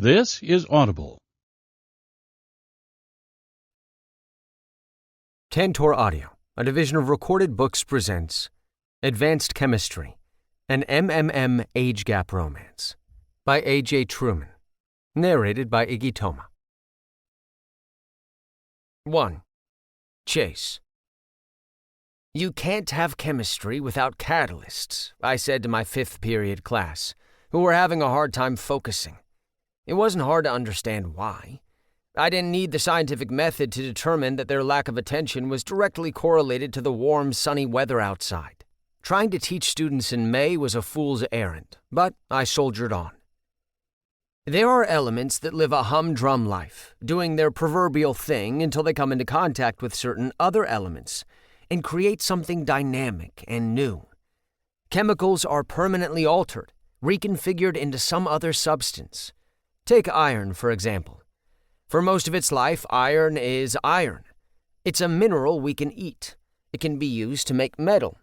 This is Audible. Tantor Audio, a division of Recorded Books, presents Advanced Chemistry, an MMM Age Gap Romance by A.J. Truman, narrated by Iggy Toma. 1. Chase. You can't have chemistry without catalysts, I said to my fifth period class, who were having a hard time focusing. It wasn't hard to understand why. I didn't need the scientific method to determine that their lack of attention was directly correlated to the warm, sunny weather outside. Trying to teach students in May was a fool's errand, but I soldiered on. There are elements that live a humdrum life, doing their proverbial thing until they come into contact with certain other elements and create something dynamic and new. Chemicals are permanently altered, reconfigured into some other substance. Take iron, for example. For most of its life, iron is iron. It's a mineral we can eat. It can be used to make metal.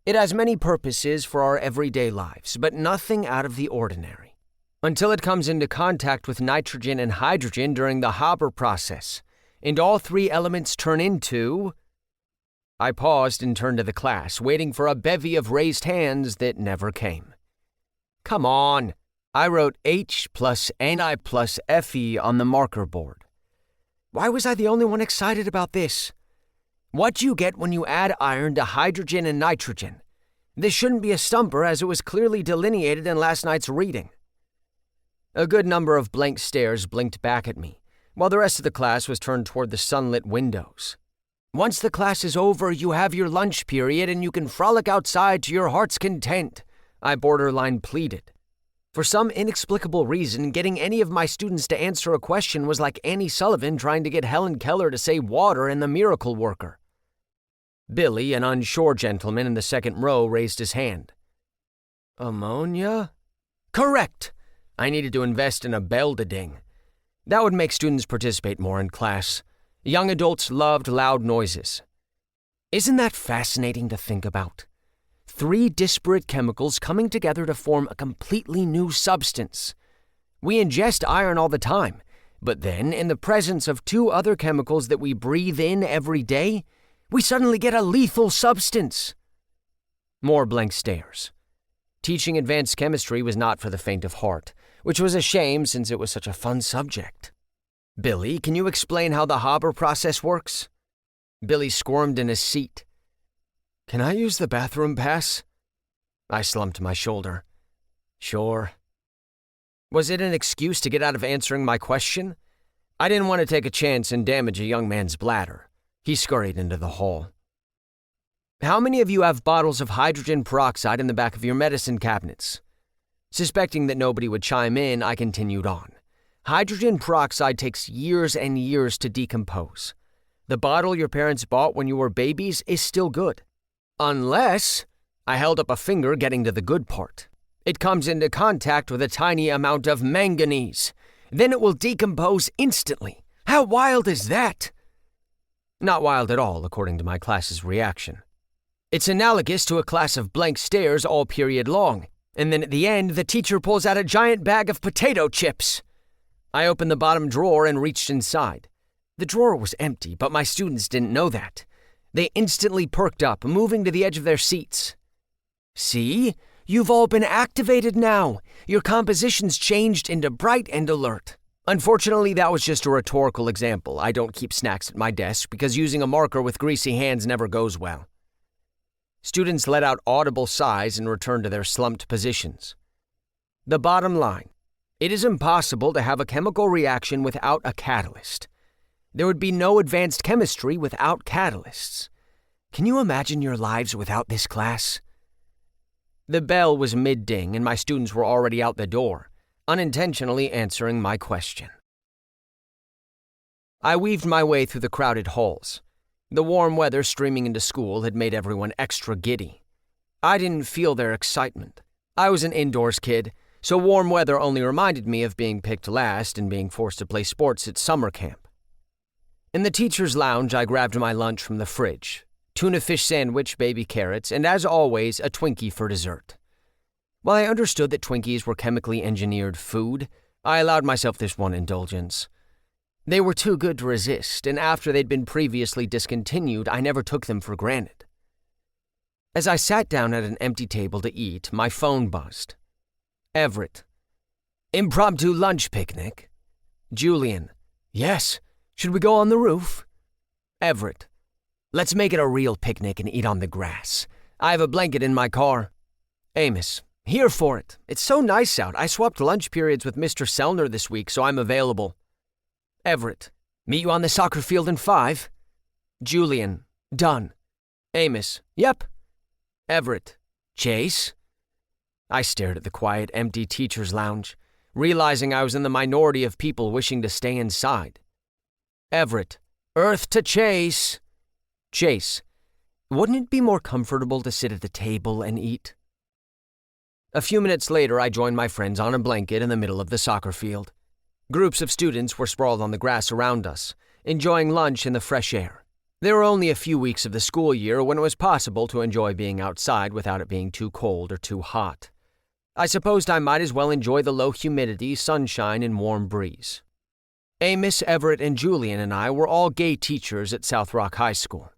It has many purposes for our everyday lives, but nothing out of the ordinary. Until it comes into contact with nitrogen and hydrogen during the Haber process, and all three elements turn into... I paused and turned to the class, waiting for a bevy of raised hands that never came. Come on, I wrote H plus Ni plus Fe on the marker board. Why was I the only one excited about this? What do you get when you add iron to hydrogen and nitrogen? This shouldn't be a stumper, as it was clearly delineated in last night's reading. A good number of blank stares blinked back at me, while the rest of the class was turned toward the sunlit windows. Once the class is over, you have your lunch period and you can frolic outside to your heart's content, I borderline pleaded. For some inexplicable reason, getting any of my students to answer a question was like Annie Sullivan trying to get Helen Keller to say water in The Miracle Worker. Billy, an unsure gentleman in the second row, raised his hand. Ammonia? Correct! I needed to invest in a bell-to-ding. That would make students participate more in class. Young adults loved loud noises. Isn't that fascinating to think about? 3 disparate chemicals coming together to form a completely new substance. We ingest iron all the time, but then, in the presence of 2 other chemicals that we breathe in every day, we suddenly get a lethal substance. More blank stares. Teaching advanced chemistry was not for the faint of heart, which was a shame since it was such a fun subject. Billy, can you explain how the Haber process works? Billy squirmed in his seat. Can I use the bathroom pass? I slumped my shoulder. Sure. Was it an excuse to get out of answering my question? I didn't want to take a chance and damage a young man's bladder. He scurried into the hall. How many of you have bottles of hydrogen peroxide in the back of your medicine cabinets? Suspecting that nobody would chime in, I continued on. Hydrogen peroxide takes years and years to decompose. The bottle your parents bought when you were babies is still good. Unless, I held up a finger getting to the good part, it comes into contact with a tiny amount of manganese. Then it will decompose instantly. How wild is that? Not wild at all, according to my class's reaction. It's analogous to a class of blank stares all period long, and then at the end, the teacher pulls out a giant bag of potato chips. I opened the bottom drawer and reached inside. The drawer was empty, but my students didn't know that. They instantly perked up, moving to the edge of their seats. See? You've all been activated now. Your composition's changed into bright and alert. Unfortunately, that was just a rhetorical example. I don't keep snacks at my desk because using a marker with greasy hands never goes well. Students let out audible sighs and returned to their slumped positions. The bottom line, it is impossible to have a chemical reaction without a catalyst. There would be no advanced chemistry without catalysts. Can you imagine your lives without this class? The bell was mid-ding and my students were already out the door, unintentionally answering my question. I weaved my way through the crowded halls. The warm weather streaming into school had made everyone extra giddy. I didn't feel their excitement. I was an indoors kid, so warm weather only reminded me of being picked last and being forced to play sports at summer camp. In the teacher's lounge, I grabbed my lunch from the fridge, tuna fish sandwich, baby carrots, and as always, a Twinkie for dessert. While I understood that Twinkies were chemically engineered food, I allowed myself this one indulgence. They were too good to resist, and after they'd been previously discontinued, I never took them for granted. As I sat down at an empty table to eat, my phone buzzed. Everett. Impromptu lunch picnic? Julian. Yes. Should we go on the roof? Everett. Let's make it a real picnic and eat on the grass. I have a blanket in my car. Amos. Here for it. It's so nice out. I swapped lunch periods with Mr. Sellner this week, so I'm available. Everett. Meet you on the soccer field in 5? Julian. Done. Amos. Yep. Everett. Chase? I stared at the quiet, empty teacher's lounge, realizing I was in the minority of people wishing to stay inside. Everett. Earth to Chase. Chase. Wouldn't it be more comfortable to sit at the table and eat? A few minutes later, I joined my friends on a blanket in the middle of the soccer field. Groups of students were sprawled on the grass around us, enjoying lunch in the fresh air. There were only a few weeks of the school year when it was possible to enjoy being outside without it being too cold or too hot. I supposed I might as well enjoy the low humidity, sunshine, and warm breeze. Amos, Everett, and Julian and I were all gay teachers at South Rock High School.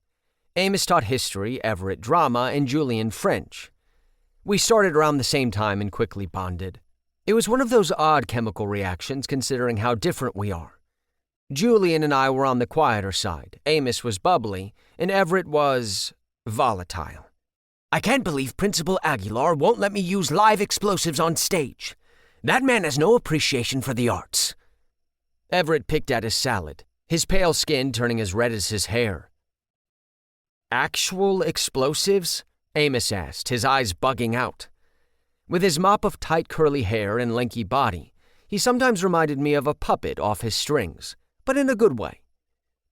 Amos taught history, Everett drama, and Julian French. We started around the same time and quickly bonded. It was one of those odd chemical reactions considering how different we are. Julian and I were on the quieter side, Amos was bubbly, and Everett was volatile. I can't believe Principal Aguilar won't let me use live explosives on stage. That man has no appreciation for the arts. Everett picked at his salad, his pale skin turning as red as his hair. Actual explosives? Amos asked, his eyes bugging out. With his mop of tight curly hair and lanky body, he sometimes reminded me of a puppet off his strings, but in a good way.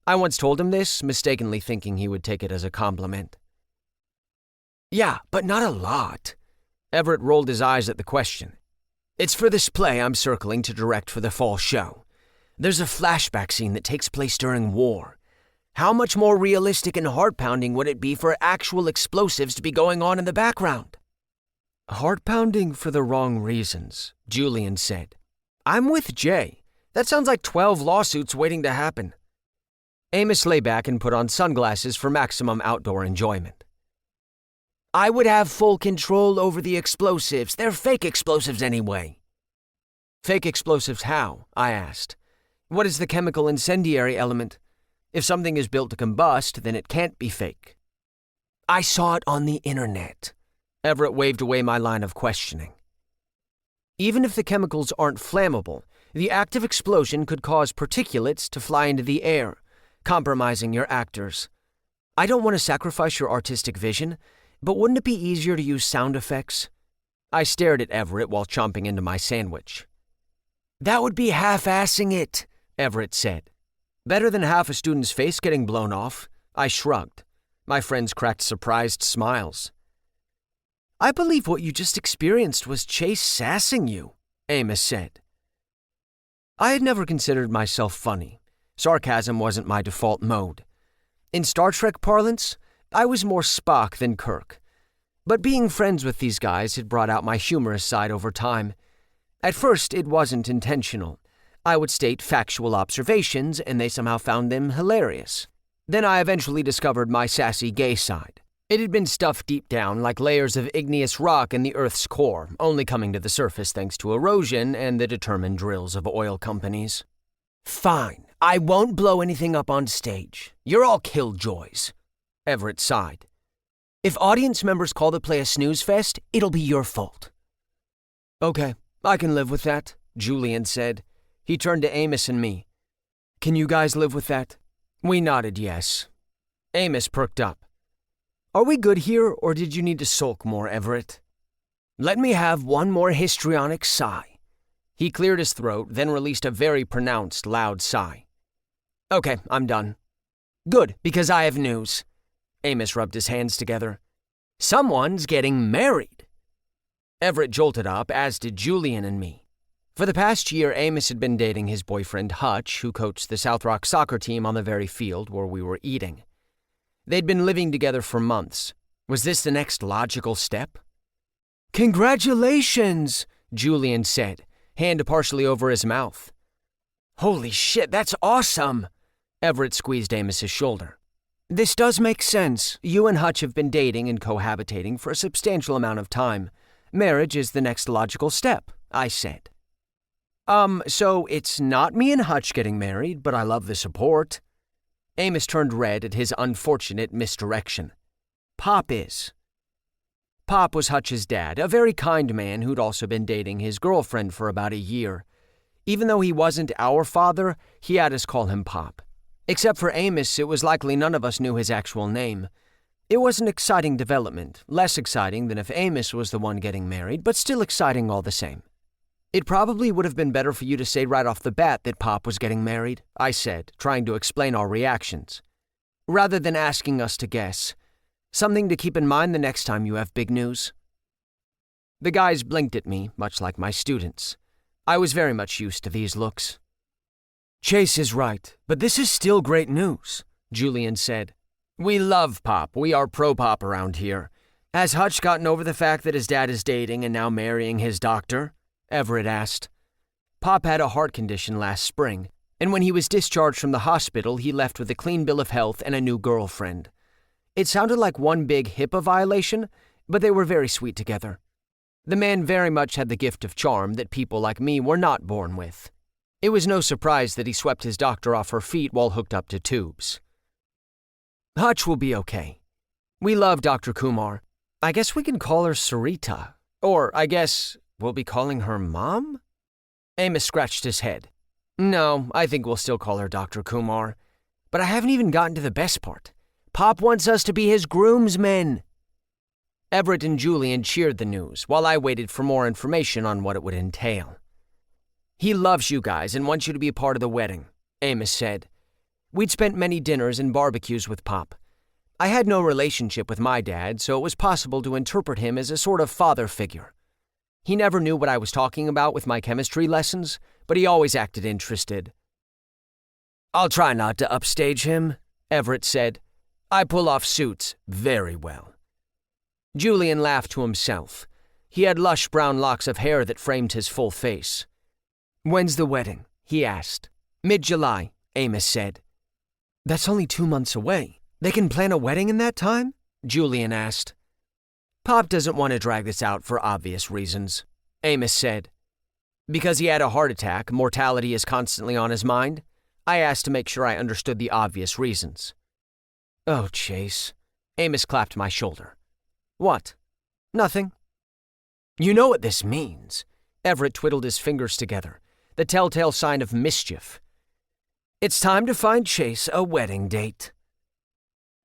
I once told him this, mistakenly thinking he would take it as a compliment. Yeah, but not a lot. Everett rolled his eyes at the question. It's for this play I'm circling to direct for the fall show. There's a flashback scene that takes place during war. How much more realistic and heart-pounding would it be for actual explosives to be going on in the background? Heart-pounding for the wrong reasons, Julian said. I'm with Jay. That sounds like 12 lawsuits waiting to happen. Amos lay back and put on sunglasses for maximum outdoor enjoyment. I would have full control over the explosives. They're fake explosives anyway. Fake explosives how? I asked. What is the chemical incendiary element? If something is built to combust, then it can't be fake. I saw it on the internet. Everett waved away my line of questioning. Even if the chemicals aren't flammable, the active explosion could cause particulates to fly into the air, compromising your actors. I don't want to sacrifice your artistic vision, but wouldn't it be easier to use sound effects? I stared at Everett while chomping into my sandwich. That would be half-assing it, Everett said. Better than half a student's face getting blown off. I shrugged. My friends cracked surprised smiles. I believe what you just experienced was Chase sassing you, Amos said. I had never considered myself funny. Sarcasm wasn't my default mode. In Star Trek parlance, I was more Spock than Kirk. But being friends with these guys had brought out my humorous side over time. At first, it wasn't intentional. I would state factual observations, and they somehow found them hilarious. Then I eventually discovered my sassy gay side. It had been stuffed deep down like layers of igneous rock in the Earth's core, only coming to the surface thanks to erosion and the determined drills of oil companies. Fine, I won't blow anything up on stage. You're all killjoys. Everett sighed. If audience members call the play a snooze fest, it'll be your fault. Okay, I can live with that, Julian said. He turned to Amos and me. Can you guys live with that? We nodded yes. Amos perked up. Are we good here, or did you need to sulk more, Everett? Let me have one more histrionic sigh. He cleared his throat, then released a very pronounced, loud sigh. Okay, I'm done. Good, because I have news. Amos rubbed his hands together. Someone's getting married. Everett jolted up, as did Julian and me. For the past year, Amos had been dating his boyfriend Hutch, who coached the South Rock soccer team on the very field where we were eating. They'd been living together for months. Was this the next logical step? Congratulations, Julian said, hand partially over his mouth. "Holy shit, that's awesome!" Everett squeezed Amos's shoulder. "This does make sense. You and Hutch have been dating and cohabitating for a substantial amount of time. Marriage is the next logical step," I said. So it's not me and Hutch getting married, but I love the support." Amos turned red at his unfortunate misdirection. "Pop is." Pop was Hutch's dad, a very kind man who'd also been dating his girlfriend for about a year. Even though he wasn't our father, he had us call him Pop. Except for Amos, it was likely none of us knew his actual name. It was an exciting development, less exciting than if Amos was the one getting married, but still exciting all the same. "It probably would have been better for you to say right off the bat that Pop was getting married," I said, trying to explain our reactions. "Rather than asking us to guess. Something to keep in mind the next time you have big news." The guys blinked at me, much like my students. I was very much used to these looks. "Chase is right, but this is still great news," Julian said. "We love Pop. We are pro-Pop around here. Has Hutch gotten over the fact that his dad is dating and now marrying his doctor?" Everett asked. Pop had a heart condition last spring, and when he was discharged from the hospital, he left with a clean bill of health and a new girlfriend. It sounded like one big HIPAA violation, but they were very sweet together. The man very much had the gift of charm that people like me were not born with. It was no surprise that he swept his doctor off her feet while hooked up to tubes. "Hutch will be okay. We love Dr. Kumar. I guess we can call her Sarita. Or, I guess, we'll be calling her Mom?" Amos scratched his head. "No, I think we'll still call her Dr. Kumar. But I haven't even gotten to the best part. Pop wants us to be his groomsmen." Everett and Julian cheered the news, while I waited for more information on what it would entail. "He loves you guys and wants you to be a part of the wedding," Amos said. We'd spent many dinners and barbecues with Pop. I had no relationship with my dad, so it was possible to interpret him as a sort of father figure. He never knew what I was talking about with my chemistry lessons, but he always acted interested. "I'll try not to upstage him," Everett said. "I pull off suits very well." Julian laughed to himself. He had lush brown locks of hair that framed his full face. "When's the wedding?" he asked. "Mid-July," Amos said. "That's only 2 months away. They can plan a wedding in that time?" Julian asked. "Pop doesn't want to drag this out for obvious reasons," Amos said. Because he had a heart attack, mortality is constantly on his mind. I asked to make sure I understood the obvious reasons. "Oh, Chase." Amos clapped my shoulder. "What?" "Nothing." "You know what this means." Everett twiddled his fingers together, the telltale sign of mischief. "It's time to find Chase a wedding date."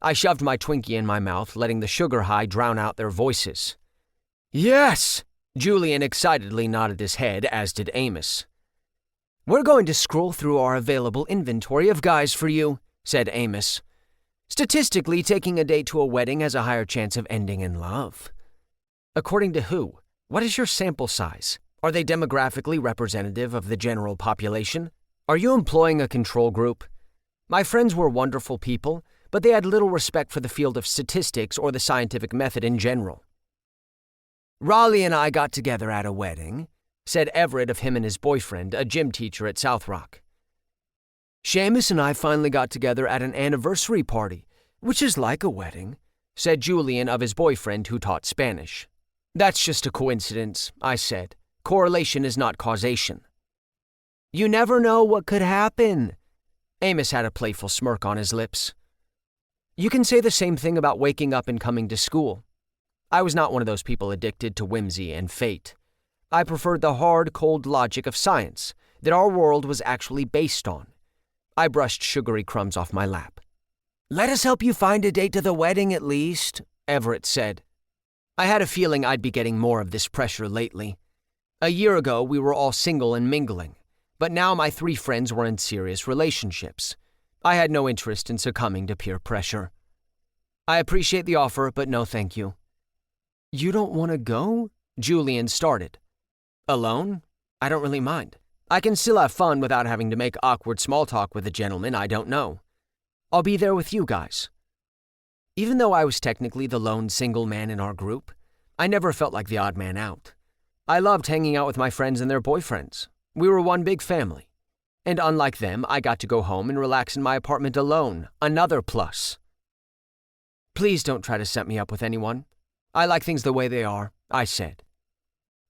I shoved my Twinkie in my mouth, letting the sugar high drown out their voices. "Yes!" Julian excitedly nodded his head, as did Amos. "We're going to scroll through our available inventory of guys for you," said Amos. "Statistically, taking a date to a wedding has a higher chance of ending in love." "According to who? What is your sample size? Are they demographically representative of the general population? Are you employing a control group?" My friends were wonderful people, but they had little respect for the field of statistics or the scientific method in general. "Raleigh and I got together at a wedding," said Everett of him and his boyfriend, a gym teacher at South Rock. "Seamus and I finally got together at an anniversary party, which is like a wedding," said Julian of his boyfriend who taught Spanish. "That's just a coincidence," I said. "Correlation is not causation." "You never know what could happen." Amos had a playful smirk on his lips. "You can say the same thing about waking up and coming to school." I was not one of those people addicted to whimsy and fate. I preferred the hard, cold logic of science that our world was actually based on. I brushed sugary crumbs off my lap. "Let us help you find a date to the wedding at least," Everett said. I had a feeling I'd be getting more of this pressure lately. A year ago, we were all single and mingling, but now my 3 friends were in serious relationships. I had no interest in succumbing to peer pressure. "I appreciate the offer, but no thank you." "You don't want to go?" Julian started. "Alone? I don't really mind. I can still have fun without having to make awkward small talk with a gentleman I don't know. I'll be there with you guys." Even though I was technically the lone single man in our group, I never felt like the odd man out. I loved hanging out with my friends and their boyfriends. We were one big family. And unlike them, I got to go home and relax in my apartment alone, another plus. Please don't try to set me up with anyone. I like things the way they are, I said.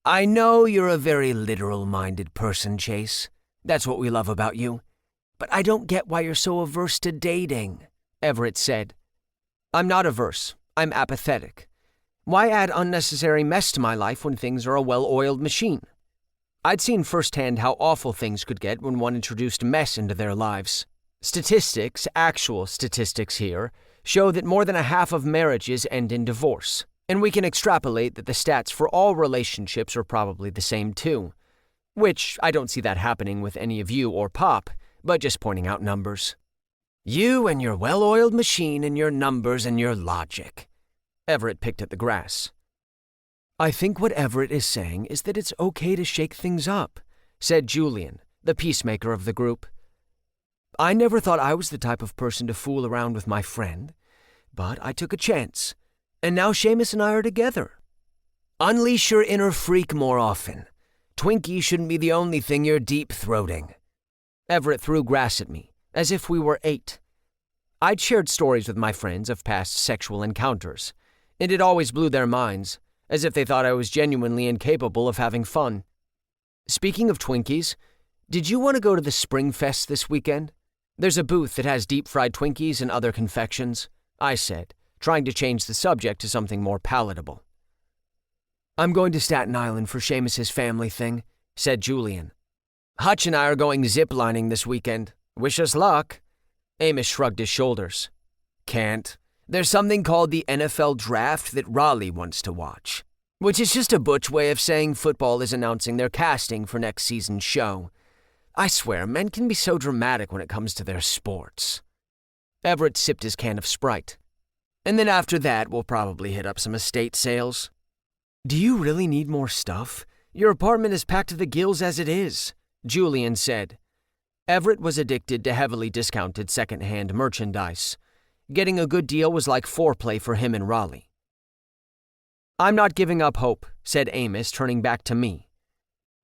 I know you're a very literal-minded person, Chase. That's what we love about you. But I don't get why you're so averse to dating, Everett said. I'm not averse. I'm apathetic. Why add unnecessary mess to my life when things are a well-oiled machine? I'd seen firsthand how awful things could get when one introduced mess into their lives. Statistics, actual statistics here, show that more than a half of marriages end in divorce, and we can extrapolate that the stats for all relationships are probably the same too. Which, I don't see that happening with any of you or Pop, but just pointing out numbers. You and your well-oiled machine and your numbers and your logic. Everett picked at the grass. I think what Everett is saying is that it's okay to shake things up, said Julian, the peacemaker of the group. I never thought I was the type of person to fool around with my friend, but I took a chance, and now Seamus and I are together. Unleash your inner freak more often. Twinkie shouldn't be the only thing you're deep-throating. Everett threw grass at me, as if we were 8. I'd shared stories with my friends of past sexual encounters, and it always blew their minds, as if they thought I was genuinely incapable of having fun. Speaking of Twinkies, did you want to go to the Spring Fest this weekend? There's a booth that has deep-fried Twinkies and other confections, I said, trying to change the subject to something more palatable. I'm going to Staten Island for Seamus's family thing, said Julian. Hutch and I are going ziplining this weekend. Wish us luck. Amos shrugged his shoulders. Can't. There's something called the NFL Draft that Raleigh wants to watch, which is just a butch way of saying football is announcing their casting for next season's show. I swear, men can be so dramatic when it comes to their sports. Everett sipped his can of Sprite. And then after that, we'll probably hit up some estate sales. Do you really need more stuff? Your apartment is packed to the gills as it is, Julian said. Everett was addicted to heavily discounted second-hand merchandise. Getting a good deal was like foreplay for him and Raleigh. I'm not giving up hope, said Amos, turning back to me.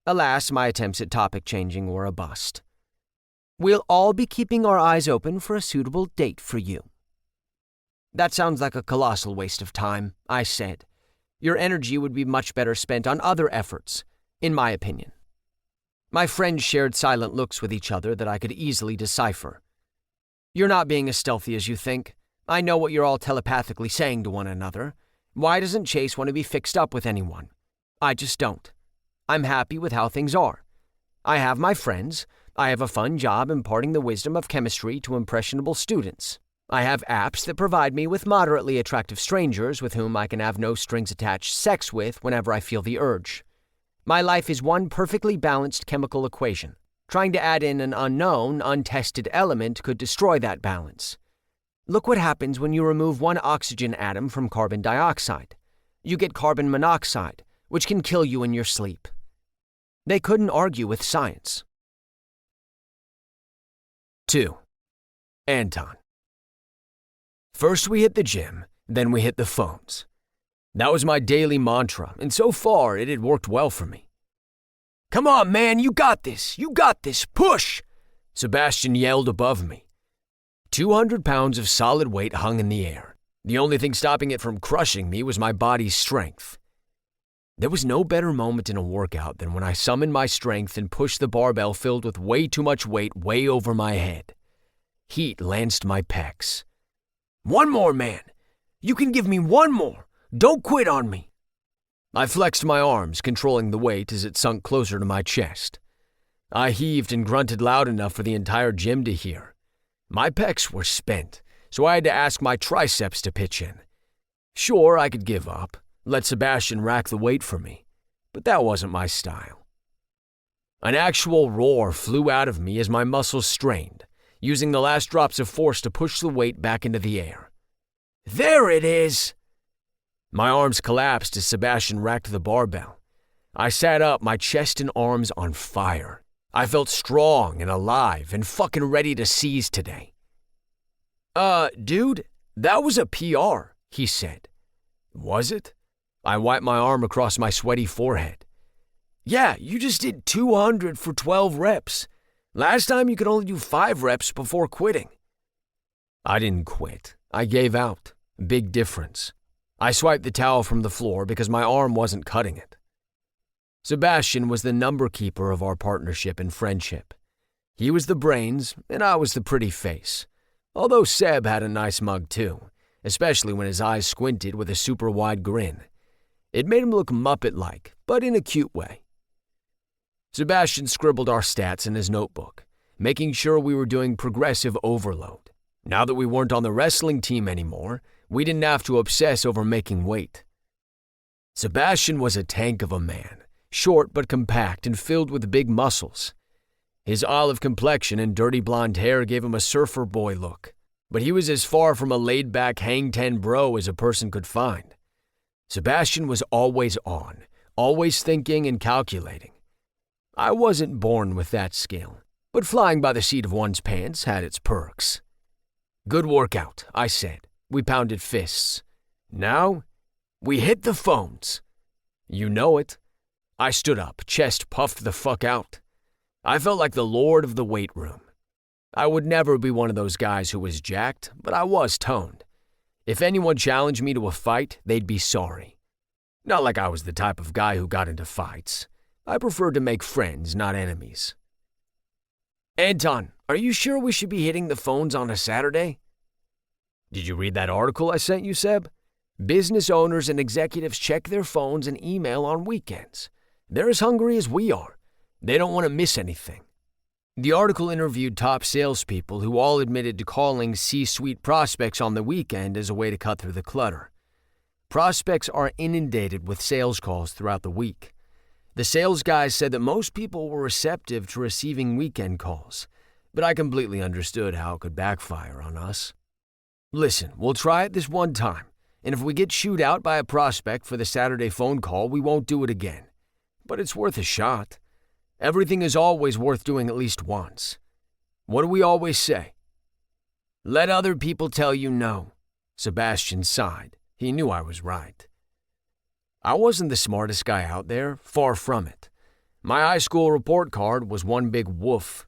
Alas, my attempts at topic changing were a bust. We'll all be keeping our eyes open for a suitable date for you. That sounds like a colossal waste of time, I said. Your energy would be much better spent on other efforts, in my opinion. My friends shared silent looks with each other that I could easily decipher. You're not being as stealthy as you think. I know what you're all telepathically saying to one another. Why doesn't Chase want to be fixed up with anyone? I just don't. I'm happy with how things are. I have my friends. I have a fun job imparting the wisdom of chemistry to impressionable students. I have apps that provide me with moderately attractive strangers with whom I can have no strings attached sex with whenever I feel the urge. My life is one perfectly balanced chemical equation. Trying to add in an unknown, untested element could destroy that balance. Look what happens when you remove one oxygen atom from carbon dioxide. You get carbon monoxide, which can kill you in your sleep. They couldn't argue with science. 2. Anton. First we hit the gym, then we hit the phones. That was my daily mantra, and so far it had worked well for me. Come on, man, you got this! You got this! Push! Sebastian yelled above me. 200 pounds of solid weight hung in the air. The only thing stopping it from crushing me was my body's strength. There was no better moment in a workout than when I summoned my strength and pushed the barbell filled with way too much weight way over my head. Heat lanced my pecs. One more, man! You can give me one more! Don't quit on me! I flexed my arms, controlling the weight as it sunk closer to my chest. I heaved and grunted loud enough for the entire gym to hear. My pecs were spent, so I had to ask my triceps to pitch in. Sure, I could give up, let Sebastian rack the weight for me, but that wasn't my style. An actual roar flew out of me as my muscles strained, using the last drops of force to push the weight back into the air. There it is! My arms collapsed as Sebastian racked the barbell. I sat up, my chest and arms on fire. I felt strong and alive and fucking ready to seize today. Dude, that was a PR, he said. Was it? I wiped my arm across my sweaty forehead. Yeah, you just did 200 for 12 reps. Last time you could only do 5 reps before quitting. I didn't quit. I gave out. Big difference. I swiped the towel from the floor because my arm wasn't cutting it. Sebastian was the number keeper of our partnership and friendship. He was the brains, and I was the pretty face. Although Seb had a nice mug too, especially when his eyes squinted with a super wide grin. It made him look Muppet-like, but in a cute way. Sebastian scribbled our stats in his notebook, making sure we were doing progressive overload. Now that we weren't on the wrestling team anymore, we didn't have to obsess over making weight. Sebastian was a tank of a man, short but compact and filled with big muscles. His olive complexion and dirty blonde hair gave him a surfer boy look, but he was as far from a laid-back hang-ten bro as a person could find. Sebastian was always on, always thinking and calculating. I wasn't born with that skill, but flying by the seat of one's pants had its perks. Good workout, I said. We pounded fists. Now, we hit the phones. You know it. I stood up, chest puffed the fuck out. I felt like the lord of the weight room. I would never be one of those guys who was jacked, but I was toned. If anyone challenged me to a fight, they'd be sorry. Not like I was the type of guy who got into fights. I preferred to make friends, not enemies. Anton, are you sure we should be hitting the phones on a Saturday? Did you read that article I sent you, Seb? Business owners and executives check their phones and email on weekends. They're as hungry as we are. They don't want to miss anything. The article interviewed top salespeople who all admitted to calling C-suite prospects on the weekend as a way to cut through the clutter. Prospects are inundated with sales calls throughout the week. The sales guys said that most people were receptive to receiving weekend calls, but I completely understood how it could backfire on us. Listen, we'll try it this one time, and if we get chewed out by a prospect for the Saturday phone call, we won't do it again. But it's worth a shot. Everything is always worth doing at least once. What do we always say? Let other people tell you no. Sebastian sighed. He knew I was right. I wasn't the smartest guy out there, far from it. My high school report card was one big woof.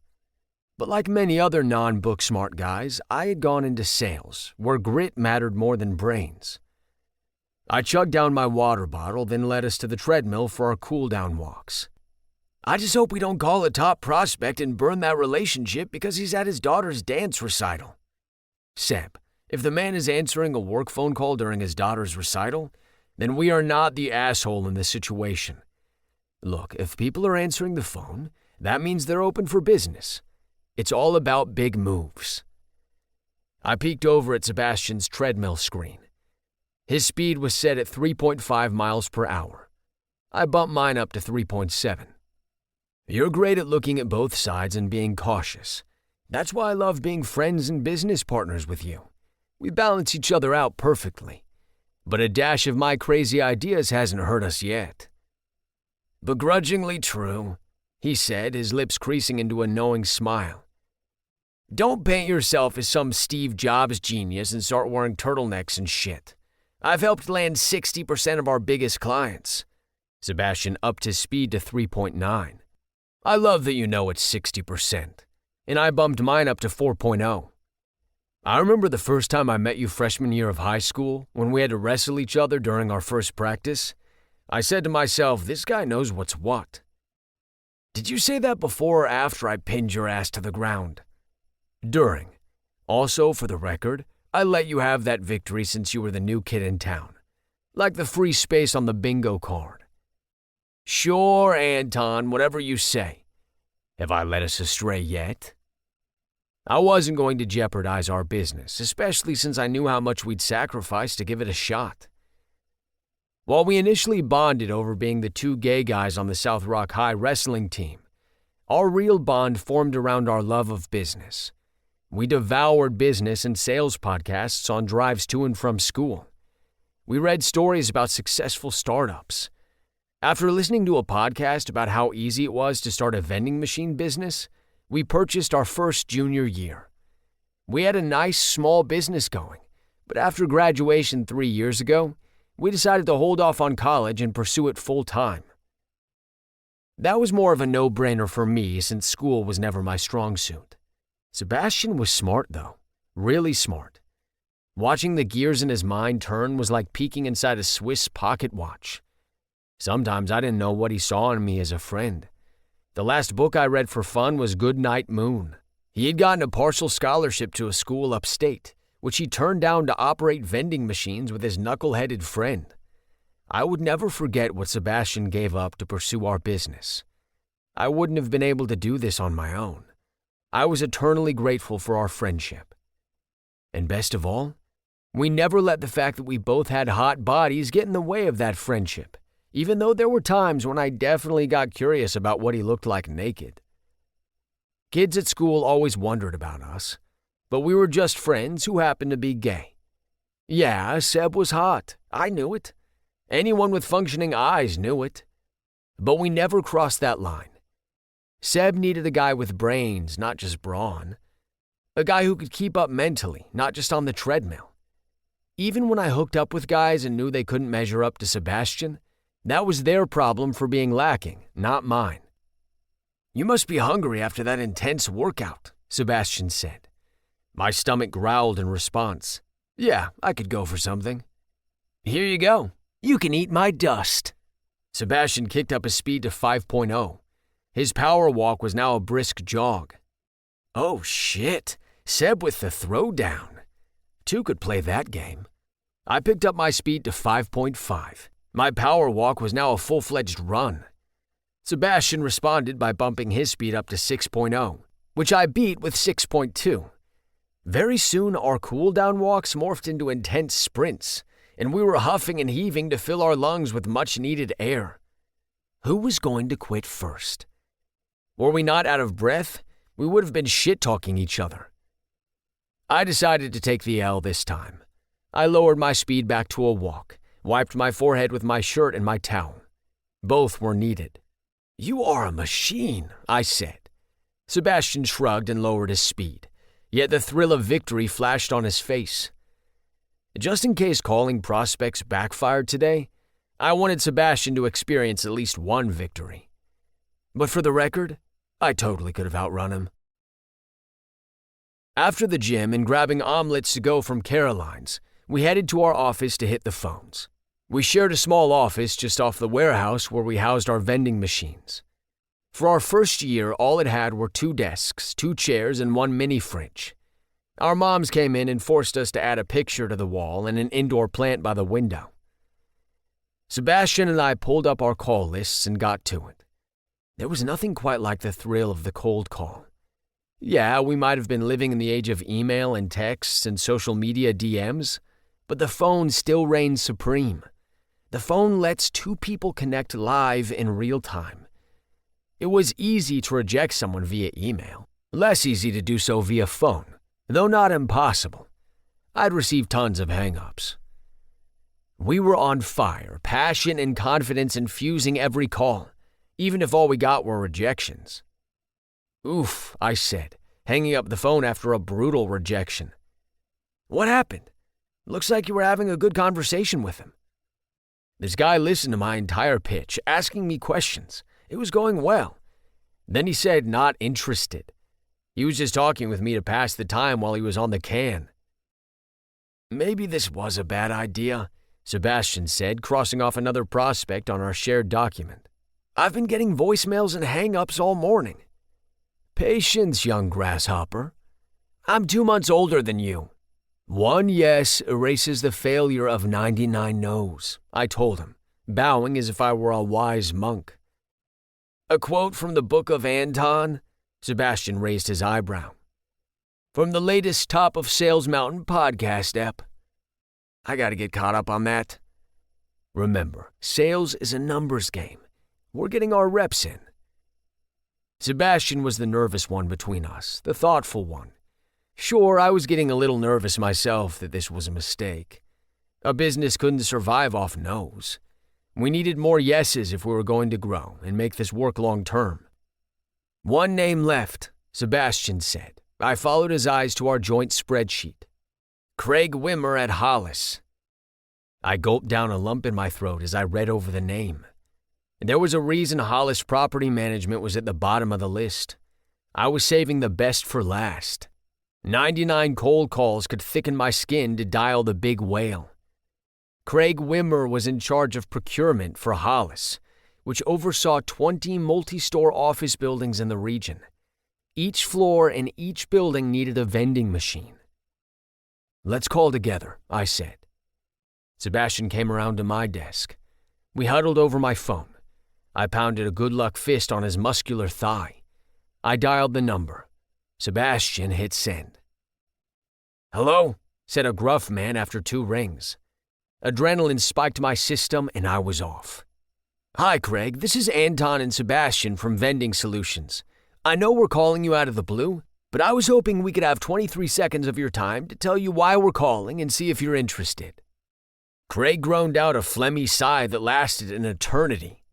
But like many other non-book smart guys, I had gone into sales, where grit mattered more than brains. I chugged down my water bottle, then led us to the treadmill for our cool-down walks. I just hope we don't call a top prospect and burn that relationship because he's at his daughter's dance recital. Seb, if the man is answering a work phone call during his daughter's recital, then we are not the asshole in this situation. Look, if people are answering the phone, that means they're open for business. It's all about big moves. I peeked over at Sebastian's treadmill screen. His speed was set at 3.5 miles per hour. I bumped mine up to 3.7. You're great at looking at both sides and being cautious. That's why I love being friends and business partners with you. We balance each other out perfectly. But a dash of my crazy ideas hasn't hurt us yet. Begrudgingly true, he said, his lips creasing into a knowing smile. Don't paint yourself as some Steve Jobs genius and start wearing turtlenecks and shit. I've helped land 60% of our biggest clients. Sebastian upped his speed to 3.9. I love that you know it's 60%. And I bumped mine up to 4.0. I remember the first time I met you freshman year of high school when we had to wrestle each other during our first practice. I said to myself, this guy knows what's what. Did you say that before or after I pinned your ass to the ground? During. Also, for the record, I let you have that victory since you were the new kid in town. Like the free space on the bingo card. Sure, Anton, whatever you say. Have I led us astray yet? I wasn't going to jeopardize our business, especially since I knew how much we'd sacrifice to give it a shot. While we initially bonded over being the two gay guys on the South Rock High wrestling team, our real bond formed around our love of business. We devoured business and sales podcasts on drives to and from school. We read stories about successful startups. After listening to a podcast about how easy it was to start a vending machine business, we purchased our first junior year. We had a nice small business going, but after graduation 3 years ago, we decided to hold off on college and pursue it full time. That was more of a no-brainer for me since school was never my strong suit. Sebastian was smart though, really smart. Watching the gears in his mind turn was like peeking inside a Swiss pocket watch. Sometimes I didn't know what he saw in me as a friend. The last book I read for fun was Goodnight Moon. He had gotten a partial scholarship to a school upstate, which he turned down to operate vending machines with his knuckle-headed friend. I would never forget what Sebastian gave up to pursue our business. I wouldn't have been able to do this on my own. I was eternally grateful for our friendship. And best of all, we never let the fact that we both had hot bodies get in the way of that friendship, even though there were times when I definitely got curious about what he looked like naked. Kids at school always wondered about us, but we were just friends who happened to be gay. Yeah, Seb was hot. I knew it. Anyone with functioning eyes knew it. But we never crossed that line. Seb needed a guy with brains, not just brawn. A guy who could keep up mentally, not just on the treadmill. Even when I hooked up with guys and knew they couldn't measure up to Sebastian, that was their problem for being lacking, not mine. "You must be hungry after that intense workout," Sebastian said. My stomach growled in response. "Yeah, I could go for something." "Here you go. You can eat my dust." Sebastian kicked up his speed to 5.0. His power walk was now a brisk jog. Oh shit, Seb with the throwdown. Two could play that game. I picked up my speed to 5.5. My power walk was now a full-fledged run. Sebastian responded by bumping his speed up to 6.0, which I beat with 6.2. Very soon, our cool-down walks morphed into intense sprints, and we were huffing and heaving to fill our lungs with much-needed air. Who was going to quit first? Were we not out of breath, we would have been shit-talking each other. I decided to take the L this time. I lowered my speed back to a walk, wiped my forehead with my shirt and my towel. Both were needed. "You are a machine," I said. Sebastian shrugged and lowered his speed, yet the thrill of victory flashed on his face. Just in case calling prospects backfired today, I wanted Sebastian to experience at least one victory. But for the record, I totally could have outrun him. After the gym and grabbing omelets to go from Caroline's, we headed to our office to hit the phones. We shared a small office just off the warehouse where we housed our vending machines. For our first year, all it had were 2 desks, 2 chairs, and 1 mini fridge. Our moms came in and forced us to add a picture to the wall and an indoor plant by the window. Sebastian and I pulled up our call lists and got to it. There was nothing quite like the thrill of the cold call. Yeah, we might have been living in the age of email and texts and social media DMs, but the phone still reigns supreme. The phone lets 2 people connect live in real time. It was easy to reject someone via email, less easy to do so via phone, though not impossible. I'd received tons of hang-ups. We were on fire, passion and confidence infusing every call, even if all we got were rejections. "Oof," I said, hanging up the phone after a brutal rejection. "What happened? Looks like you were having a good conversation with him." This guy listened to my entire pitch, asking me questions. It was going well. Then he said not interested. He was just talking with me to pass the time while he was on the can. "Maybe this was a bad idea," Sebastian said, crossing off another prospect on our shared document. "I've been getting voicemails and hang-ups all morning." "Patience, young grasshopper. I'm 2 months older than you." "1 yes erases the failure of 99 no's, I told him, bowing as if I were a wise monk. "A quote from the Book of Anton?" Sebastian raised his eyebrow. "From the latest Top of Sales Mountain podcast ep." I gotta get caught up on that. Remember, sales is a numbers game. We're getting our reps in. Sebastian was the nervous one between us, the thoughtful one. Sure, I was getting a little nervous myself that this was a mistake. A business couldn't survive off no's. We needed more yeses if we were going to grow and make this work long term. "1 name left," Sebastian said. I followed his eyes to our joint spreadsheet. "Craig Wimmer at Hollis." I gulped down a lump in my throat as I read over the name. There was a reason Hollis Property Management was at the bottom of the list. I was saving the best for last. 99 cold calls could thicken my skin to dial the big whale. Craig Wimmer was in charge of procurement for Hollis, which oversaw 20 multi-store office buildings in the region. Each floor and each building needed a vending machine. "Let's call together," I said. Sebastian came around to my desk. We huddled over my phone. I pounded a good luck fist on his muscular thigh. I dialed the number. Sebastian hit send. "Hello?" said a gruff man after 2 rings. Adrenaline spiked my system and I was off. "Hi, Craig. This is Anton and Sebastian from Vending Solutions. I know we're calling you out of the blue, but I was hoping we could have 23 seconds of your time to tell you why we're calling and see if you're interested." Craig groaned out a phlegmy sigh that lasted an eternity.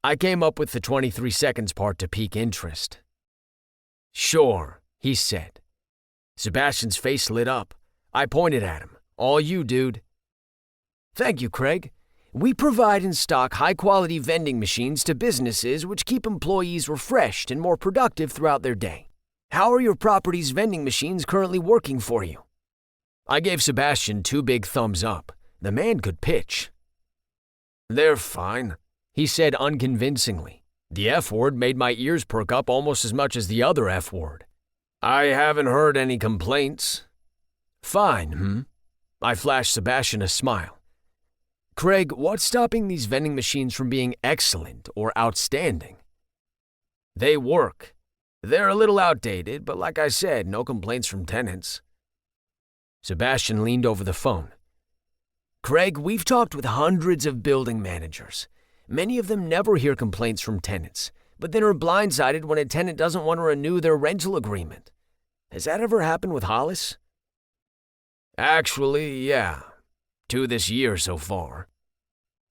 I came up with the 23 seconds part to pique interest. "Sure," he said. Sebastian's face lit up. I pointed at him. "All you, dude." "Thank you, Craig. We provide and stock high-quality vending machines to businesses which keep employees refreshed and more productive throughout their day. How are your property's vending machines currently working for you?" I gave Sebastian 2 big thumbs up. The man could pitch. "They're fine," he said unconvincingly. The F word made my ears perk up almost as much as the other F word. "I haven't heard any complaints." "Fine, I flashed Sebastian a smile. "Craig, what's stopping these vending machines from being excellent or outstanding?" "They work. They're a little outdated, but like I said, no complaints from tenants." Sebastian leaned over the phone. "Craig, we've talked with hundreds of building managers. Many of them never hear complaints from tenants, but then are blindsided when a tenant doesn't want to renew their rental agreement. Has that ever happened with Hollis?" "Actually, yeah. 2 this year so far."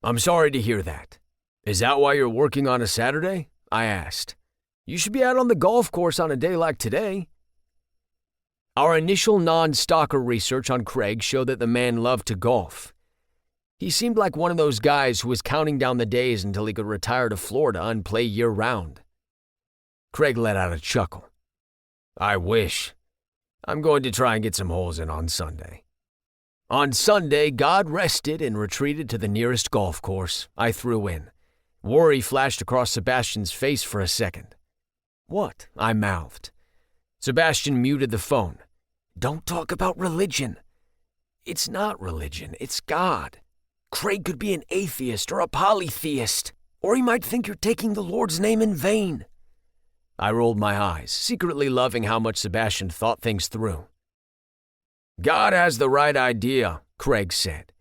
"I'm sorry to hear that. Is that why you're working on a Saturday?" I asked. "You should be out on the golf course on a day like today." Our initial non-stalker research on Craig showed that the man loved to golf. He seemed like one of those guys who was counting down the days until he could retire to Florida and play year-round. Craig let out a chuckle. "I wish. I'm going to try and get some holes in on Sunday." On Sunday, God rested and retreated to the nearest golf course. I threw in. Worry flashed across Sebastian's face for a second. "What?" I mouthed. Sebastian muted the phone. "Don't talk about religion." "It's not religion, it's God. Craig could be an atheist or a polytheist, or he might think you're taking the Lord's name in vain." I rolled my eyes, secretly loving how much Sebastian thought things through. "God has the right idea," Craig said.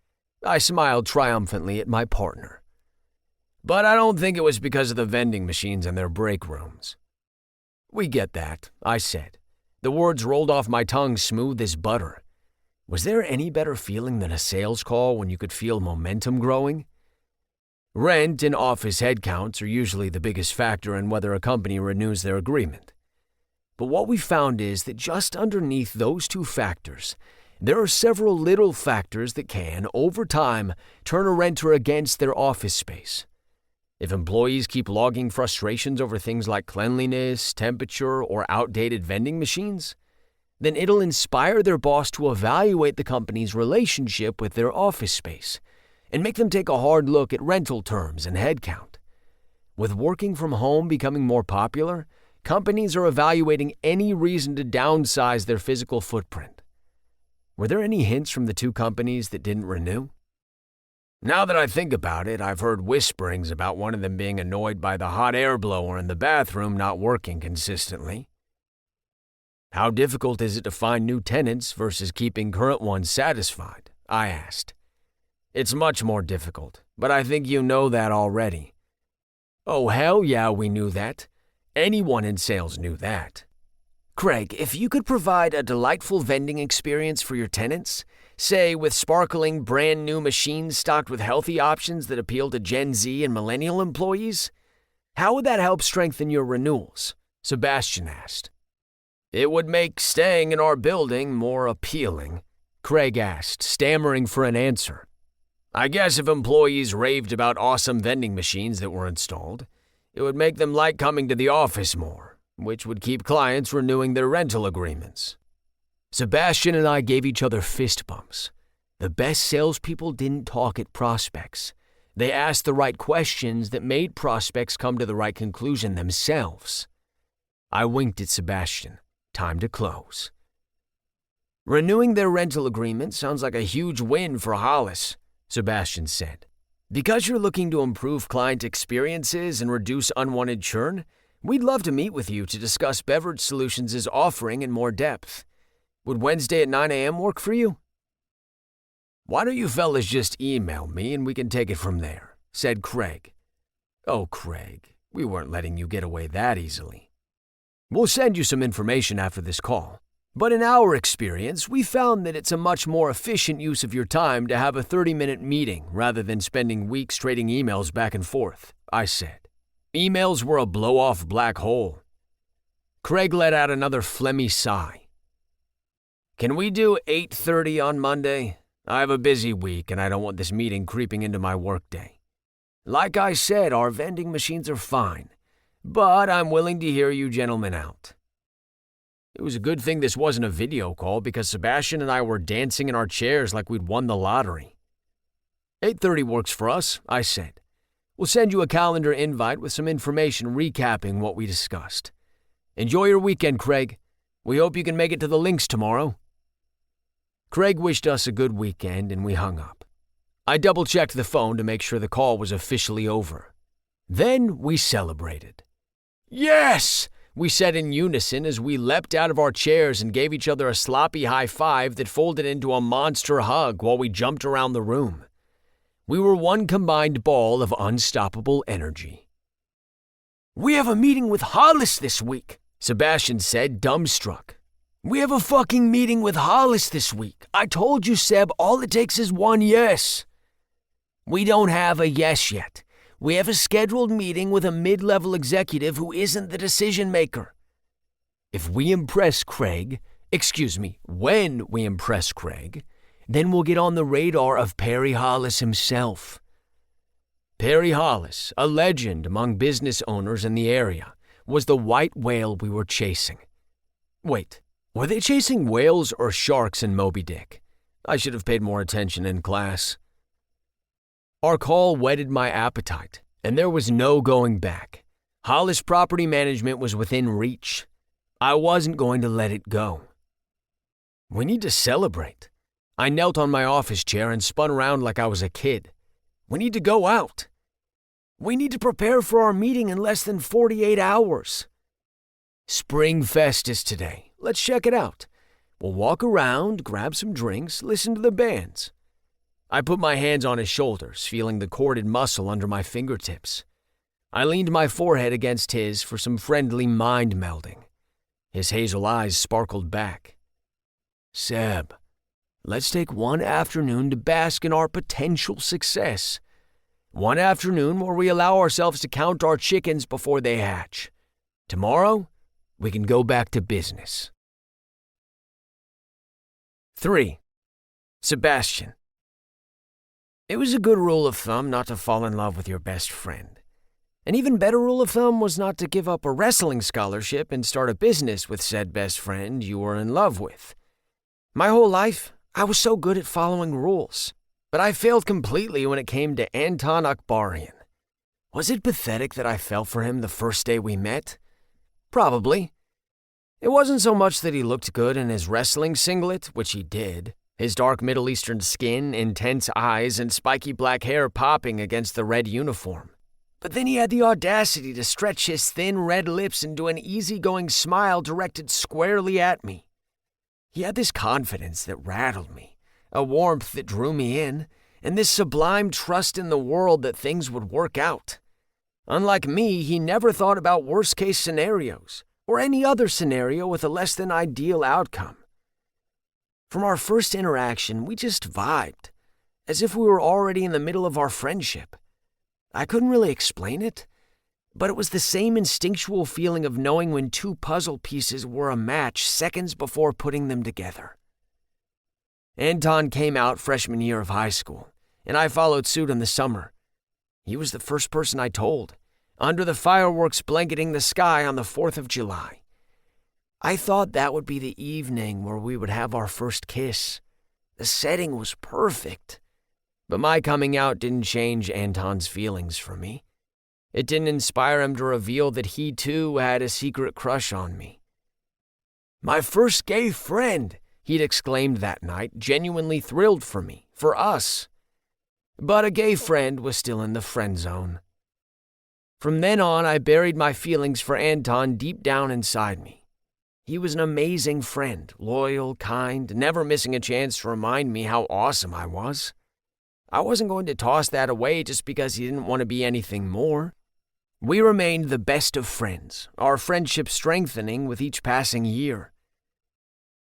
I smiled triumphantly at my partner. "But I don't think it was because of the vending machines and their break rooms." "We get that," I said. The words rolled off my tongue smooth as butter. Was there any better feeling than a sales call when you could feel momentum growing? Rent and office headcounts are usually the biggest factor in whether a company renews their agreement. But what we found is that just underneath those 2 factors, there are several little factors that can, over time, turn a renter against their office space. If employees keep logging frustrations over things like cleanliness, temperature, or outdated vending machines, then it'll inspire their boss to evaluate the company's relationship with their office space and make them take a hard look at rental terms and headcount. With working from home becoming more popular, companies are evaluating any reason to downsize their physical footprint. Were there any hints from the 2 companies that didn't renew? Now that I think about it, I've heard whisperings about one of them being annoyed by the hot air blower in the bathroom not working consistently. How difficult is it to find new tenants versus keeping current ones satisfied? I asked. It's much more difficult, but I think you know that already. Oh, hell yeah, we knew that. Anyone in sales knew that. Craig, if you could provide a delightful vending experience for your tenants, say with sparkling brand new machines stocked with healthy options that appeal to Gen Z and millennial employees, how would that help strengthen your renewals? Sebastian asked. It would make staying in our building more appealing, Craig asked, stammering for an answer. I guess if employees raved about awesome vending machines that were installed, it would make them like coming to the office more, which would keep clients renewing their rental agreements. Sebastian and I gave each other fist bumps. The best salespeople didn't talk at prospects. They asked the right questions that made prospects come to the right conclusion themselves. I winked at Sebastian. Time to close. Renewing their rental agreement sounds like a huge win for Hollis, Sebastian said. Because you're looking to improve client experiences and reduce unwanted churn, we'd love to meet with you to discuss Beverage Solutions' offering in more depth. Would Wednesday at 9 a.m. work for you? Why don't you fellas just email me and we can take it from there, said Craig. Oh, Craig, we weren't letting you get away that easily. We'll send you some information after this call, but in our experience, we found that it's a much more efficient use of your time to have a 30-minute meeting rather than spending weeks trading emails back and forth, I said. Emails were a blow-off black hole. Craig let out another phlegmy sigh. Can we do 8:30 on Monday? I have a busy week and I don't want this meeting creeping into my workday. Like I said, our vending machines are fine, but I'm willing to hear you gentlemen out. It was a good thing this wasn't a video call because Sebastian and I were dancing in our chairs like we'd won the lottery. 8:30 works for us, I said. We'll send you a calendar invite with some information recapping what we discussed. Enjoy your weekend, Craig. We hope you can make it to the links tomorrow. Craig wished us a good weekend and we hung up. I double-checked the phone to make sure the call was officially over. Then we celebrated. Yes! We said in unison as we leapt out of our chairs and gave each other a sloppy high five that folded into a monster hug while we jumped around the room. We were one combined ball of unstoppable energy. We have a meeting with Hollis this week, Sebastian said, dumbstruck. We have a fucking meeting with Hollis this week. I told you, Seb, all it takes is one yes. We don't have a yes yet. We have a scheduled meeting with a mid-level executive who isn't the decision maker. If we impress Craig, when we impress Craig, then we'll get on the radar of Perry Hollis himself. Perry Hollis, a legend among business owners in the area, was the white whale we were chasing. Wait, were they chasing whales or sharks in Moby Dick? I should have paid more attention in class. Our call whetted my appetite, and there was no going back. Hollis Property Management was within reach. I wasn't going to let it go. We need to celebrate. I knelt on my office chair and spun around like I was a kid. We need to go out. We need to prepare for our meeting in less than 48 hours. Spring Fest is today. Let's check it out. We'll walk around, grab some drinks, listen to the bands. I put my hands on his shoulders, feeling the corded muscle under my fingertips. I leaned my forehead against his for some friendly mind melding. His hazel eyes sparkled back. Seb, let's take one afternoon to bask in our potential success. One afternoon where we allow ourselves to count our chickens before they hatch. Tomorrow, we can go back to business. 3. Sebastian. It was a good rule of thumb not to fall in love with your best friend. An even better rule of thumb was not to give up a wrestling scholarship and start a business with said best friend you were in love with. My whole life, I was so good at following rules, but I failed completely when it came to Anton Akbarian. Was it pathetic that I fell for him the first day we met? Probably. It wasn't so much that he looked good in his wrestling singlet, which he did. His dark Middle Eastern skin, intense eyes, and spiky black hair popping against the red uniform. But then he had the audacity to stretch his thin red lips into an easygoing smile directed squarely at me. He had this confidence that rattled me, a warmth that drew me in, and this sublime trust in the world that things would work out. Unlike me, he never thought about worst-case scenarios, or any other scenario with a less-than-ideal outcome. From our first interaction, we just vibed, as if we were already in the middle of our friendship. I couldn't really explain it, but it was the same instinctual feeling of knowing when two puzzle pieces were a match seconds before putting them together. Anton came out freshman year of high school, and I followed suit in the summer. He was the first person I told, under the fireworks blanketing the sky on the 4th of July. I thought that would be the evening where we would have our first kiss. The setting was perfect. But my coming out didn't change Anton's feelings for me. It didn't inspire him to reveal that he too had a secret crush on me. "My first gay friend," he'd exclaimed that night, genuinely thrilled for me, for us. But a gay friend was still in the friend zone. From then on, I buried my feelings for Anton deep down inside me. He was an amazing friend, loyal, kind, never missing a chance to remind me how awesome I was. I wasn't going to toss that away just because he didn't want to be anything more. We remained the best of friends, our friendship strengthening with each passing year.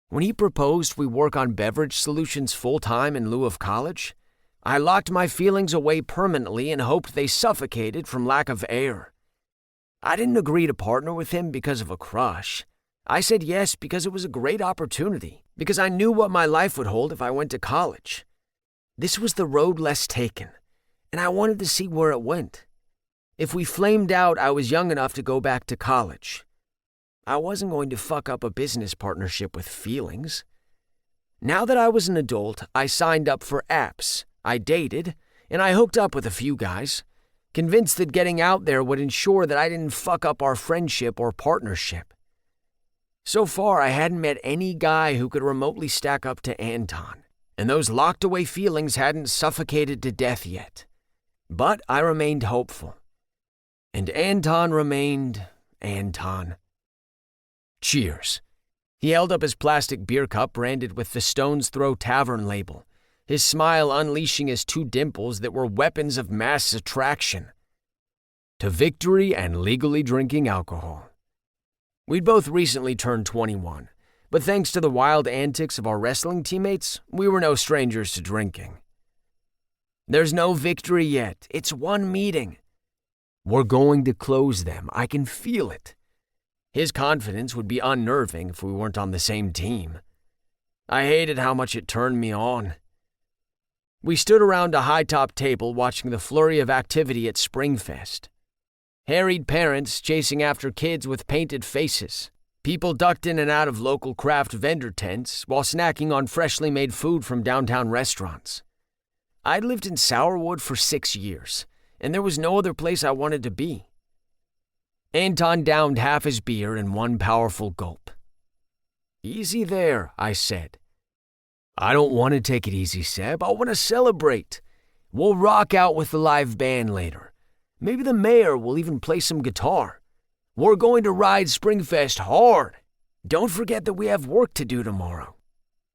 When he proposed we work on beverage solutions full-time in lieu of college, I locked my feelings away permanently and hoped they suffocated from lack of air. I didn't agree to partner with him because of a crush. I said yes because it was a great opportunity, because I knew what my life would hold if I went to college. This was the road less taken, and I wanted to see where it went. If we flamed out, I was young enough to go back to college. I wasn't going to fuck up a business partnership with feelings. Now that I was an adult, I signed up for apps, I dated, and I hooked up with a few guys, convinced that getting out there would ensure that I didn't fuck up our friendship or partnership. So far, I hadn't met any guy who could remotely stack up to Anton, and those locked-away feelings hadn't suffocated to death yet. But I remained hopeful. And Anton remained Anton. Cheers. He held up his plastic beer cup branded with the Stone's Throw Tavern label, his smile unleashing his two dimples that were weapons of mass attraction. To victory and legally drinking alcohol. We'd both recently turned 21, but thanks to the wild antics of our wrestling teammates, we were no strangers to drinking. There's no victory yet. It's one meeting. We're going to close them. I can feel it. His confidence would be unnerving if we weren't on the same team. I hated how much it turned me on. We stood around a high-top table watching the flurry of activity at Springfest. Harried parents chasing after kids with painted faces. People ducked in and out of local craft vendor tents while snacking on freshly made food from downtown restaurants. I'd lived in Sourwood for 6 years, and there was no other place I wanted to be. Anton downed half his beer in one powerful gulp. "Easy there," I said. "I don't want to take it easy, Seb. I want to celebrate. We'll rock out with the live band later. Maybe the mayor will even play some guitar. We're going to ride Springfest hard. Don't forget that we have work to do tomorrow."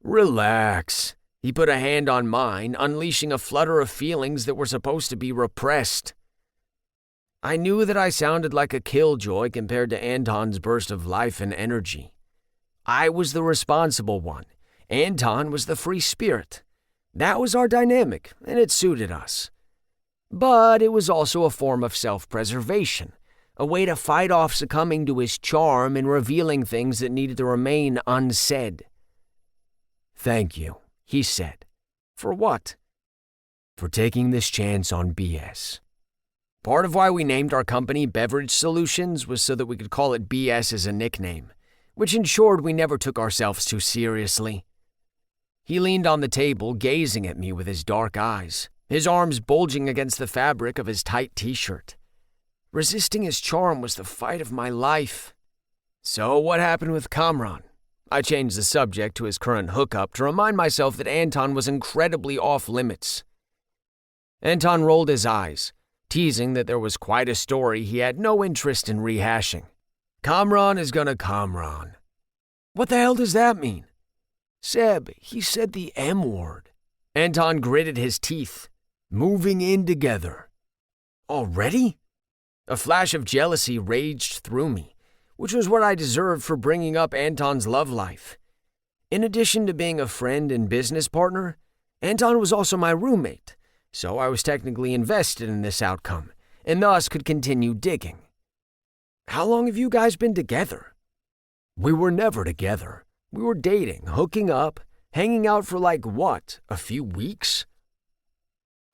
"Relax." He put a hand on mine, unleashing a flutter of feelings that were supposed to be repressed. I knew that I sounded like a killjoy compared to Anton's burst of life and energy. I was the responsible one. Anton was the free spirit. That was our dynamic, and it suited us. But it was also a form of self-preservation, a way to fight off succumbing to his charm and revealing things that needed to remain unsaid. "Thank you," he said. "For what?" "For taking this chance on BS. Part of why we named our company Beverage Solutions was so that we could call it BS as a nickname, which ensured we never took ourselves too seriously." He leaned on the table, gazing at me with his dark eyes, his arms bulging against the fabric of his tight t-shirt. Resisting his charm was the fight of my life. "So what happened with Kamran?" I changed the subject to his current hookup to remind myself that Anton was incredibly off-limits. Anton rolled his eyes, teasing that there was quite a story he had no interest in rehashing. "Kamran is gonna Kamran." "What the hell does that mean?" "Seb, he said the M word." Anton gritted his teeth. "Moving in together." "Already?" A flash of jealousy raged through me, which was what I deserved for bringing up Anton's love life. In addition to being a friend and business partner, Anton was also my roommate, so I was technically invested in this outcome, and thus could continue digging. "How long have you guys been together?" "We were never together. We were dating, hooking up, hanging out for a few weeks?"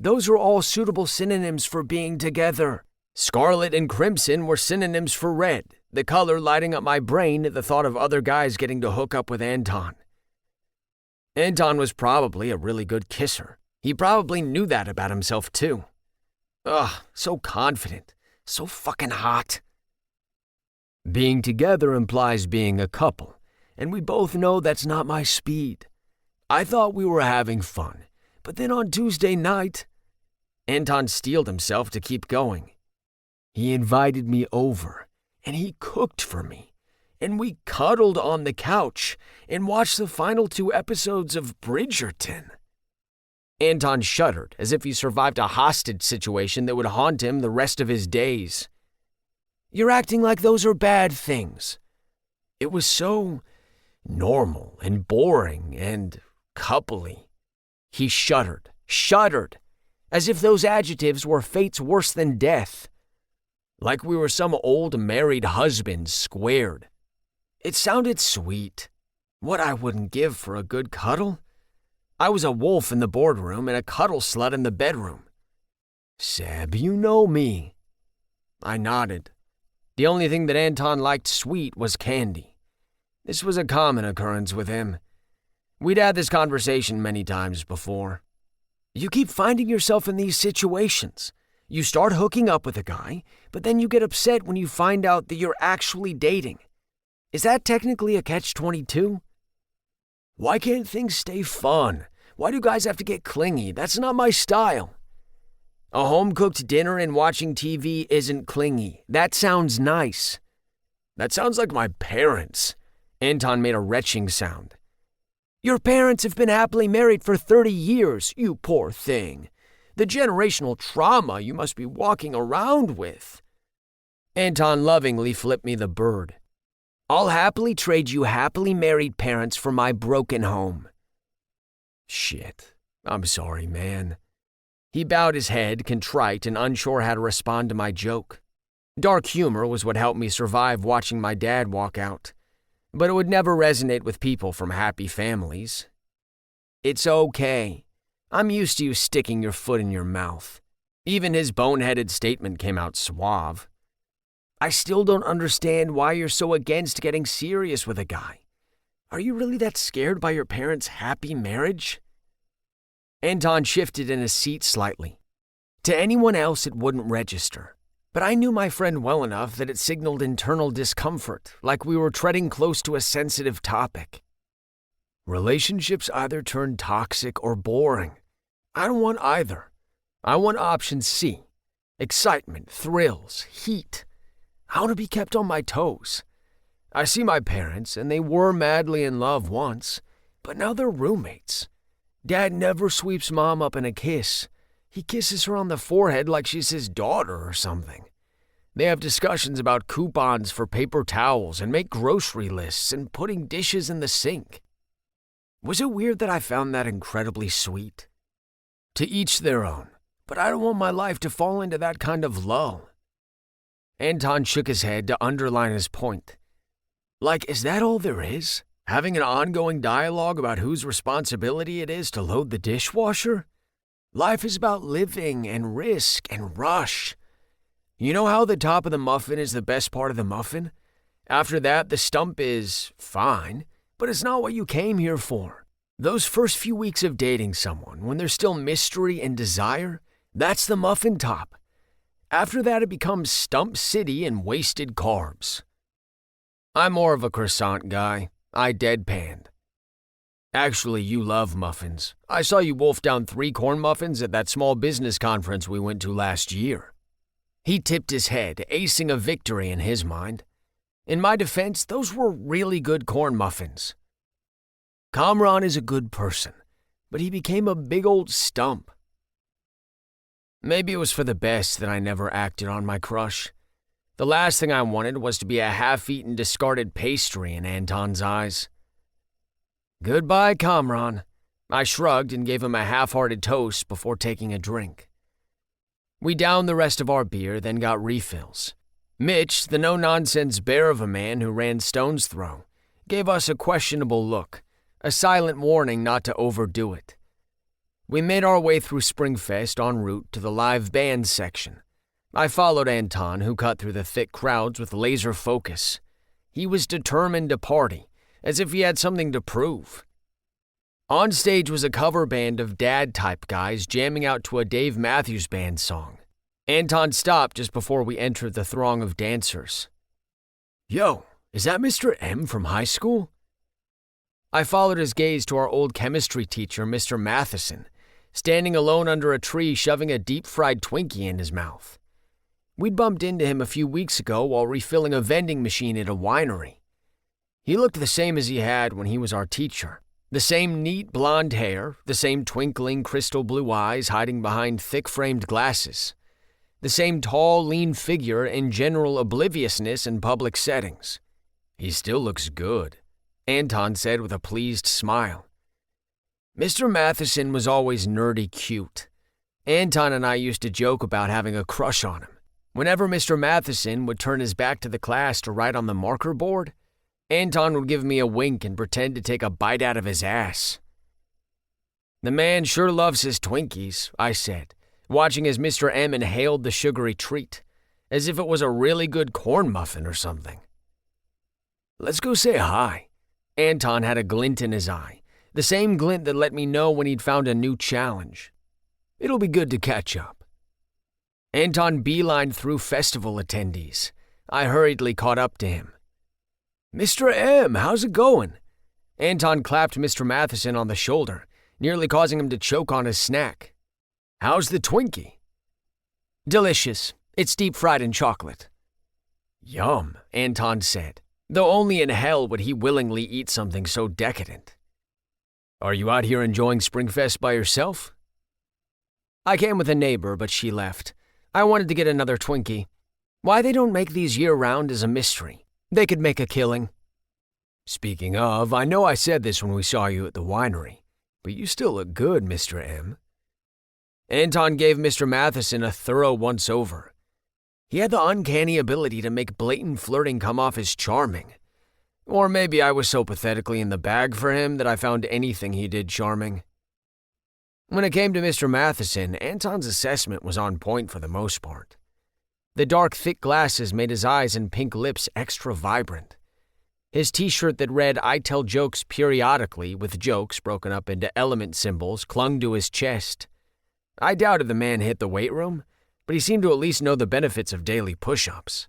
Those are all suitable synonyms for being together. Scarlet and crimson were synonyms for red, the color lighting up my brain at the thought of other guys getting to hook up with Anton. Anton was probably a really good kisser. He probably knew that about himself too. Ugh, so confident, so fucking hot. Being together implies being a couple, and we both know that's not my speed. I thought we were having fun, but then on Tuesday night, Anton steeled himself to keep going. He invited me over, and he cooked for me, and we cuddled on the couch and watched the final 2 episodes of Bridgerton. Anton shuddered as if he survived a hostage situation that would haunt him the rest of his days. You're acting like those are bad things. It was so normal and boring and coupley. He shuddered, as if those adjectives were fates worse than death. Like we were some old married husband squared. It sounded sweet. What I wouldn't give for a good cuddle. I was a wolf in the boardroom and a cuddle slut in the bedroom. Seb, you know me. I nodded. The only thing that Anton liked sweet was candy. This was a common occurrence with him. We'd had this conversation many times before. You keep finding yourself in these situations. You start hooking up with a guy, but then you get upset when you find out that you're actually dating. Is that technically a catch-22? Why can't things stay fun? Why do guys have to get clingy? That's not my style. A home-cooked dinner and watching TV isn't clingy. That sounds nice. That sounds like my parents. Anton made a retching sound. Your parents have been happily married for 30 years, you poor thing. The generational trauma you must be walking around with. Anton lovingly flipped me the bird. I'll happily trade you happily married parents for my broken home. Shit. I'm sorry, man. He bowed his head, contrite and unsure how to respond to my joke. Dark humor was what helped me survive watching my dad walk out, but it would never resonate with people from happy families. It's okay. I'm used to you sticking your foot in your mouth. Even his boneheaded statement came out suave. I still don't understand why you're so against getting serious with a guy. Are you really that scared by your parents' happy marriage? Anton shifted in his seat slightly. To anyone else, it wouldn't register. But I knew my friend well enough that it signaled internal discomfort, like we were treading close to a sensitive topic. Relationships either turn toxic or boring. I don't want either. I want option C. Excitement, thrills, heat. I want to be kept on my toes. I see my parents, and they were madly in love once, but now they're roommates. Dad never sweeps Mom up in a kiss. He kisses her on the forehead like she's his daughter or something. They have discussions about coupons for paper towels and make grocery lists and putting dishes in the sink. Was it weird that I found that incredibly sweet? To each their own, but I don't want my life to fall into that kind of lull. Anton shook his head to underline his point. Like, is that all there is? Having an ongoing dialogue about whose responsibility it is to load the dishwasher? Life is about living and risk and rush. You know how the top of the muffin is the best part of the muffin? After that, the stump is fine, but it's not what you came here for. Those first few weeks of dating someone, when there's still mystery and desire, that's the muffin top. After that, it becomes Stump City and wasted carbs. I'm more of a croissant guy. I deadpanned. Actually, you love muffins. I saw you wolf down 3 corn muffins at that small business conference we went to last year. He tipped his head, acing a victory in his mind. In my defense, those were really good corn muffins. Kamran is a good person, but he became a big old stump. Maybe it was for the best that I never acted on my crush. The last thing I wanted was to be a half-eaten discarded pastry in Anton's eyes. Goodbye, Kamran. I shrugged and gave him a half-hearted toast before taking a drink. We downed the rest of our beer, then got refills. Mitch, the no-nonsense bear of a man who ran stone's throw, gave us a questionable look, a silent warning not to overdo it. We made our way through Springfest en route to the live band section. I followed Anton, who cut through the thick crowds with laser focus. He was determined to party, as if he had something to prove. On stage was a cover band of dad-type guys jamming out to a Dave Matthews Band song. Anton stopped just before we entered the throng of dancers. "Yo, is that Mr. M from high school?" I followed his gaze to our old chemistry teacher, Mr. Matheson, standing alone under a tree shoving a deep-fried Twinkie in his mouth. We'd bumped into him a few weeks ago while refilling a vending machine at a winery. He looked the same as he had when he was our teacher. The same neat blonde hair, the same twinkling crystal blue eyes hiding behind thick-framed glasses. The same tall, lean figure and general obliviousness in public settings. "He still looks good," Anton said with a pleased smile. Mr. Matheson was always nerdy cute. Anton and I used to joke about having a crush on him. Whenever Mr. Matheson would turn his back to the class to write on the marker board, Anton would give me a wink and pretend to take a bite out of his ass. "The man sure loves his Twinkies," I said, watching as Mr. M inhaled the sugary treat, as if it was a really good corn muffin or something. "Let's go say hi." Anton had a glint in his eye, the same glint that let me know when he'd found a new challenge. "It'll be good to catch up." Anton beelined through festival attendees. I hurriedly caught up to him. "Mr. M, how's it going?" Anton clapped Mr. Matheson on the shoulder, nearly causing him to choke on his snack. "How's the Twinkie?" "Delicious. It's deep-fried in chocolate." "Yum," Anton said, though only in hell would he willingly eat something so decadent. "Are you out here enjoying Springfest by yourself?" "I came with a neighbor, but she left. I wanted to get another Twinkie. Why they don't make these year-round is a mystery. They could make a killing." "Speaking of, I know I said this when we saw you at the winery, but you still look good, Mr. M." Anton gave Mr. Matheson a thorough once-over. He had the uncanny ability to make blatant flirting come off as charming. Or maybe I was so pathetically in the bag for him that I found anything he did charming. When it came to Mr. Matheson, Anton's assessment was on point for the most part. The dark, thick glasses made his eyes and pink lips extra vibrant. His t-shirt that read "I tell jokes periodically" with jokes broken up into element symbols clung to his chest. I doubted the man hit the weight room, but he seemed to at least know the benefits of daily push-ups.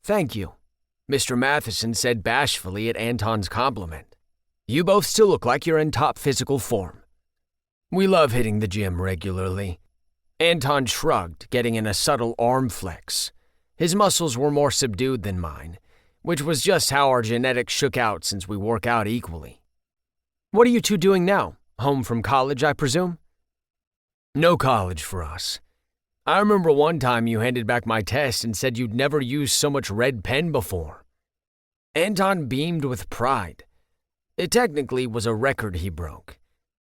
"Thank you," Mr. Matheson said bashfully at Anton's compliment. "You both still look like you're in top physical form." "We love hitting the gym regularly." Anton shrugged, getting in a subtle arm flex. His muscles were more subdued than mine, which was just how our genetics shook out since we work out equally. "What are you two doing now? Home from college, I presume?" "No college for us. I remember one time you handed back my test and said you'd never used so much red pen before." Anton beamed with pride. It technically was a record he broke.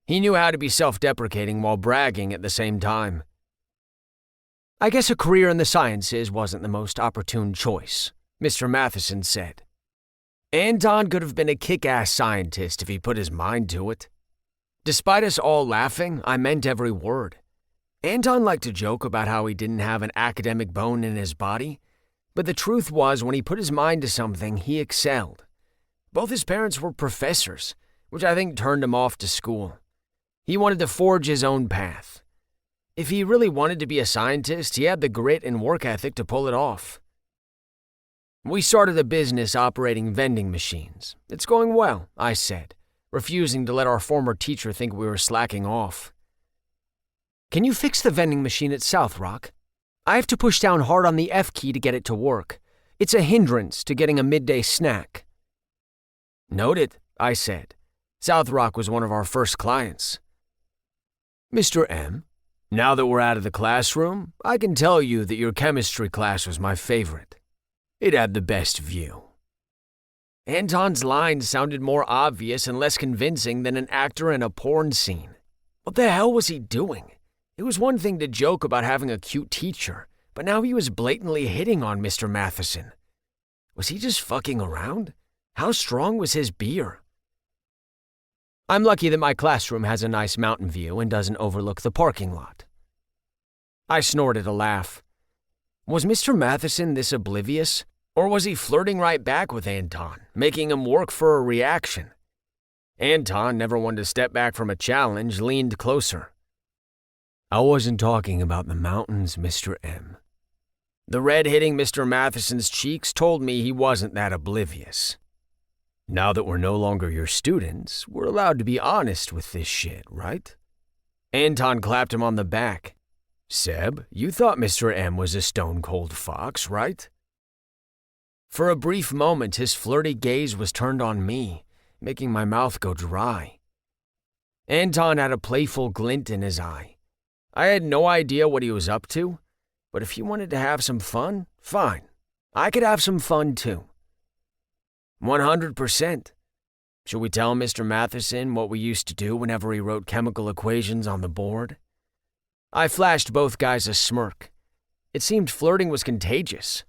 He knew how to be self-deprecating while bragging at the same time. "I guess a career in the sciences wasn't the most opportune choice," Mr. Matheson said. Anton could have been a kick-ass scientist if he put his mind to it. Despite us all laughing, I meant every word. Anton liked to joke about how he didn't have an academic bone in his body, but the truth was when he put his mind to something, he excelled. Both his parents were professors, which I think turned him off to school. He wanted to forge his own path. If he really wanted to be a scientist, he had the grit and work ethic to pull it off. "We started a business operating vending machines. It's going well," I said, refusing to let our former teacher think we were slacking off. "Can you fix the vending machine at South Rock? I have to push down hard on the F key to get it to work. It's a hindrance to getting a midday snack." "Noted," I said. South Rock was one of our first clients. "Mr. M, now that we're out of the classroom, I can tell you that your chemistry class was my favorite. It had the best view." Anton's lines sounded more obvious and less convincing than an actor in a porn scene. What the hell was he doing? It was one thing to joke about having a cute teacher, but now he was blatantly hitting on Mr. Matheson. Was he just fucking around? How strong was his beer? I'm lucky that my classroom has a nice mountain view and doesn't overlook the parking lot. I snorted a laugh. Was Mr. Matheson this oblivious, or was he flirting right back with Anton, making him work for a reaction? Anton, never one to step back from a challenge, leaned closer. I wasn't talking about the mountains, Mr. M. The red hitting Mr. Matheson's cheeks told me he wasn't that oblivious. Now that we're no longer your students, we're allowed to be honest with this shit, right? Anton clapped him on the back. Seb, you thought Mr. M was a stone-cold fox, right? For a brief moment, his flirty gaze was turned on me, making my mouth go dry. Anton had a playful glint in his eye. I had no idea what he was up to, but if he wanted to have some fun, fine. I could have some fun too. 100%. Should we tell Mr. Matheson what we used to do whenever he wrote chemical equations on the board? I flashed both guys a smirk. It seemed flirting was contagious.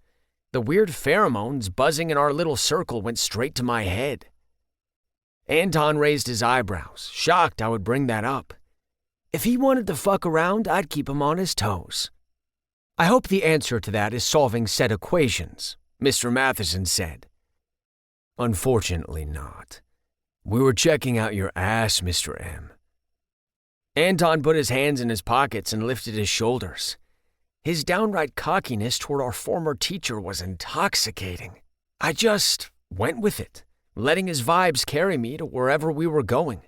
The weird pheromones buzzing in our little circle went straight to my head. Anton raised his eyebrows, shocked I would bring that up. If he wanted to fuck around, I'd keep him on his toes. I hope the answer to that is solving said equations, Mr. Matheson said. Unfortunately not. We were checking out your ass, Mr. M. Anton put his hands in his pockets and lifted his shoulders. His downright cockiness toward our former teacher was intoxicating. I just went with it, letting his vibes carry me to wherever we were going.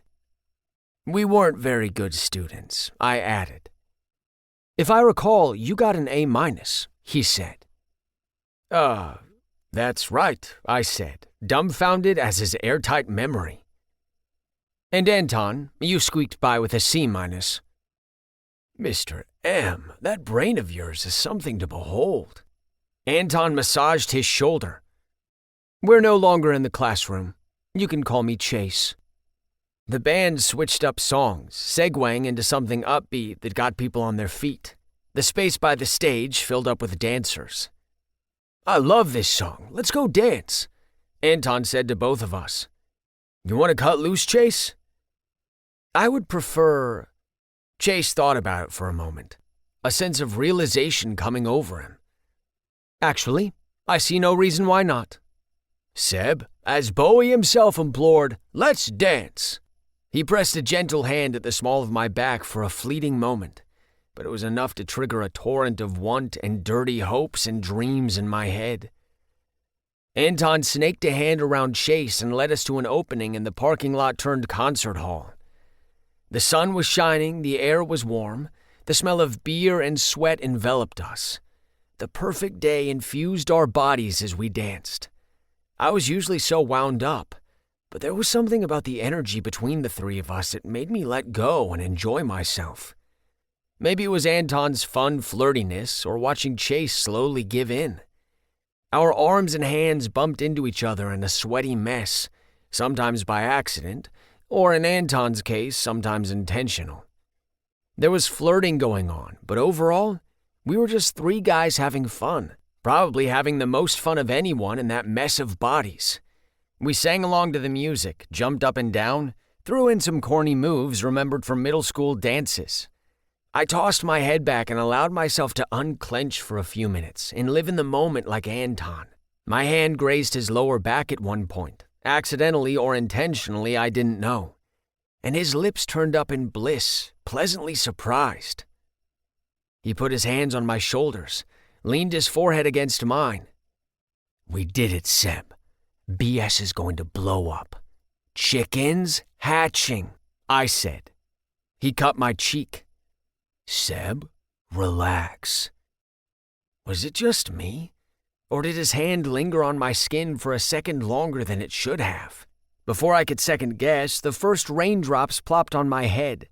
We weren't very good students, I added. If I recall, you got an A-, he said. That's right, I said, dumbfounded as his airtight memory. And Anton, you squeaked by with a C-. Mr. M, that brain of yours is something to behold. Anton massaged his shoulder. We're no longer in the classroom. You can call me Chase. The band switched up songs, segueing into something upbeat that got people on their feet. The space by the stage filled up with dancers. I love this song. Let's go dance, Anton said to both of us. You want to cut loose, Chase? I would prefer... Chase thought about it for a moment, a sense of realization coming over him. Actually, I see no reason why not. Seb, as Bowie himself implored, let's dance. He pressed a gentle hand at the small of my back for a fleeting moment, but it was enough to trigger a torrent of want and dirty hopes and dreams in my head. Anton snaked a hand around Chase and led us to an opening in the parking lot turned concert hall. The sun was shining, the air was warm, the smell of beer and sweat enveloped us. The perfect day infused our bodies as we danced. I was usually so wound up, but there was something about the energy between the three of us that made me let go and enjoy myself. Maybe it was Anton's fun flirtiness or watching Chase slowly give in. Our arms and hands bumped into each other in a sweaty mess, sometimes by accident, or in Anton's case, sometimes intentional. There was flirting going on, but overall, we were just three guys having fun, probably having the most fun of anyone in that mess of bodies. We sang along to the music, jumped up and down, threw in some corny moves remembered from middle school dances. I tossed my head back and allowed myself to unclench for a few minutes and live in the moment like Anton. My hand grazed his lower back at one point. Accidentally or intentionally, I didn't know. And his lips turned up in bliss, pleasantly surprised. He put his hands on my shoulders, leaned his forehead against mine. We did it, Seb. BS is going to blow up. Chickens hatching, I said. He cut my cheek. Seb, relax. Was it just me? Or did his hand linger on my skin for a second longer than it should have? Before I could second guess, the first raindrops plopped on my head.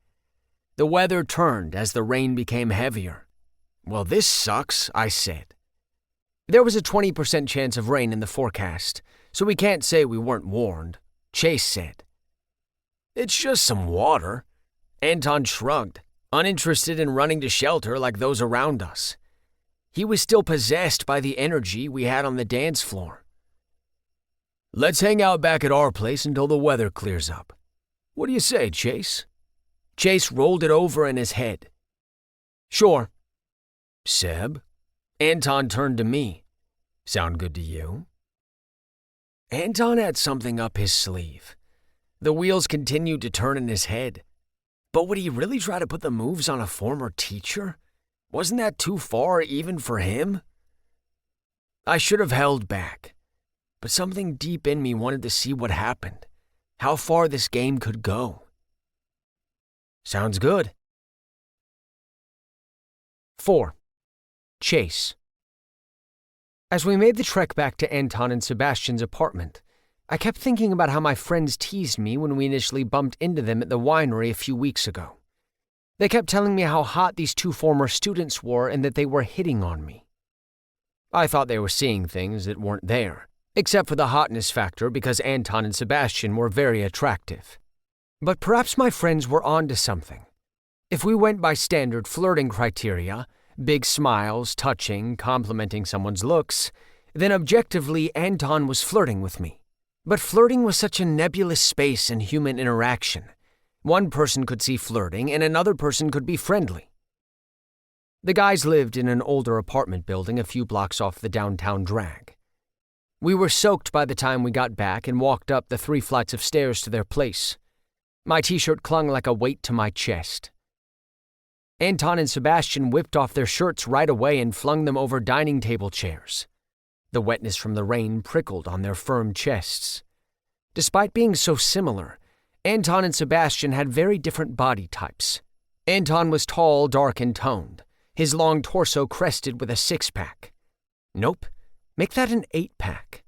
The weather turned as the rain became heavier. Well, this sucks, I said. There was a 20% chance of rain in the forecast, so we can't say we weren't warned, Chase said. It's just some water. Anton shrugged, uninterested in running to shelter like those around us. He was still possessed by the energy we had on the dance floor. Let's hang out back at our place until the weather clears up. What do you say, Chase? Chase rolled it over in his head. Sure. Seb? Anton turned to me. Sound good to you? Anton had something up his sleeve. The wheels continued to turn in his head. But would he really try to put the moves on a former teacher? Wasn't that too far even for him? I should have held back, but something deep in me wanted to see what happened, how far this game could go. Sounds good. 4. Chase. As we made the trek back to Anton and Sebastian's apartment, I kept thinking about how my friends teased me when we initially bumped into them at the winery a few weeks ago. They kept telling me how hot these two former students were and that they were hitting on me. I thought they were seeing things that weren't there, except for the hotness factor because Anton and Sebastian were very attractive. But perhaps my friends were onto something. If we went by standard flirting criteria, big smiles, touching, complimenting someone's looks, then objectively Anton was flirting with me. But flirting was such a nebulous space in human interaction. One person could see flirting and another person could be friendly. The guys lived in an older apartment building a few blocks off the downtown drag. We were soaked by the time we got back and walked up the 3 flights of stairs to their place. My t-shirt clung like a weight to my chest. Anton and Sebastian whipped off their shirts right away and flung them over dining table chairs. The wetness from the rain prickled on their firm chests. Despite being so similar, Anton and Sebastian had very different body types. Anton was tall, dark, and toned, his long torso crested with a 6-pack. Nope, make that an 8-pack.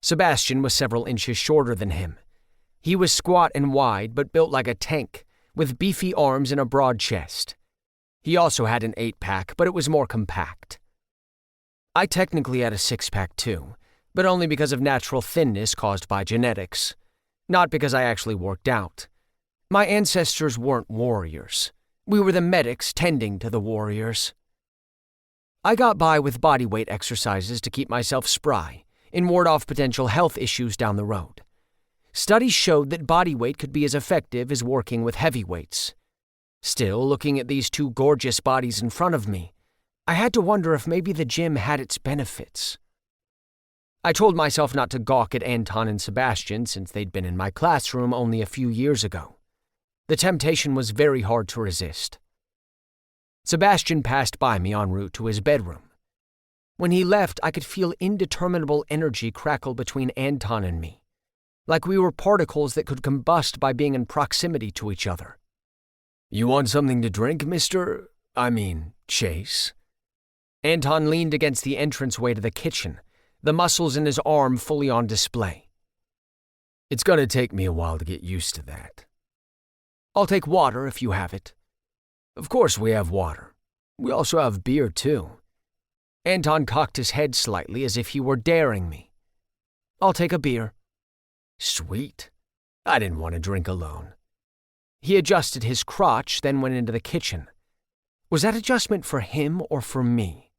Sebastian was several inches shorter than him. He was squat and wide, but built like a tank, with beefy arms and a broad chest. He also had an 8-pack, but it was more compact. I technically had a 6-pack too, but only because of natural thinness caused by genetics. Not because I actually worked out. My ancestors weren't warriors. We were the medics tending to the warriors. I got by with bodyweight exercises to keep myself spry and ward off potential health issues down the road. Studies showed that bodyweight could be as effective as working with heavy weights. Still, looking at these two gorgeous bodies in front of me, I had to wonder if maybe the gym had its benefits. I told myself not to gawk at Anton and Sebastian since they'd been in my classroom only a few years ago. The temptation was very hard to resist. Sebastian passed by me en route to his bedroom. When he left, I could feel indeterminable energy crackle between Anton and me, like we were particles that could combust by being in proximity to each other. You want something to drink, Chase? Anton leaned against the entranceway to the kitchen, the muscles in his arm fully on display. It's gonna take me a while to get used to that. I'll take water if you have it. Of course we have water. We also have beer, too. Anton cocked his head slightly as if he were daring me. I'll take a beer. Sweet. I didn't want to drink alone. He adjusted his crotch, then went into the kitchen. Was that adjustment for him or for me?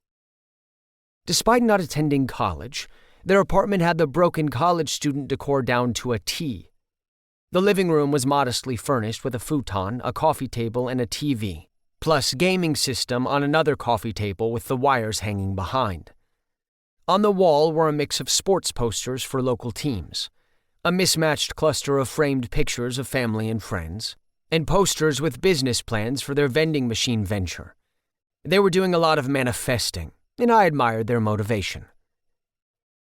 Despite not attending college, their apartment had the broken college student decor down to a T. The living room was modestly furnished with a futon, a coffee table, and a TV, plus gaming system on another coffee table with the wires hanging behind. On the wall were a mix of sports posters for local teams, a mismatched cluster of framed pictures of family and friends, and posters with business plans for their vending machine venture. They were doing a lot of manifesting, and I admired their motivation.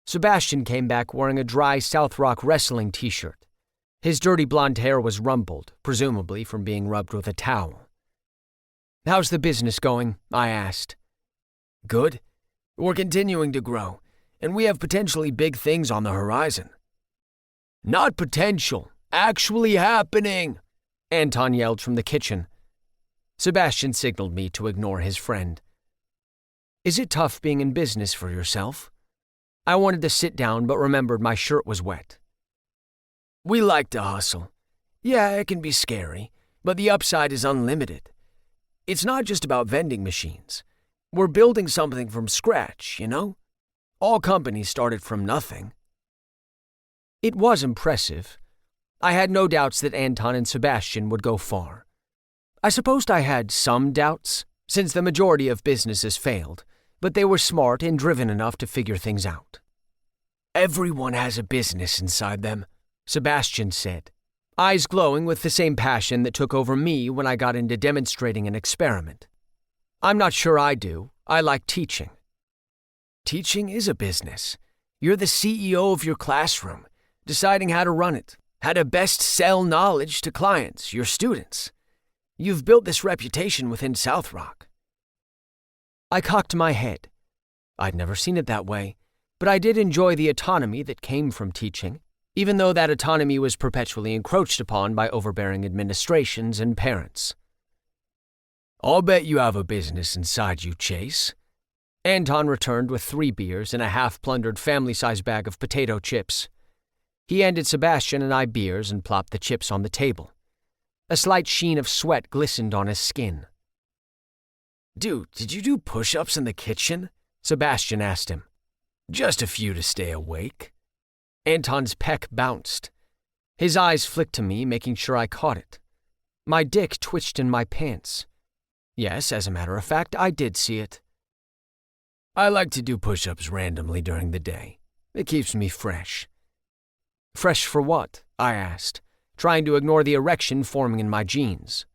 Sebastian came back wearing a dry South Rock wrestling t-shirt. His dirty blonde hair was rumpled, presumably from being rubbed with a towel. How's the business going? I asked. Good. We're continuing to grow, and we have potentially big things on the horizon. Not potential, actually happening, Anton yelled from the kitchen. Sebastian signaled me to ignore his friend. Is it tough being in business for yourself? I wanted to sit down but remembered my shirt was wet. We like to hustle. Yeah, it can be scary, but the upside is unlimited. It's not just about vending machines. We're building something from scratch, you know? All companies started from nothing. It was impressive. I had no doubts that Anton and Sebastian would go far. I supposed I had some doubts, since the majority of businesses failed, but they were smart and driven enough to figure things out. "Everyone has a business inside them," Sebastian said, eyes glowing with the same passion that took over me when I got into demonstrating an experiment. "I'm not sure I do. I like teaching." "Teaching is a business. You're the CEO of your classroom, deciding how to run it, how to best sell knowledge to clients, your students. You've built this reputation within South Rock." I cocked my head. I'd never seen it that way, but I did enjoy the autonomy that came from teaching, even though that autonomy was perpetually encroached upon by overbearing administrations and parents. "I'll bet you have a business inside you, Chase." Anton returned with 3 beers and a half-plundered family-size bag of potato chips. He handed Sebastian and I beers and plopped the chips on the table. A slight sheen of sweat glistened on his skin. "Dude, did you do push-ups in the kitchen?" Sebastian asked him. "Just a few to stay awake." Anton's peck bounced. His eyes flicked to me, making sure I caught it. My dick twitched in my pants. Yes, as a matter of fact, I did see it. "I like to do push-ups randomly during the day. It keeps me fresh." "Fresh for what?" I asked, trying to ignore the erection forming in my jeans.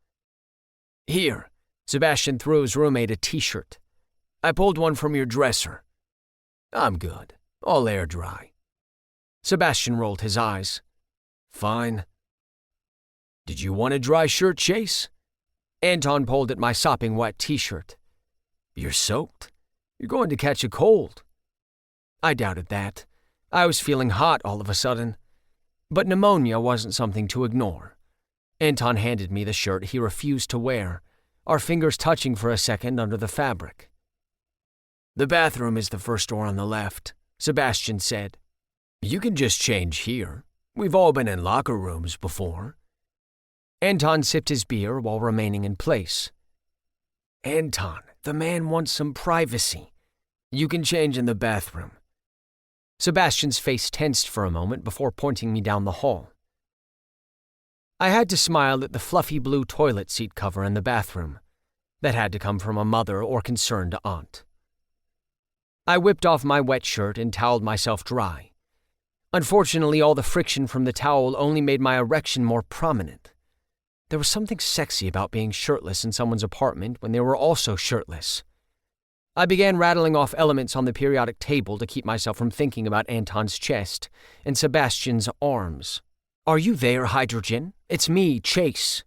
"Here," Sebastian threw his roommate a t-shirt. "I pulled one from your dresser." "I'm good. I'll air dry." Sebastian rolled his eyes. "Fine." "Did you want a dry shirt, Chase?" Anton pulled at my sopping wet t-shirt. "You're soaked. You're going to catch a cold." I doubted that. I was feeling hot all of a sudden. But pneumonia wasn't something to ignore. Anton handed me the shirt he refused to wear, our fingers touching for a second under the fabric. "The bathroom is the first door on the left," Sebastian said. "You can just change here. We've all been in locker rooms before." Anton sipped his beer while remaining in place. "Anton, the man wants some privacy. You can change in the bathroom." Sebastian's face tensed for a moment before pointing me down the hall. I had to smile at the fluffy blue toilet seat cover in the bathroom. That had to come from a mother or concerned aunt. I whipped off my wet shirt and toweled myself dry. Unfortunately, all the friction from the towel only made my erection more prominent. There was something sexy about being shirtless in someone's apartment when they were also shirtless. I began rattling off elements on the periodic table to keep myself from thinking about Anton's chest and Sebastian's arms. "Are you there, Hydrogen? It's me, Chase."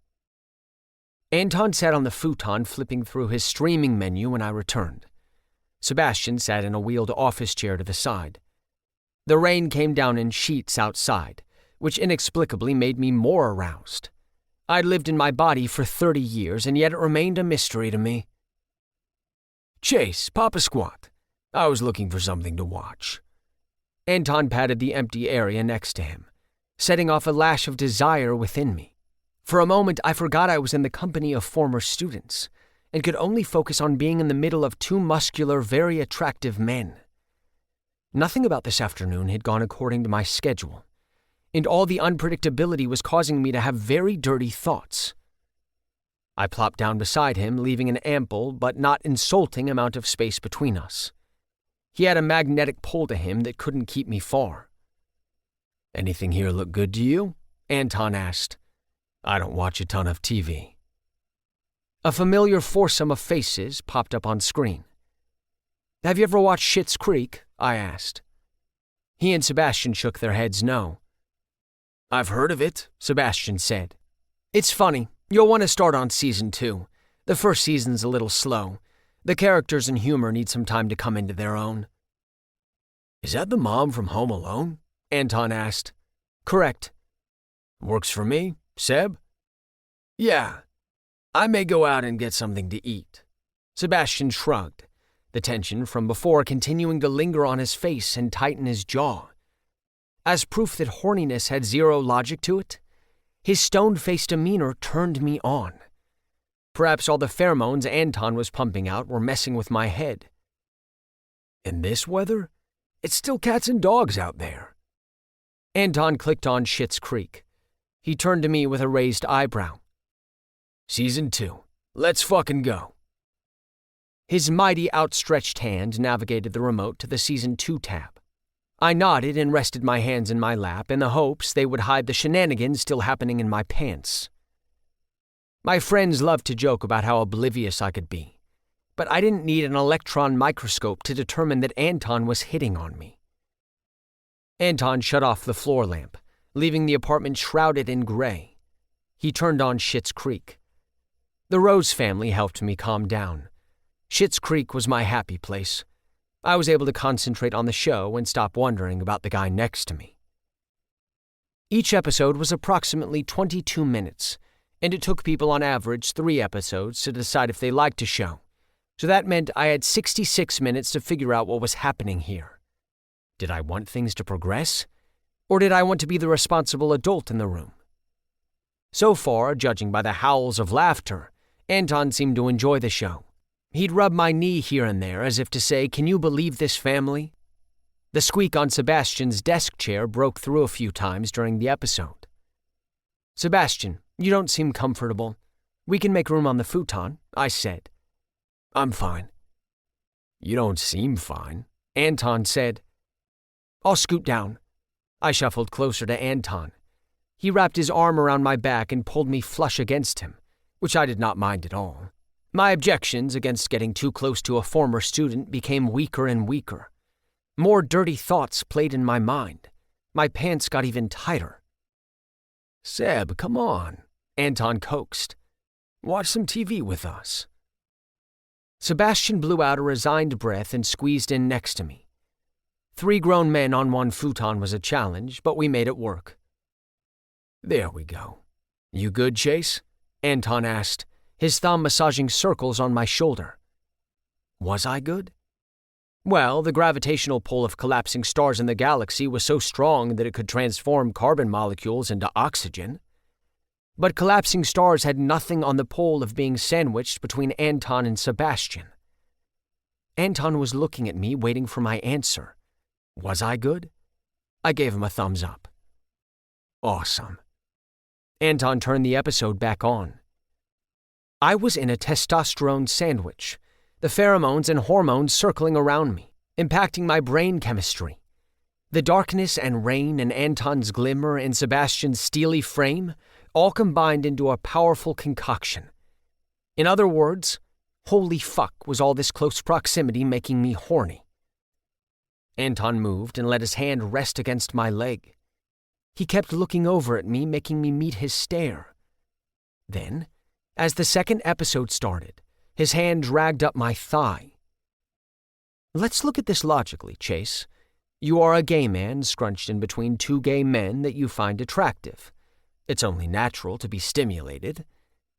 Anton sat on the futon flipping through his streaming menu when I returned. Sebastian sat in a wheeled office chair to the side. The rain came down in sheets outside, which inexplicably made me more aroused. I'd lived in my body for 30 years, and yet it remained a mystery to me. "Chase, pop a squat. I was looking for something to watch." Anton patted the empty area next to him, setting off a lash of desire within me. For a moment, I forgot I was in the company of former students, and could only focus on being in the middle of 2 muscular, very attractive men. Nothing about this afternoon had gone according to my schedule, and all the unpredictability was causing me to have very dirty thoughts. I plopped down beside him, leaving an ample but not insulting amount of space between us. He had a magnetic pull to him that couldn't keep me far. "Anything here look good to you?" Anton asked. "I don't watch a ton of TV." A familiar foursome of faces popped up on screen. "Have you ever watched Schitt's Creek?" I asked. He and Sebastian shook their heads no. "I've heard of it," Sebastian said. "It's funny. You'll want to start on season 2. The first season's a little slow. The characters and humor need some time to come into their own." "Is that the mom from Home Alone?" Anton asked. "Correct." "Works for me. Seb?" "Yeah. I may go out and get something to eat." Sebastian shrugged, the tension from before continuing to linger on his face and tighten his jaw. As proof that horniness had zero logic to it, his stone-faced demeanor turned me on. Perhaps all the pheromones Anton was pumping out were messing with my head. "In this weather? It's still cats and dogs out there." Anton clicked on Schitt's Creek. He turned to me with a raised eyebrow. Season 2. Let's fucking go. His mighty outstretched hand navigated the remote to the Season 2 tab. I nodded and rested my hands in my lap in the hopes they would hide the shenanigans still happening in my pants. My friends loved to joke about how oblivious I could be, but I didn't need an electron microscope to determine that Anton was hitting on me. Anton shut off the floor lamp, leaving the apartment shrouded in gray. He turned on Schitt's Creek. The Rose family helped me calm down. Schitt's Creek was my happy place. I was able to concentrate on the show and stop wondering about the guy next to me. Each episode was approximately 22 minutes, and it took people on average 3 episodes to decide if they liked a show. So that meant I had 66 minutes to figure out what was happening here. Did I want things to progress? Or did I want to be the responsible adult in the room? So far, judging by the howls of laughter, Anton seemed to enjoy the show. He'd rub my knee here and there as if to say, "Can you believe this family?" The squeak on Sebastian's desk chair broke through a few times during the episode. "Sebastian, you don't seem comfortable. We can make room on the futon," I said. "I'm fine." "You don't seem fine," Anton said. "I'll scoot down." I shuffled closer to Anton. He wrapped his arm around my back and pulled me flush against him, which I did not mind at all. My objections against getting too close to a former student became weaker and weaker. More dirty thoughts played in my mind. My pants got even tighter. "Seb, come on," Anton coaxed. "Watch some TV with us." Sebastian blew out a resigned breath and squeezed in next to me. 3 grown men on one futon was a challenge, but we made it work. "There we go. You good, Chase?" Anton asked, his thumb massaging circles on my shoulder. Was I good? Well, the gravitational pull of collapsing stars in the galaxy was so strong that it could transform carbon molecules into oxygen. But collapsing stars had nothing on the pull of being sandwiched between Anton and Sebastian. Anton was looking at me, waiting for my answer. Was I good? I gave him a thumbs up. Awesome. Anton turned the episode back on. I was in a testosterone sandwich, the pheromones and hormones circling around me, impacting my brain chemistry. The darkness and rain and Anton's glimmer and Sebastian's steely frame all combined into a powerful concoction. In other words, holy fuck was all this close proximity making me horny. Anton moved and let his hand rest against my leg. He kept looking over at me, making me meet his stare. Then, as the second episode started, his hand dragged up my thigh. Let's look at this logically, Chase. You are a gay man scrunched in between 2 gay men that you find attractive. It's only natural to be stimulated,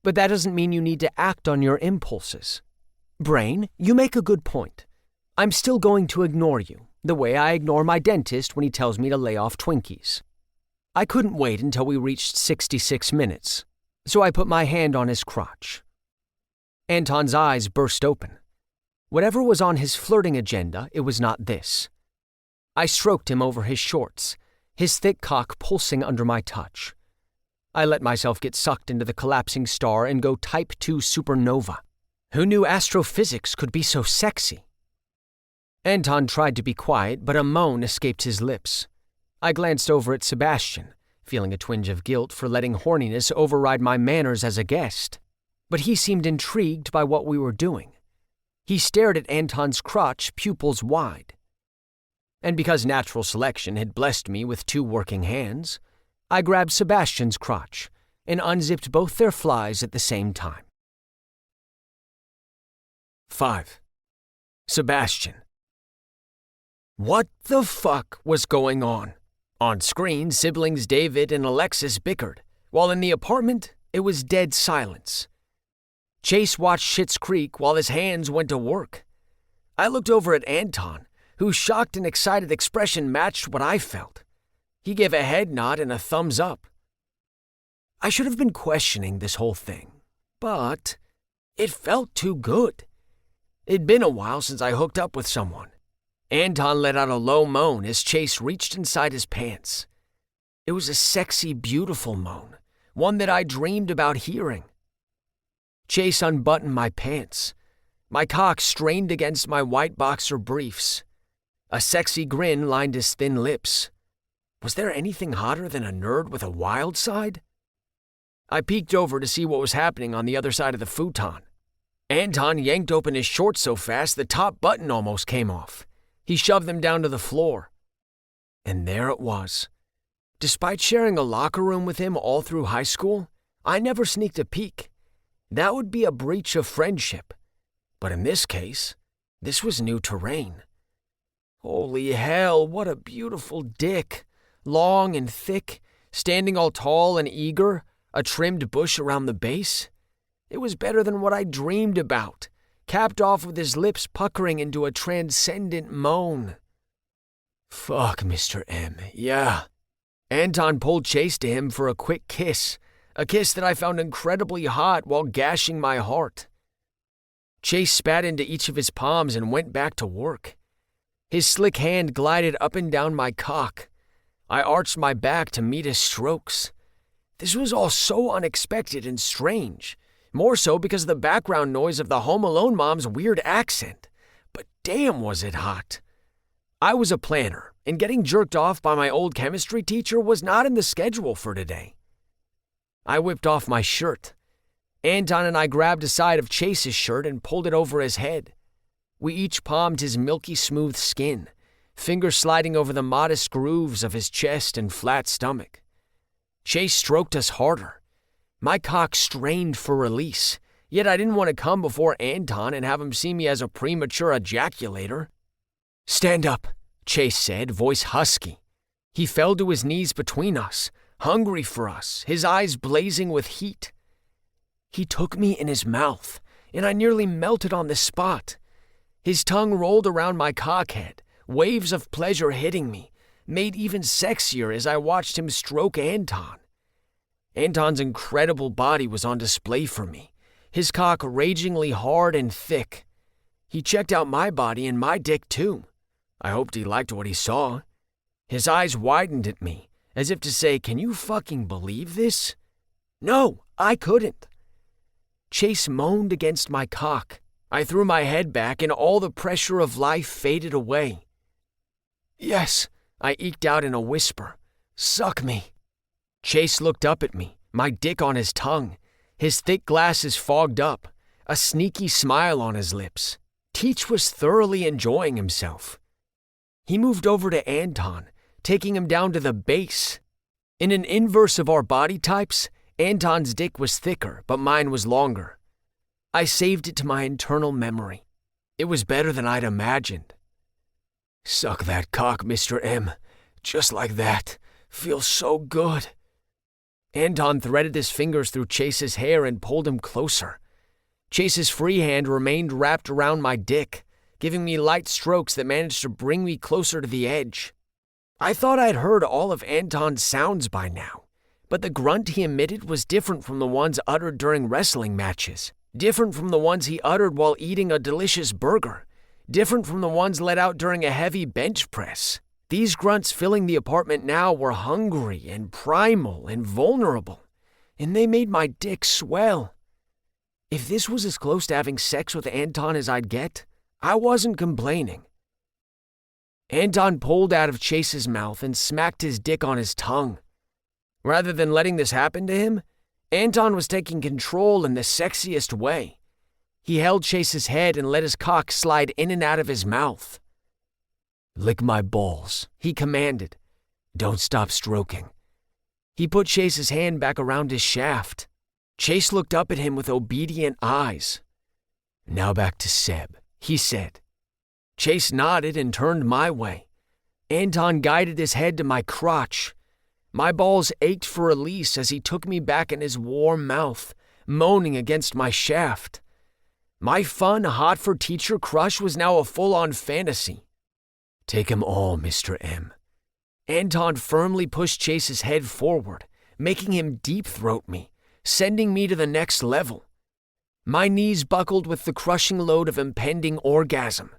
but that doesn't mean you need to act on your impulses. Brain, you make a good point. I'm still going to ignore you, the way I ignore my dentist when he tells me to lay off Twinkies. I couldn't wait until we reached 66 minutes, so I put my hand on his crotch. Anton's eyes burst open. Whatever was on his flirting agenda, it was not this. I stroked him over his shorts, his thick cock pulsing under my touch. I let myself get sucked into the collapsing star and go Type 2 supernova. Who knew astrophysics could be so sexy? Anton tried to be quiet, but a moan escaped his lips. I glanced over at Sebastian, feeling a twinge of guilt for letting horniness override my manners as a guest. But he seemed intrigued by what we were doing. He stared at Anton's crotch, pupils wide. And because natural selection had blessed me with 2 working hands, I grabbed Sebastian's crotch and unzipped both their flies at the same time. 5. Sebastian. What the fuck was going on? On screen, siblings David and Alexis bickered, while in the apartment, it was dead silence. Chase watched Schitt's Creek while his hands went to work. I looked over at Anton, whose shocked and excited expression matched what I felt. He gave a head nod and a thumbs up. I should have been questioning this whole thing, but it felt too good. It'd been a while since I hooked up with someone. Anton let out a low moan as Chase reached inside his pants. It was a sexy, beautiful moan, one that I dreamed about hearing. Chase unbuttoned my pants. My cock strained against my white boxer briefs. A sexy grin lined his thin lips. Was there anything hotter than a nerd with a wild side? I peeked over to see what was happening on the other side of the futon. Anton yanked open his shorts so fast the top button almost came off. He shoved them down to the floor. And there it was. Despite sharing a locker room with him all through high school, I never sneaked a peek. That would be a breach of friendship. But in this case, this was new terrain. Holy hell, what a beautiful dick. Long and thick, standing all tall and eager, a trimmed bush around the base. It was better than what I dreamed about, capped off with his lips puckering into a transcendent moan. Fuck, Mr. M, yeah. Anton pulled Chase to him for a quick kiss, a kiss that I found incredibly hot while gashing my heart. Chase spat into each of his palms and went back to work. His slick hand glided up and down my cock. I arched my back to meet his strokes. This was all so unexpected and strange, more so because of the background noise of the Home Alone mom's weird accent. But damn was it hot. I was a planner, and getting jerked off by my old chemistry teacher was not in the schedule for today. I whipped off my shirt. Anton and I grabbed a side of Chase's shirt and pulled it over his head. We each palmed his milky smooth skin, fingers sliding over the modest grooves of his chest and flat stomach. Chase stroked us harder. My cock strained for release, yet I didn't want to come before Anton and have him see me as a premature ejaculator. Stand up, Chase said, voice husky. He fell to his knees between us, hungry for us, his eyes blazing with heat. He took me in his mouth, and I nearly melted on the spot. His tongue rolled around my cockhead, waves of pleasure hitting me, made even sexier as I watched him stroke Anton. Anton's incredible body was on display for me, his cock ragingly hard and thick. He checked out my body and my dick too. I hoped he liked what he saw. His eyes widened at me, as if to say, "Can you fucking believe this?" No, I couldn't. Chase moaned against my cock. I threw my head back and all the pressure of life faded away. Yes, I eked out in a whisper. Suck me. Chase looked up at me, my dick on his tongue, his thick glasses fogged up, a sneaky smile on his lips. Teach was thoroughly enjoying himself. He moved over to Anton, taking him down to the base. In an inverse of our body types, Anton's dick was thicker, but mine was longer. I saved it to my internal memory. It was better than I'd imagined. Suck that cock, Mr. M. Just like that. Feels so good. Anton threaded his fingers through Chase's hair and pulled him closer. Chase's free hand remained wrapped around my dick, giving me light strokes that managed to bring me closer to the edge. I thought I'd heard all of Anton's sounds by now, but the grunt he emitted was different from the ones uttered during wrestling matches, different from the ones he uttered while eating a delicious burger, different from the ones let out during a heavy bench press. These grunts filling the apartment now were hungry and primal and vulnerable, and they made my dick swell. If this was as close to having sex with Anton as I'd get, I wasn't complaining. Anton pulled out of Chase's mouth and smacked his dick on his tongue. Rather than letting this happen to him, Anton was taking control in the sexiest way. He held Chase's head and let his cock slide in and out of his mouth. Lick my balls, he commanded. Don't stop stroking. He put Chase's hand back around his shaft. Chase looked up at him with obedient eyes. Now back to Seb, he said. Chase nodded and turned my way. Anton guided his head to my crotch. My balls ached for release as he took me back in his warm mouth, moaning against my shaft. My fun, hot-for-teacher crush was now a full-on fantasy. Take him all, Mr. M. Anton firmly pushed Chase's head forward, making him deep-throat me, sending me to the next level. My knees buckled with the crushing load of impending orgasm.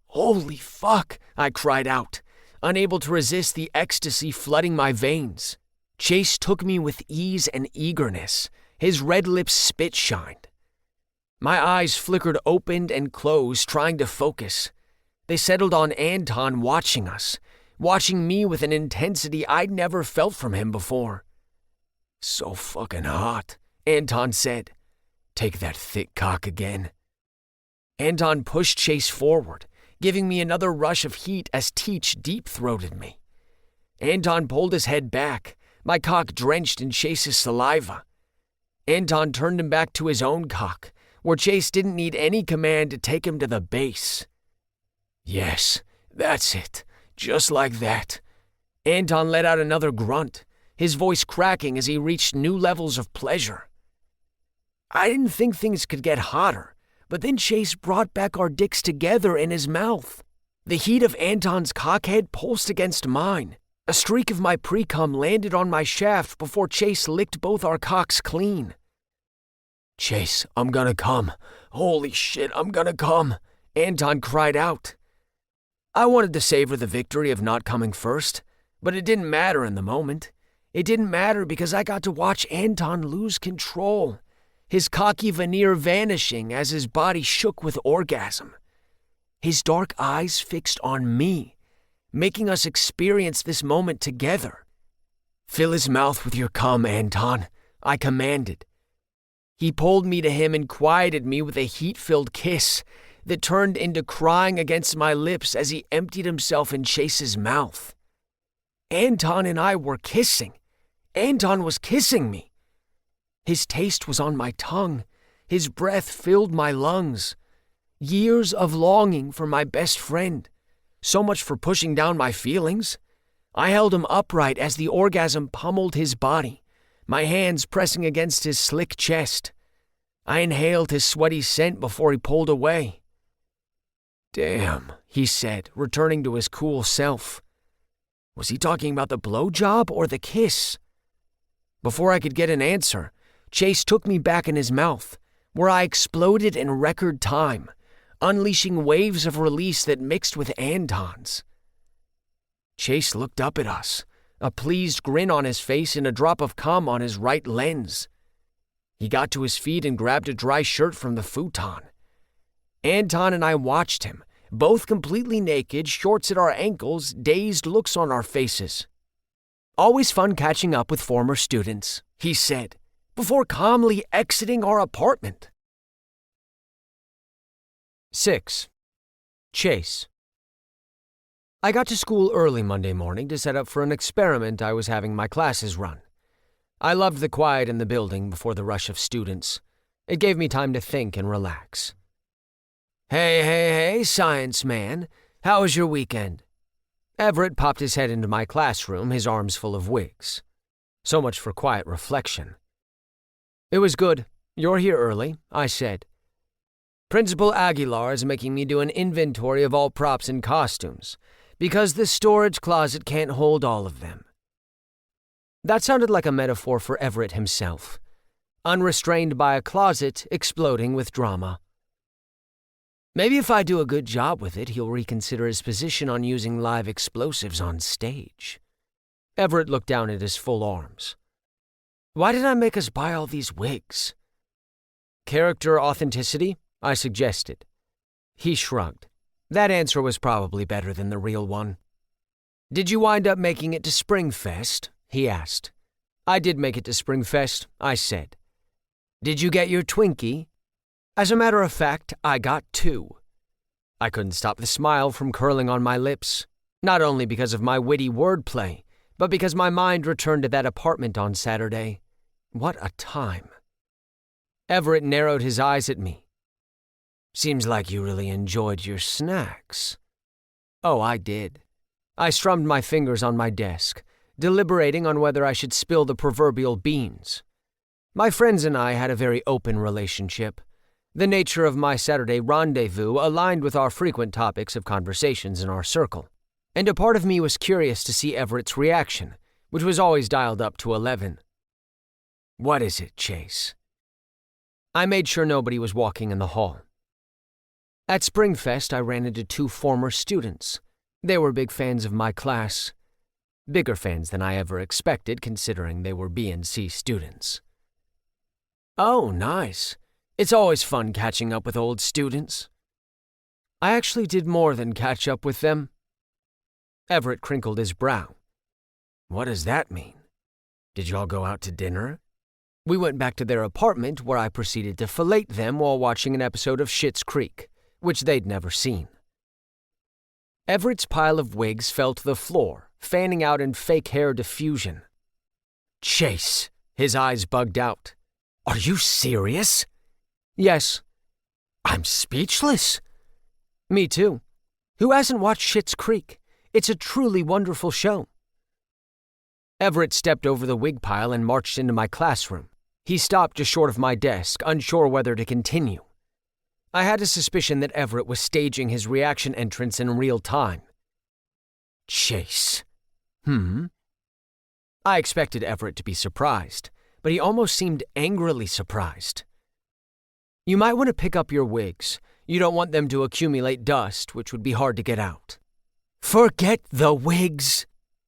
Holy fuck, I cried out, unable to resist the ecstasy flooding my veins. Chase took me with ease and eagerness. His red lips spit-shined. My eyes flickered open and closed, trying to focus. They settled on Anton watching us, watching me with an intensity I'd never felt from him before. "So fucking hot," Anton said. "Take that thick cock again." Anton pushed Chase forward, giving me another rush of heat as Teach deep-throated me. Anton pulled his head back, my cock drenched in Chase's saliva. Anton turned him back to his own cock, where Chase didn't need any command to take him to the base. "Yes, that's it, just like that." Anton let out another grunt, his voice cracking as he reached new levels of pleasure. I didn't think things could get hotter, but then Chase brought back our dicks together in his mouth. The heat of Anton's cockhead pulsed against mine. A streak of my pre-cum landed on my shaft before Chase licked both our cocks clean. "Chase, I'm gonna come. Holy shit, I'm gonna come," Anton cried out. I wanted to savor the victory of not coming first, but it didn't matter in the moment. It didn't matter because I got to watch Anton lose control, his cocky veneer vanishing as his body shook with orgasm. His dark eyes fixed on me, making us experience this moment together. "Fill his mouth with your cum, Anton," I commanded. He pulled me to him and quieted me with a heat-filled kiss that turned into crying against my lips as he emptied himself in Chase's mouth. Anton and I were kissing. Anton was kissing me. His taste was on my tongue. His breath filled my lungs. Years of longing for my best friend. So much for pushing down my feelings. I held him upright as the orgasm pummeled his body, my hands pressing against his slick chest. I inhaled his sweaty scent before he pulled away. "Damn," he said, returning to his cool self. Was he talking about the blowjob or the kiss? Before I could get an answer, Chase took me back in his mouth, where I exploded in record time, unleashing waves of release that mixed with Anton's. Chase looked up at us, a pleased grin on his face and a drop of cum on his right lens. He got to his feet and grabbed a dry shirt from the futon. Anton and I watched him, both completely naked, shorts at our ankles, dazed looks on our faces. "Always fun catching up with former students," he said, before calmly exiting our apartment. 6. Chase. I got to school early Monday morning to set up for an experiment I was having my classes run. I loved the quiet in the building before the rush of students. It gave me time to think and relax. Hey, science man. How was your weekend?" Everett popped his head into my classroom, his arms full of wigs. So much for quiet reflection. "It was good. You're here early," I said. "Principal Aguilar is making me do an inventory of all props and costumes, because the storage closet can't hold all of them." That sounded like a metaphor for Everett himself, unrestrained by a closet exploding with drama. Maybe if I do a good job with it, he'll reconsider his position on using live explosives on stage. Everett looked down at his full arms. "Why did I make us buy all these wigs?" "Character authenticity," I suggested. He shrugged. That answer was probably better than the real one. "Did you wind up making it to Springfest?" he asked. "I did make it to Springfest," I said. "Did you get your Twinkie?" As a matter of fact, I got 2. I couldn't stop the smile from curling on my lips, not only because of my witty wordplay, but because my mind returned to that apartment on Saturday. What a time. Everett narrowed his eyes at me. "Seems like you really enjoyed your snacks." Oh, I did. I strummed my fingers on my desk, deliberating on whether I should spill the proverbial beans. My friends and I had a very open relationship. The nature of my Saturday rendezvous aligned with our frequent topics of conversations in our circle, and a part of me was curious to see Everett's reaction, which was always dialed up to 11. "What is it, Chase?" I made sure nobody was walking in the hall. At Springfest, I ran into 2 former students. They were big fans of my class. Bigger fans than I ever expected, considering they were B&C students. Oh, nice. It's always fun catching up with old students. I actually did more than catch up with them. Everett crinkled his brow. What does that mean? Did y'all go out to dinner? We went back to their apartment where I proceeded to fillet them while watching an episode of Schitt's Creek, which they'd never seen. Everett's pile of wigs fell to the floor, fanning out in fake hair diffusion. Chase, his eyes bugged out. Are you serious? Yes. I'm speechless. Me too. Who hasn't watched Schitt's Creek? It's a truly wonderful show. Everett stepped over the wig pile and marched into my classroom. He stopped just short of my desk, unsure whether to continue. I had a suspicion that Everett was staging his reaction entrance in real time. Chase. I expected Everett to be surprised, but he almost seemed angrily surprised. You might want to pick up your wigs. You don't want them to accumulate dust, which would be hard to get out. Forget the wigs!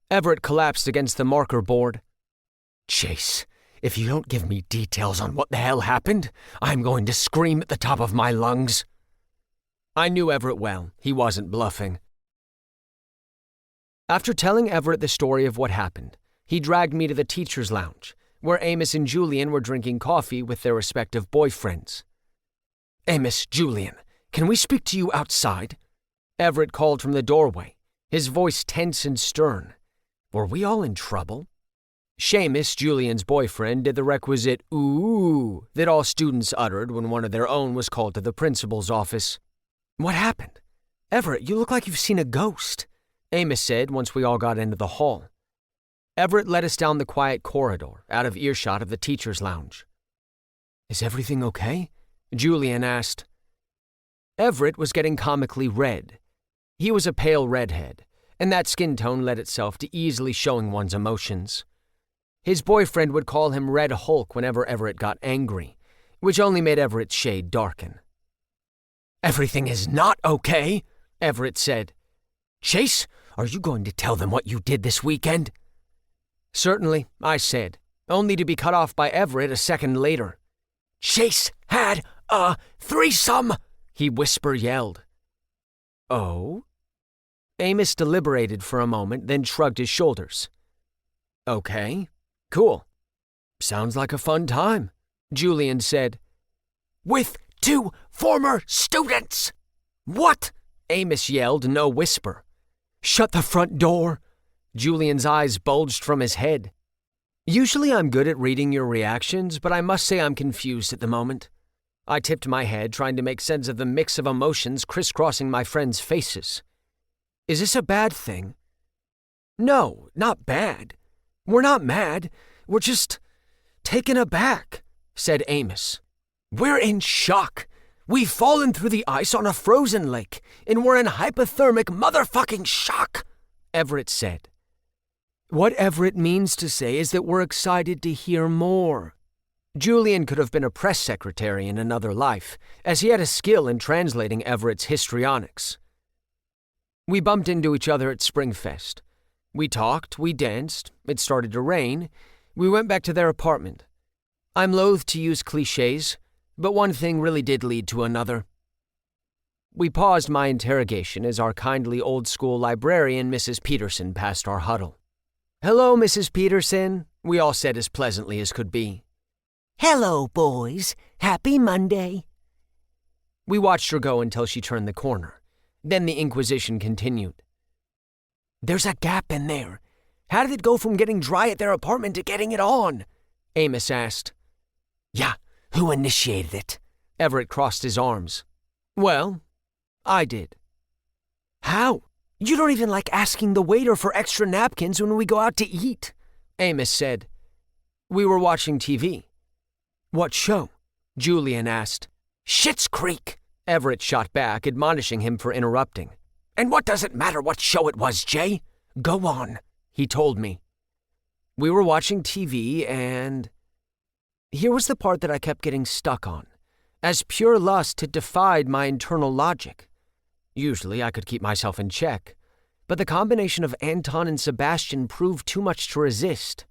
Everett collapsed against the marker board. Chase, if you don't give me details on what the hell happened, I'm going to scream at the top of my lungs. I knew Everett well. He wasn't bluffing. After telling Everett the story of what happened, he dragged me to the teacher's lounge, where Amos and Julian were drinking coffee with their respective boyfriends. Amos, Julian, can we speak to you outside? Everett called from the doorway, his voice tense and stern. Were we all in trouble? Seamus, Julian's boyfriend, did the requisite ooh that all students uttered when one of their own was called to the principal's office. What happened? Everett, you look like you've seen a ghost, Amos said once we all got into the hall. Everett led us down the quiet corridor, out of earshot of the teacher's lounge. Is everything okay? Julian asked. Everett was getting comically red. He was a pale redhead, and that skin tone led itself to easily showing one's emotions. His boyfriend would call him Red Hulk whenever Everett got angry, which only made Everett's shade darken. Everything is not okay, Everett said. Chase, are you going to tell them what you did this weekend? Certainly, I said, only to be cut off by Everett a second later. Chase had a threesome, he whisper-yelled. Oh? Amos deliberated for a moment, then shrugged his shoulders. Okay, cool. Sounds like a fun time, Julian said. With 2 former students! What? Amos yelled, no whisper. Shut the front door. Julian's eyes bulged from his head. Usually I'm good at reading your reactions, but I must say I'm confused at the moment. I tipped my head, trying to make sense of the mix of emotions crisscrossing my friends' faces. Is this a bad thing? No, not bad. We're not mad. We're just taken aback, said Amos. We're in shock. We've fallen through the ice on a frozen lake, and we're in hypothermic motherfucking shock, Everett said. What Everett means to say is that we're excited to hear more. Julian could have been a press secretary in another life, as he had a skill in translating Everett's histrionics. We bumped into each other at Springfest. We talked, we danced, it started to rain, we went back to their apartment. I'm loath to use cliches, but one thing really did lead to another. We paused my interrogation as our kindly old-school librarian, Mrs. Peterson, passed our huddle. Hello, Mrs. Peterson, we all said as pleasantly as could be. Hello, boys. Happy Monday. We watched her go until she turned the corner. Then the inquisition continued. There's a gap in there. How did it go from getting dry at their apartment to getting it on? Amos asked. Yeah, who initiated it? Everett crossed his arms. Well, I did. How? You don't even like asking the waiter for extra napkins when we go out to eat, Amos said. We were watching TV. What show? Julian asked. Schitt's Creek, Everett shot back, admonishing him for interrupting. And what does it matter what show it was, Jay? Go on, he told me. We were watching TV and... Here was the part that I kept getting stuck on, as pure lust had defied my internal logic. Usually I could keep myself in check, but the combination of Anton and Sebastian proved too much to resist.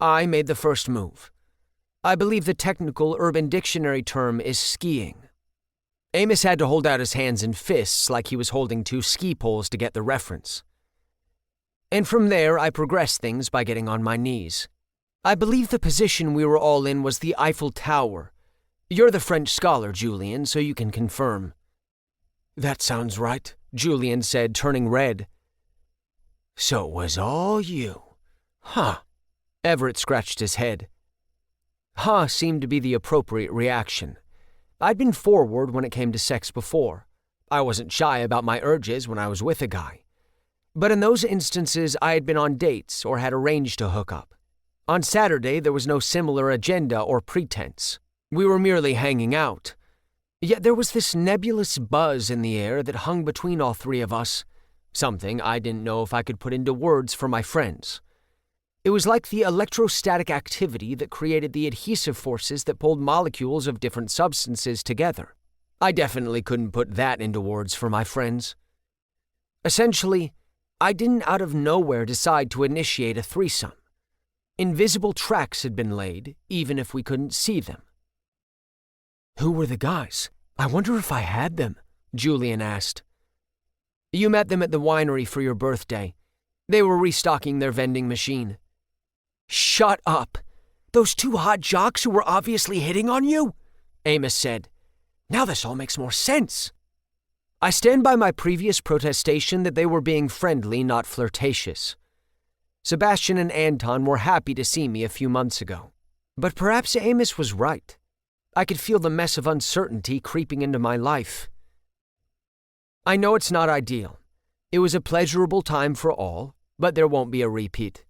I made the first move. I believe the technical Urban Dictionary term is skiing. Amos had to hold out his hands in fists like he was holding two ski poles to get the reference. And from there, I progressed things by getting on my knees. I believe the position we were all in was the Eiffel Tower. You're the French scholar, Julian, so you can confirm. That sounds right, Julian said, turning red. So it was all you. Huh. Everett scratched his head. Huh seemed to be the appropriate reaction. I'd been forward when it came to sex before. I wasn't shy about my urges when I was with a guy. But in those instances, I had been on dates or had arranged to hook up. On Saturday, there was no similar agenda or pretense. We were merely hanging out. Yet there was this nebulous buzz in the air that hung between all three of us, something I didn't know if I could put into words for my friends. It was like the electrostatic activity that created the adhesive forces that pulled molecules of different substances together. I definitely couldn't put that into words for my friends. Essentially, I didn't out of nowhere decide to initiate a threesome. Invisible tracks had been laid, even if we couldn't see them. Who were the guys? I wonder if I had them, Julian asked. You met them at the winery for your birthday. They were restocking their vending machine. Shut up! Those two hot jocks who were obviously hitting on you? Amos said. Now this all makes more sense. I stand by my previous protestation that they were being friendly, not flirtatious. Sebastian and Anton were happy to see me a few months ago. But perhaps Amos was right. I could feel the mess of uncertainty creeping into my life. I know it's not ideal. It was a pleasurable time for all, but there won't be a repeat.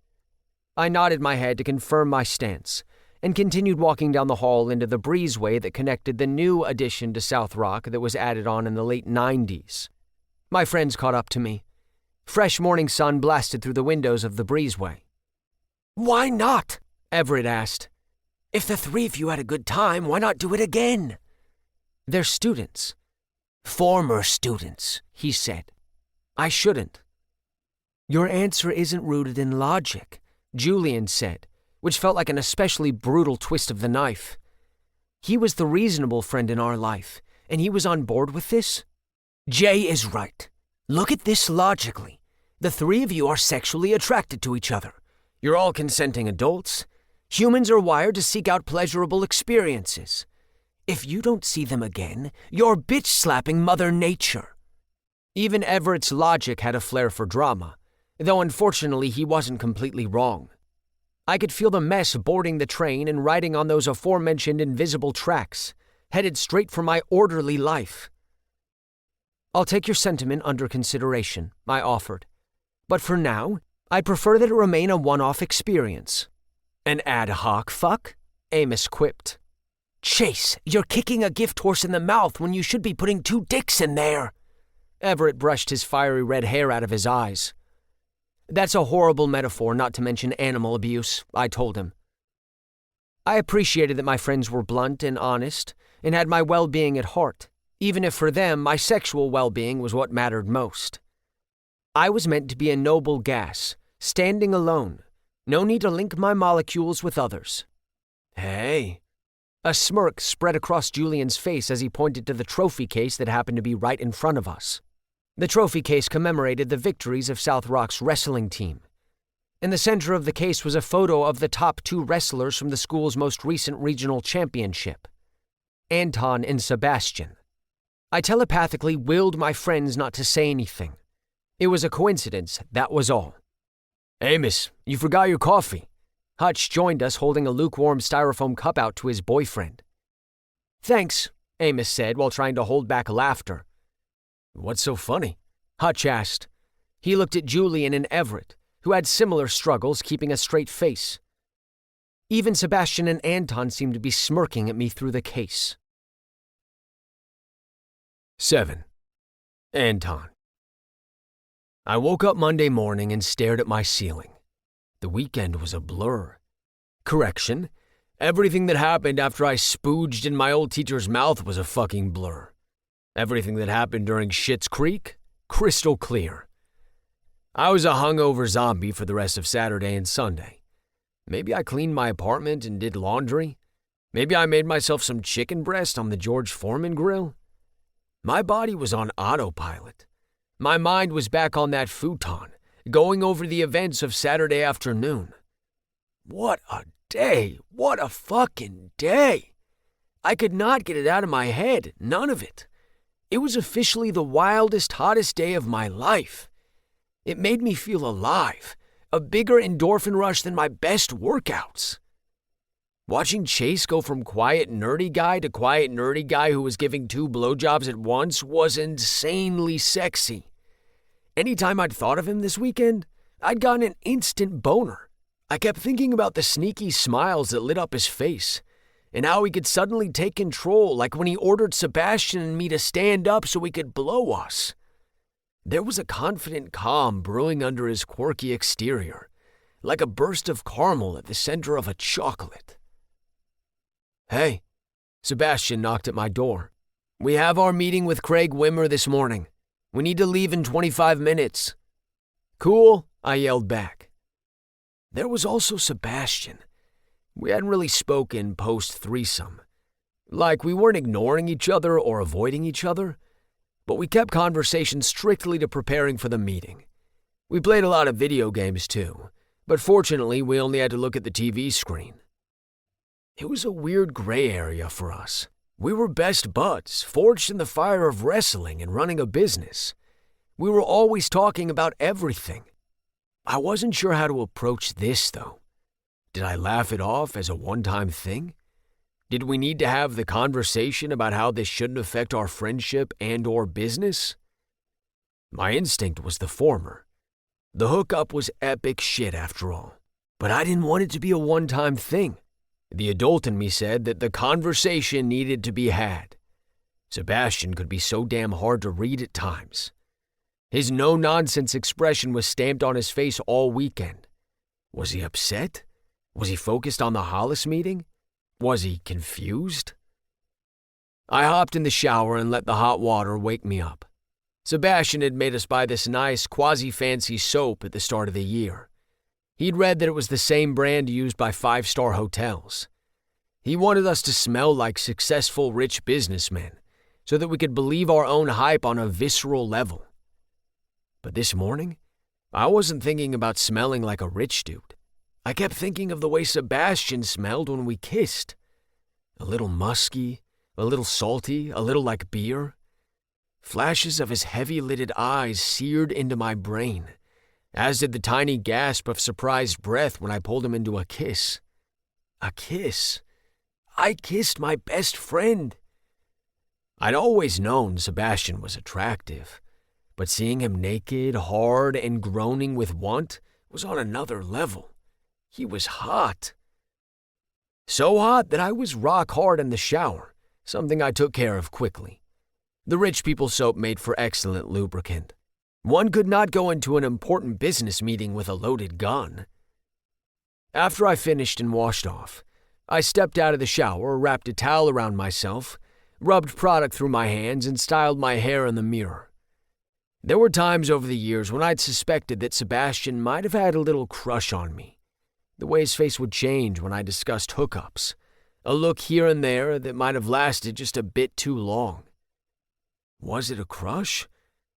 I nodded my head to confirm my stance and continued walking down the hall into the breezeway that connected the new addition to South Rock that was added on in the late 90s. My friends caught up to me. Fresh morning sun blasted through the windows of the breezeway. Why not? Everett asked. If the three of you had a good time, why not do it again? They're students. Former students, he said. I shouldn't. Your answer isn't rooted in logic, Julian said, which felt like an especially brutal twist of the knife. He was the reasonable friend in our life, and he was on board with this? Jay is right. Look at this logically. The three of you are sexually attracted to each other. You're all consenting adults. Humans are wired to seek out pleasurable experiences. If you don't see them again, you're bitch-slapping Mother Nature. Even Everett's logic had a flair for drama, though unfortunately he wasn't completely wrong. I could feel the mess boarding the train and riding on those aforementioned invisible tracks, headed straight for my orderly life. I'll take your sentiment under consideration, I offered. But for now, I'd prefer that it remain a one-off experience. An ad hoc fuck? Amos quipped. Chase, you're kicking a gift horse in the mouth when you should be putting two dicks in there. Everett brushed his fiery red hair out of his eyes. That's a horrible metaphor, not to mention animal abuse, I told him. I appreciated that my friends were blunt and honest and had my well-being at heart, even if for them my sexual well-being was what mattered most. I was meant to be a noble gas, standing alone. No need to link my molecules with others. Hey. A smirk spread across Julian's face as he pointed to the trophy case that happened to be right in front of us. The trophy case commemorated the victories of South Rock's wrestling team. In the center of the case was a photo of the top two wrestlers from the school's most recent regional championship, Anton and Sebastian. I telepathically willed my friends not to say anything. It was a coincidence, that was all. Amos, you forgot your coffee. Hutch joined us holding a lukewarm styrofoam cup out to his boyfriend. Thanks, Amos said while trying to hold back laughter. What's so funny? Hutch asked. He looked at Julian and Everett, who had similar struggles keeping a straight face. Even Sebastian and Anton seemed to be smirking at me through the case. 7. Anton. I woke up Monday morning and stared at my ceiling. The weekend was a blur. Correction, everything that happened after I spooged in my old teacher's mouth was a fucking blur. Everything that happened during Schitt's Creek, crystal clear. I was a hungover zombie for the rest of Saturday and Sunday. Maybe I cleaned my apartment and did laundry. Maybe I made myself some chicken breast on the George Foreman grill. My body was on autopilot. My mind was back on that futon, going over the events of Saturday afternoon. What a day! What a fucking day! I could not get it out of my head, none of it. It was officially the wildest, hottest day of my life. It made me feel alive, a bigger endorphin rush than my best workouts. Watching Chase go from quiet nerdy guy to quiet nerdy guy who was giving 2 blowjobs at once was insanely sexy. Anytime I'd thought of him this weekend, I'd gotten an instant boner. I kept thinking about the sneaky smiles that lit up his face, and how he could suddenly take control, like when he ordered Sebastian and me to stand up so he could blow us. There was a confident calm brewing under his quirky exterior, like a burst of caramel at the center of a chocolate. "Hey," Sebastian knocked at my door. "We have our meeting with Craig Wimmer this morning. We need to leave in 25 minutes. "Cool," I yelled back. There was also Sebastian. We hadn't really spoken post-threesome. Like, we weren't ignoring each other or avoiding each other, but we kept conversation strictly to preparing for the meeting. We played a lot of video games too, but fortunately we only had to look at the TV screen. It was a weird gray area for us. We were best buds, forged in the fire of wrestling and running a business. We were always talking about everything. I wasn't sure how to approach this, though. Did I laugh it off as a one-time thing? Did we need to have the conversation about how this shouldn't affect our friendship and/or business? My instinct was the former. The hookup was epic shit after all, but I didn't want it to be a one-time thing. The adult in me said that the conversation needed to be had. Sebastian could be so damn hard to read at times. His no-nonsense expression was stamped on his face all weekend. Was he upset? Was he focused on the Hollis meeting? Was he confused? I hopped in the shower and let the hot water wake me up. Sebastian had made us buy this nice, quasi-fancy soap at the start of the year. He'd read that it was the same brand used by 5-star hotels. He wanted us to smell like successful rich businessmen so that we could believe our own hype on a visceral level. But this morning, I wasn't thinking about smelling like a rich dude. I kept thinking of the way Sebastian smelled when we kissed. A little musky, a little salty, a little like beer. Flashes of his heavy-lidded eyes seared into my brain, as did the tiny gasp of surprised breath when I pulled him into a kiss. A kiss. I kissed my best friend. I'd always known Sebastian was attractive, but seeing him naked, hard, and groaning with want was on another level. He was hot. So hot that I was rock hard in the shower, something I took care of quickly. The rich people soap made for excellent lubricant. One could not go into an important business meeting with a loaded gun. After I finished and washed off, I stepped out of the shower, wrapped a towel around myself, rubbed product through my hands, and styled my hair in the mirror. There were times over the years when I'd suspected that Sebastian might have had a little crush on me. The way his face would change when I discussed hookups, a look here and there that might have lasted just a bit too long. Was it a crush?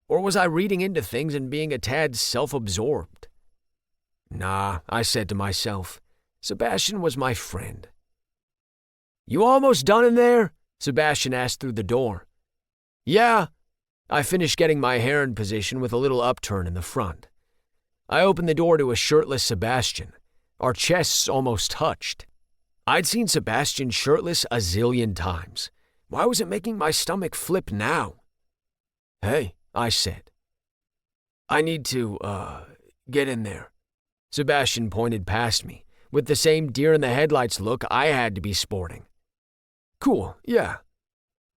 Or was I reading into things and being a tad self-absorbed? Nah, I said to myself. Sebastian was my friend. "You almost done in there?" Sebastian asked through the door. "Yeah." I finished getting my hair in position with a little upturn in the front. I opened the door to a shirtless Sebastian. Our chests almost touched. I'd seen Sebastian shirtless a zillion times. Why was it making my stomach flip now? "Hey," I said. "I need to, get in there." Sebastian pointed past me, with the same deer-in-the-headlights look I had to be sporting. "Cool, yeah."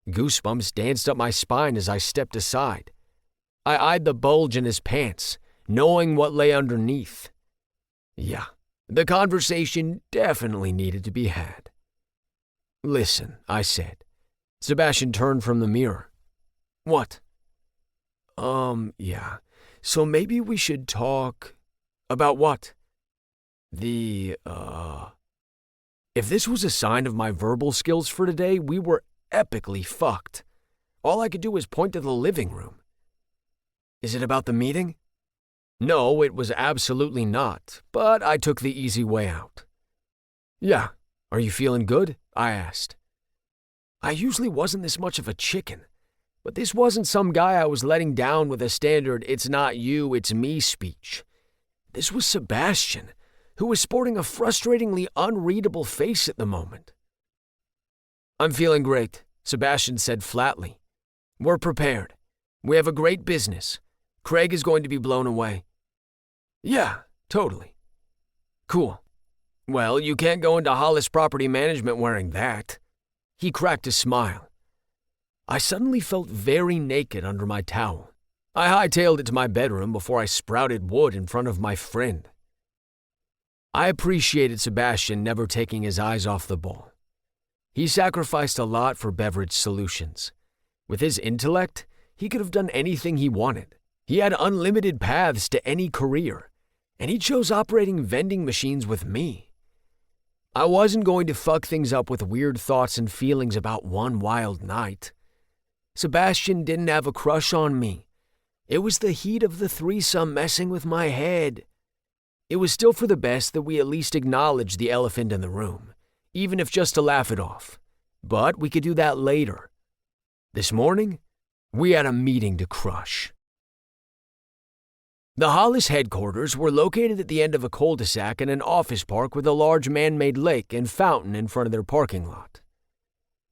Goosebumps danced up my spine as I stepped aside. I eyed the bulge in his pants, knowing what lay underneath. Yeah, the conversation definitely needed to be had. "Listen," I said. Sebastian turned from the mirror. "What?" Yeah. So maybe we should talk... About what? If this was a sign of my verbal skills for today, we were epically fucked. All I could do was point to the living room. Is it about the meeting? No, it was absolutely not, but I took the easy way out. Yeah, are you feeling good? I asked. I usually wasn't this much of a chicken, but this wasn't some guy I was letting down with a standard "it's not you, it's me" speech. This was Sebastian, who was sporting a frustratingly unreadable face at the moment. I'm feeling great, Sebastian said flatly. We're prepared. We have a great business. Craig is going to be blown away. Yeah, totally. Cool. Well, you can't go into Hollis Property Management wearing that. He cracked a smile. I suddenly felt very naked under my towel. I hightailed it to my bedroom before I sprouted wood in front of my friend. I appreciated Sebastian never taking his eyes off the ball. He sacrificed a lot for Beverage Solutions. With his intellect, he could have done anything he wanted. He had unlimited paths to any career, and he chose operating vending machines with me. I wasn't going to fuck things up with weird thoughts and feelings about one wild night. Sebastian didn't have a crush on me. It was the heat of the threesome messing with my head. It was still for the best that we at least acknowledged the elephant in the room, even if just to laugh it off. But we could do that later. This morning, we had a meeting to crush. The Hollis headquarters were located at the end of a cul-de-sac in an office park with a large man-made lake and fountain in front of their parking lot.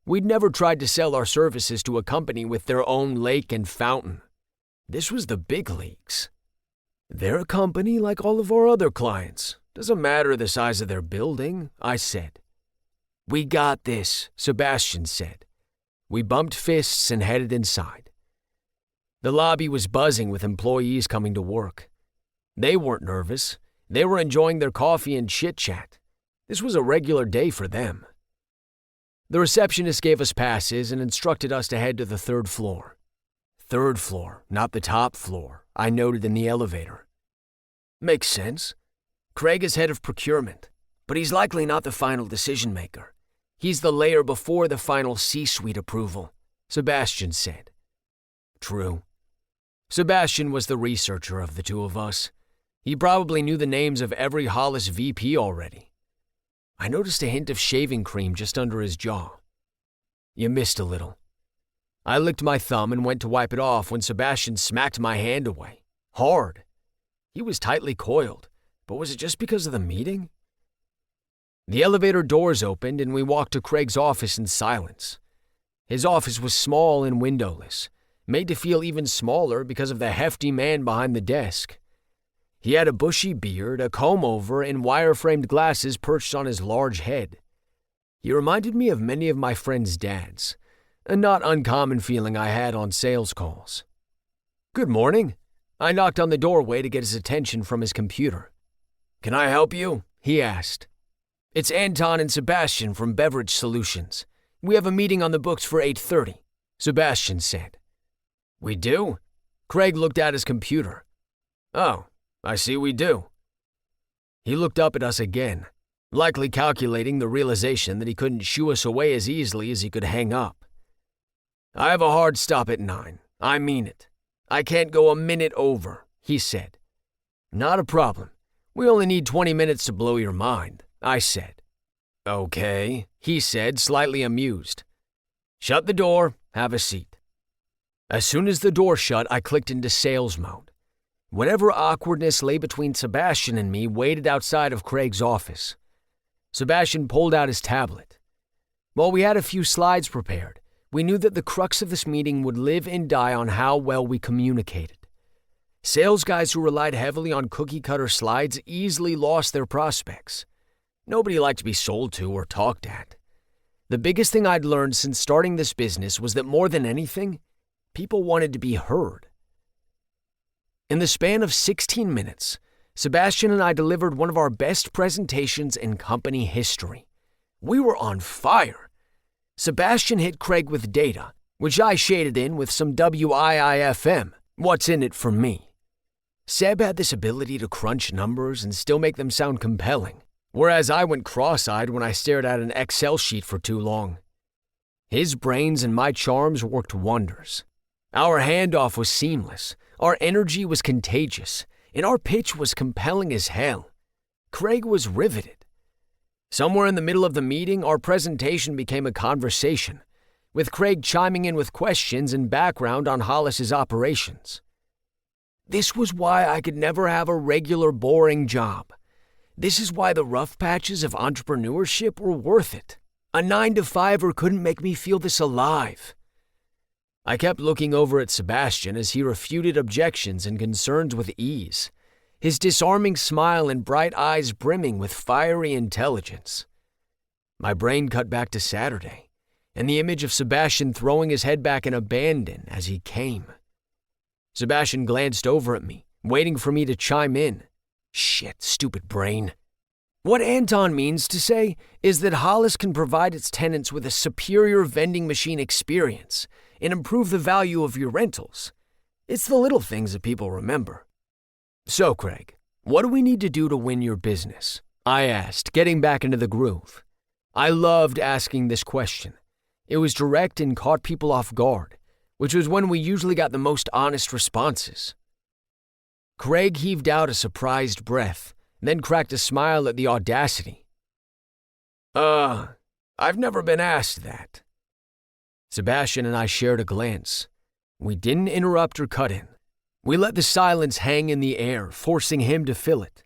We'd never tried to sell our services to a company with their own lake and fountain. This was the big leagues. They're a company like all of our other clients. Doesn't matter the size of their building, I said. We got this, Sebastian said. We bumped fists and headed inside. The lobby was buzzing with employees coming to work. They weren't nervous. They were enjoying their coffee and chit-chat. This was a regular day for them. The receptionist gave us passes and instructed us to head to the third floor. Third floor, not the top floor, I noted in the elevator. Makes sense. Craig is head of procurement, but he's likely not the final decision maker. He's the layer before the final C-suite approval, Sebastian said. True. Sebastian was the researcher of the two of us. He probably knew the names of every Hollis VP already. I noticed a hint of shaving cream just under his jaw. You missed a little. I licked my thumb and went to wipe it off when Sebastian smacked my hand away. Hard. He was tightly coiled, but was it just because of the meeting? The elevator doors opened and we walked to Craig's office in silence. His office was small and windowless, made to feel even smaller because of the hefty man behind the desk. He had a bushy beard, a comb-over, and wire-framed glasses perched on his large head. He reminded me of many of my friends' dads, a not uncommon feeling I had on sales calls. Good morning. I knocked on the doorway to get his attention from his computer. Can I help you? He asked. It's Anton and Sebastian from Beverage Solutions. We have a meeting on the books for 8:30, Sebastian said. We do? Craig looked at his computer. Oh, I see we do. He looked up at us again, likely calculating the realization that he couldn't shoo us away as easily as he could hang up. I have a hard stop at 9. I mean it. I can't go a minute over, he said. Not a problem. We only need 20 minutes to blow your mind, I said. Okay, he said, slightly amused. Shut the door, have a seat. As soon as the door shut, I clicked into sales mode. Whatever awkwardness lay between Sebastian and me waited outside of Craig's office. Sebastian pulled out his tablet. While we had a few slides prepared, we knew that the crux of this meeting would live and die on how well we communicated. Sales guys who relied heavily on cookie-cutter slides easily lost their prospects. Nobody liked to be sold to or talked at. The biggest thing I'd learned since starting this business was that more than anything, people wanted to be heard. In the span of 16 minutes, Sebastian and I delivered one of our best presentations in company history. We were on fire. Sebastian hit Craig with data, which I shaded in with some WIIFM, what's in it for me. Seb had this ability to crunch numbers and still make them sound compelling, whereas I went cross-eyed when I stared at an Excel sheet for too long. His brains and my charms worked wonders. Our handoff was seamless, our energy was contagious, and our pitch was compelling as hell. Craig was riveted. Somewhere in the middle of the meeting, our presentation became a conversation, with Craig chiming in with questions and background on Hollis's operations. This was why I could never have a regular boring job. This is why the rough patches of entrepreneurship were worth it. A 9-to-5er couldn't make me feel this alive. I kept looking over at Sebastian as he refuted objections and concerns with ease, his disarming smile and bright eyes brimming with fiery intelligence. My brain cut back to Saturday, and the image of Sebastian throwing his head back in abandon as he came. Sebastian glanced over at me, waiting for me to chime in. Shit, stupid brain. What Anton means to say is that Hollis can provide its tenants with a superior vending machine experience and improve the value of your rentals. It's the little things that people remember. So, Craig, what do we need to do to win your business? I asked, getting back into the groove. I loved asking this question. It was direct and caught people off guard, which was when we usually got the most honest responses. Craig heaved out a surprised breath, then cracked a smile at the audacity. I've never been asked that. Sebastian and I shared a glance. We didn't interrupt or cut in. We let the silence hang in the air, forcing him to fill it.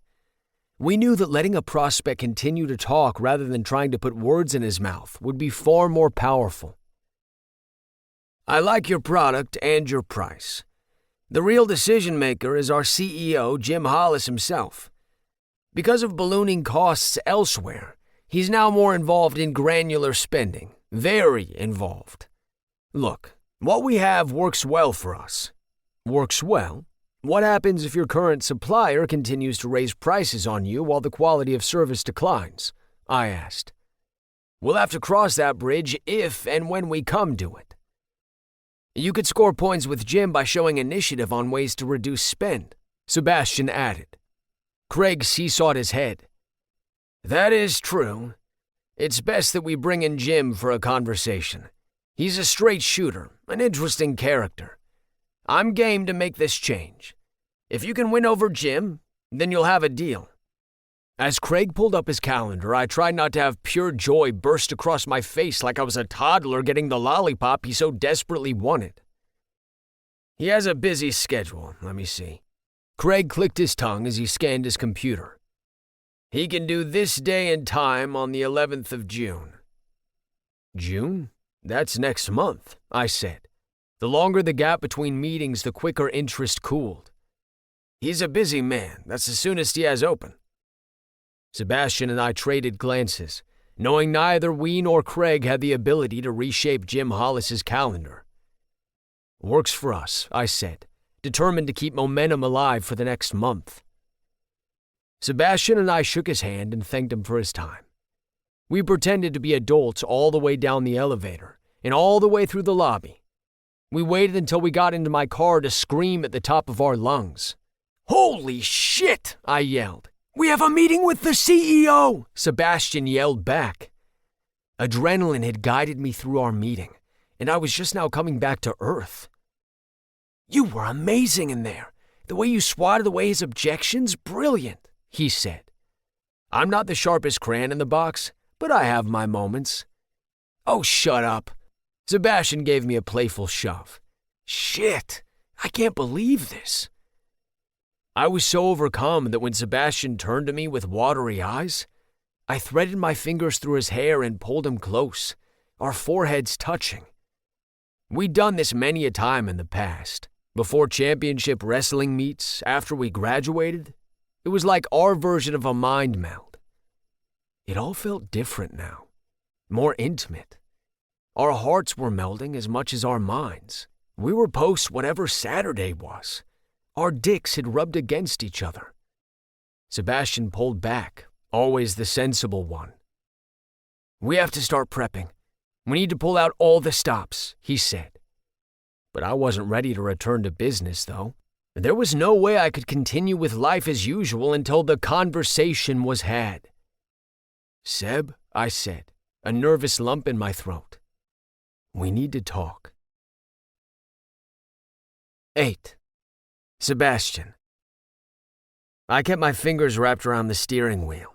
We knew that letting a prospect continue to talk rather than trying to put words in his mouth would be far more powerful. I like your product and your price. The real decision maker is our CEO, Jim Hollis himself. Because of ballooning costs elsewhere, he's now more involved in granular spending, very involved. Look, what we have works well for us. Works well? What happens if your current supplier continues to raise prices on you while the quality of service declines? I asked. We'll have to cross that bridge if and when we come to it. You could score points with Jim by showing initiative on ways to reduce spend, Sebastian added. Craig seesawed his head. That is true. It's best that we bring in Jim for a conversation. He's a straight shooter, an interesting character. I'm game to make this change. If you can win over Jim, then you'll have a deal. As Craig pulled up his calendar, I tried not to have pure joy burst across my face like I was a toddler getting the lollipop he so desperately wanted. He has a busy schedule, let me see. Craig clicked his tongue as he scanned his computer. He can do this day and time on the 11th of June. June? That's next month, I said. The longer the gap between meetings, the quicker interest cooled. He's a busy man. That's the soonest he has open. Sebastian and I traded glances, knowing neither we nor Craig had the ability to reshape Jim Hollis's calendar. Works for us, I said, determined to keep momentum alive for the next month. Sebastian and I shook his hand and thanked him for his time. We pretended to be adults all the way down the elevator and all the way through the lobby. We waited until we got into my car to scream at the top of our lungs. Holy shit, I yelled. We have a meeting with the CEO, Sebastian yelled back. Adrenaline had guided me through our meeting, and I was just now coming back to earth. You were amazing in there. The way you swatted away his objections, brilliant, he said. I'm not the sharpest crayon in the box, but I have my moments. Oh, shut up. Sebastian gave me a playful shove. Shit, I can't believe this. I was so overcome that when Sebastian turned to me with watery eyes, I threaded my fingers through his hair and pulled him close, our foreheads touching. We'd done this many a time in the past. Before championship wrestling meets, after we graduated, it was like our version of a mind meld. It all felt different now, more intimate. Our hearts were melding as much as our minds. We were post whatever Saturday was. Our dicks had rubbed against each other. Sebastian pulled back, always the sensible one. We have to start prepping. We need to pull out all the stops, he said. But I wasn't ready to return to business, though. There was no way I could continue with life as usual until the conversation was had. "Seb," I said, a nervous lump in my throat. "We need to talk." 8. Sebastian. I kept my fingers wrapped around the steering wheel.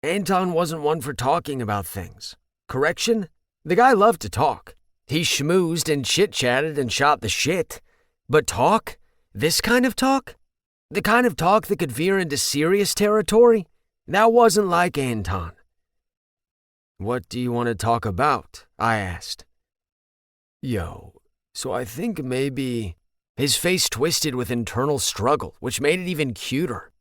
Anton wasn't one for talking about things. Correction? The guy loved to talk. He schmoozed and chit-chatted and shot the shit. But talk? This kind of talk? The kind of talk that could veer into serious territory? That wasn't like Anton. "What do you want to talk about?" I asked. So I think maybe..." His face twisted with internal struggle, which made it even cuter.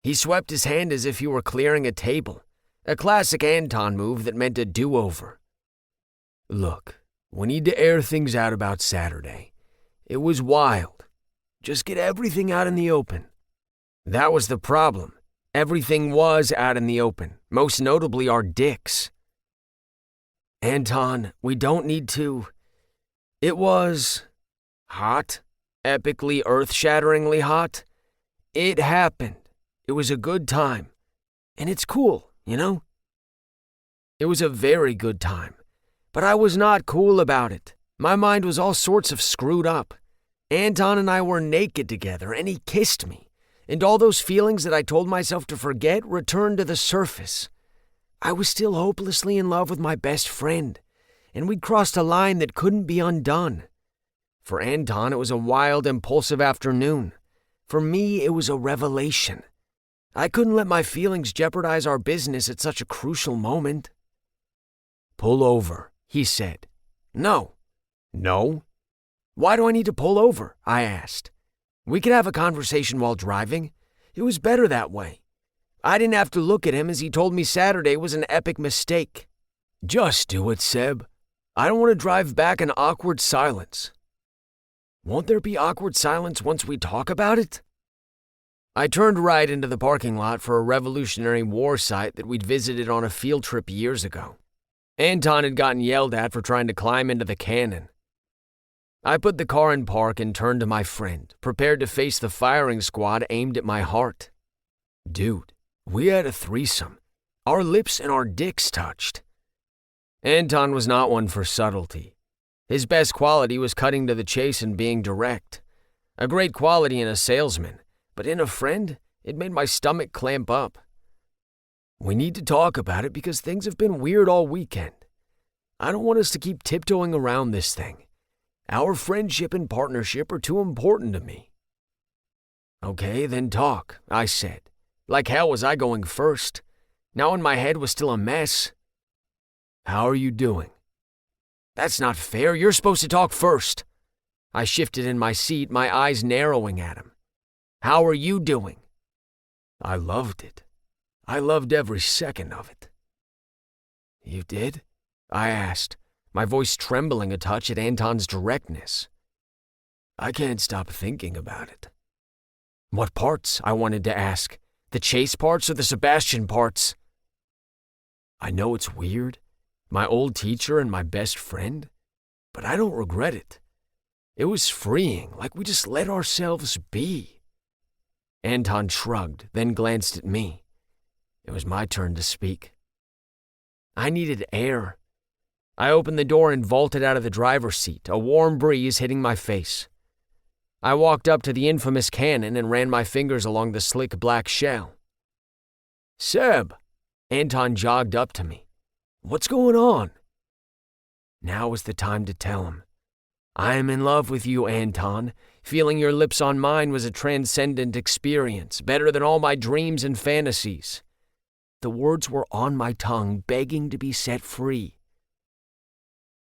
He swept his hand as if he were clearing a table, a classic Anton move that meant a do-over. "Look, we need to air things out about Saturday. It was wild. Just get everything out in the open." That was the problem. Everything was out in the open, most notably our dicks. "Anton, we don't need to..." It was hot, epically earth-shatteringly hot. It happened. It was a good time. And it's cool, you know? It was a very good time. But I was not cool about it. My mind was all sorts of screwed up. Anton and I were naked together, and he kissed me. And all those feelings that I told myself to forget returned to the surface. I was still hopelessly in love with my best friend, and we'd crossed a line that couldn't be undone. For Anton, it was a wild, impulsive afternoon. For me, it was a revelation. I couldn't let my feelings jeopardize our business at such a crucial moment. "Pull over," he said. "No." "No?" "Why do I need to pull over?" I asked. "We could have a conversation while driving. It was better that way. I didn't have to look at him as he told me Saturday was an epic mistake." "Just do it, Seb. I don't want to drive back in awkward silence." "Won't there be awkward silence once we talk about it?" I turned right into the parking lot for a Revolutionary War site that we'd visited on a field trip years ago. Anton had gotten yelled at for trying to climb into the cannon. I put the car in park and turned to my friend, prepared to face the firing squad aimed at my heart. "Dude, we had a threesome. Our lips and our dicks touched." Anton was not one for subtlety. His best quality was cutting to the chase and being direct. A great quality in a salesman, but in a friend, it made my stomach clamp up. "We need to talk about it because things have been weird all weekend. I don't want us to keep tiptoeing around this thing. Our friendship and partnership are too important to me." "Okay, then talk," I said. Like hell was I going first. Now in my head was still a mess. "How are you doing?" "That's not fair. You're supposed to talk first." I shifted in my seat, my eyes narrowing at him. "How are you doing?" "I loved it. I loved every second of it." "You did?" I asked, my voice trembling a touch at Anton's directness. "I can't stop thinking about it." "What parts?" I wanted to ask. The chase parts or the Sebastian parts? "I know it's weird, my old teacher and my best friend, but I don't regret it. It was freeing, like we just let ourselves be." Anton shrugged, then glanced at me. It was my turn to speak. I needed air. I opened the door and vaulted out of the driver's seat, a warm breeze hitting my face. I walked up to the infamous cannon and ran my fingers along the slick black shell. "Seb!" Anton jogged up to me. "What's going on?" Now was the time to tell him. "I am in love with you, Anton. Feeling your lips on mine was a transcendent experience, better than all my dreams and fantasies." The words were on my tongue, begging to be set free.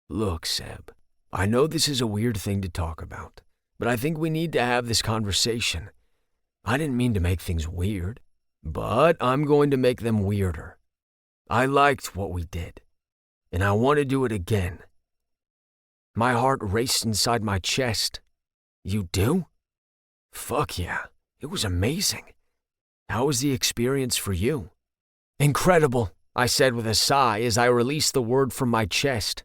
"Look, Seb, I know this is a weird thing to talk about, but I think we need to have this conversation. I didn't mean to make things weird, but I'm going to make them weirder. I liked what we did, and I want to do it again." My heart raced inside my chest. "You do?" "Fuck yeah, it was amazing. How was the experience for you?" "Incredible," I said with a sigh as I released the word from my chest.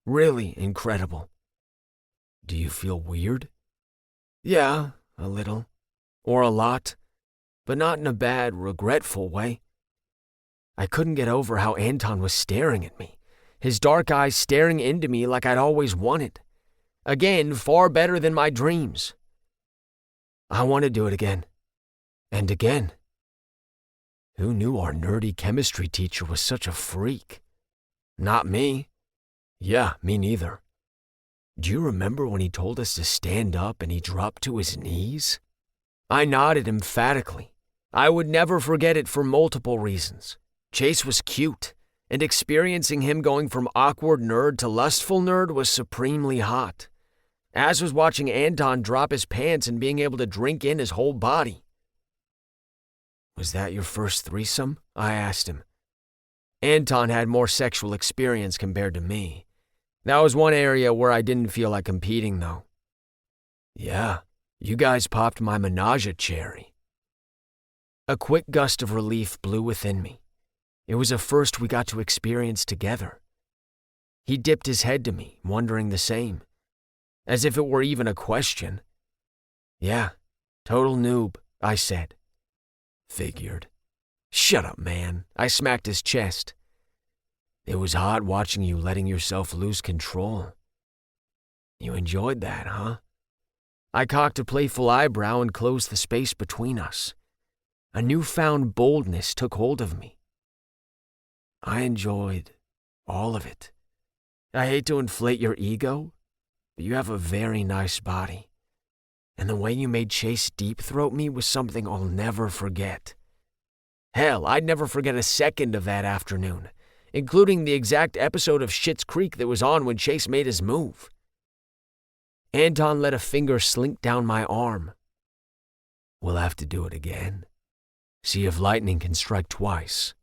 "Really incredible." "Do you feel weird?" "Yeah, a little." or a lot, but not in a bad, regretful way. I couldn't get over how Anton was staring at me, his dark eyes staring into me like I'd always wanted. Again, far better than my dreams. I want to do it again. And again. Who knew our nerdy chemistry teacher was such a freak? Not me. Yeah, me neither. Do you remember when he told us to stand up and he dropped to his knees? I nodded emphatically. I would never forget it for multiple reasons. Chase was cute, and experiencing him going from awkward nerd to lustful nerd was supremely hot, as was watching Anton drop his pants and being able to drink in his whole body. Was that your first threesome? I asked him. Anton had more sexual experience compared to me. That was one area where I didn't feel like competing, though. Yeah, you guys popped my menage cherry. A quick gust of relief blew within me. It was a first we got to experience together. He dipped his head to me, wondering the same, as if it were even a question. Yeah, total noob, I said. Figured. Shut up, man. I smacked his chest. It was hot watching you letting yourself lose control. You enjoyed that, huh? I cocked a playful eyebrow and closed the space between us. A newfound boldness took hold of me. I enjoyed all of it. I hate to inflate your ego, but you have a very nice body. And the way you made Chase deep-throat me was something I'll never forget. Hell, I'd never forget a second of that afternoon, including the exact episode of Schitt's Creek that was on when Chase made his move. Anton let a finger slink down my arm. We'll have to do it again. See if lightning can strike twice.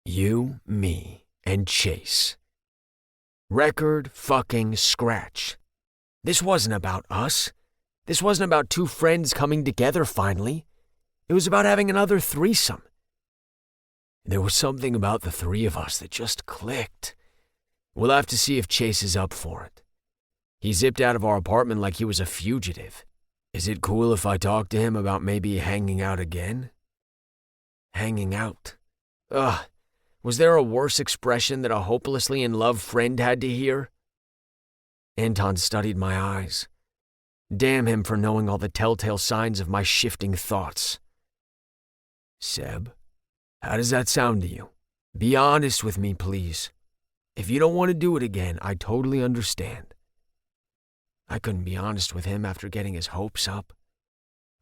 You, me, and Chase. Record fucking scratch. This wasn't about us. This wasn't about two friends coming together finally. It was about having another threesome. There was something about the three of us that just clicked. We'll have to see if Chase is up for it. He zipped out of our apartment like he was a fugitive. Is it cool if I talk to him about maybe hanging out again? Hanging out. Ugh. Was there a worse expression that a hopelessly in love friend had to hear? Anton studied my eyes. Damn him for knowing all the telltale signs of my shifting thoughts. Seb, how does that sound to you? Be honest with me, please. If you don't want to do it again, I totally understand. I couldn't be honest with him after getting his hopes up.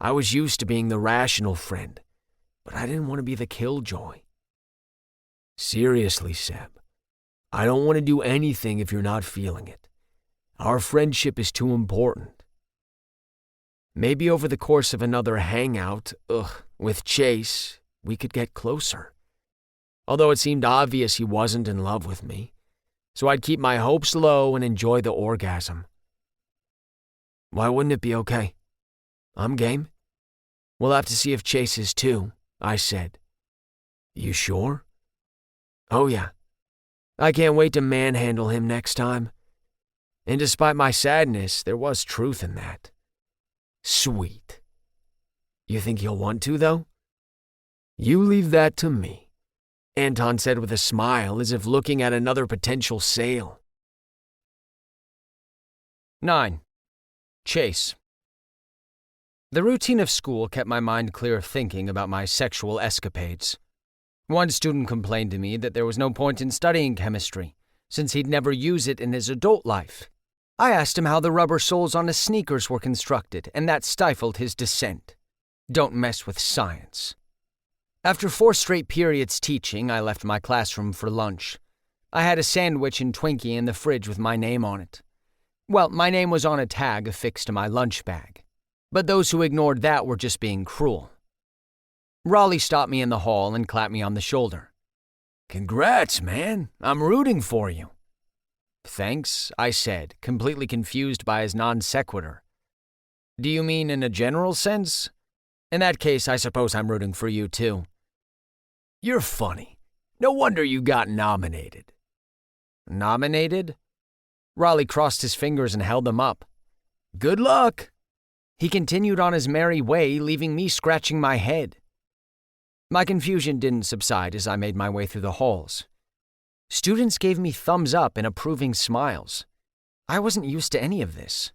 I was used to being the rational friend, but I didn't want to be the killjoy. Seriously, Seb, I don't want to do anything if you're not feeling it. Our friendship is too important. Maybe over the course of another hangout, with Chase, we could get closer. Although it seemed obvious he wasn't in love with me, so I'd keep my hopes low and enjoy the orgasm. Why wouldn't it be okay? I'm game. We'll have to see if Chase is too, I said. You sure? Oh yeah. I can't wait to manhandle him next time. And despite my sadness, there was truth in that. Sweet. You think he'll want to, though? You leave that to me, Anton said with a smile as if looking at another potential sale. 9. Chase. The routine of school kept my mind clear of thinking about my sexual escapades. One student complained to me that there was no point in studying chemistry, since he'd never use it in his adult life. I asked him how the rubber soles on his sneakers were constructed, and that stifled his dissent. Don't mess with science. After 4 straight periods teaching, I left my classroom for lunch. I had a sandwich and Twinkie in the fridge with my name on it. Well, my name was on a tag affixed to my lunch bag. But those who ignored that were just being cruel. Raleigh stopped me in the hall and clapped me on the shoulder. Congrats, man. I'm rooting for you. Thanks, I said, completely confused by his non sequitur. Do you mean in a general sense? In that case, I suppose I'm rooting for you too. You're funny. No wonder you got nominated. Nominated? Raleigh crossed his fingers and held them up. Good luck. He continued on his merry way, leaving me scratching my head. My confusion didn't subside as I made my way through the halls. Students gave me thumbs up and approving smiles. I wasn't used to any of this.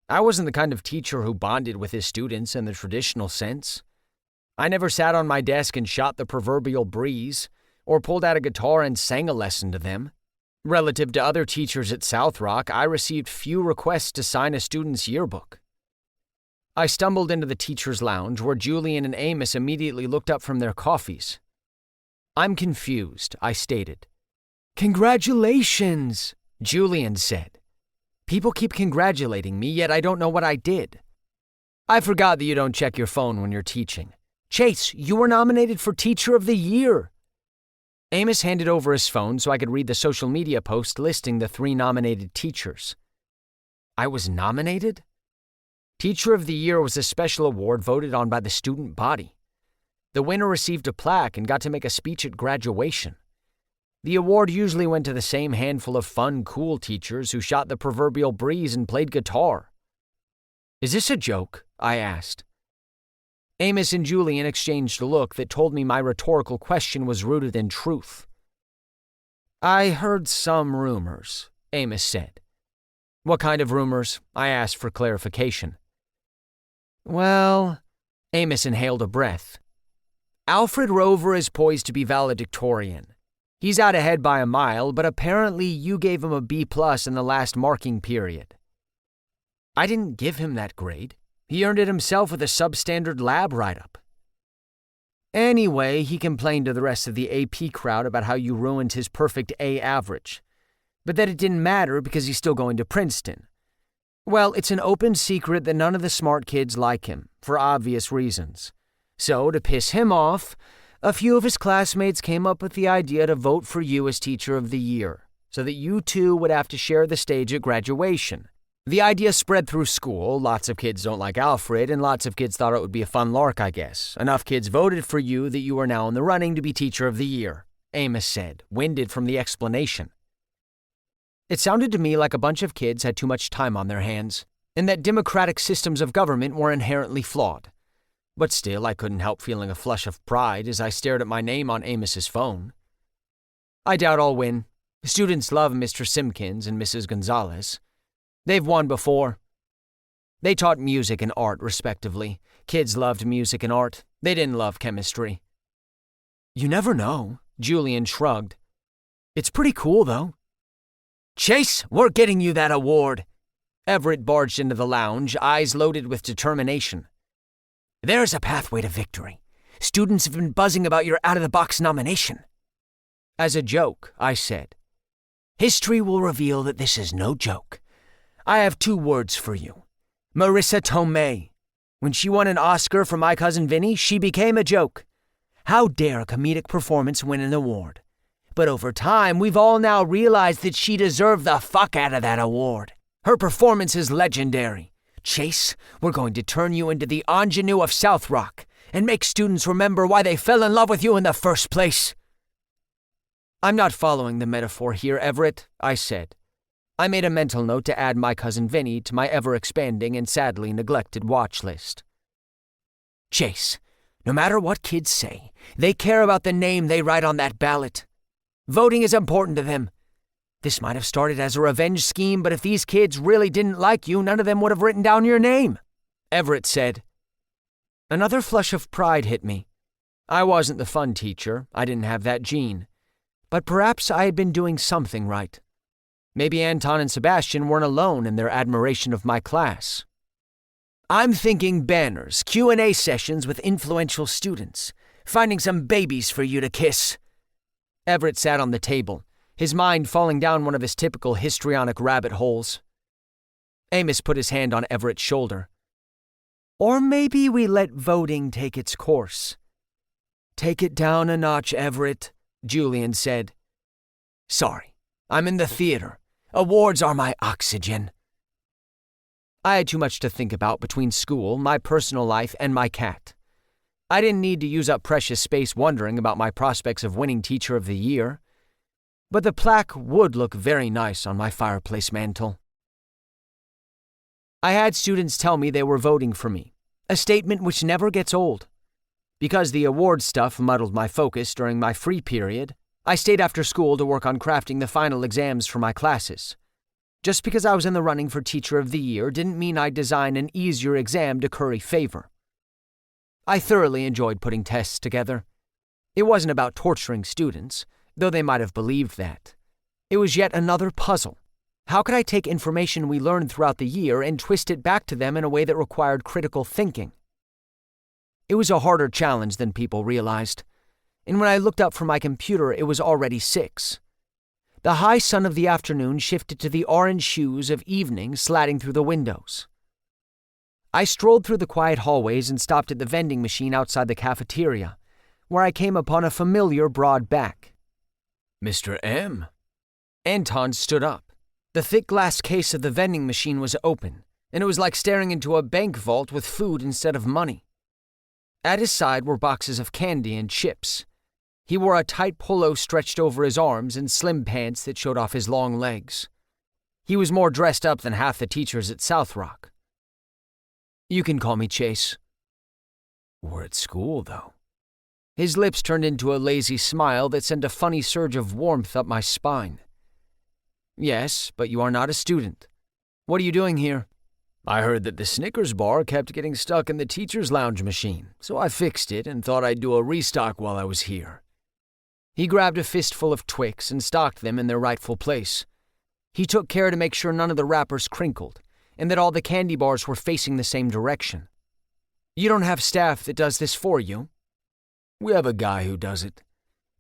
I wasn't the kind of teacher who bonded with his students in the traditional sense. I never sat on my desk and shot the proverbial breeze, or pulled out a guitar and sang a lesson to them. Relative to other teachers at South Rock, I received few requests to sign a student's yearbook. I stumbled into the teacher's lounge where Julian and Amos immediately looked up from their coffees. "I'm confused," I stated. "Congratulations," Julian said. "People keep congratulating me, yet I don't know what I did." "I forgot that you don't check your phone when you're teaching. Chase, you were nominated for Teacher of the Year." Amos handed over his phone so I could read the social media post listing the 3 nominated teachers. I was nominated? Teacher of the Year was a special award voted on by the student body. The winner received a plaque and got to make a speech at graduation. The award usually went to the same handful of fun, cool teachers who shot the proverbial breeze and played guitar. "Is this a joke?" I asked. Amos and Julian exchanged a look that told me my rhetorical question was rooted in truth. "I heard some rumors," Amos said. "What kind of rumors?" I asked for clarification. "Well," Amos inhaled a breath. "Alfred Rover is poised to be valedictorian. He's out ahead by a mile, but apparently you gave him a B+ in the last marking period." "I didn't give him that grade. He earned it himself with a substandard lab write-up." "Anyway, he complained to the rest of the AP crowd about how you ruined his perfect A average, but that it didn't matter because he's still going to Princeton. Well, it's an open secret that none of the smart kids like him, for obvious reasons. So, to piss him off, a few of his classmates came up with the idea to vote for you as Teacher of the Year, so that you two would have to share the stage at graduation. The idea spread through school. Lots of kids don't like Alfred, and lots of kids thought it would be a fun lark, I guess. Enough kids voted for you that you are now in the running to be Teacher of the Year," Amos said, winded from the explanation. It sounded to me like a bunch of kids had too much time on their hands, and that democratic systems of government were inherently flawed. But still, I couldn't help feeling a flush of pride as I stared at my name on Amos's phone. "I doubt I'll win. Students love Mr. Simpkins and Mrs. Gonzalez. They've won before. They taught music and art, respectively. Kids loved music and art. They didn't love chemistry." "You never know," Julian shrugged. "It's pretty cool, though." "Chase, we're getting you that award." Everett barged into the lounge, eyes loaded with determination. "There's a pathway to victory. Students have been buzzing about your out-of-the-box nomination." As a joke, I said, "History will reveal that this is no joke. I have 2 words for you. Marissa Tomei. When she won an Oscar for My Cousin Vinny, she became a joke. How dare a comedic performance win an award? But over time, we've all now realized that she deserved the fuck out of that award. Her performance is legendary. Chase, we're going to turn you into the ingenue of South Rock and make students remember why they fell in love with you in the first place." "I'm not following the metaphor here, Everett," I said. I made a mental note to add My Cousin Vinny to my ever-expanding and sadly neglected watch list. "Chase, no matter what kids say, they care about the name they write on that ballot. Voting is important to them. This might have started as a revenge scheme, but if these kids really didn't like you, none of them would have written down your name," Everett said. Another flush of pride hit me. I wasn't the fun teacher. I didn't have that gene. But perhaps I had been doing something right. Maybe Anton and Sebastian weren't alone in their admiration of my class. "I'm thinking banners, Q&A sessions with influential students, finding some babies for you to kiss." Everett sat on the table, his mind falling down one of his typical histrionic rabbit holes. Amos put his hand on Everett's shoulder. "Or maybe we let voting take its course." "Take it down a notch, Everett," Julian said. "Sorry, I'm in the theater. Awards are my oxygen." I had too much to think about between school, my personal life, and my cat. I didn't need to use up precious space wondering about my prospects of winning Teacher of the Year. But the plaque would look very nice on my fireplace mantel. I had students tell me they were voting for me, a statement which never gets old. Because the award stuff muddled my focus during my free period, I stayed after school to work on crafting the final exams for my classes. Just because I was in the running for Teacher of the Year didn't mean I'd design an easier exam to curry favor. I thoroughly enjoyed putting tests together. It wasn't about torturing students, though they might have believed that. It was yet another puzzle. How could I take information we learned throughout the year and twist it back to them in a way that required critical thinking? It was a harder challenge than people realized, and when I looked up from my computer, it was already 6. The high sun of the afternoon shifted to the orange hues of evening slatting through the windows. I strolled through the quiet hallways and stopped at the vending machine outside the cafeteria, where I came upon a familiar broad back. "Mr. M." Anton stood up. The thick glass case of the vending machine was open, and it was like staring into a bank vault with food instead of money. At his side were boxes of candy and chips. He wore a tight polo stretched over his arms and slim pants that showed off his long legs. He was more dressed up than half the teachers at South Rock. "You can call me Chase." "We're at school, though." His lips turned into a lazy smile that sent a funny surge of warmth up my spine. "Yes, but you are not a student. What are you doing here?" "I heard that the Snickers bar kept getting stuck in the teacher's lounge machine, so I fixed it and thought I'd do a restock while I was here." He grabbed a fistful of Twix and stocked them in their rightful place. He took care to make sure none of the wrappers crinkled, and that all the candy bars were facing the same direction. "You don't have staff that does this for you?" "We have a guy who does it,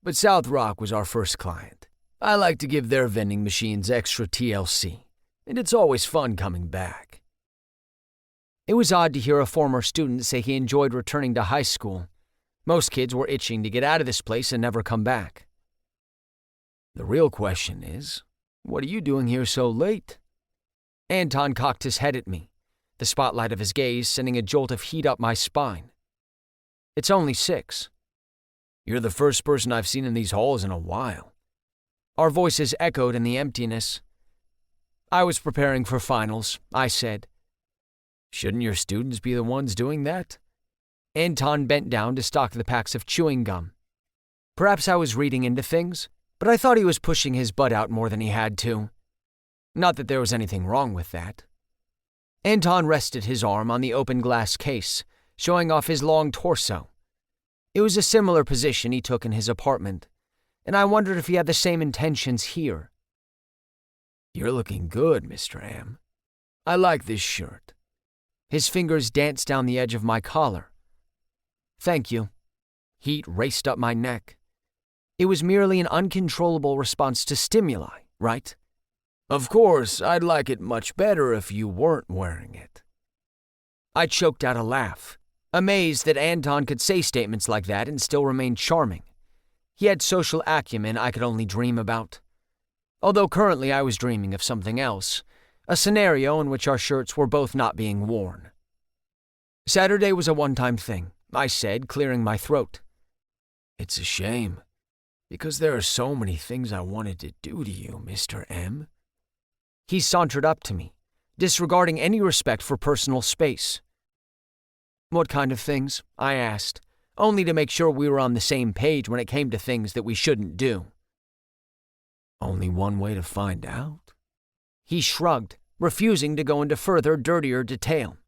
but South Rock was our first client. I like to give their vending machines extra TLC, and it's always fun coming back." It was odd to hear a former student say he enjoyed returning to high school. Most kids were itching to get out of this place and never come back. "The real question is, what are you doing here so late?" Anton cocked his head at me, the spotlight of his gaze sending a jolt of heat up my spine. "It's only 6. "You're the first person I've seen in these halls in a while." Our voices echoed in the emptiness. "I was preparing for finals," I said. "Shouldn't your students be the ones doing that?" Anton bent down to stock the packs of chewing gum. Perhaps I was reading into things, but I thought he was pushing his butt out more than he had to. Not that there was anything wrong with that. Anton rested his arm on the open glass case, showing off his long torso. It was a similar position he took in his apartment, and I wondered if he had the same intentions here. "You're looking good, Mr. M. I like this shirt." His fingers danced down the edge of my collar. "Thank you." Heat raced up my neck. It was merely an uncontrollable response to stimuli, right? "Of course, I'd like it much better if you weren't wearing it." I choked out a laugh, amazed that Anton could say statements like that and still remain charming. He had social acumen I could only dream about. Although currently I was dreaming of something else, a scenario in which our shirts were both not being worn. "Saturday was a one-time thing," I said, clearing my throat. "It's a shame, because there are so many things I wanted to do to you, Mr. M." He sauntered up to me, disregarding any respect for personal space. "What kind of things?" I asked, only to make sure we were on the same page when it came to things that we shouldn't do. "Only one way to find out." He shrugged, refusing to go into further, dirtier detail.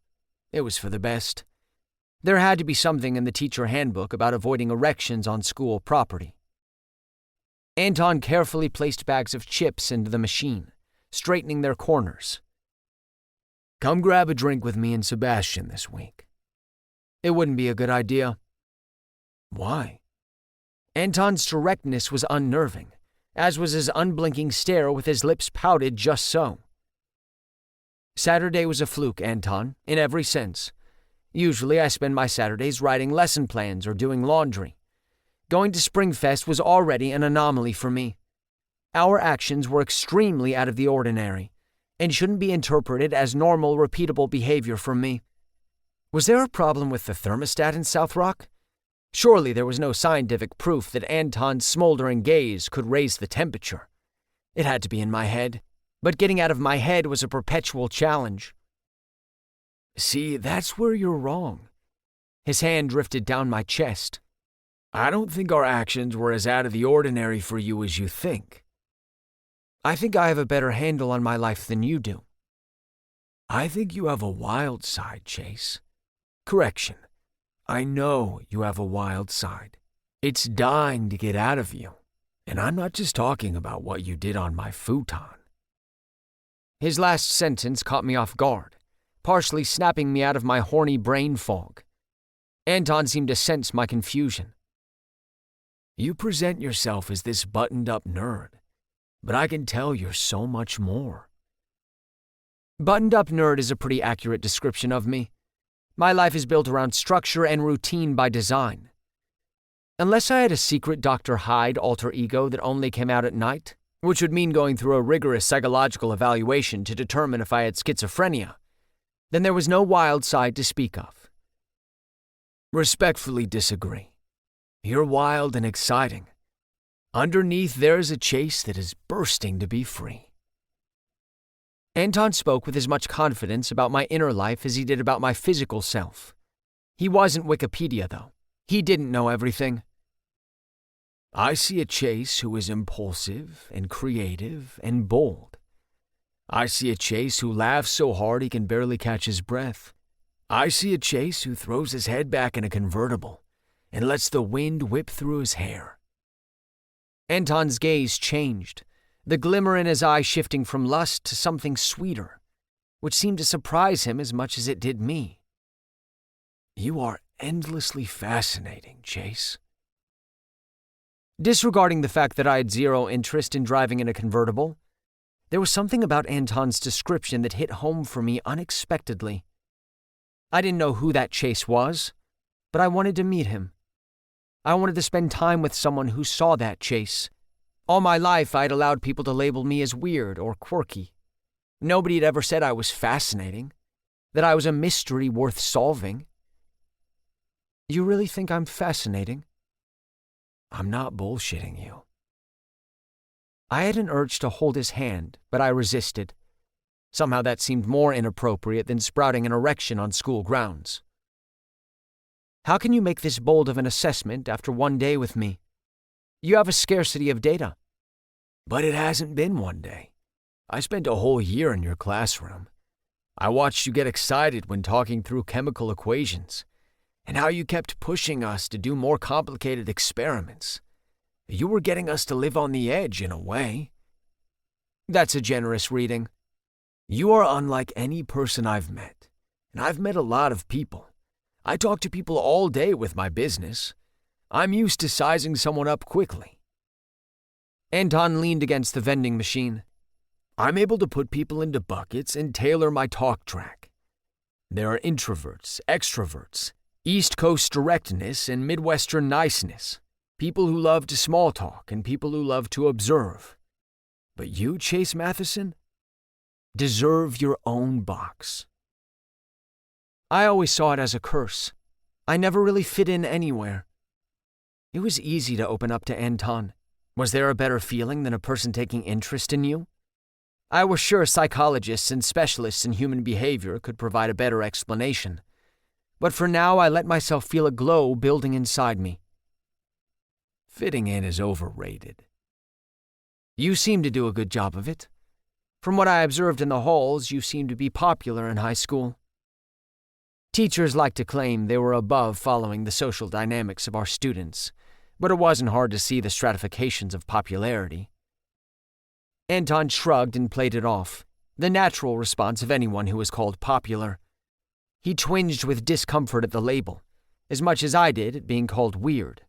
It was for the best. There had to be something in the teacher handbook about avoiding erections on school property. Anton carefully placed bags of chips into the machine, straightening their corners. "Come grab a drink with me and Sebastian this week." "It wouldn't be a good idea." "Why?" Anton's directness was unnerving, as was his unblinking stare with his lips pouted just so. "Saturday was a fluke, Anton, in every sense. Usually I spend my Saturdays writing lesson plans or doing laundry. Going to Springfest was already an anomaly for me. Our actions were extremely out of the ordinary, and shouldn't be interpreted as normal, repeatable behavior from me. Was there a problem with the thermostat in South Rock? Surely there was no scientific proof that Anton's smoldering gaze could raise the temperature. It had to be in my head, but getting out of my head was a perpetual challenge. See, that's where you're wrong. His hand drifted down my chest. I don't think our actions were as out of the ordinary for you as you think. I think I have a better handle on my life than you do. I think you have a wild side, Chase. Correction. I know you have a wild side. It's dying to get out of you. And I'm not just talking about what you did on my futon. His last sentence caught me off guard, partially snapping me out of my horny brain fog. Anton seemed to sense my confusion. You present yourself as this buttoned-up nerd, but I can tell you're so much more. Buttoned-up nerd is a pretty accurate description of me. My life is built around structure and routine by design. Unless I had a secret Dr. Hyde alter ego that only came out at night, which would mean going through a rigorous psychological evaluation to determine if I had schizophrenia, then there was no wild side to speak of. Respectfully disagree. You're wild and exciting. Underneath there is a Chase that is bursting to be free. Anton spoke with as much confidence about my inner life as he did about my physical self. He wasn't Wikipedia, though. He didn't know everything. I see a Chase who is impulsive and creative and bold. I see a Chase who laughs so hard he can barely catch his breath. I see a Chase who throws his head back in a convertible and lets the wind whip through his hair. Anton's gaze changed, the glimmer in his eye shifting from lust to something sweeter, which seemed to surprise him as much as it did me. You are endlessly fascinating, Chase. Disregarding the fact that I had zero interest in driving in a convertible, there was something about Anton's description that hit home for me unexpectedly. I didn't know who that Chase was, but I wanted to meet him. I wanted to spend time with someone who saw that Chase. All my life, I had allowed people to label me as weird or quirky. Nobody had ever said I was fascinating, that I was a mystery worth solving. You really think I'm fascinating? I'm not bullshitting you. I had an urge to hold his hand, but I resisted. Somehow that seemed more inappropriate than sprouting an erection on school grounds. How can you make this bold of an assessment after one day with me? You have a scarcity of data. But it hasn't been one day. I spent a whole year in your classroom. I watched you get excited when talking through chemical equations, and how you kept pushing us to do more complicated experiments. You were getting us to live on the edge in a way. That's a generous reading. You are unlike any person I've met, and I've met a lot of people. I talk to people all day with my business. I'm used to sizing someone up quickly. Anton leaned against the vending machine. I'm able to put people into buckets and tailor my talk track. There are introverts, extroverts, East Coast directness and Midwestern niceness, people who love to small talk and people who love to observe. But you, Chase Matheson, deserve your own box. I always saw it as a curse. I never really fit in anywhere. It was easy to open up to Anton. Was there a better feeling than a person taking interest in you? I was sure psychologists and specialists in human behavior could provide a better explanation. But for now, I let myself feel a glow building inside me. Fitting in is overrated. You seem to do a good job of it. From what I observed in the halls, you seemed to be popular in high school. Teachers like to claim they were above following the social dynamics of our students, but it wasn't hard to see the stratifications of popularity. Anton shrugged and played it off, the natural response of anyone who is called popular. He twinged with discomfort at the label, as much as I did at being called weird.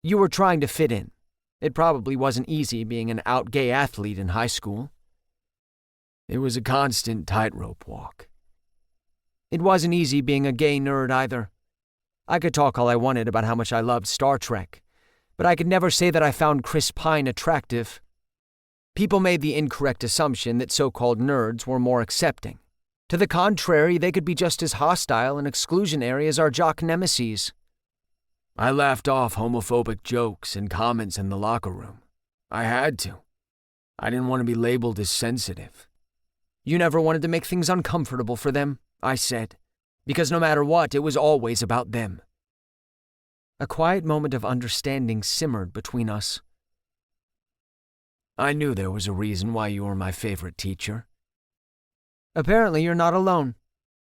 You were trying to fit in. It probably wasn't easy being an out gay athlete in high school. It was a constant tightrope walk. It wasn't easy being a gay nerd either. I could talk all I wanted about how much I loved Star Trek, but I could never say that I found Chris Pine attractive. People made the incorrect assumption that so-called nerds were more accepting. To the contrary, they could be just as hostile and exclusionary as our jock nemeses. I laughed off homophobic jokes and comments in the locker room. I had to. I didn't want to be labeled as sensitive. You never wanted to make things uncomfortable for them. I said, because no matter what, it was always about them. A quiet moment of understanding simmered between us. I knew there was a reason why you were my favorite teacher. Apparently you're not alone.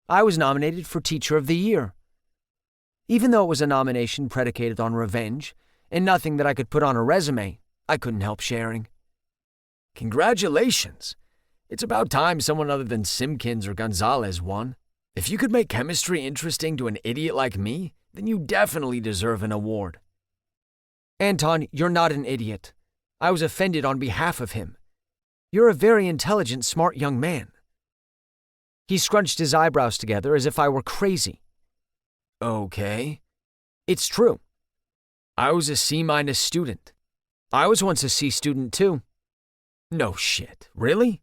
I was nominated for Teacher of the Year. Even though it was a nomination predicated on revenge, and nothing that I could put on a resume, I couldn't help sharing. Congratulations! It's about time someone other than Simpkins or Gonzalez won. If you could make chemistry interesting to an idiot like me, then you definitely deserve an award. Anton, you're not an idiot. I was offended on behalf of him. You're a very intelligent, smart young man. He scrunched his eyebrows together as if I were crazy. Okay. It's true. I was a C- student. I was once a C student too. No shit, really?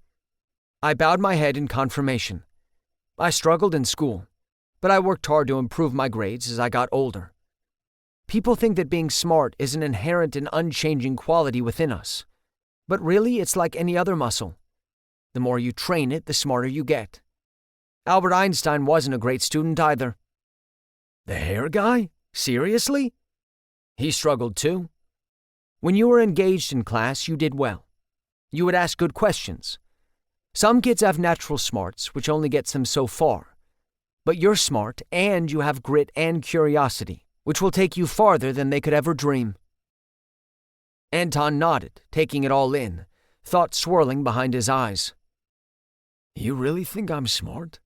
I bowed my head in confirmation. I struggled in school, but I worked hard to improve my grades as I got older. People think that being smart is an inherent and unchanging quality within us. But really, it's like any other muscle. The more you train it, the smarter you get. Albert Einstein wasn't a great student either. The hair guy? Seriously? He struggled too. When you were engaged in class, you did well. You would ask good questions. Some kids have natural smarts, which only gets them so far. But you're smart, and you have grit and curiosity, which will take you farther than they could ever dream. Anton nodded, taking it all in, thought swirling behind his eyes. You really think I'm smart?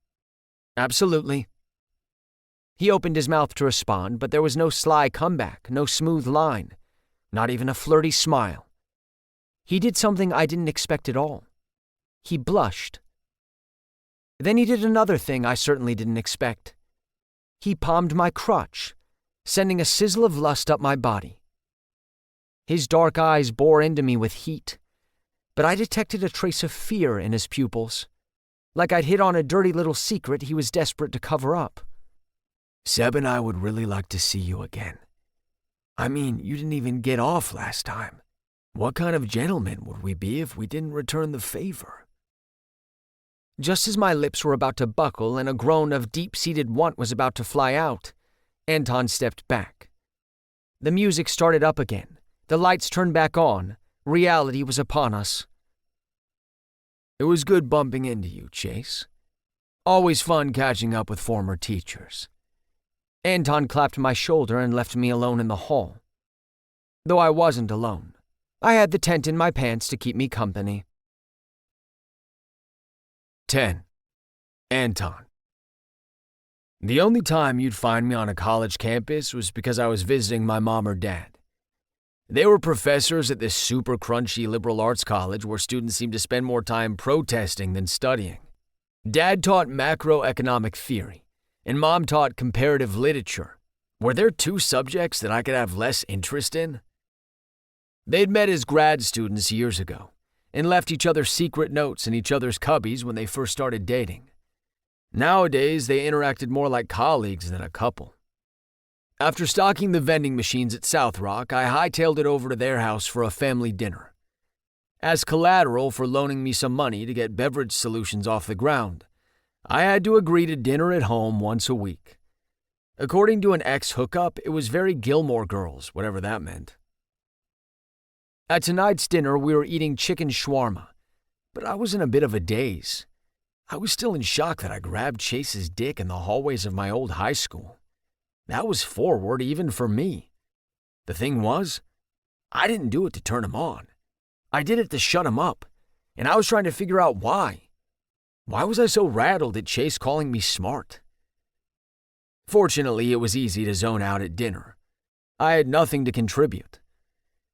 Absolutely. He opened his mouth to respond, but there was no sly comeback, no smooth line, not even a flirty smile. He did something I didn't expect at all. He blushed. Then he did another thing I certainly didn't expect. He palmed my crotch, sending a sizzle of lust up my body. His dark eyes bore into me with heat, but I detected a trace of fear in his pupils, like I'd hit on a dirty little secret he was desperate to cover up. Seb and I would really like to see you again. I mean, you didn't even get off last time. What kind of gentlemen would we be if we didn't return the favor? Just as my lips were about to buckle and a groan of deep-seated want was about to fly out, Anton stepped back. The music started up again. The lights turned back on. Reality was upon us. It was good bumping into you, Chase. Always fun catching up with former teachers. Anton clapped my shoulder and left me alone in the hall. Though I wasn't alone. I had the tent in my pants to keep me company. 10. Anton. The only time you'd find me on a college campus was because I was visiting my mom or dad. They were professors at this super crunchy liberal arts college where students seemed to spend more time protesting than studying. Dad taught macroeconomic theory, and Mom taught comparative literature. Were there two subjects that I could have less interest in? They'd met as grad students years ago, and left each other secret notes in each other's cubbies when they first started dating. Nowadays, they interacted more like colleagues than a couple. After stocking the vending machines at South Rock, I hightailed it over to their house for a family dinner. As collateral for loaning me some money to get beverage solutions off the ground, I had to agree to dinner at home once a week. According to an ex-hookup, it was very Gilmore Girls, whatever that meant. At tonight's dinner, we were eating chicken shawarma, but I was in a bit of a daze. I was still in shock that I grabbed Chase's dick in the hallways of my old high school. That was forward even for me. The thing was, I didn't do it to turn him on. I did it to shut him up, and I was trying to figure out why. Why was I so rattled at Chase calling me smart? Fortunately, it was easy to zone out at dinner. I had nothing to contribute.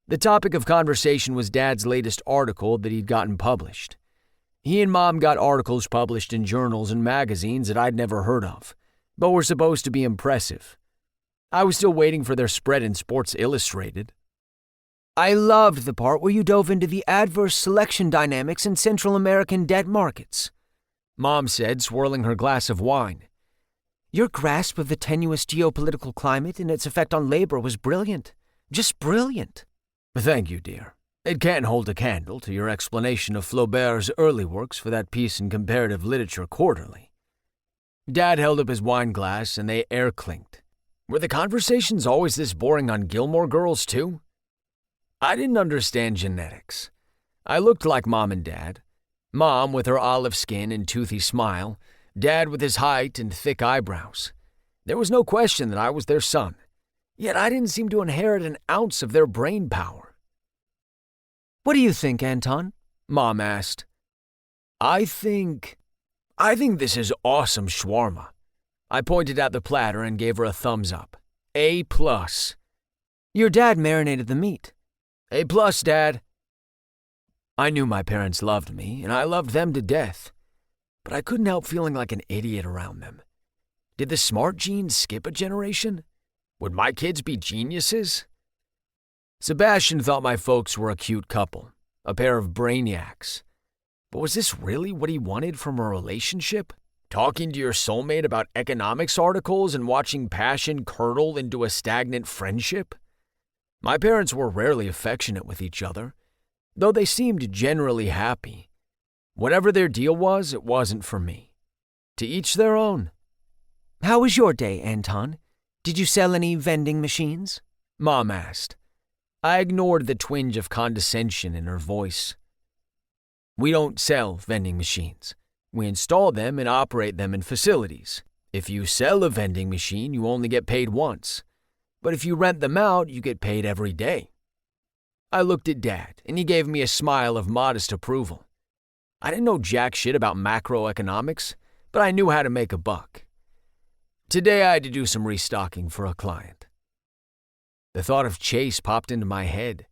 The topic of conversation was Dad's latest article that he'd gotten published. He and Mom got articles published in journals and magazines that I'd never heard of, but were supposed to be impressive. I was still waiting for their spread in Sports Illustrated. I loved the part where you dove into the adverse selection dynamics in Central American debt markets, Mom said, swirling her glass of wine. Your grasp of the tenuous geopolitical climate and its effect on labor was brilliant. Just brilliant. Thank you, dear. It can't hold a candle to your explanation of Flaubert's early works for that piece in Comparative Literature Quarterly. Dad held up his wine glass and they air clinked. Were the conversations always this boring on Gilmore Girls too? I didn't understand genetics. I looked like Mom and Dad. Mom with her olive skin and toothy smile, Dad with his height and thick eyebrows. There was no question that I was their son, yet I didn't seem to inherit an ounce of their brain power. "What do you think, Anton?" Mom asked. I think this is awesome shawarma." I pointed at the platter and gave her a thumbs up. A+. "Your dad marinated the meat." A+, Dad. I knew my parents loved me, and I loved them to death. But I couldn't help feeling like an idiot around them. Did the smart genes skip a generation? Would my kids be geniuses? Sebastian thought my folks were a cute couple, a pair of brainiacs. But was this really what he wanted from a relationship? Talking to your soulmate about economics articles and watching passion curdle into a stagnant friendship? My parents were rarely affectionate with each other, though they seemed generally happy. Whatever their deal was, it wasn't for me. To each their own. "How was your day, Anton? Did you sell any vending machines?" Mom asked. I ignored the twinge of condescension in her voice. We don't sell vending machines. We install them and operate them in facilities. If you sell a vending machine, you only get paid once. But if you rent them out, you get paid every day. I looked at Dad, and he gave me a smile of modest approval. I didn't know jack shit about macroeconomics, but I knew how to make a buck. Today I had to do some restocking for a client. The thought of Chase popped into my head.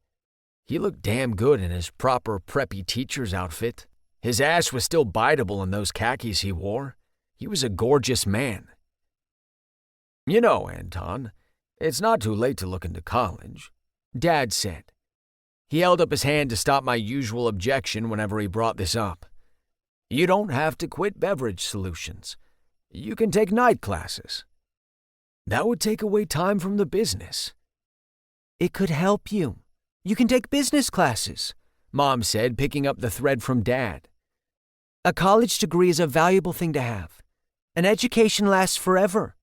He looked damn good in his proper preppy teacher's outfit. His ass was still biteable in those khakis he wore. He was a gorgeous man. "You know, Anton, it's not too late to look into college," Dad said. He held up his hand to stop my usual objection whenever he brought this up. "You don't have to quit beverage solutions. You can take night classes." That would take away time from the business. "It could help you. You can take business classes," Mom said, picking up the thread from Dad. "A college degree is a valuable thing to have. An education lasts forever."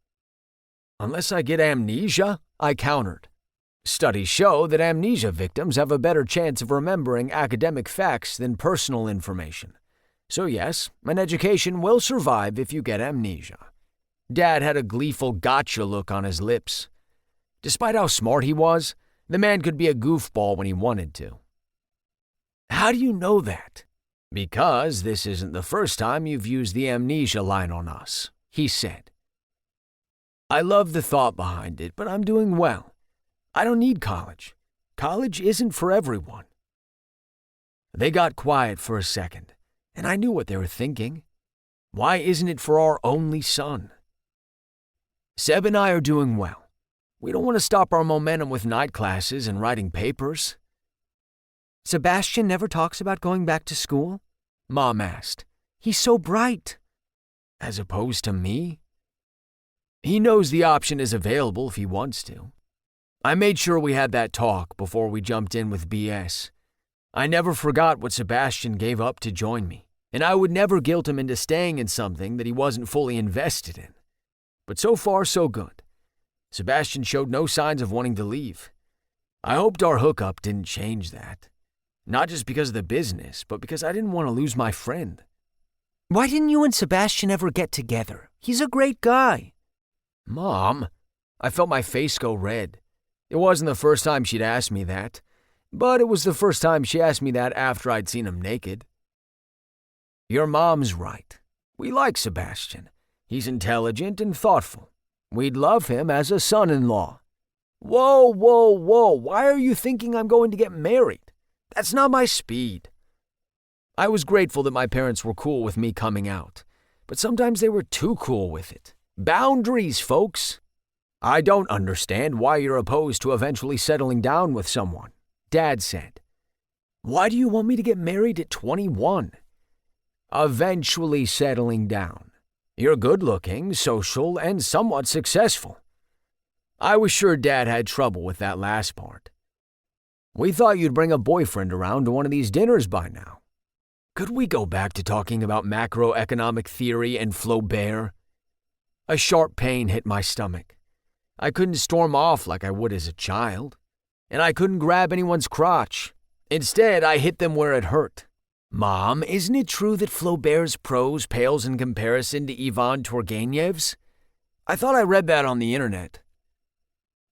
"Unless I get amnesia," I countered. Studies show that amnesia victims have a better chance of remembering academic facts than personal information. So yes, an education will survive if you get amnesia. Dad had a gleeful gotcha look on his lips. Despite how smart he was, the man could be a goofball when he wanted to. "How do you know that?" "Because this isn't the first time you've used the amnesia line on us," he said. I love the thought behind it, but I'm doing well. I don't need college. College isn't for everyone. They got quiet for a second, and I knew what they were thinking. Why isn't it for our only son? Seb and I are doing well. We don't want to stop our momentum with night classes and writing papers. "Sebastian never talks about going back to school?" Mom asked. "He's so bright." "As opposed to me?" "He knows the option is available if he wants to." I made sure we had that talk before we jumped in with BS. I never forgot what Sebastian gave up to join me, and I would never guilt him into staying in something that he wasn't fully invested in. But so far, so good. Sebastian showed no signs of wanting to leave. I hoped our hookup didn't change that. Not just because of the business, but because I didn't want to lose my friend. "Why didn't you and Sebastian ever get together? He's a great guy." "Mom," I felt my face go red. It wasn't the first time she'd asked me that, but it was the first time she asked me that after I'd seen him naked. "Your mom's right. We like Sebastian. He's intelligent and thoughtful. We'd love him as a son-in-law." Whoa, whoa, whoa, why are you thinking I'm going to get married? That's not my speed. I was grateful that my parents were cool with me coming out, but sometimes they were too cool with it. Boundaries, folks. "I don't understand why you're opposed to eventually settling down with someone," Dad said. "Why do you want me to get married at 21? Eventually settling down. You're good-looking, social, and somewhat successful." I was sure Dad had trouble with that last part. "We thought you'd bring a boyfriend around to one of these dinners by now. Could we go back to talking about macroeconomic theory and Flaubert?" A sharp pain hit my stomach. I couldn't storm off like I would as a child, and I couldn't grab anyone's crotch. Instead, I hit them where it hurt. Mom, isn't it true that Flaubert's prose pales in comparison to Ivan Turgenev's? I thought I read that on the internet.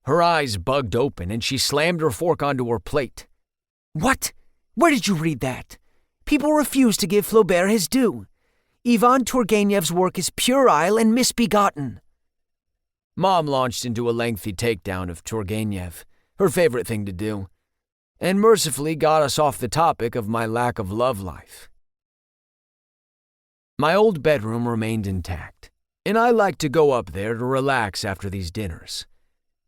Her eyes bugged open and she slammed her fork onto her plate. What? Where did you read that? People refuse to give Flaubert his due. Ivan Turgenev's work is puerile and misbegotten. Mom launched into a lengthy takedown of Turgenev, her favorite thing to do, and mercifully got us off the topic of my lack of love life. My old bedroom remained intact, and I liked to go up there to relax after these dinners.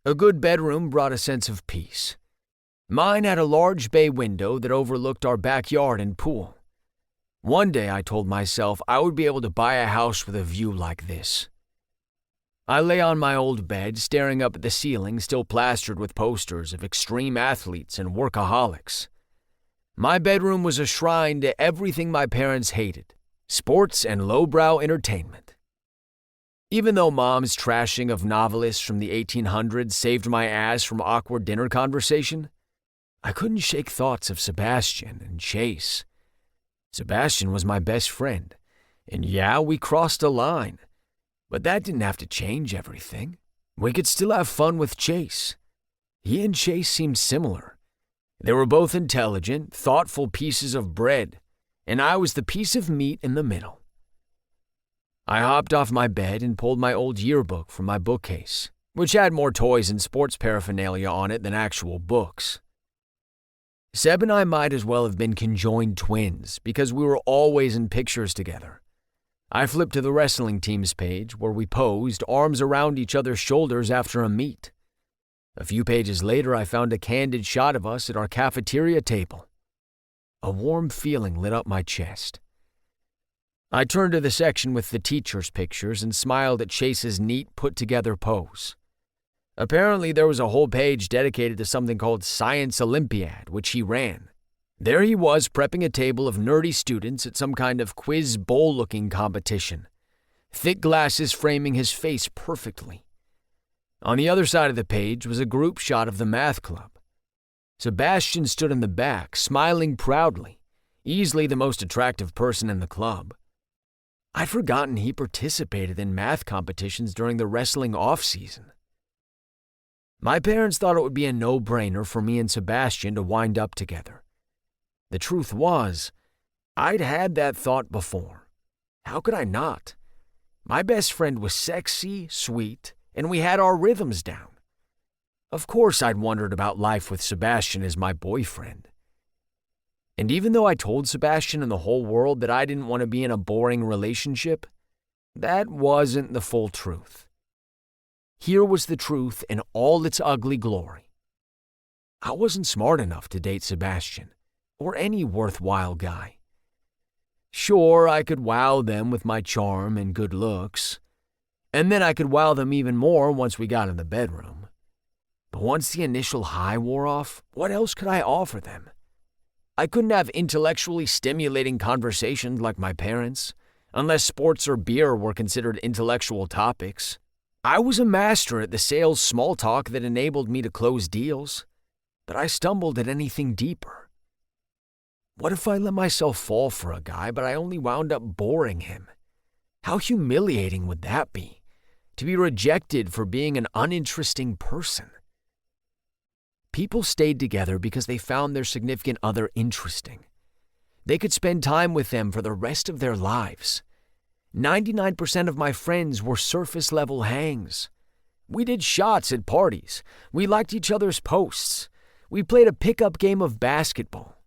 A good bedroom brought a sense of peace. Mine had a large bay window that overlooked our backyard and pool. One day I told myself I would be able to buy a house with a view like this. I lay on my old bed, staring up at the ceiling still plastered with posters of extreme athletes and workaholics. My bedroom was a shrine to everything my parents hated: sports and lowbrow entertainment. Even though Mom's trashing of novelists from the 1800s saved my ass from awkward dinner conversation, I couldn't shake thoughts of Sebastian and Chase. Sebastian was my best friend, and yeah, we crossed a line. But that didn't have to change everything. We could still have fun with Chase. He and Chase seemed similar. They were both intelligent, thoughtful pieces of bread, and I was the piece of meat in the middle. I hopped off my bed and pulled my old yearbook from my bookcase, which had more toys and sports paraphernalia on it than actual books. Seb and I might as well have been conjoined twins because we were always in pictures together. I flipped to the wrestling team's page where we posed, arms around each other's shoulders after a meet. A few pages later, I found a candid shot of us at our cafeteria table. A warm feeling lit up my chest. I turned to the section with the teachers' pictures and smiled at Chase's neat, put-together pose. Apparently, there was a whole page dedicated to something called Science Olympiad, which he ran. There he was prepping a table of nerdy students at some kind of quiz bowl-looking competition, thick glasses framing his face perfectly. On the other side of the page was a group shot of the math club. Sebastian stood in the back, smiling proudly, easily the most attractive person in the club. I'd forgotten he participated in math competitions during the wrestling off-season. My parents thought it would be a no-brainer for me and Sebastian to wind up together. The truth was, I'd had that thought before. How could I not? My best friend was sexy, sweet, and we had our rhythms down. Of course I'd wondered about life with Sebastian as my boyfriend. And even though I told Sebastian and the whole world that I didn't want to be in a boring relationship, that wasn't the full truth. Here was the truth in all its ugly glory. I wasn't smart enough to date Sebastian, or any worthwhile guy. Sure, I could wow them with my charm and good looks, and then I could wow them even more once we got in the bedroom. But once the initial high wore off, what else could I offer them? I couldn't have intellectually stimulating conversations like my parents, unless sports or beer were considered intellectual topics. I was a master at the sales small talk that enabled me to close deals, but I stumbled at anything deeper. What if I let myself fall for a guy, but I only wound up boring him? How humiliating would that be, to be rejected for being an uninteresting person? People stayed together because they found their significant other interesting. They could spend time with them for the rest of their lives. 99% of my friends were surface-level hangs. We did shots at parties. We liked each other's posts. We played a pickup game of basketball.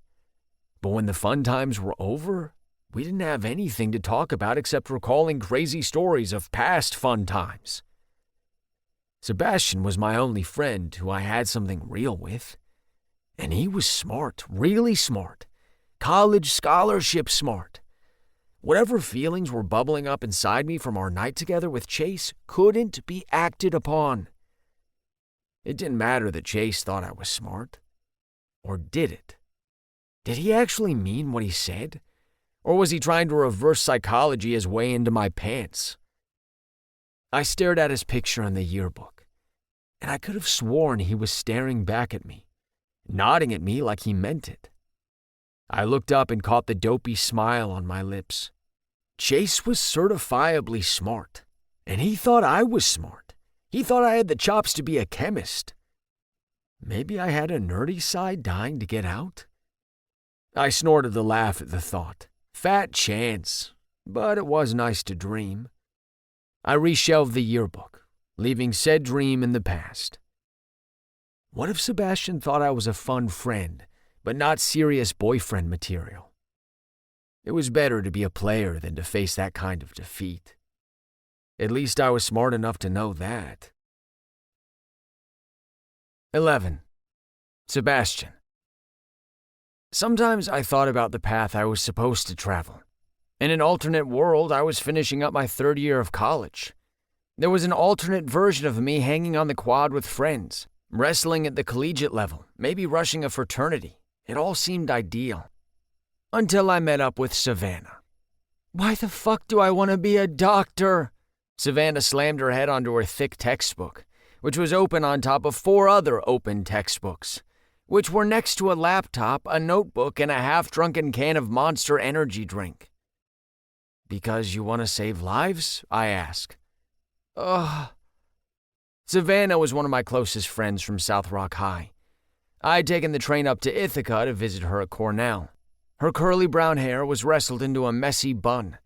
But when the fun times were over, we didn't have anything to talk about except recalling crazy stories of past fun times. Sebastian was my only friend who I had something real with. And he was smart, really smart. College scholarship smart. Whatever feelings were bubbling up inside me from our night together with Chase couldn't be acted upon. It didn't matter that Chase thought I was smart. Or did it? Did he actually mean what he said? Or was he trying to reverse psychology his way into my pants? I stared at his picture in the yearbook, and I could have sworn he was staring back at me, nodding at me like he meant it. I looked up and caught the dopey smile on my lips. Chase was certifiably smart, and he thought I was smart. He thought I had the chops to be a chemist. Maybe I had a nerdy side dying to get out? I snorted a laugh at the thought. Fat chance, but it was nice to dream. I reshelved the yearbook, leaving said dream in the past. What if Sebastian thought I was a fun friend, but not serious boyfriend material? It was better to be a player than to face that kind of defeat. At least I was smart enough to know that. 11. Sebastian. Sometimes I thought about the path I was supposed to travel. In an alternate world, I was finishing up my third year of college. There was an alternate version of me hanging on the quad with friends, wrestling at the collegiate level, maybe rushing a fraternity. It all seemed ideal. Until I met up with Savannah. Why the fuck do I want to be a doctor? Savannah slammed her head onto her thick textbook, which was open on top of 4 other open textbooks, which were next to a laptop, a notebook, and a half-drunken can of Monster Energy drink. Because you want to save lives? I asked. Ugh. Savannah was one of my closest friends from South Rock High. I had taken the train up to Ithaca to visit her at Cornell. Her curly brown hair was wrestled into a messy bun.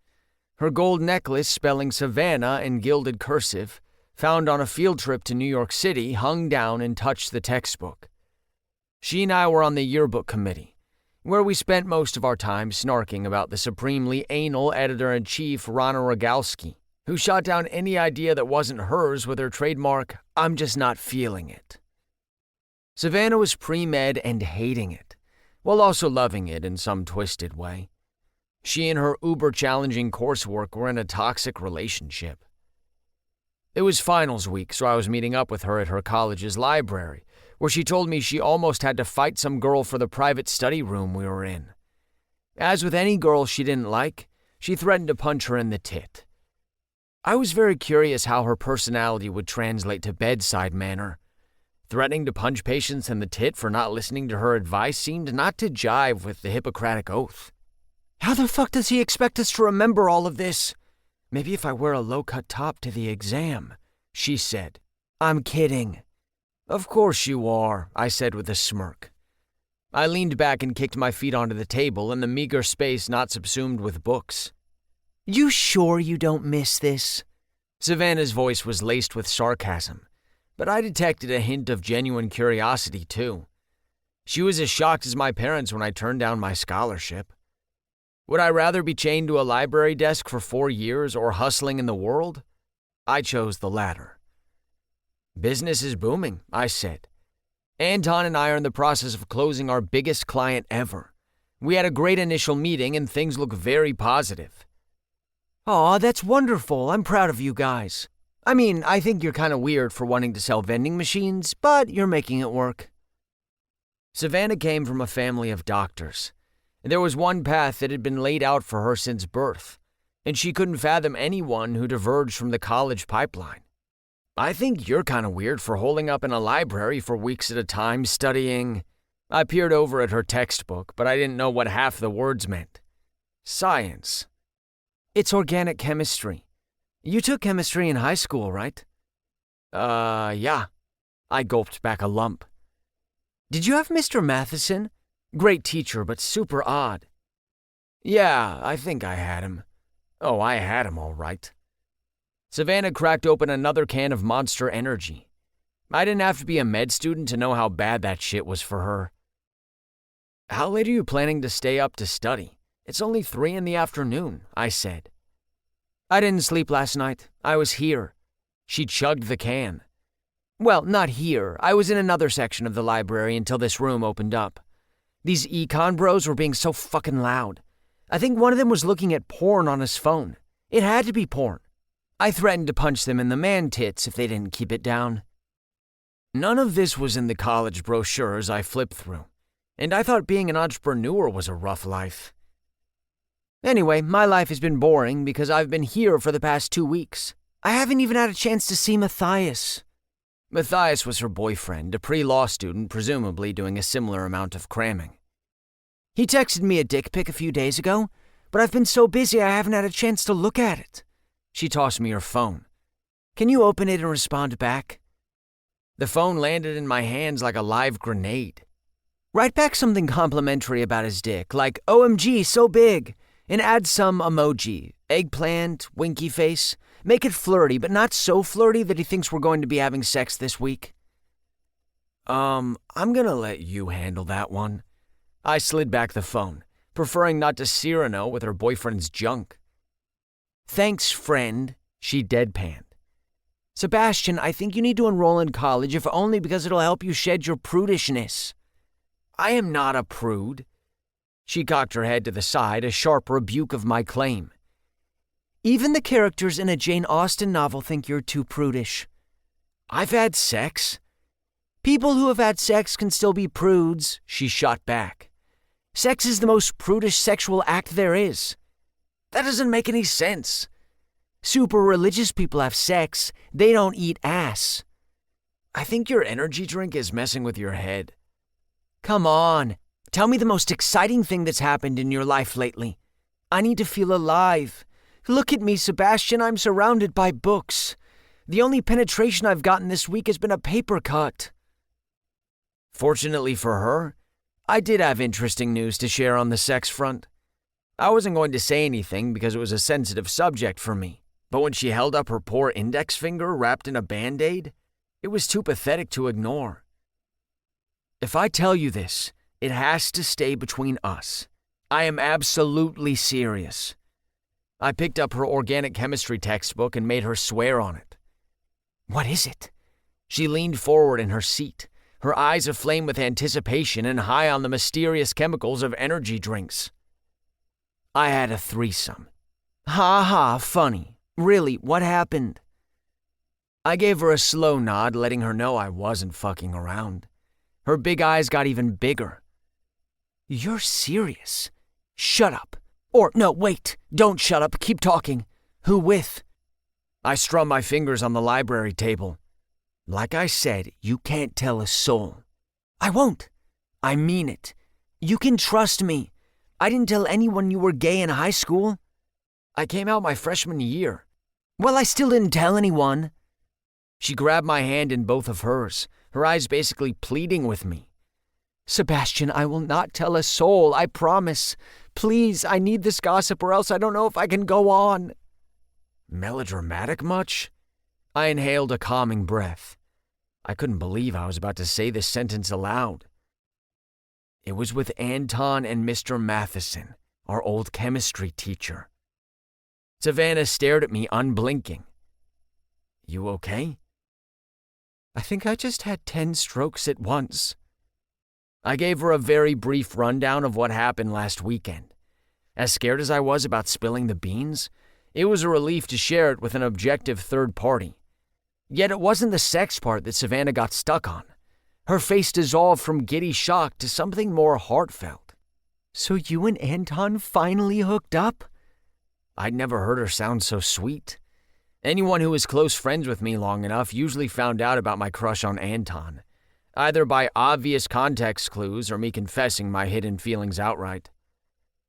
Her gold necklace spelling Savannah in gilded cursive, found on a field trip to New York City, hung down and touched the textbook. She and I were on the yearbook committee, where we spent most of our time snarking about the supremely anal editor-in-chief Rana Rogalski, who shot down any idea that wasn't hers with her trademark, "I'm just not feeling it." Savannah was pre-med and hating it, while also loving it in some twisted way. She and her uber-challenging coursework were in a toxic relationship. It was finals week, so I was meeting up with her at her college's library, where she told me she almost had to fight some girl for the private study room we were in. As with any girl she didn't like, she threatened to punch her in the tit. I was very curious how her personality would translate to bedside manner. Threatening to punch patients in the tit for not listening to her advice seemed not to jive with the Hippocratic Oath. How the fuck does he expect us to remember all of this? Maybe if I wear a low-cut top to the exam, she said. I'm kidding. Of course you are, I said with a smirk. I leaned back and kicked my feet onto the table in the meager space not subsumed with books. You sure you don't miss this? Savannah's voice was laced with sarcasm, but I detected a hint of genuine curiosity too. She was as shocked as my parents when I turned down my scholarship. Would I rather be chained to a library desk for 4 years or hustling in the world? I chose the latter. Business is booming, I said. Anton and I are in the process of closing our biggest client ever. We had a great initial meeting and things look very positive. Aw, that's wonderful. I'm proud of you guys. I mean, I think you're kind of weird for wanting to sell vending machines, but you're making it work. Savannah came from a family of doctors. There was one path that had been laid out for her since birth, and she couldn't fathom anyone who diverged from the college pipeline. I think you're kind of weird for holding up in a library for weeks at a time studying. I peered over at her textbook, but I didn't know what half the words meant. Science. It's organic chemistry. You took chemistry in high school, right? Yeah. I gulped back a lump. Did you have Mr. Matheson? Great teacher, but super odd. Yeah, I think I had him. Oh, I had him all right. Savannah cracked open another can of Monster Energy. I didn't have to be a med student to know how bad that shit was for her. How late are you planning to stay up to study? It's only 3 p.m, I said. I didn't sleep last night. I was here. She chugged the can. Well, not here. I was in another section of the library until this room opened up. These econ bros were being so fucking loud. I think one of them was looking at porn on his phone. It had to be porn. I threatened to punch them in the man-tits if they didn't keep it down. None of this was in the college brochures I flipped through, and I thought being an entrepreneur was a rough life. Anyway, my life has been boring because I've been here for the past 2 weeks. I haven't even had a chance to see Matthias. Matthias was her boyfriend, a pre-law student, presumably doing a similar amount of cramming. He texted me a dick pic a few days ago, but I've been so busy I haven't had a chance to look at it. She tossed me her phone. Can you open it and respond back? The phone landed in my hands like a live grenade. Write back something complimentary about his dick, like OMG, so big, and add some emoji, eggplant, winky face. Make it flirty, but not so flirty that he thinks we're going to be having sex this week. I'm gonna let you handle that one. I slid back the phone, preferring not to Cyrano with her boyfriend's junk. Thanks, friend, she deadpanned. Sebastian, I think you need to enroll in college, if only because it'll help you shed your prudishness. I am not a prude. She cocked her head to the side, a sharp rebuke of my claim. Even the characters in a Jane Austen novel think you're too prudish. I've had sex. People who have had sex can still be prudes, she shot back. Sex is the most prudish sexual act there is. That doesn't make any sense. Super religious people have sex. They don't eat ass. I think your energy drink is messing with your head. Come on. Tell me the most exciting thing that's happened in your life lately. I need to feel alive. Look at me, Sebastian. I'm surrounded by books. The only penetration I've gotten this week has been a paper cut. Fortunately for her, I did have interesting news to share on the sex front. I wasn't going to say anything because it was a sensitive subject for me, but when she held up her poor index finger wrapped in a Band-Aid, it was too pathetic to ignore. If I tell you this, it has to stay between us. I am absolutely serious. I picked up her organic chemistry textbook and made her swear on it. What is it? She leaned forward in her seat, her eyes aflame with anticipation and high on the mysterious chemicals of energy drinks. I had a threesome. Ha ha, funny. Really, what happened? I gave her a slow nod, letting her know I wasn't fucking around. Her big eyes got even bigger. You're serious? Shut up. Or, no, wait. Don't shut up. Keep talking. Who with? I strummed my fingers on the library table. Like I said, you can't tell a soul. I won't. I mean it. You can trust me. I didn't tell anyone you were gay in high school. I came out my freshman year. Well, I still didn't tell anyone. She grabbed my hand in both of hers, her eyes basically pleading with me. Sebastian, I will not tell a soul, I promise. Please, I need this gossip or else I don't know if I can go on. Melodramatic much? I inhaled a calming breath. I couldn't believe I was about to say this sentence aloud. It was with Anton and Mr. Matheson, our old chemistry teacher. Savannah stared at me unblinking. You okay? I think I just had 10 strokes at once. I gave her a very brief rundown of what happened last weekend. As scared as I was about spilling the beans, it was a relief to share it with an objective third party. Yet it wasn't the sex part that Savannah got stuck on. Her face dissolved from giddy shock to something more heartfelt. So you and Anton finally hooked up? I'd never heard her sound so sweet. Anyone who was close friends with me long enough usually found out about my crush on Anton, either by obvious context clues or me confessing my hidden feelings outright.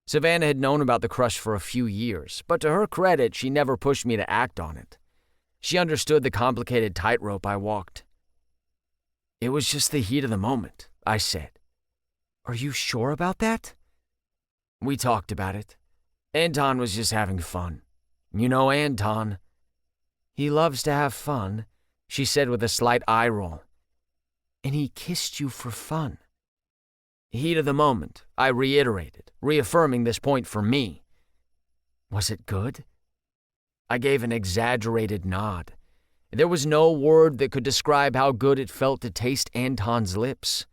Savannah had known about the crush for a few years, but to her credit, she never pushed me to act on it. She understood the complicated tightrope I walked. It was just the heat of the moment, I said. Are you sure about that? We talked about it. Anton was just having fun. You know Anton. He loves to have fun, she said with a slight eye roll. And he kissed you for fun. Heat of the moment, I reiterated, reaffirming this point for me. Was it good? I gave an exaggerated nod. There was no word that could describe how good it felt to taste Anton's lips.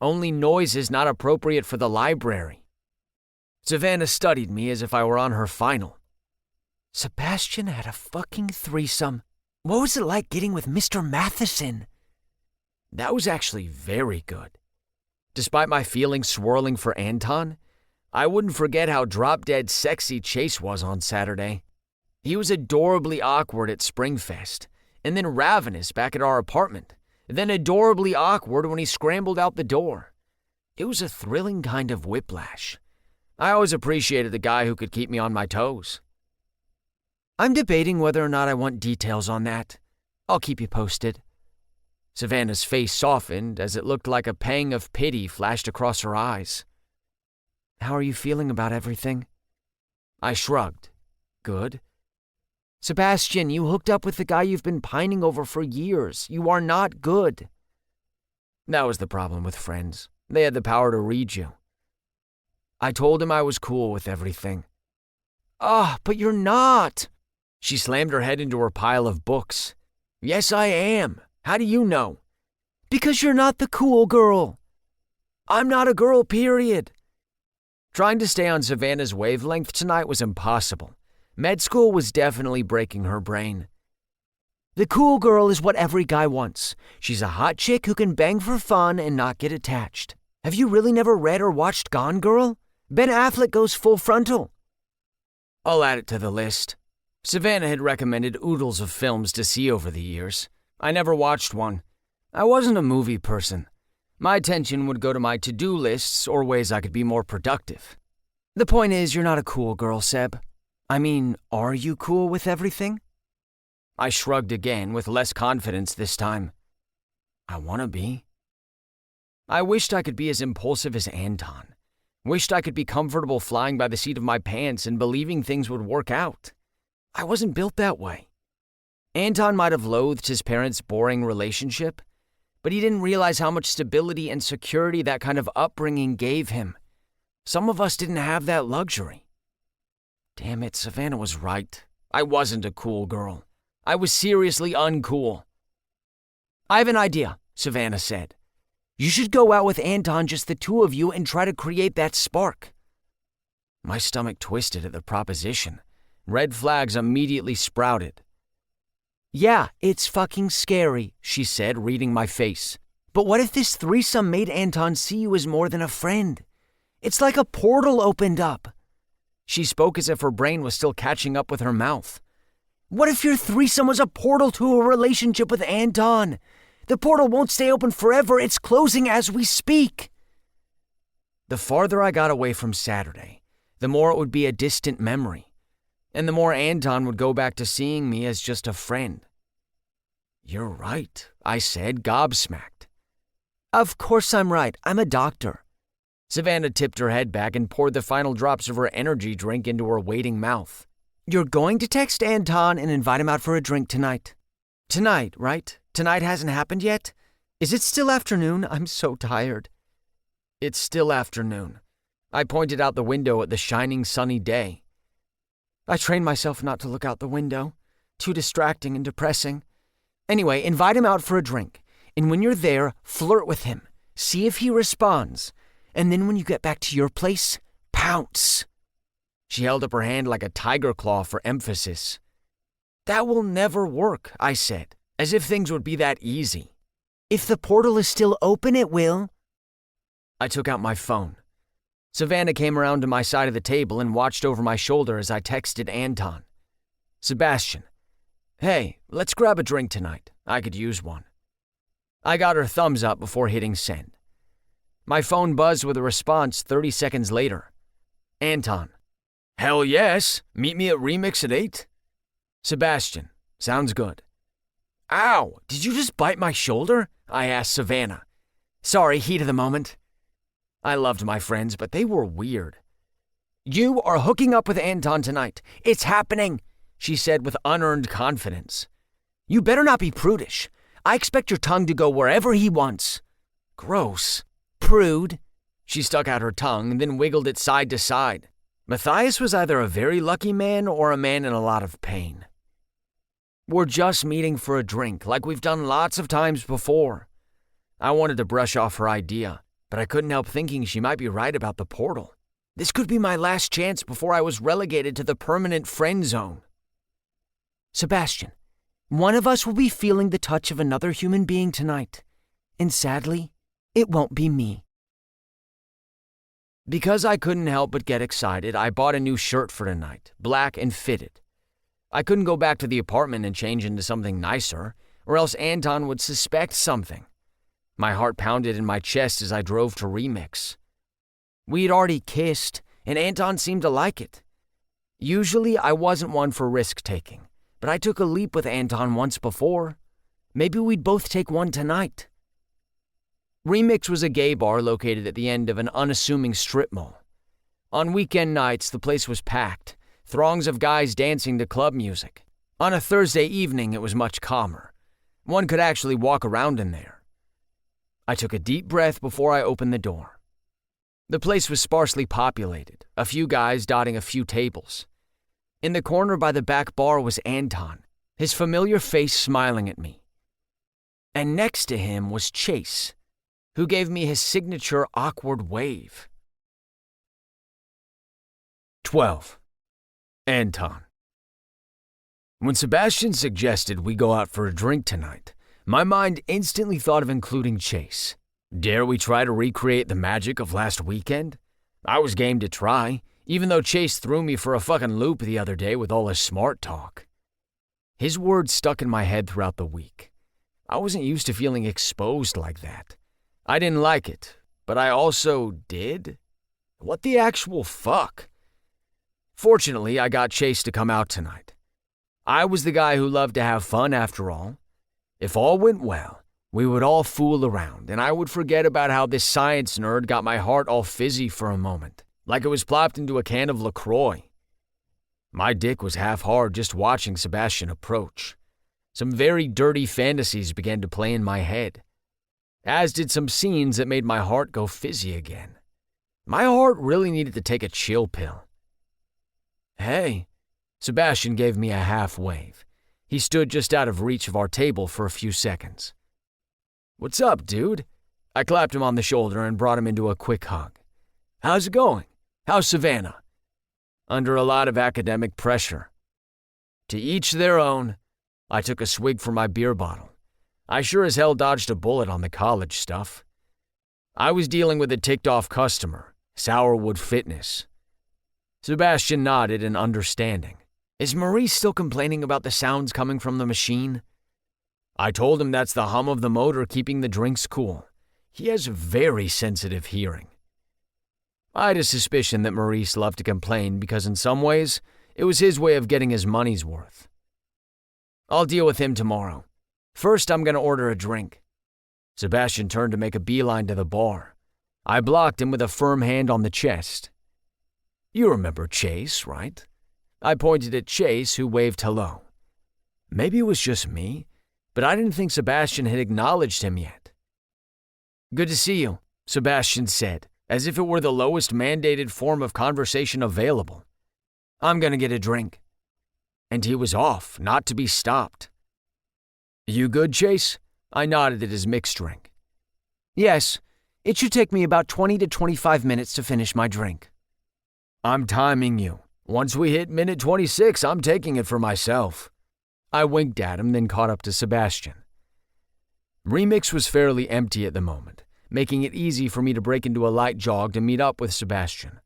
Only noises not appropriate for the library. Savannah studied me as if I were on her final. Sebastian had a fucking threesome. What was it like getting with Mr. Matheson? That was actually very good. Despite my feelings swirling for Anton, I wouldn't forget how drop-dead sexy Chase was on Saturday. He was adorably awkward at Springfest, and then ravenous back at our apartment, then adorably awkward when he scrambled out the door. It was a thrilling kind of whiplash. I always appreciated the guy who could keep me on my toes. I'm debating whether or not I want details on that. I'll keep you posted. Savannah's face softened as it looked like a pang of pity flashed across her eyes. How are you feeling about everything? I shrugged. Good. Sebastian, you hooked up with the guy you've been pining over for years. You are not good. That was the problem with friends. They had the power to read you. I told him I was cool with everything. But you're not. She slammed her head into her pile of books. Yes, I am. How do you know? Because you're not the cool girl. I'm not a girl, period. Trying to stay on Savannah's wavelength tonight was impossible. Med school was definitely breaking her brain. The cool girl is what every guy wants. She's a hot chick who can bang for fun and not get attached. Have you really never read or watched Gone Girl? Ben Affleck goes full frontal. I'll add it to the list. Savannah had recommended oodles of films to see over the years. I never watched one. I wasn't a movie person. My attention would go to my to-do lists or ways I could be more productive. The point is, you're not a cool girl, Seb. I mean, are you cool with everything? I shrugged again, with less confidence this time. I want to be. I wished I could be as impulsive as Anton. Wished I could be comfortable flying by the seat of my pants and believing things would work out. I wasn't built that way. Anton might have loathed his parents' boring relationship, but he didn't realize how much stability and security that kind of upbringing gave him. Some of us didn't have that luxury. Damn it, Savannah was right. I wasn't a cool girl. I was seriously uncool. I have an idea, Savannah said. You should go out with Anton, just the two of you, and try to create that spark. My stomach twisted at the proposition. Red flags immediately sprouted. Yeah, it's fucking scary, she said, reading my face. But what if this threesome made Anton see you as more than a friend? It's like a portal opened up. She spoke as if her brain was still catching up with her mouth. What if your threesome was a portal to a relationship with Anton? The portal won't stay open forever. It's closing as we speak. The farther I got away from Saturday, the more it would be a distant memory. And the more Anton would go back to seeing me as just a friend. You're right, I said, gobsmacked. Of course I'm right. I'm a doctor. Savannah tipped her head back and poured the final drops of her energy drink into her waiting mouth. You're going to text Anton and invite him out for a drink tonight. Tonight, right? Tonight hasn't happened yet? Is it still afternoon? I'm so tired. It's still afternoon. I pointed out the window at the shining sunny day. I trained myself not to look out the window. Too distracting and depressing. Anyway, invite him out for a drink. And when you're there, flirt with him. See if he responds. And then when you get back to your place, pounce. She held up her hand like a tiger claw for emphasis. That will never work, I said, as if things would be that easy. If the portal is still open, it will. I took out my phone. Savannah came around to my side of the table and watched over my shoulder as I texted Anton. Sebastian. Hey, let's grab a drink tonight. I could use one. I got her thumbs up before hitting send. My phone buzzed with a response 30 seconds later. Anton. Hell yes. Meet me at Remix at 8. Sebastian. Sounds good. Ow, did you just bite my shoulder? I asked Savannah. Sorry, heat of the moment. I loved my friends, but they were weird. You are hooking up with Anton tonight. It's happening, she said with unearned confidence. You better not be prudish. I expect your tongue to go wherever he wants. Gross. Prude. She stuck out her tongue and then wiggled it side to side. Matthias was either a very lucky man or a man in a lot of pain. We're just meeting for a drink, like we've done lots of times before. I wanted to brush off her idea, but I couldn't help thinking she might be right about the portal. This could be my last chance before I was relegated to the permanent friend zone. Sebastian, one of us will be feeling the touch of another human being tonight, and sadly, it won't be me. Because I couldn't help but get excited, I bought a new shirt for tonight, black and fitted. I couldn't go back to the apartment and change into something nicer, or else Anton would suspect something. My heart pounded in my chest as I drove to Remix. We had already kissed, and Anton seemed to like it. Usually, I wasn't one for risk-taking, but I took a leap with Anton once before. Maybe we'd both take one tonight. Remix was a gay bar located at the end of an unassuming strip mall. On weekend nights, the place was packed, throngs of guys dancing to club music. On a Thursday evening, it was much calmer. One could actually walk around in there. I took a deep breath before I opened the door. The place was sparsely populated, a few guys dotting a few tables. In the corner by the back bar was Anton, his familiar face smiling at me. And next to him was Chase, who gave me his signature awkward wave. 12. Anton. When Sebastian suggested we go out for a drink tonight, my mind instantly thought of including Chase. Dare we try to recreate the magic of last weekend? I was game to try, even though Chase threw me for a fucking loop the other day with all his smart talk. His words stuck in my head throughout the week. I wasn't used to feeling exposed like that. I didn't like it, but I also did? What the actual fuck? Fortunately, I got Chase to come out tonight. I was the guy who loved to have fun after all. If all went well, we would all fool around, and I would forget about how this science nerd got my heart all fizzy for a moment, like it was plopped into a can of LaCroix. My dick was half hard just watching Sebastian approach. Some very dirty fantasies began to play in my head, as did some scenes that made my heart go fizzy again. My heart really needed to take a chill pill. Hey, Sebastian gave me a half wave. He stood just out of reach of our table for a few seconds. What's up, dude? I clapped him on the shoulder and brought him into a quick hug. How's it going? How's Savannah? Under a lot of academic pressure. To each their own. I took a swig from my beer bottle. I sure as hell dodged a bullet on the college stuff. I was dealing with a ticked-off customer, Sourwood Fitness. Sebastian nodded in understanding. Is Maurice still complaining about the sounds coming from the machine? I told him that's the hum of the motor keeping the drinks cool. He has very sensitive hearing. I had a suspicion that Maurice loved to complain because in some ways, it was his way of getting his money's worth. I'll deal with him tomorrow. First, I'm going to order a drink. Sebastian turned to make a beeline to the bar. I blocked him with a firm hand on the chest. You remember Chase, right? I pointed at Chase, who waved hello. Maybe it was just me, but I didn't think Sebastian had acknowledged him yet. Good to see you, Sebastian said, as if it were the lowest mandated form of conversation available. I'm going to get a drink. And he was off, not to be stopped. You good, Chase? I nodded at his mixed drink. Yes, it should take me about 20 to 25 minutes to finish my drink. I'm timing you. Once we hit minute 26, I'm taking it for myself. I winked at him, then caught up to Sebastian. Remix was fairly empty at the moment, making it easy for me to break into a light jog to meet up with Sebastian.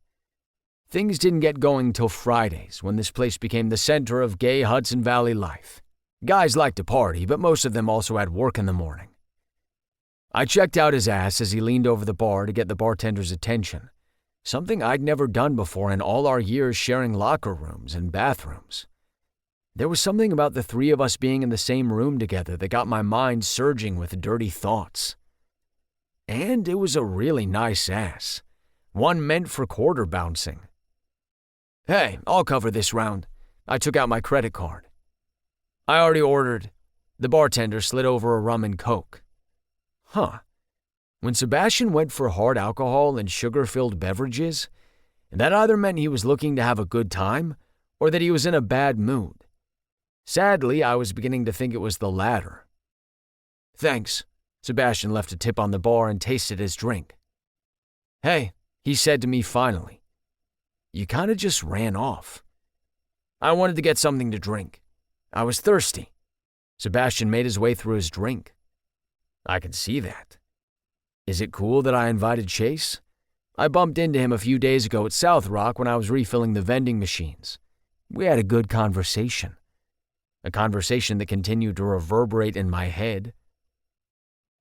Things didn't get going till Fridays, when this place became the center of gay Hudson Valley life. Guys liked to party, but most of them also had work in the morning. I checked out his ass as he leaned over the bar to get the bartender's attention, something I'd never done before in all our years sharing locker rooms and bathrooms. There was something about the three of us being in the same room together that got my mind surging with dirty thoughts. And it was a really nice ass, one meant for quarter bouncing. Hey, I'll cover this round. I took out my credit card. I already ordered. The bartender slid over a rum and coke. Huh. When Sebastian went for hard alcohol and sugar-filled beverages, that either meant he was looking to have a good time or that he was in a bad mood. Sadly, I was beginning to think it was the latter. Thanks. Sebastian left a tip on the bar and tasted his drink. Hey, he said to me finally. You kind of just ran off. I wanted to get something to drink. I was thirsty. Sebastian made his way through his drink. I can see that. Is it cool that I invited Chase? I bumped into him a few days ago at South Rock when I was refilling the vending machines. We had a good conversation. a conversation that continued to reverberate in my head.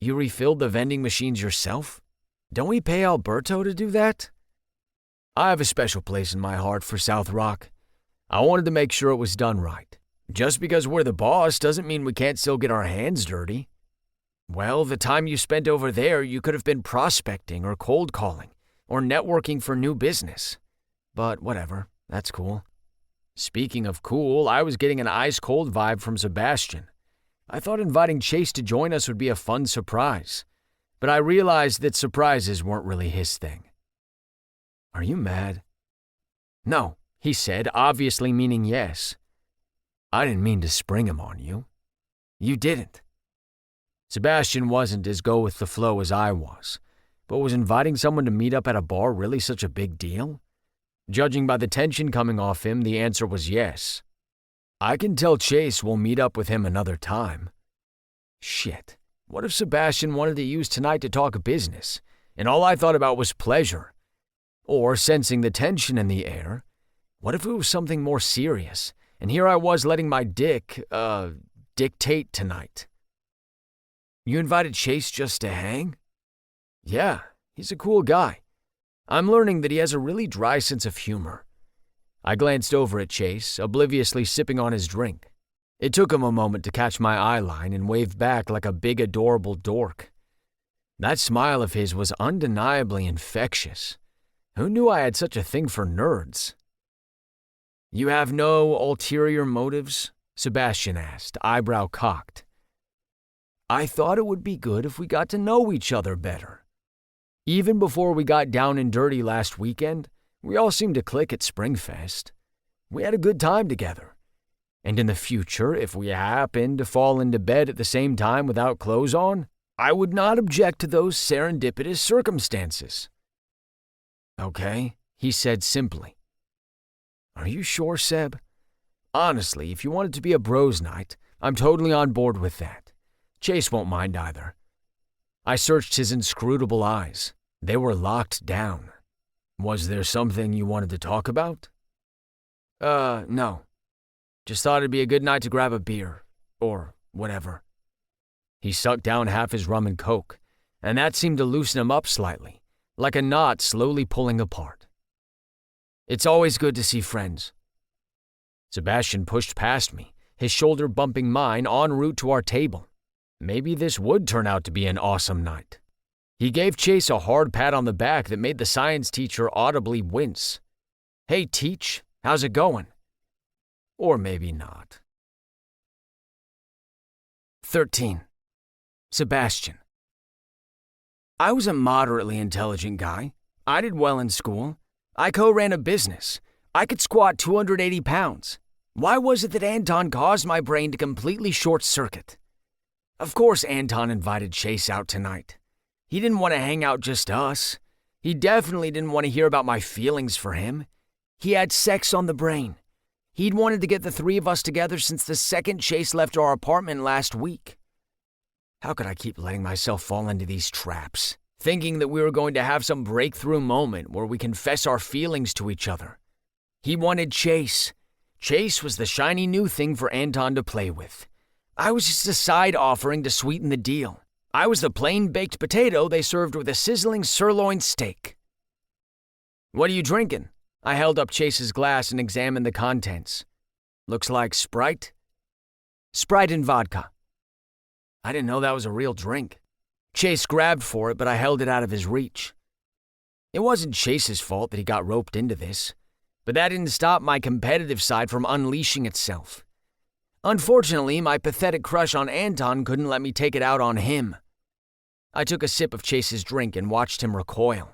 You refilled the vending machines yourself? Don't we pay Alberto to do that? I have a special place in my heart for South Rock. I wanted to make sure it was done right. Just because we're the boss doesn't mean we can't still get our hands dirty. Well, the time you spent over there, you could have been prospecting or cold calling or networking for new business. But whatever, that's cool. Speaking of cool, I was getting an ice-cold vibe from Sebastian. I thought inviting Chase to join us would be a fun surprise, but I realized that surprises weren't really his thing. Are you mad? No, he said, obviously meaning yes. I didn't mean to spring him on you. You didn't. Sebastian wasn't as go-with-the-flow as I was, but was inviting someone to meet up at a bar really such a big deal? Judging by the tension coming off him, the answer was yes. I can tell Chase we'll meet up with him another time. Shit, what if Sebastian wanted to use tonight to talk business, and all I thought about was pleasure? Or, sensing the tension in the air, what if it was something more serious, and here I was letting my dictate tonight? You invited Chase just to hang? Yeah, he's a cool guy. I'm learning that he has a really dry sense of humor. I glanced over at Chase, obliviously sipping on his drink. It took him a moment to catch my eye line and wave back like a big adorable dork. That smile of his was undeniably infectious. Who knew I had such a thing for nerds? You have no ulterior motives? Sebastian asked, eyebrow cocked. I thought it would be good if we got to know each other better. Even before we got down and dirty last weekend, we all seemed to click at Springfest. We had a good time together. And in the future, if we happen to fall into bed at the same time without clothes on, I would not object to those serendipitous circumstances. Okay, he said simply. Are you sure, Seb? Honestly, if you want it to be a bros night, I'm totally on board with that. Chase won't mind either. I searched his inscrutable eyes. They were locked down. Was there something you wanted to talk about? No. Just thought it'd be a good night to grab a beer. Or whatever. He sucked down half his rum and coke, and that seemed to loosen him up slightly, like a knot slowly pulling apart. It's always good to see friends. Sebastian pushed past me, his shoulder bumping mine en route to our table. Maybe this would turn out to be an awesome night. He gave Chase a hard pat on the back that made the science teacher audibly wince. Hey, Teach, how's it going? Or maybe not. 13. Sebastian. I was a moderately intelligent guy. I did well in school. I co-ran a business. I could squat 280 pounds. Why was it that Anton caused my brain to completely short-circuit? Of course Anton invited Chase out tonight. He didn't want to hang out just us. He definitely didn't want to hear about my feelings for him. He had sex on the brain. He'd wanted to get the three of us together since the second Chase left our apartment last week. How could I keep letting myself fall into these traps, thinking that we were going to have some breakthrough moment where we confess our feelings to each other? He wanted Chase. Chase was the shiny new thing for Anton to play with. I was just a side offering to sweeten the deal. I was the plain baked potato they served with a sizzling sirloin steak. What are you drinking? I held up Chase's glass and examined the contents. Looks like Sprite? Sprite and vodka. I didn't know that was a real drink. Chase grabbed for it, but I held it out of his reach. It wasn't Chase's fault that he got roped into this, but that didn't stop my competitive side from unleashing itself. Unfortunately, my pathetic crush on Anton couldn't let me take it out on him. I took a sip of Chase's drink and watched him recoil.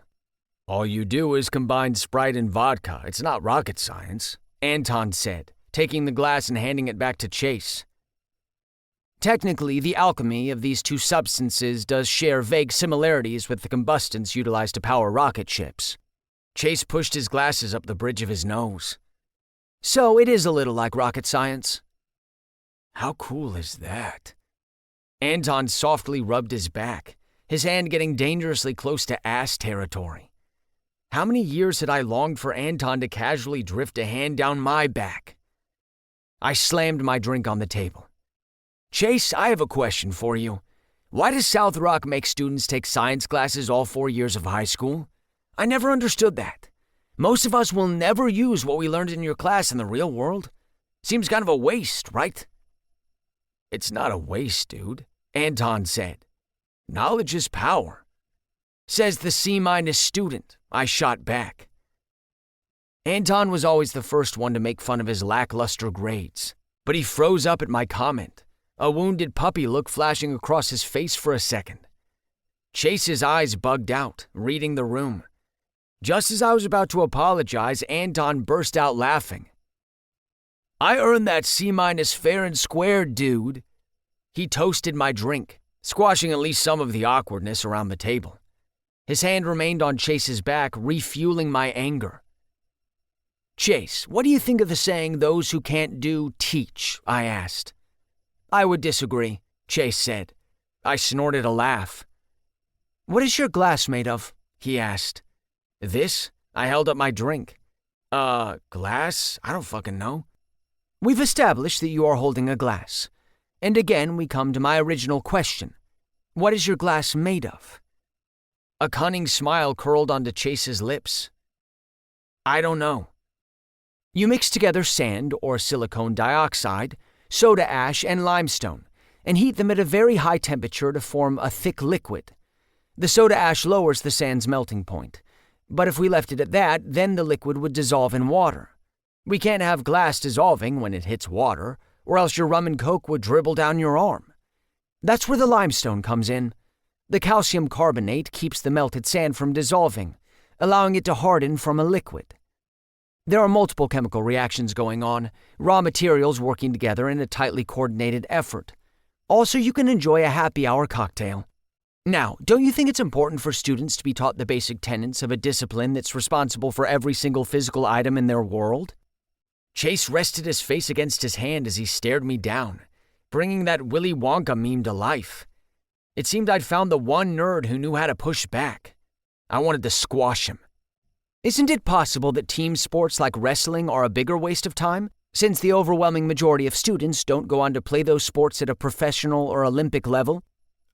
All you do is combine Sprite and vodka. It's not rocket science, Anton said, taking the glass and handing it back to Chase. Technically, the alchemy of these two substances does share vague similarities with the combustants utilized to power rocket ships. Chase pushed his glasses up the bridge of his nose. So it is a little like rocket science. How cool is that? Anton softly rubbed his back, his hand getting dangerously close to ass territory. How many years had I longed for Anton to casually drift a hand down my back? I slammed my drink on the table. Chase, I have a question for you. Why does South Rock make students take science classes all 4 years of high school? I never understood that. Most of us will never use what we learned in your class in the real world. Seems kind of a waste, right? It's not a waste, dude, Anton said. Knowledge is power. Says the C- student, I shot back. Anton was always the first one to make fun of his lackluster grades, but he froze up at my comment, a wounded puppy look flashing across his face for a second. Chase's eyes bugged out, reading the room. Just as I was about to apologize, Anton burst out laughing. I earned that C- fair and square, dude. He toasted my drink, squashing at least some of the awkwardness around the table. His hand remained on Chase's back, refueling my anger. Chase, what do you think of the saying, those who can't do, teach? I asked. I would disagree, Chase said. I snorted a laugh. What is your glass made of? He asked. This? I held up my drink. Glass? I don't fucking know. We've established that you are holding a glass. And again, we come to my original question. What is your glass made of? A cunning smile curled onto Chase's lips. I don't know. You mix together sand or silicon dioxide, soda ash, and limestone, and heat them at a very high temperature to form a thick liquid. The soda ash lowers the sand's melting point, but if we left it at that, then the liquid would dissolve in water. We can't have glass dissolving when it hits water, or else your rum and coke would dribble down your arm. That's where the limestone comes in. The calcium carbonate keeps the melted sand from dissolving, allowing it to harden from a liquid. There are multiple chemical reactions going on, raw materials working together in a tightly coordinated effort. Also, you can enjoy a happy hour cocktail. Now, don't you think it's important for students to be taught the basic tenets of a discipline that's responsible for every single physical item in their world? Chase rested his face against his hand as he stared me down, bringing that Willy Wonka meme to life. It seemed I'd found the one nerd who knew how to push back. I wanted to squash him. Isn't it possible that team sports like wrestling are a bigger waste of time, since the overwhelming majority of students don't go on to play those sports at a professional or Olympic level?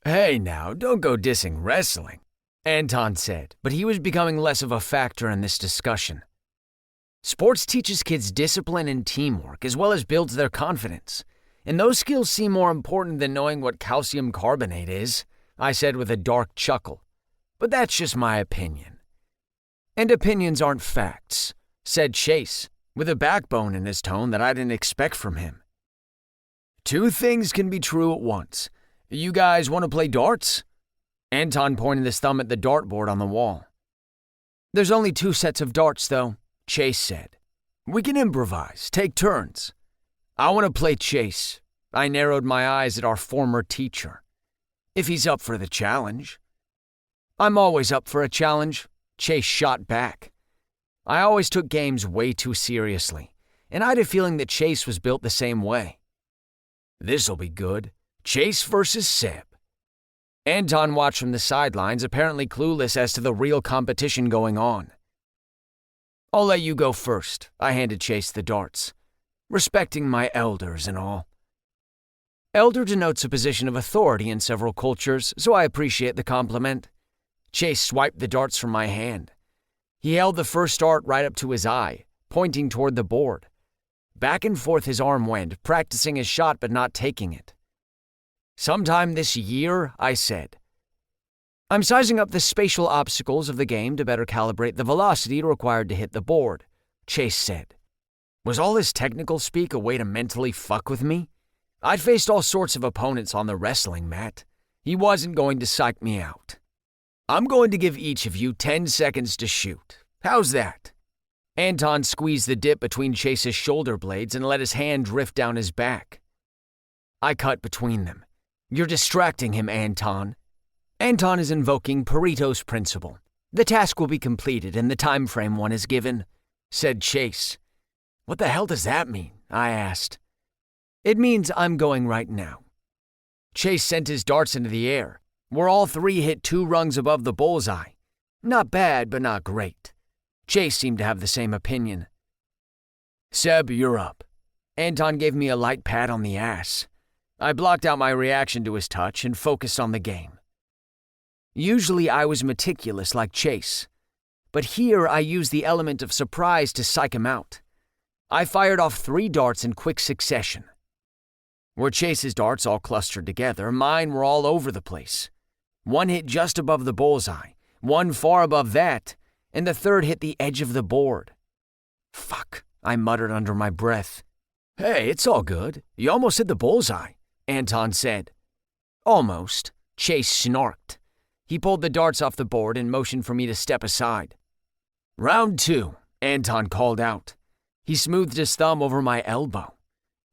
Hey now, don't go dissing wrestling, Anton said, but he was becoming less of a factor in this discussion. Sports teaches kids discipline and teamwork, as well as builds their confidence. And those skills seem more important than knowing what calcium carbonate is, I said with a dark chuckle. But that's just my opinion. And opinions aren't facts, said Chase, with a backbone in his tone that I didn't expect from him. Two things can be true at once. You guys want to play darts? Anton pointed his thumb at the dartboard on the wall. There's only 2 sets of darts, though, Chase said. We can improvise, take turns. I want to play Chase. I narrowed my eyes at our former teacher. If he's up for the challenge. I'm always up for a challenge, Chase shot back. I always took games way too seriously, and I had a feeling that Chase was built the same way. This'll be good. Chase versus Seb. Anton watched from the sidelines, apparently clueless as to the real competition going on. I'll let you go first, I handed Chase the darts, respecting my elders and all. Elder denotes a position of authority in several cultures, so I appreciate the compliment. Chase swiped the darts from my hand. He held the first dart right up to his eye, pointing toward the board. Back and forth his arm went, practicing his shot but not taking it. Sometime this year, I said. I'm sizing up the spatial obstacles of the game to better calibrate the velocity required to hit the board, Chase said. Was all his technical speak a way to mentally fuck with me? I'd faced all sorts of opponents on the wrestling mat. He wasn't going to psych me out. I'm going to give each of you 10 seconds to shoot. How's that? Anton squeezed the dip between Chase's shoulder blades and let his hand drift down his back. I cut between them. You're distracting him, Anton. Anton is invoking Pareto's principle. The task will be completed and the time frame one is given, said Chase. What the hell does that mean? I asked. It means I'm going right now. Chase sent his darts into the air, where all 3 hit 2 rungs above the bullseye. Not bad, but not great. Chase seemed to have the same opinion. Seb, you're up. Anton gave me a light pat on the ass. I blocked out my reaction to his touch and focused on the game. Usually I was meticulous like Chase, but here I used the element of surprise to psych him out. I fired off 3 darts in quick succession. Where Chase's darts all clustered together, mine were all over the place. One hit just above the bullseye, one far above that, and the third hit the edge of the board. Fuck, I muttered under my breath. Hey, it's all good. You almost hit the bullseye, Anton said. Almost, Chase snarked. He pulled the darts off the board and motioned for me to step aside. Round 2, Anton called out. He smoothed his thumb over my elbow.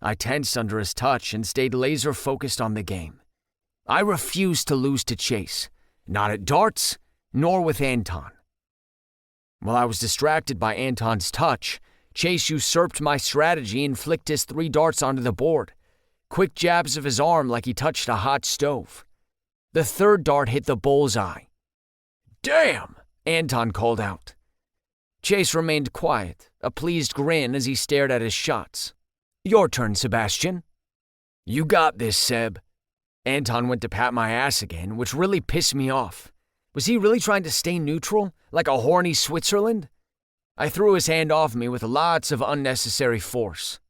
I tensed under his touch and stayed laser-focused on the game. I refused to lose to Chase, not at darts, nor with Anton. While I was distracted by Anton's touch, Chase usurped my strategy and flicked his 3 darts onto the board. Quick jabs of his arm like he touched a hot stove. The 3rd dart hit the bullseye. Damn! Anton called out. Chase remained quiet, a pleased grin as he stared at his shots. Your turn, Sebastian. You got this, Seb. Anton went to pat my ass again, which really pissed me off. Was he really trying to stay neutral, like a horny Switzerland? I threw his hand off me with lots of unnecessary force.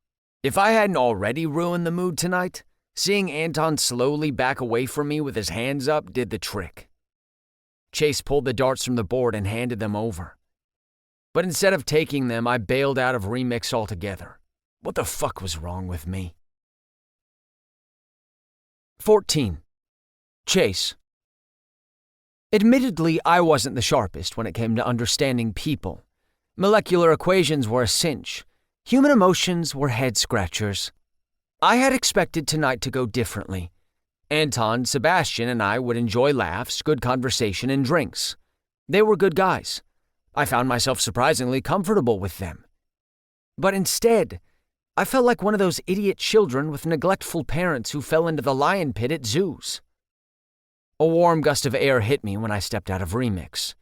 If I hadn't already ruined the mood tonight, seeing Anton slowly back away from me with his hands up did the trick. Chase pulled the darts from the board and handed them over. But instead of taking them, I bailed out of Remix altogether. What the fuck was wrong with me? 14. Chase. Admittedly, I wasn't the sharpest when it came to understanding people. Molecular equations were a cinch. Human emotions were head-scratchers. I had expected tonight to go differently. Anton, Sebastian, and I would enjoy laughs, good conversation, and drinks. They were good guys. I found myself surprisingly comfortable with them. But instead, I felt like one of those idiot children with neglectful parents who fell into the lion pit at zoos. A warm gust of air hit me when I stepped out of Remix.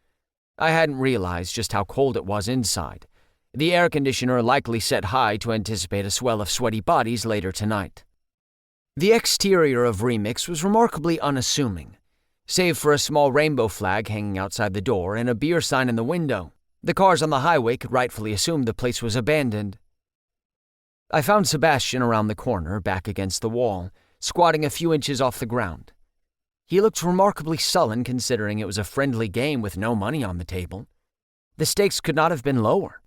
I hadn't realized just how cold it was inside. The air conditioner likely set high to anticipate a swell of sweaty bodies later tonight. The exterior of Remix was remarkably unassuming. Save for a small rainbow flag hanging outside the door and a beer sign in the window, the cars on the highway could rightfully assume the place was abandoned. I found Sebastian around the corner, back against the wall, squatting a few inches off the ground. He looked remarkably sullen considering it was a friendly game with no money on the table. The stakes could not have been lower.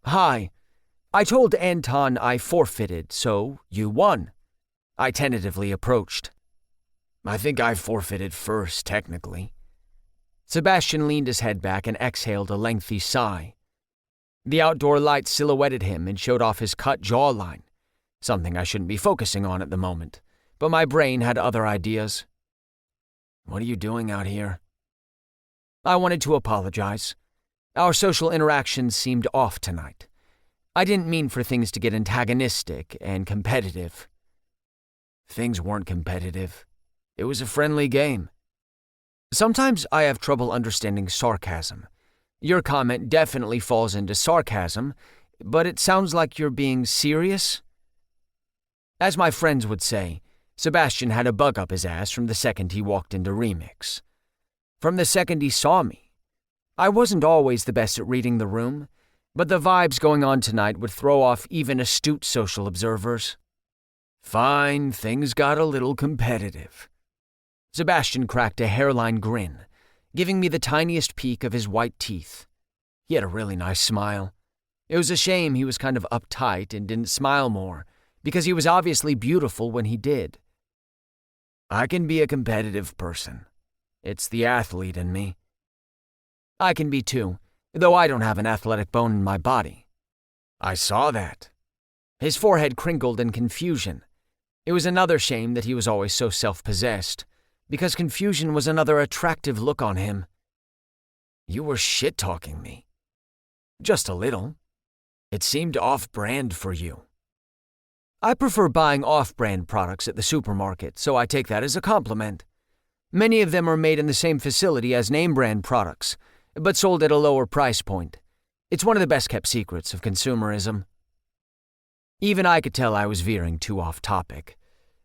Hi. I told Anton I forfeited, so you won. I tentatively approached. I think I forfeited first, technically. Sebastian leaned his head back and exhaled a lengthy sigh. The outdoor light silhouetted him and showed off his cut jawline, something I shouldn't be focusing on at the moment, but my brain had other ideas. What are you doing out here? I wanted to apologize. Our social interactions seemed off tonight. I didn't mean for things to get antagonistic and competitive. Things weren't competitive. It was a friendly game. Sometimes I have trouble understanding sarcasm. Your comment definitely falls into sarcasm, but it sounds like you're being serious. As my friends would say, Sebastian had a bug up his ass from the second he walked into Remix. From the second he saw me. I wasn't always the best at reading the room, but the vibes going on tonight would throw off even astute social observers. Fine, things got a little competitive. Sebastian cracked a hairline grin, giving me the tiniest peek of his white teeth. He had a really nice smile. It was a shame he was kind of uptight and didn't smile more, because he was obviously beautiful when he did. I can be a competitive person. It's the athlete in me. I can be too, though I don't have an athletic bone in my body. I saw that. His forehead crinkled in confusion. It was another shame that he was always so self-possessed, because confusion was another attractive look on him. You were shit-talking me. Just a little. It seemed off-brand for you. I prefer buying off-brand products at the supermarket, so I take that as a compliment. Many of them are made in the same facility as name-brand products, but sold at a lower price point. It's one of the best-kept secrets of consumerism. Even I could tell I was veering too off topic,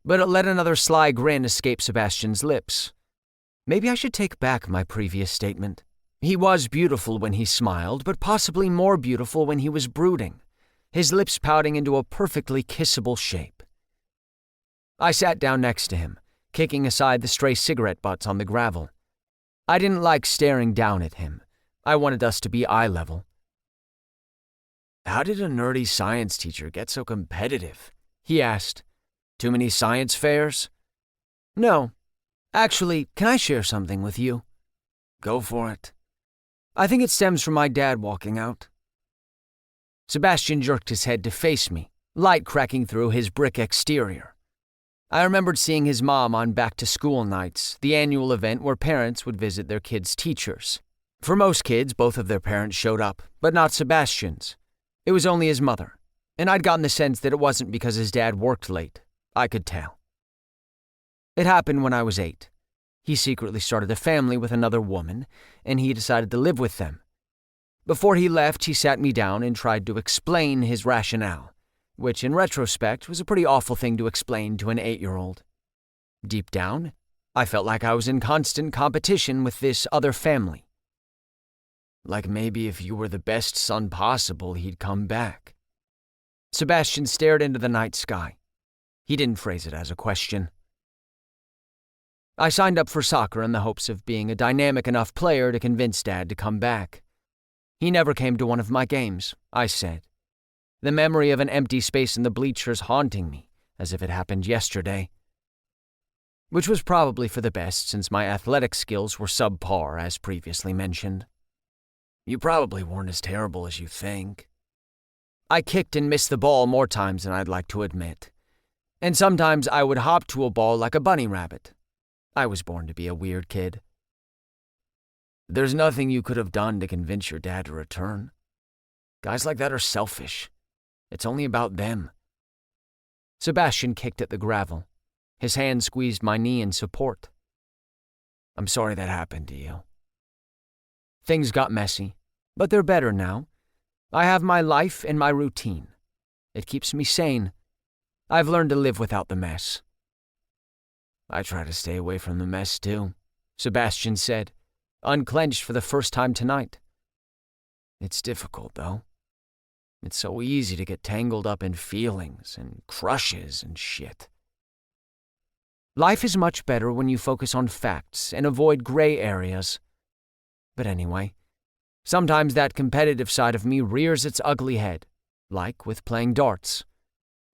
but it let another sly grin escape Sebastian's lips. Maybe I should take back my previous statement. He was beautiful when he smiled, but possibly more beautiful when he was brooding, his lips pouting into a perfectly kissable shape. I sat down next to him, kicking aside the stray cigarette butts on the gravel. I didn't like staring down at him. I wanted us to be eye level. "How did a nerdy science teacher get so competitive?" he asked. "Too many science fairs?" "No. Actually, can I share something with you?" "Go for it." "I think it stems from my dad walking out." Sebastian jerked his head to face me, light cracking through his brick exterior. I remembered seeing his mom on back-to-school nights, the annual event where parents would visit their kids' teachers. For most kids, both of their parents showed up, but not Sebastian's. It was only his mother, and I'd gotten the sense that it wasn't because his dad worked late. I could tell. It happened when I was 8. He secretly started a family with another woman, and he decided to live with them. Before he left, he sat me down and tried to explain his rationale, which in retrospect was a pretty awful thing to explain to an 8-year-old. Deep down, I felt like I was in constant competition with this other family. Like maybe if you were the best son possible, he'd come back. Sebastian stared into the night sky. He didn't phrase it as a question. I signed up for soccer in the hopes of being a dynamic enough player to convince Dad to come back. He never came to one of my games, I said, the memory of an empty space in the bleachers haunting me as if it happened yesterday. Which was probably for the best since my athletic skills were subpar, as previously mentioned. "You probably weren't as terrible as you think." I kicked and missed the ball more times than I'd like to admit. And sometimes I would hop to a ball like a bunny rabbit. I was born to be a weird kid. "There's nothing you could have done to convince your dad to return. Guys like that are selfish. It's only about them." Sebastian kicked at the gravel. His hand squeezed my knee in support. "I'm sorry that happened to you." Things got messy, but they're better now. I have my life and my routine. It keeps me sane. I've learned to live without the mess. "I try to stay away from the mess too," Sebastian said, unclenched for the first time tonight. "It's difficult, though. It's so easy to get tangled up in feelings and crushes and shit." Life is much better when you focus on facts and avoid gray areas. But anyway, sometimes that competitive side of me rears its ugly head, like with playing darts,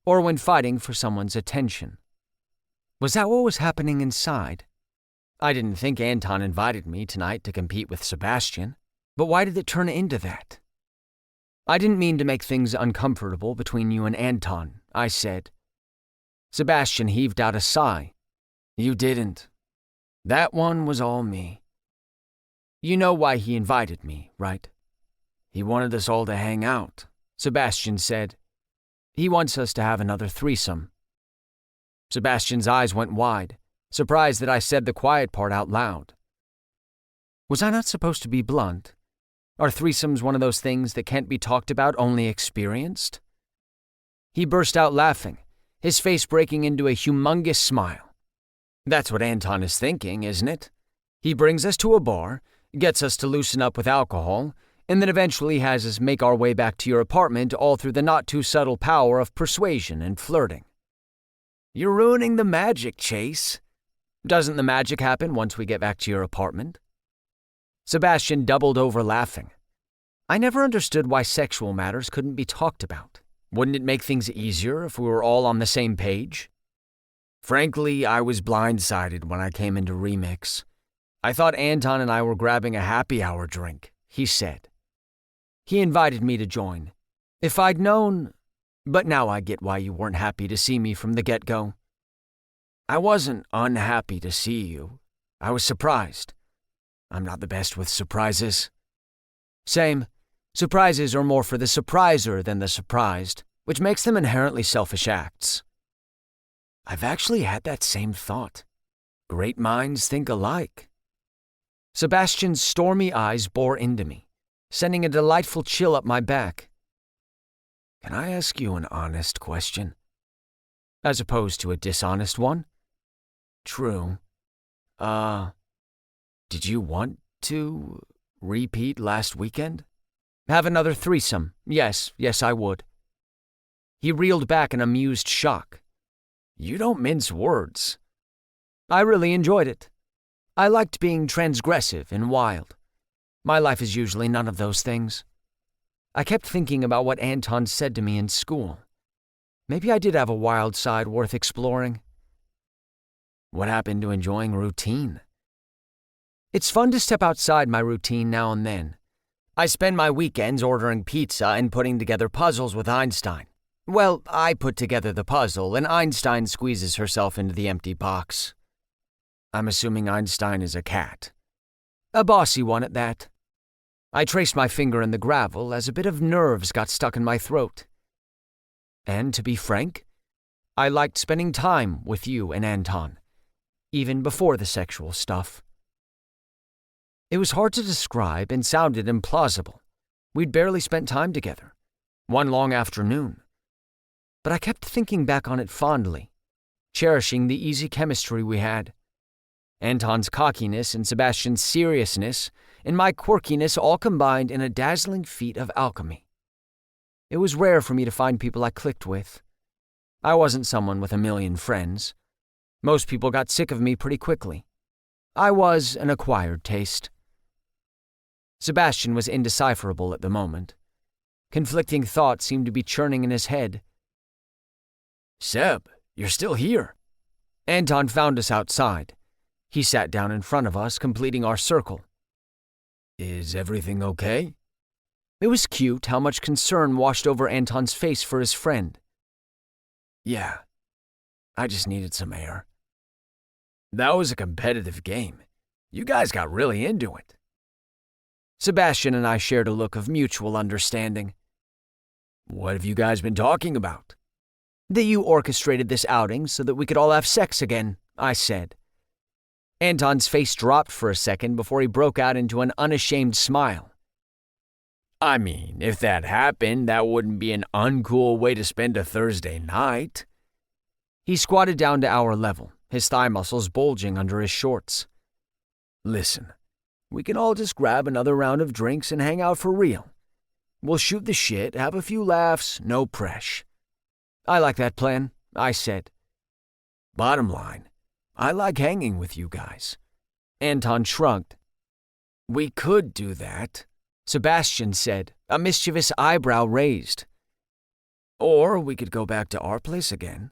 or when fighting for someone's attention. Was that what was happening inside? I didn't think Anton invited me tonight to compete with Sebastian, but why did it turn into that? "I didn't mean to make things uncomfortable between you and Anton," I said. Sebastian heaved out a sigh. "You didn't. That one was all me." "You know why he invited me, right?" "He wanted us all to hang out," Sebastian said. "He wants us to have another threesome." Sebastian's eyes went wide, surprised that I said the quiet part out loud. Was I not supposed to be blunt? Are threesomes one of those things that can't be talked about, only experienced? He burst out laughing, his face breaking into a humongous smile. "That's what Anton is thinking, isn't it? He brings us to a bar, gets us to loosen up with alcohol, and then eventually has us make our way back to your apartment all through the not-too-subtle power of persuasion and flirting." "You're ruining the magic, Chase." "Doesn't the magic happen once we get back to your apartment?" Sebastian doubled over laughing. I never understood why sexual matters couldn't be talked about. Wouldn't it make things easier if we were all on the same page? "Frankly, I was blindsided when I came into Remix. I thought Anton and I were grabbing a happy hour drink," he said. "He invited me to join. If I'd known... But now I get why you weren't happy to see me from the get-go." "I wasn't unhappy to see you. I was surprised. I'm not the best with surprises." "Same. Surprises are more for the surpriser than the surprised, which makes them inherently selfish acts." "I've actually had that same thought. Great minds think alike." Sebastian's stormy eyes bore into me, sending a delightful chill up my back. Can I ask you an honest question? As opposed to a dishonest one? True. Did you want to repeat last weekend? Have another threesome. Yes, I would. He reeled back in amused shock. You don't mince words. I really enjoyed it. I liked being transgressive and wild. My life is usually none of those things. I kept thinking about what Anton said to me in school. Maybe I did have a wild side worth exploring. What happened to enjoying routine? It's fun to step outside my routine now and then. I spend my weekends ordering pizza and putting together puzzles with Einstein. Well, I put together the puzzle, and Einstein squeezes herself into the empty box. I'm assuming Einstein is a cat. A bossy one at that. I traced my finger in the gravel as a bit of nerves got stuck in my throat. And to be frank, I liked spending time with you and Anton, even before the sexual stuff. It was hard to describe and sounded implausible. We'd barely spent time together, one long afternoon. But I kept thinking back on it fondly, cherishing the easy chemistry we had. Anton's cockiness and Sebastian's seriousness and my quirkiness all combined in a dazzling feat of alchemy. It was rare for me to find people I clicked with. I wasn't someone with a million friends. Most people got sick of me pretty quickly. I was an acquired taste. Sebastian was indecipherable at the moment. Conflicting thoughts seemed to be churning in his head. Seb, you're still here. Anton found us outside. He sat down in front of us, completing our circle. Is everything okay? It was cute how much concern washed over Anton's face for his friend. Yeah, I just needed some air. That was a competitive game. You guys got really into it. Sebastian and I shared a look of mutual understanding. What have you guys been talking about? That you orchestrated this outing so that we could all have sex again, I said. Anton's face dropped for a second before he broke out into an unashamed smile. I mean, if that happened, that wouldn't be an uncool way to spend a Thursday night. He squatted down to our level, his thigh muscles bulging under his shorts. Listen, we can all just grab another round of drinks and hang out for real. We'll shoot the shit, have a few laughs, no presh. I like that plan, I said. Bottom line, I like hanging with you guys. Anton shrugged. We could do that, Sebastian said, a mischievous eyebrow raised. Or we could go back to our place again.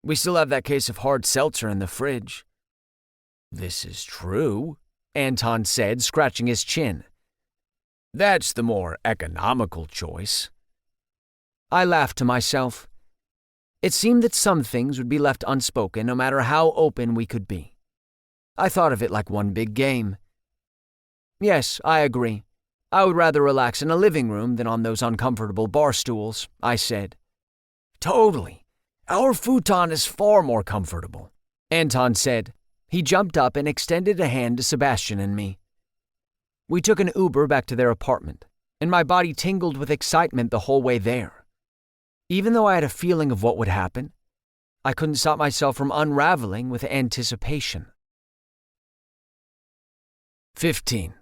We still have that case of hard seltzer in the fridge. This is true, Anton said, scratching his chin. That's the more economical choice. I laughed to myself. It seemed that some things would be left unspoken no matter how open we could be. I thought of it like one big game. Yes, I agree. I would rather relax in a living room than on those uncomfortable bar stools, I said. Totally. Our futon is far more comfortable, Anton said. He jumped up and extended a hand to Sebastian and me. We took an Uber back to their apartment, and my body tingled with excitement the whole way there. Even though I had a feeling of what would happen, I couldn't stop myself from unraveling with anticipation. 15.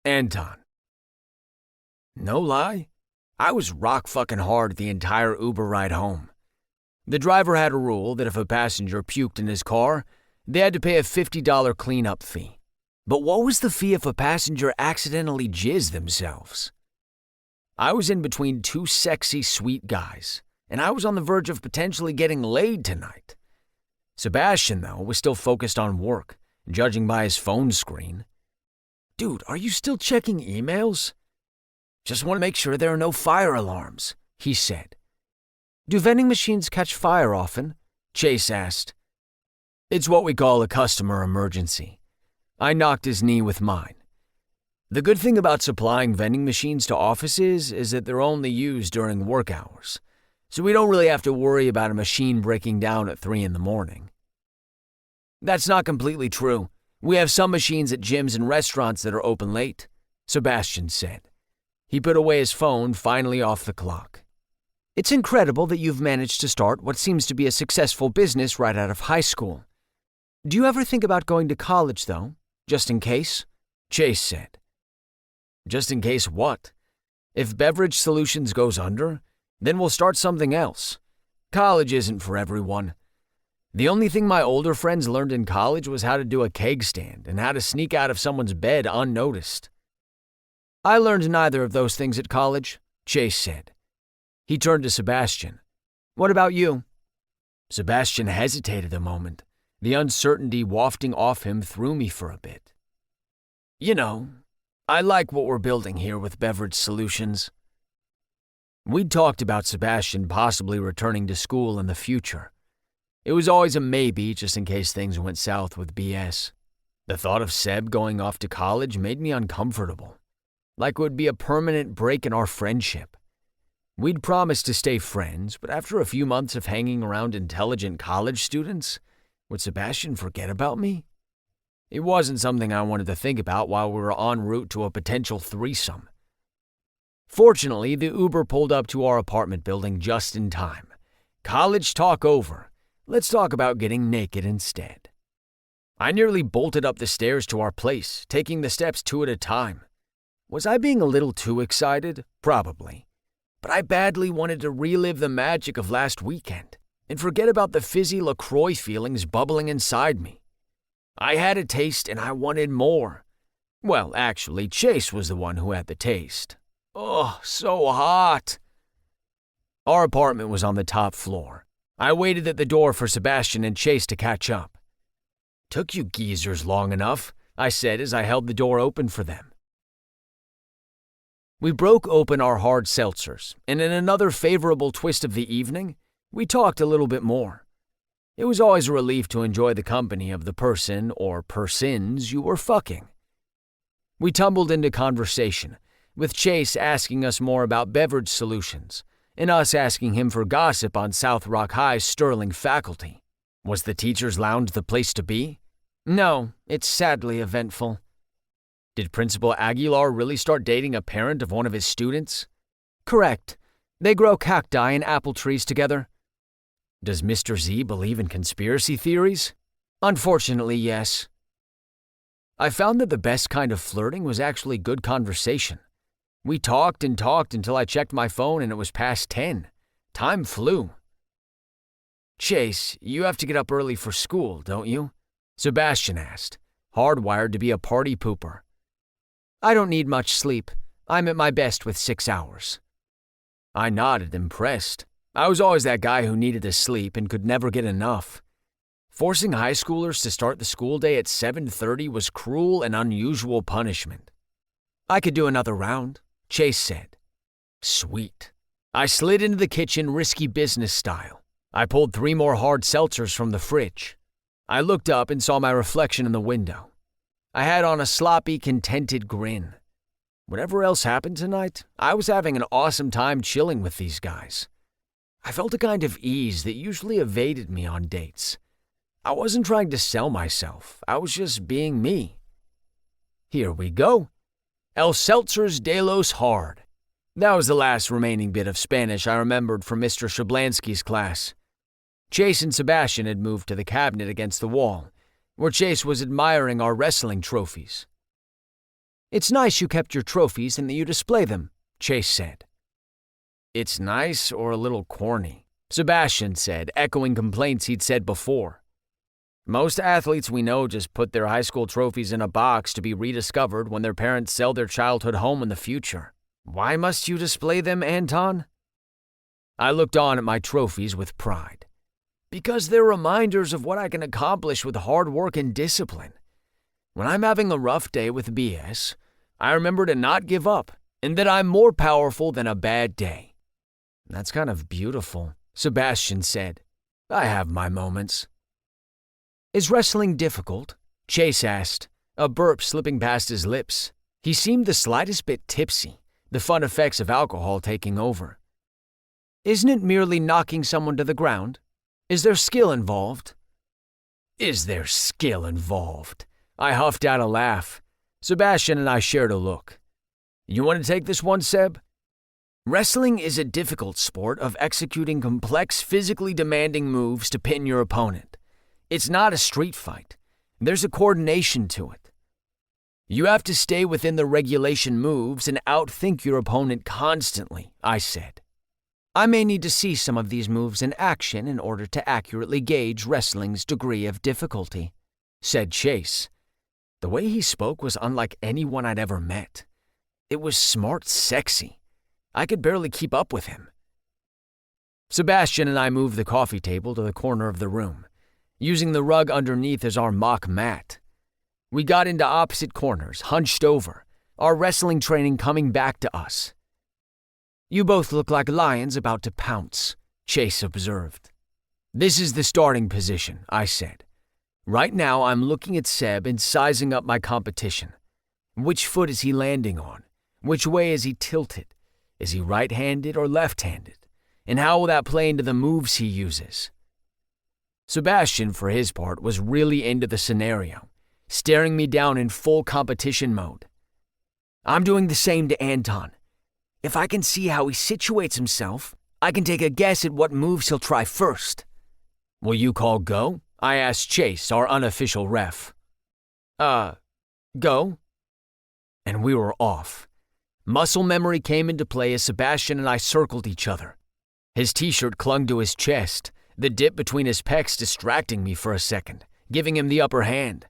Anton. No lie, I was rock-fucking hard the entire Uber ride home. The driver had a rule that if a passenger puked in his car, they had to pay a $50 cleanup fee. But what was the fee if a passenger accidentally jizzed themselves? I was in between two sexy, sweet guys, and I was on the verge of potentially getting laid tonight. Sebastian, though, was still focused on work, judging by his phone screen. Dude, are you still checking emails? Just want to make sure there are no fire alarms, he said. Do vending machines catch fire often? Chase asked. It's what we call a customer emergency. I knocked his knee with mine. The good thing about supplying vending machines to offices is that they're only used during work hours, so we don't really have to worry about a machine breaking down at 3 a.m. That's not completely true. We have some machines at gyms and restaurants that are open late, Sebastian said. He put away his phone, finally off the clock. It's incredible that you've managed to start what seems to be a successful business right out of high school. Do you ever think about going to college, though, just in case? Chase said. Just in case what? If Beverage Solutions goes under, then we'll start something else. College isn't for everyone. The only thing my older friends learned in college was how to do a keg stand and how to sneak out of someone's bed unnoticed. I learned neither of those things at college, Chase said. He turned to Sebastian. What about you? Sebastian hesitated a moment. The uncertainty wafting off him threw me for a bit. You know, I like what we're building here with Beverage Solutions. We'd talked about Sebastian possibly returning to school in the future. It was always a maybe just in case things went south with BS. The thought of Seb going off to college made me uncomfortable, like it would be a permanent break in our friendship. We'd promised to stay friends, but after a few months of hanging around intelligent college students, would Sebastian forget about me? It wasn't something I wanted to think about while we were en route to a potential threesome. Fortunately, the Uber pulled up to our apartment building just in time. College talk over. Let's talk about getting naked instead. I nearly bolted up the stairs to our place, taking the steps 2 at a time. Was I being a little too excited? Probably. But I badly wanted to relive the magic of last weekend and forget about the fizzy LaCroix feelings bubbling inside me. I had a taste and I wanted more. Well, actually, Chase was the one who had the taste. Oh, so hot. Our apartment was on the top floor. I waited at the door for Sebastian and Chase to catch up. Took you geezers long enough, I said as I held the door open for them. We broke open our hard seltzers, and in another favorable twist of the evening, we talked a little bit more. It was always a relief to enjoy the company of the person or persons you were fucking. We tumbled into conversation, with Chase asking us more about Beverage Solutions, and us asking him for gossip on South Rock High's sterling faculty. Was the teacher's lounge the place to be? No, it's sadly eventful. Did Principal Aguilar really start dating a parent of one of his students? Correct. They grow cacti and apple trees together. Does Mr. Z believe in conspiracy theories? Unfortunately, yes. I found that the best kind of flirting was actually good conversation. We talked and talked until I checked my phone and it was past 10. Time flew. Chase, you have to get up early for school, don't you? Sebastian asked, hardwired to be a party pooper. I don't need much sleep. I'm at my best with 6 hours. I nodded, impressed. I was always that guy who needed to sleep and could never get enough. Forcing high schoolers to start the school day at 7:30 was cruel and unusual punishment. I could do another round, Chase said. Sweet. I slid into the kitchen risky business style. I pulled 3 more hard seltzers from the fridge. I looked up and saw my reflection in the window. I had on a sloppy, contented grin. Whatever else happened tonight, I was having an awesome time chilling with these guys. I felt a kind of ease that usually evaded me on dates. I wasn't trying to sell myself. I was just being me. Here we go. El Seltzers de los Hard. That was the last remaining bit of Spanish I remembered from Mr. Shablansky's class. Chase and Sebastian had moved to the cabinet against the wall, where Chase was admiring our wrestling trophies. It's nice you kept your trophies and that you display them, Chase said. It's nice or a little corny, Sebastian said, echoing complaints he'd said before. Most athletes we know just put their high school trophies in a box to be rediscovered when their parents sell their childhood home in the future. Why must you display them, Anton? I looked on at my trophies with pride. Because they're reminders of what I can accomplish with hard work and discipline. When I'm having a rough day with BS, I remember to not give up and that I'm more powerful than a bad day. That's kind of beautiful, Sebastian said. I have my moments. Is wrestling difficult? Chase asked, a burp slipping past his lips. He seemed the slightest bit tipsy, the fun effects of alcohol taking over. Isn't it merely knocking someone to the ground? Is there skill involved? Is there skill involved? I huffed out a laugh. Sebastian and I shared a look. You want to take this one, Seb? Wrestling is a difficult sport of executing complex, physically demanding moves to pin your opponent. It's not a street fight. There's a coordination to it. You have to stay within the regulation moves and outthink your opponent constantly, I said. I may need to see some of these moves in action in order to accurately gauge wrestling's degree of difficulty, said Chase. The way he spoke was unlike anyone I'd ever met. It was smart, sexy. I could barely keep up with him. Sebastian and I moved the coffee table to the corner of the room, using the rug underneath as our mock mat. We got into opposite corners, hunched over, our wrestling training coming back to us. You both look like lions about to pounce, Chase observed. This is the starting position, I said. Right now I'm looking at Seb and sizing up my competition. Which foot is he landing on? Which way is he tilted? Is he right-handed or left-handed? And how will that play into the moves he uses? Sebastian, for his part, was really into the scenario, staring me down in full competition mode. I'm doing the same to Anton. If I can see how he situates himself, I can take a guess at what moves he'll try first. Will you call go? I asked Chase, our unofficial ref. Go? And we were off. Muscle memory came into play as Sebastian and I circled each other. His t-shirt clung to his chest, the dip between his pecs distracting me for a second, giving him the upper hand.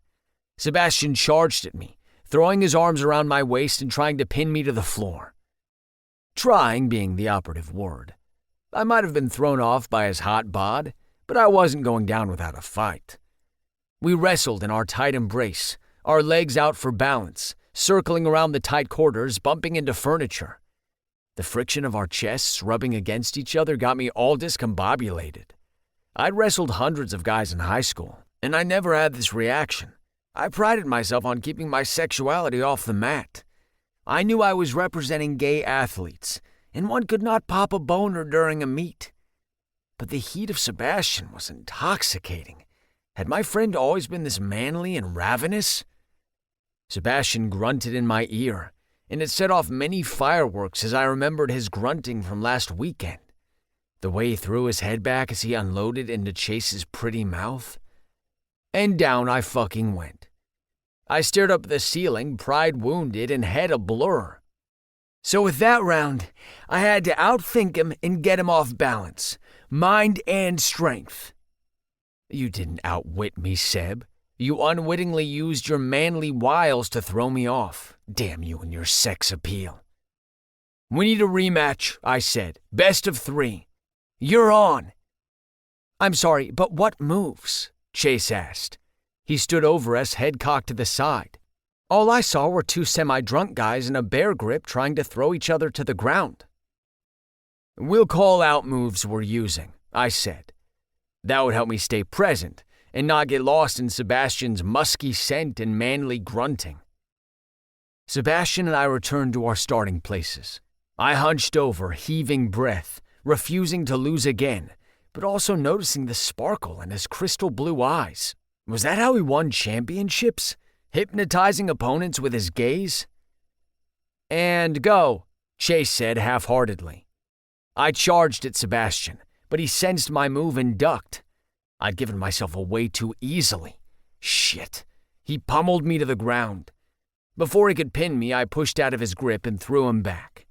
Sebastian charged at me, throwing his arms around my waist and trying to pin me to the floor. Trying being the operative word. I might have been thrown off by his hot bod, but I wasn't going down without a fight. We wrestled in our tight embrace, our legs out for balance, circling around the tight quarters, bumping into furniture. The friction of our chests rubbing against each other got me all discombobulated. I'd wrestled hundreds of guys in high school, and I never had this reaction. I prided myself on keeping my sexuality off the mat. I knew I was representing gay athletes, and one could not pop a boner during a meet. But the heat of Sebastian was intoxicating. Had my friend always been this manly and ravenous? Sebastian grunted in my ear, and it set off many fireworks as I remembered his grunting from last weekend. The way he threw his head back as he unloaded into Chase's pretty mouth. And down I fucking went. I stared up at the ceiling, pride wounded and head a blur. So with that round, I had to outthink him and get him off balance, mind and strength. You didn't outwit me, Seb. You unwittingly used your manly wiles to throw me off. Damn you and your sex appeal. We need a rematch, I said. Best of 3. You're on. I'm sorry, but what moves? Chase asked. He stood over us, head cocked to the side. All I saw were 2 semi-drunk guys in a bear grip trying to throw each other to the ground. We'll call out moves we're using, I said. That would help me stay present and not get lost in Sebastian's musky scent and manly grunting. Sebastian and I returned to our starting places. I hunched over, heaving breath, refusing to lose again, but also noticing the sparkle in his crystal blue eyes. Was that how he won championships? Hypnotizing opponents with his gaze? And go, Chase said half-heartedly. I charged at Sebastian, but he sensed my move and ducked. I'd given myself away too easily. Shit. He pummeled me to the ground. Before he could pin me, I pushed out of his grip and threw him back.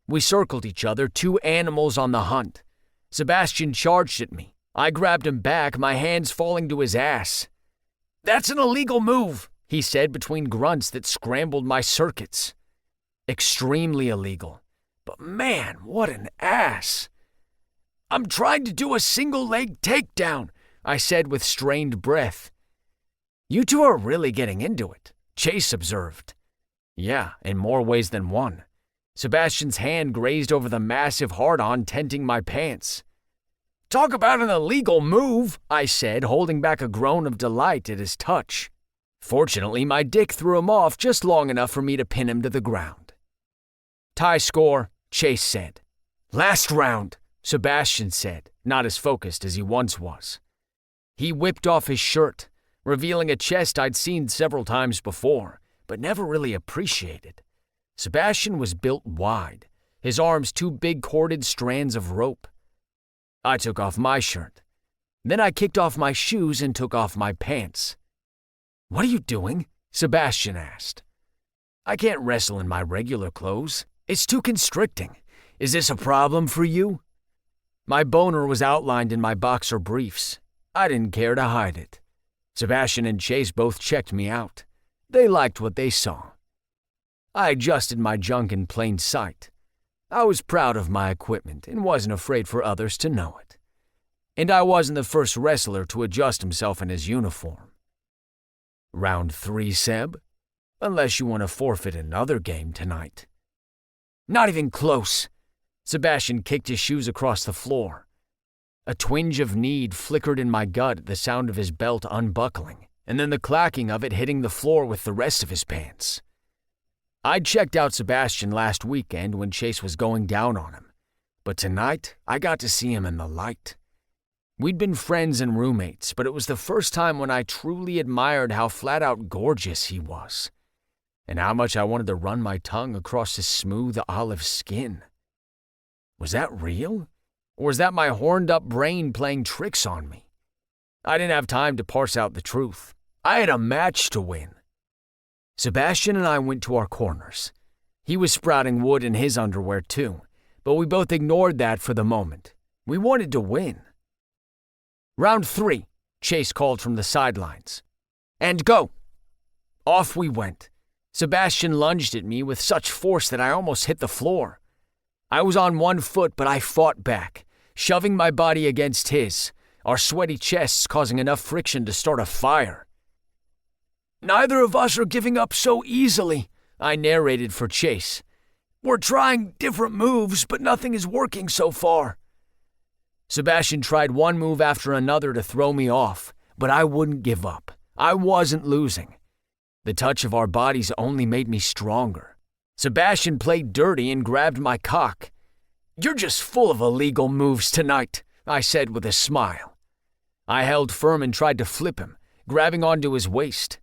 We circled each other, 2 animals on the hunt. Sebastian charged at me. I grabbed him back, my hands falling to his ass. That's an illegal move, he said between grunts that scrambled my circuits. Extremely illegal. But man, what an ass. I'm trying to do a single-leg takedown, I said with strained breath. You 2 are really getting into it, Chase observed. Yeah, in more ways than one. Sebastian's hand grazed over the massive hard-on tenting my pants. Talk about an illegal move, I said, holding back a groan of delight at his touch. Fortunately, my dick threw him off just long enough for me to pin him to the ground. Tie score, Chase said. Last round, Sebastian said, not as focused as he once was. He whipped off his shirt, revealing a chest I'd seen several times before, but never really appreciated. Sebastian was built wide, his arms two big corded strands of rope. I took off my shirt. Then I kicked off my shoes and took off my pants. "What are you doing?" Sebastian asked. "I can't wrestle in my regular clothes. It's too constricting. Is this a problem for you?" My boner was outlined in my boxer briefs. I didn't care to hide it. Sebastian and Chase both checked me out. They liked what they saw. I adjusted my junk in plain sight. I was proud of my equipment and wasn't afraid for others to know it. And I wasn't the first wrestler to adjust himself in his uniform. "Round 3, Seb? Unless you want to forfeit another game tonight." "Not even close." Sebastian kicked his shoes across the floor. A twinge of need flickered in my gut at the sound of his belt unbuckling, and then the clacking of it hitting the floor with the rest of his pants. I'd checked out Sebastian last weekend when Chase was going down on him, but tonight I got to see him in the light. We'd been friends and roommates, but it was the first time when I truly admired how flat-out gorgeous he was, and how much I wanted to run my tongue across his smooth olive skin. Was that real? Or was that my horned-up brain playing tricks on me? I didn't have time to parse out the truth. I had a match to win. Sebastian and I went to our corners. He was sprouting wood in his underwear too, but we both ignored that for the moment. We wanted to win. "Round 3, Chase called from the sidelines. "And go." Off we went. Sebastian lunged at me with such force that I almost hit the floor. I was on one foot, but I fought back, shoving my body against his, our sweaty chests causing enough friction to start a fire. "Neither of us are giving up so easily," I narrated for Chase. "We're trying different moves, but nothing is working so far." Sebastian tried one move after another to throw me off, but I wouldn't give up. I wasn't losing. The touch of our bodies only made me stronger. Sebastian played dirty and grabbed my cock. "You're just full of illegal moves tonight," I said with a smile. I held firm and tried to flip him, grabbing onto his waist.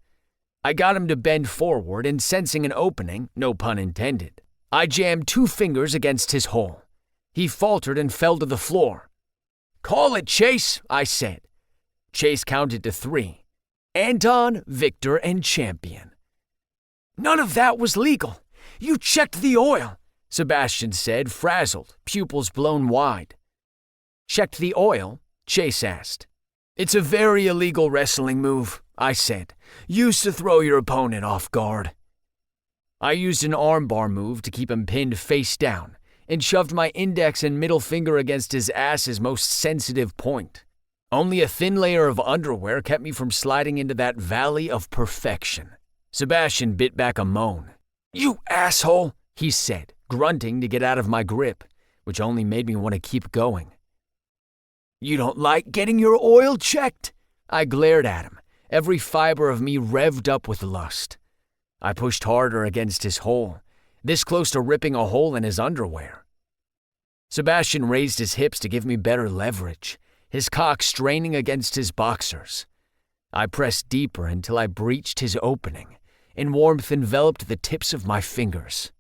I got him to bend forward, and sensing an opening, no pun intended, I jammed 2 fingers against his hole. He faltered and fell to the floor. "Call it, Chase," I said. Chase counted to 3. Anton, victor, and champion. "None of that was legal. You checked the oil," Sebastian said, frazzled, pupils blown wide. "Checked the oil?" Chase asked. "It's a very illegal wrestling move," I said, "used to throw your opponent off guard." I used an armbar move to keep him pinned face down and shoved my index and middle finger against his ass's most sensitive point. Only a thin layer of underwear kept me from sliding into that valley of perfection. Sebastian bit back a moan. "You asshole," he said, grunting to get out of my grip, which only made me want to keep going. "You don't like getting your oil checked?" I glared at him, every fiber of me revved up with lust. I pushed harder against his hole, this close to ripping a hole in his underwear. Sebastian raised his hips to give me better leverage, his cock straining against his boxers. I pressed deeper until I breached his opening, and warmth enveloped the tips of my fingers.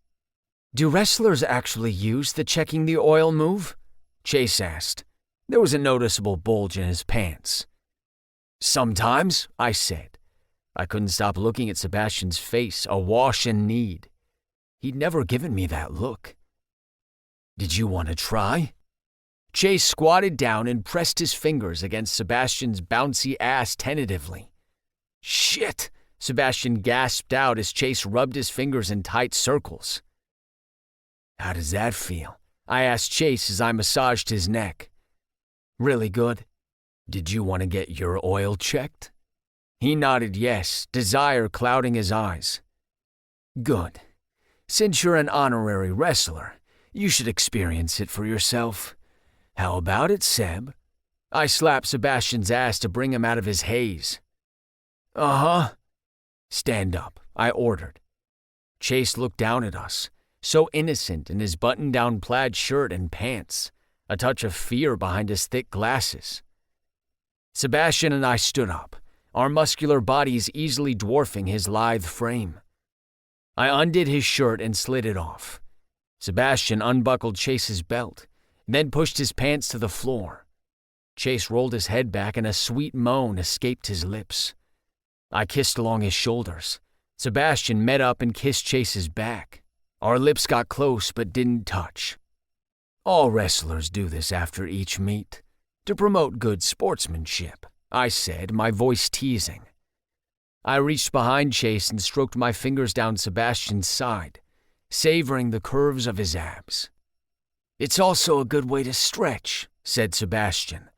"Do wrestlers actually use the checking the oil move?" Chase asked. There was a noticeable bulge in his pants. "Sometimes," I said. I couldn't stop looking at Sebastian's face, awash in need. He'd never given me that look. "Did you want to try?" Chase squatted down and pressed his fingers against Sebastian's bouncy ass tentatively. "Shit!" Sebastian gasped out as Chase rubbed his fingers in tight circles. "How does that feel?" I asked Chase as I massaged his neck. "Really good. Did you want to get your oil checked?" He nodded yes, desire clouding his eyes. "Good. Since you're an honorary wrestler, you should experience it for yourself. How about it, Seb?" I slapped Sebastian's ass to bring him out of his haze. "Uh-huh." "Stand up," I ordered. Chase looked down at us, so innocent in his button-down plaid shirt and pants, a touch of fear behind his thick glasses. Sebastian and I stood up, our muscular bodies easily dwarfing his lithe frame. I undid his shirt and slid it off. Sebastian unbuckled Chase's belt, then pushed his pants to the floor. Chase rolled his head back and a sweet moan escaped his lips. I kissed along his shoulders. Sebastian met up and kissed Chase's back. Our lips got close but didn't touch. All wrestlers do this after each meet, to promote good sportsmanship, I said, my voice teasing. I reached behind Chase and stroked my fingers down Sebastian's side, savoring the curves of his abs. It's also a good way to stretch, said Sebastian.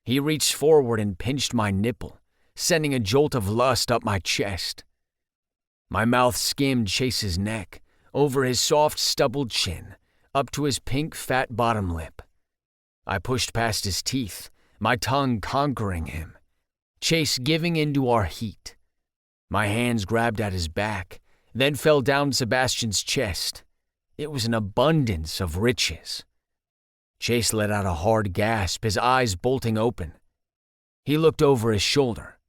He reached forward and pinched my nipple, sending a jolt of lust up my chest. My mouth skimmed Chase's neck, over his soft, stubbled chin, up to his pink, fat bottom lip. I pushed past his teeth, my tongue conquering him. Chase giving into our heat. My hands grabbed at his back, then fell down Sebastian's chest. It was an abundance of riches. Chase let out a hard gasp, his eyes bolting open. He looked over his shoulder.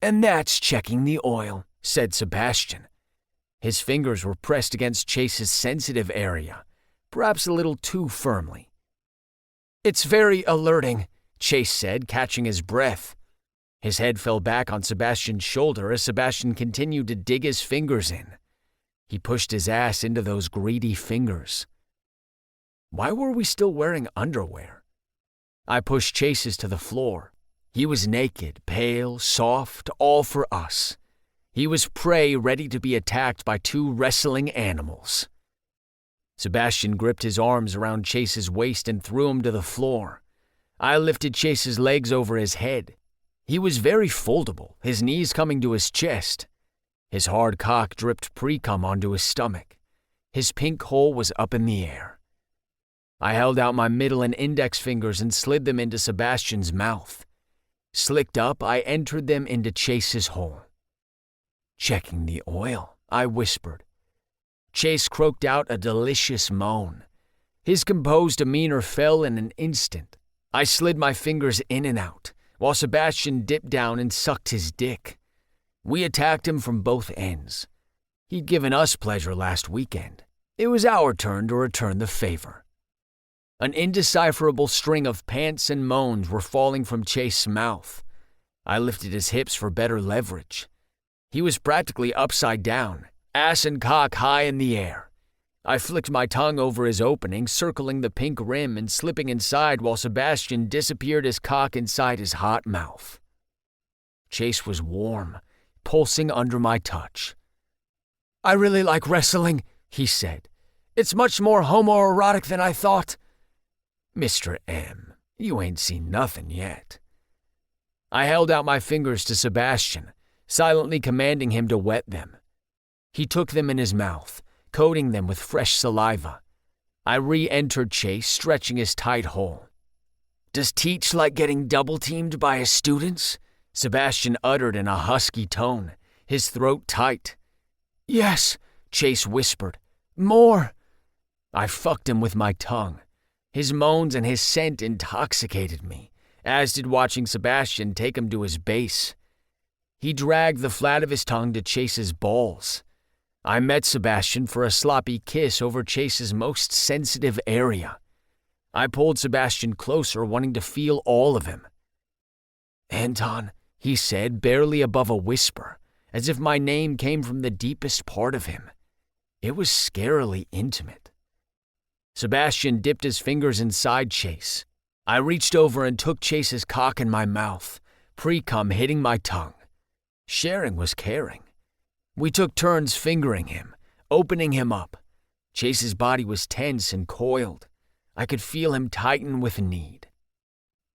"And that's checking the oil," said Sebastian. His fingers were pressed against Chase's sensitive area, perhaps a little too firmly. "It's very alerting," Chase said, catching his breath. His head fell back on Sebastian's shoulder as Sebastian continued to dig his fingers in. He pushed his ass into those greedy fingers. Why were we still wearing underwear? I pushed Chase's to the floor. He was naked, pale, soft, all for us. He was prey ready to be attacked by two wrestling animals. Sebastian gripped his arms around Chase's waist and threw him to the floor. I lifted Chase's legs over his head. He was very foldable, his knees coming to his chest. His hard cock dripped pre-cum onto his stomach. His pink hole was up in the air. I held out my middle and index fingers and slid them into Sebastian's mouth. Slicked up, I entered them into Chase's hole. "Checking the oil," I whispered. Chase croaked out a delicious moan. His composed demeanor fell in an instant. I slid my fingers in and out, while Sebastian dipped down and sucked his dick. We attacked him from both ends. He'd given us pleasure last weekend. It was our turn to return the favor. An indecipherable string of pants and moans were falling from Chase's mouth. I lifted his hips for better leverage. He was practically upside down, ass and cock high in the air. I flicked my tongue over his opening, circling the pink rim and slipping inside while Sebastian disappeared his cock inside his hot mouth. Chase was warm, pulsing under my touch. "I really like wrestling," he said. "It's much more homoerotic than I thought." "Mr. M, you ain't seen nothing yet." I held out my fingers to Sebastian, silently commanding him to wet them. He took them in his mouth, coating them with fresh saliva. I re-entered Chase, stretching his tight hole. "Does Teach like getting double-teamed by his students?" Sebastian uttered in a husky tone, his throat tight. "Yes," Chase whispered. "More." I fucked him with my tongue. His moans and his scent intoxicated me, as did watching Sebastian take him to his base. He dragged the flat of his tongue to Chase's balls. I met Sebastian for a sloppy kiss over Chase's most sensitive area. I pulled Sebastian closer, wanting to feel all of him. "Anton," he said, barely above a whisper, as if my name came from the deepest part of him. It was scarily intimate. Sebastian dipped his fingers inside Chase. I reached over and took Chase's cock in my mouth, pre-cum hitting my tongue. Sharing was caring. We took turns fingering him, opening him up. Chase's body was tense and coiled. I could feel him tighten with need.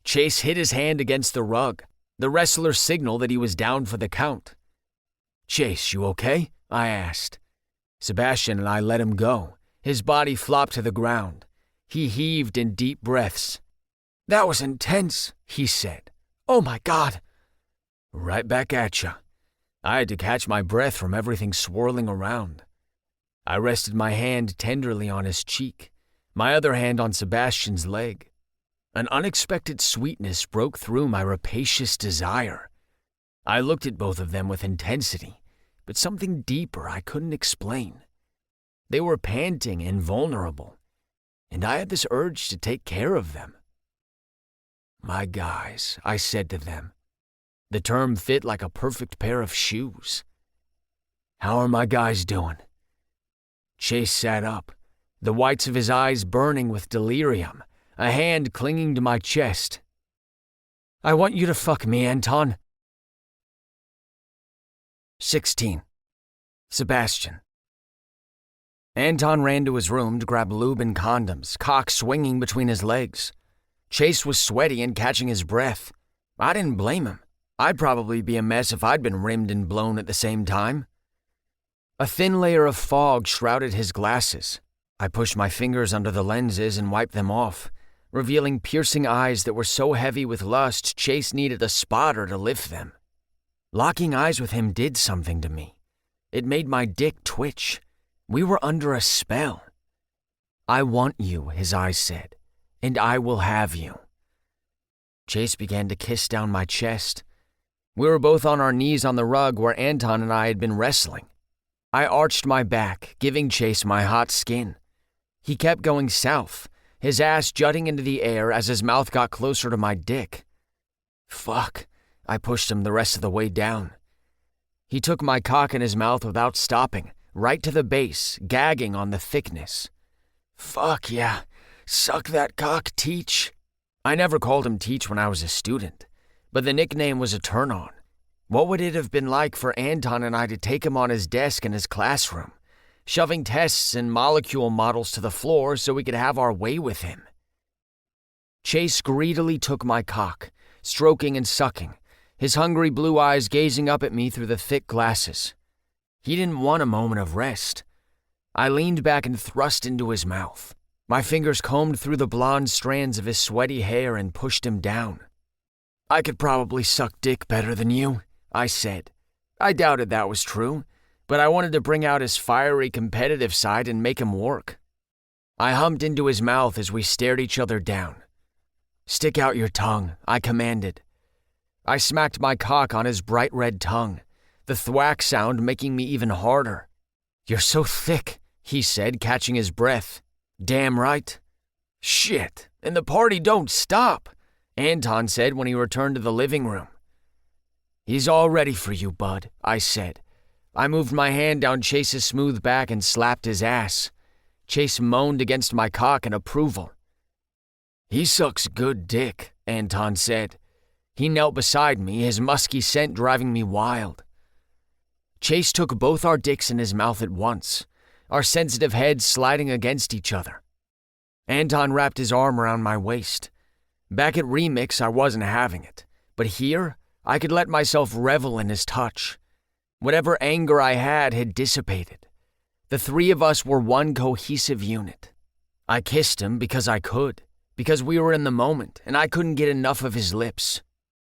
Chase hit his hand against the rug, the wrestler's signal that he was down for the count. "Chase, you okay?" I asked. Sebastian and I let him go. His body flopped to the ground. He heaved in deep breaths. "That was intense," he said. "Oh my God." "Right back at ya." I had to catch my breath from everything swirling around. I rested my hand tenderly on his cheek, my other hand on Sebastian's leg. An unexpected sweetness broke through my rapacious desire. I looked at both of them with intensity, but something deeper I couldn't explain. They were panting and vulnerable, and I had this urge to take care of them. My guys, I said to them. The term fit like a perfect pair of shoes. How are my guys doing? Chase sat up, the whites of his eyes burning with delirium, a hand clinging to my chest. I want you to fuck me, Anton. 16. Sebastian. Anton ran to his room to grab lube and condoms, cock swinging between his legs. Chase was sweaty and catching his breath. I didn't blame him. I'd probably be a mess if I'd been rimmed and blown at the same time. A thin layer of fog shrouded his glasses. I pushed my fingers under the lenses and wiped them off, revealing piercing eyes that were so heavy with lust Chase needed a spotter to lift them. Locking eyes with him did something to me. It made my dick twitch. We were under a spell. I want you, his eyes said, and I will have you. Chase began to kiss down my chest. We were both on our knees on the rug where Anton and I had been wrestling. I arched my back, giving Chase my hot skin. He kept going south, his ass jutting into the air as his mouth got closer to my dick. Fuck, I pushed him the rest of the way down. He took my cock in his mouth without stopping, right to the base, gagging on the thickness. Fuck yeah, suck that cock, Teach. I never called him Teach when I was a student, but the nickname was a turn-on. What would it have been like for Anton and I to take him on his desk in his classroom, shoving tests and molecule models to the floor so we could have our way with him? Chase greedily took my cock, stroking and sucking, his hungry blue eyes gazing up at me through the thick glasses. He didn't want a moment of rest. I leaned back and thrust into his mouth. My fingers combed through the blonde strands of his sweaty hair and pushed him down. I could probably suck dick better than you, I said. I doubted that was true, but I wanted to bring out his fiery competitive side and make him work. I humped into his mouth as we stared each other down. Stick out your tongue, I commanded. I smacked my cock on his bright red tongue, the thwack sound making me even harder. You're so thick, he said, catching his breath. Damn right. Shit, and the party don't stop, Anton said when he returned to the living room. He's all ready for you, bud, I said. I moved my hand down Chase's smooth back and slapped his ass. Chase moaned against my cock in approval. He sucks good dick, Anton said. He knelt beside me, his musky scent driving me wild. Chase took both our dicks in his mouth at once, our sensitive heads sliding against each other. Anton wrapped his arm around my waist. Back at Remix, I wasn't having it, but here, I could let myself revel in his touch. Whatever anger I had dissipated. The three of us were one cohesive unit. I kissed him because I could, because we were in the moment and I couldn't get enough of his lips.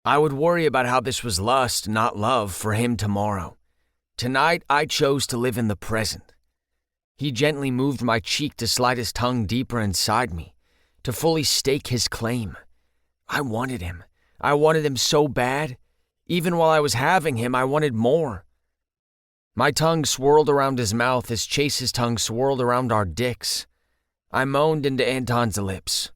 I would worry about how this was lust, not love, for him tomorrow. Tonight, I chose to live in the present. He gently moved my cheek to slide his tongue deeper inside me, to fully stake his claim. I wanted him. I wanted him so bad. Even while I was having him, I wanted more. My tongue swirled around his mouth as Chase's tongue swirled around our dicks. I moaned into Anton's lips.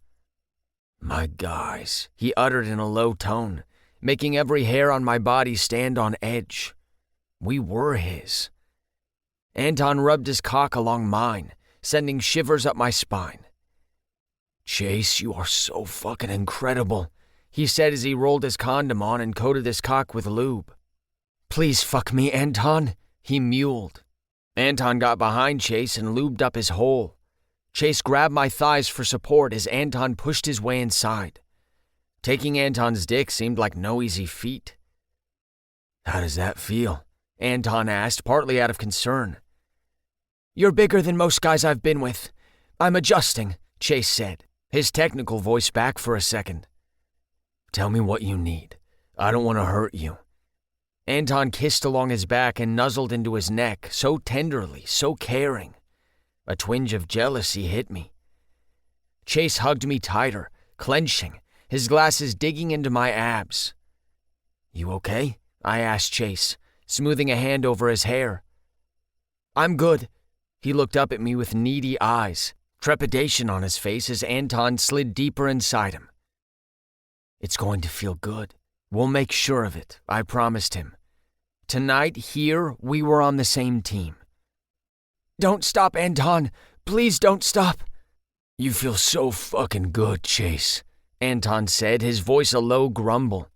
My guys, he uttered in a low tone, making every hair on my body stand on edge. We were his. Anton rubbed his cock along mine, sending shivers up my spine. Chase, you are so fucking incredible, he said as he rolled his condom on and coated his cock with lube. Please fuck me, Anton, he mewled. Anton got behind Chase and lubed up his hole. Chase grabbed my thighs for support as Anton pushed his way inside. Taking Anton's dick seemed like no easy feat. How does that feel? Anton asked, partly out of concern. You're bigger than most guys I've been with. I'm adjusting, Chase said, his technical voice back for a second. Tell me what you need. I don't want to hurt you. Anton kissed along his back and nuzzled into his neck, so tenderly, so caring. A twinge of jealousy hit me. Chase hugged me tighter, clenching, his glasses digging into my abs. You okay? I asked Chase, smoothing a hand over his hair. I'm good. He looked up at me with needy eyes, trepidation on his face as Anton slid deeper inside him. "It's going to feel good. We'll make sure of it," I promised him. Tonight, here, we were on the same team. "Don't stop, Anton. Please don't stop." "You feel so fucking good, Chase," Anton said, his voice a low grumble.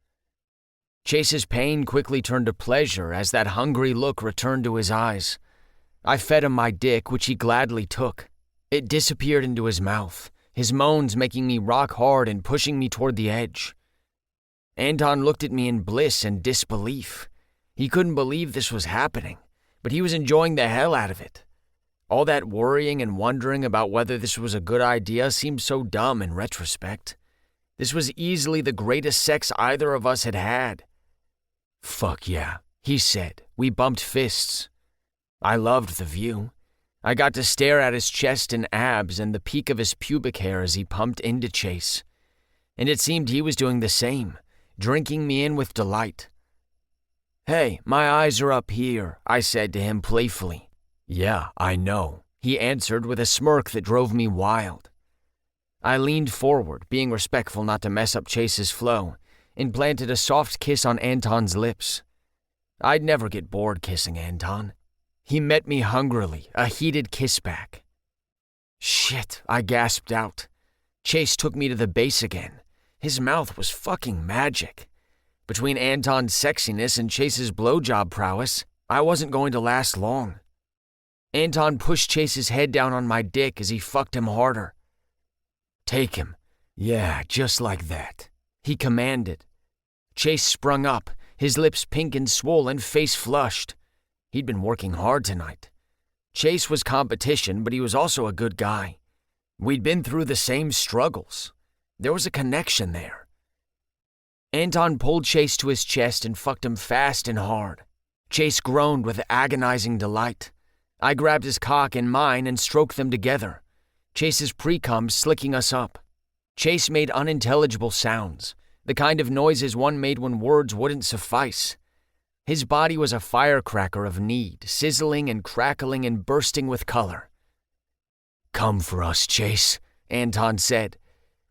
Chase's pain quickly turned to pleasure as that hungry look returned to his eyes. I fed him my dick, which he gladly took. It disappeared into his mouth, his moans making me rock hard and pushing me toward the edge. Anton looked at me in bliss and disbelief. He couldn't believe this was happening, but he was enjoying the hell out of it. All that worrying and wondering about whether this was a good idea seemed so dumb in retrospect. This was easily the greatest sex either of us had had. "Fuck yeah," he said. We bumped fists. I loved the view. I got to stare at his chest and abs and the peak of his pubic hair as he pumped into Chase. And it seemed he was doing the same, drinking me in with delight. "Hey, my eyes are up here," I said to him playfully. "Yeah, I know," he answered with a smirk that drove me wild. I leaned forward, being respectful not to mess up Chase's flow, and planted a soft kiss on Anton's lips. I'd never get bored kissing Anton. He met me hungrily, a heated kiss back. "Shit," I gasped out. Chase took me to the base again. His mouth was fucking magic. Between Anton's sexiness and Chase's blowjob prowess, I wasn't going to last long. Anton pushed Chase's head down on my dick as he fucked him harder. "Take him. Yeah, just like that," he commanded. Chase sprung up, his lips pink and swollen, face flushed. He'd been working hard tonight. Chase was competition, but he was also a good guy. We'd been through the same struggles. There was a connection there. Anton pulled Chase to his chest and fucked him fast and hard. Chase groaned with agonizing delight. I grabbed his cock in mine and stroked them together. Chase's pre-cum slicking us up. Chase made unintelligible sounds, the kind of noises one made when words wouldn't suffice. His body was a firecracker of need, sizzling and crackling and bursting with color. "Come for us, Chase," Anton said.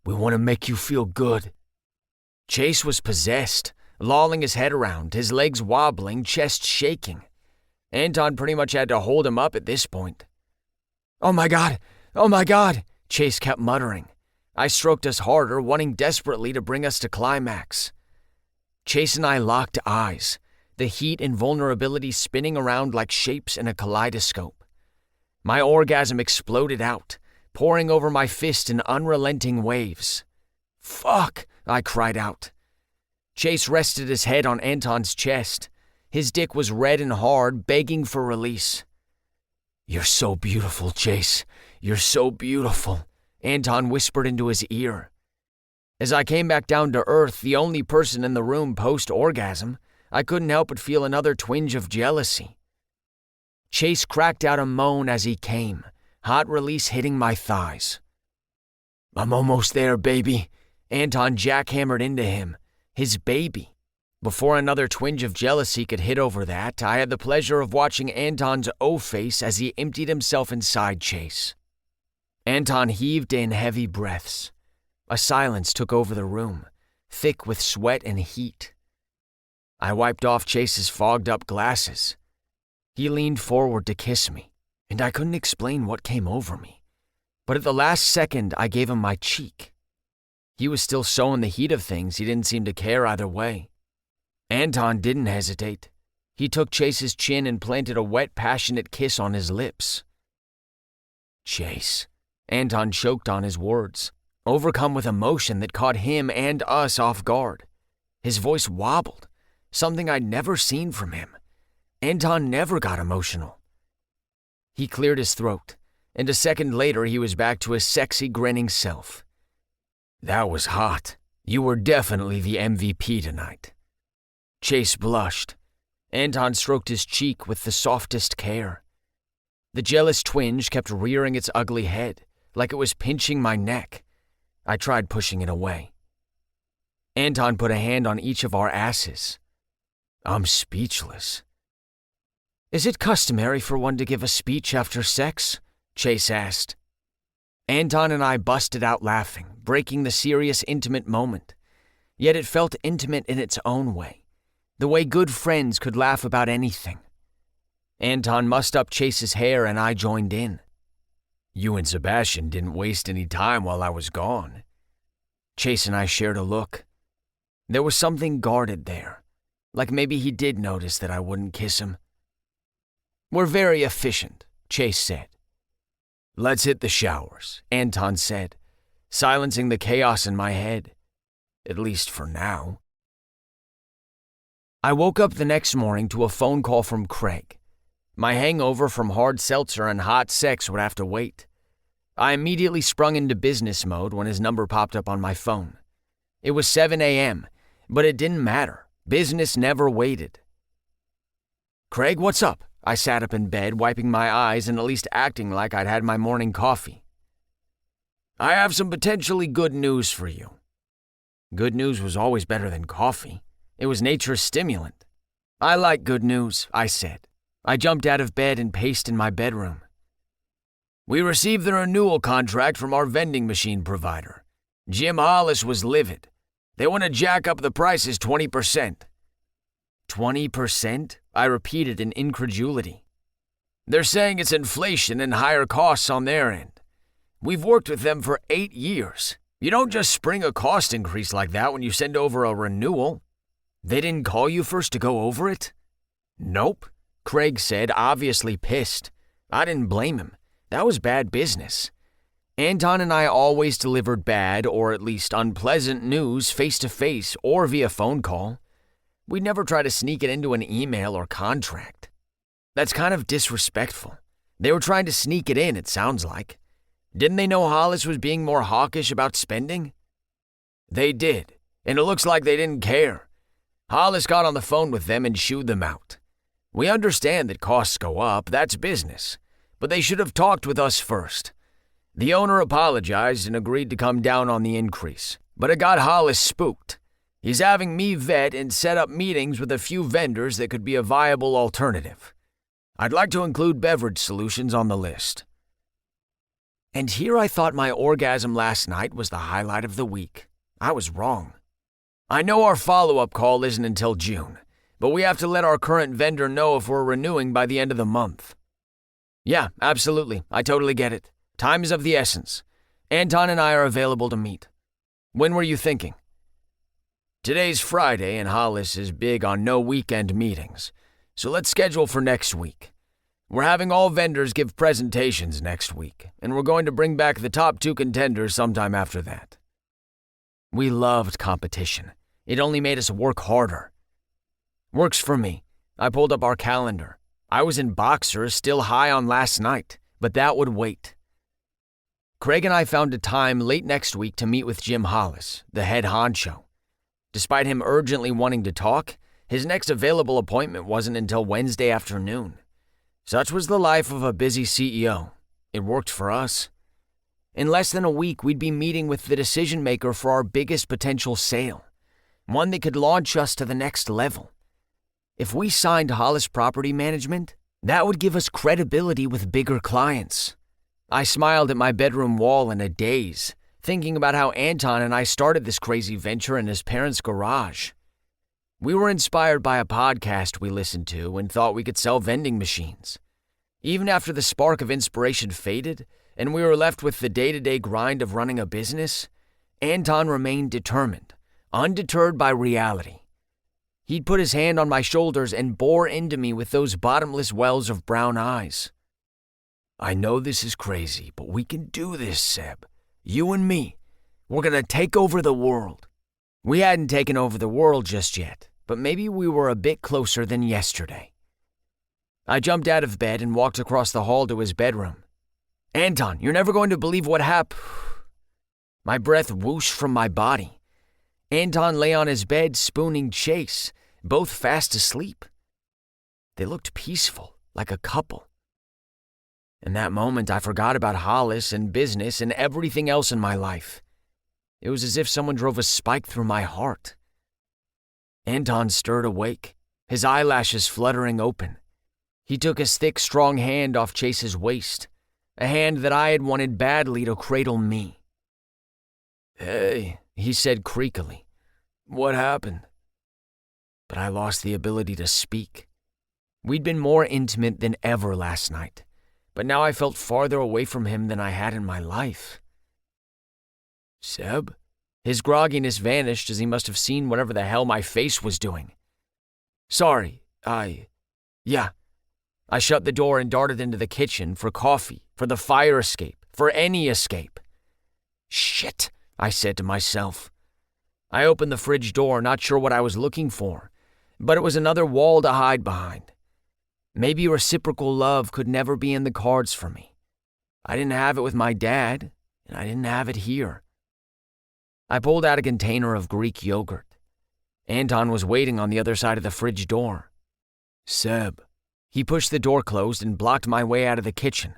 "We want to make you feel good." Chase was possessed, lolling his head around, his legs wobbling, chest shaking. Anton pretty much had to hold him up at this point. "Oh my God! Oh my God!" Chase kept muttering. I stroked us harder, wanting desperately to bring us to climax. Chase and I locked eyes, the heat and vulnerability spinning around like shapes in a kaleidoscope. My orgasm exploded out, pouring over my fist in unrelenting waves. "Fuck!" I cried out. Chase rested his head on Anton's chest. His dick was red and hard, begging for release. "You're so beautiful, Chase. You're so beautiful," Anton whispered into his ear. As I came back down to earth, the only person in the room post-orgasm, I couldn't help but feel another twinge of jealousy. Chase cracked out a moan as he came, hot release hitting my thighs. "I'm almost there, baby," Anton jackhammered into him, his baby. Before another twinge of jealousy could hit over that, I had the pleasure of watching Anton's O-face as he emptied himself inside Chase. Anton heaved in heavy breaths. A silence took over the room, thick with sweat and heat. I wiped off Chase's fogged-up glasses. He leaned forward to kiss me, and I couldn't explain what came over me. But at the last second, I gave him my cheek. He was still so in the heat of things, he didn't seem to care either way. Anton didn't hesitate. He took Chase's chin and planted a wet, passionate kiss on his lips. "Chase," Anton choked on his words, overcome with emotion that caught him and us off guard. His voice wobbled, something I'd never seen from him. Anton never got emotional. He cleared his throat, and a second later he was back to his sexy, grinning self. "That was hot. You were definitely the MVP tonight." Chase blushed. Anton stroked his cheek with the softest care. The jealous twinge kept rearing its ugly head, like it was pinching my neck. I tried pushing it away. Anton put a hand on each of our asses. I'm speechless. Is it customary for one to give a speech after sex? Chase asked. Anton and I busted out laughing, breaking the serious, intimate moment. Yet it felt intimate in its own way, the way good friends could laugh about anything. Anton mussed up Chase's hair and I joined in. You and Sebastian didn't waste any time while I was gone. Chase and I shared a look. There was something guarded there, like maybe he did notice that I wouldn't kiss him. We're very efficient, Chase said. Let's hit the showers, Anton said, silencing the chaos in my head, at least for now. I woke up the next morning to a phone call from Craig. My hangover from hard seltzer and hot sex would have to wait. I immediately sprung into business mode when his number popped up on my phone. It was 7 a.m., but it didn't matter. Business never waited. Craig, what's up? I sat up in bed, wiping my eyes and at least acting like I'd had my morning coffee. I have some potentially good news for you. Good news was always better than coffee. It was nature's stimulant. I like good news, I said. I jumped out of bed and paced in my bedroom. We received the renewal contract from our vending machine provider. Jim Hollis was livid. They want to jack up the prices 20%. 20%? I repeated in incredulity. They're saying it's inflation and higher costs on their end. We've worked with them for 8 years. You don't just spring a cost increase like that when you send over a renewal. They didn't call you first to go over it? Nope, Craig said, obviously pissed. I didn't blame him. That was bad business. Anton and I always delivered bad, or at least unpleasant news face-to-face or via phone call. We'd never try to sneak it into an email or contract. That's kind of disrespectful. They were trying to sneak it in, it sounds like. Didn't they know Hollis was being more hawkish about spending? They did, and it looks like they didn't care. Hollis got on the phone with them and shooed them out. We understand that costs go up, that's business, but they should have talked with us first. The owner apologized and agreed to come down on the increase, but it got Hollis spooked. He's having me vet and set up meetings with a few vendors that could be a viable alternative. I'd like to include beverage solutions on the list. And here I thought my orgasm last night was the highlight of the week. I was wrong. I know our follow-up call isn't until June, but we have to let our current vendor know if we're renewing by the end of the month. Yeah, absolutely. I totally get it. Time is of the essence. Anton and I are available to meet. When were you thinking? Today's Friday and Hollis is big on no weekend meetings, so let's schedule for next week. We're having all vendors give presentations next week, and we're going to bring back the top 2 contenders sometime after that. We loved competition. It only made us work harder. Works for me. I pulled up our calendar. I was in boxers, still high on last night, but that would wait. Craig and I found a time late next week to meet with Jim Hollis, the head honcho. Despite him urgently wanting to talk, his next available appointment wasn't until Wednesday afternoon. Such was the life of a busy CEO. It worked for us. In less than a week, we'd be meeting with the decision maker for our biggest potential sale, one that could launch us to the next level. If we signed Hollis Property Management, that would give us credibility with bigger clients. I smiled at my bedroom wall in a daze, thinking about how Anton and I started this crazy venture in his parents' garage. We were inspired by a podcast we listened to and thought we could sell vending machines. Even after the spark of inspiration faded and we were left with the day-to-day grind of running a business, Anton remained determined, undeterred by reality. He'd put his hand on my shoulders and bore into me with those bottomless wells of brown eyes. I know this is crazy, but we can do this, Seb. You and me. We're gonna take over the world. We hadn't taken over the world just yet, but maybe we were a bit closer than yesterday. I jumped out of bed and walked across the hall to his bedroom. Anton, you're never going to believe what happened. My breath whooshed from my body. Anton lay on his bed spooning Chase, both fast asleep. They looked peaceful, like a couple. In that moment, I forgot about Hollis and business and everything else in my life. It was as if someone drove a spike through my heart. Anton stirred awake, his eyelashes fluttering open. He took his thick, strong hand off Chase's waist, a hand that I had wanted badly to cradle me. "Hey," he said creakily. "What happened?" But I lost the ability to speak. We'd been more intimate than ever last night, but now I felt farther away from him than I had in my life. "Seb?" His grogginess vanished as he must have seen whatever the hell my face was doing. "Sorry, yeah." I shut the door and darted into the kitchen for coffee, for the fire escape, for any escape. "Shit," I said to myself. I opened the fridge door, not sure what I was looking for, but it was another wall to hide behind. Maybe reciprocal love could never be in the cards for me. I didn't have it with my dad, and I didn't have it here. I pulled out a container of Greek yogurt. Anton was waiting on the other side of the fridge door. "Seb." He pushed the door closed and blocked my way out of the kitchen.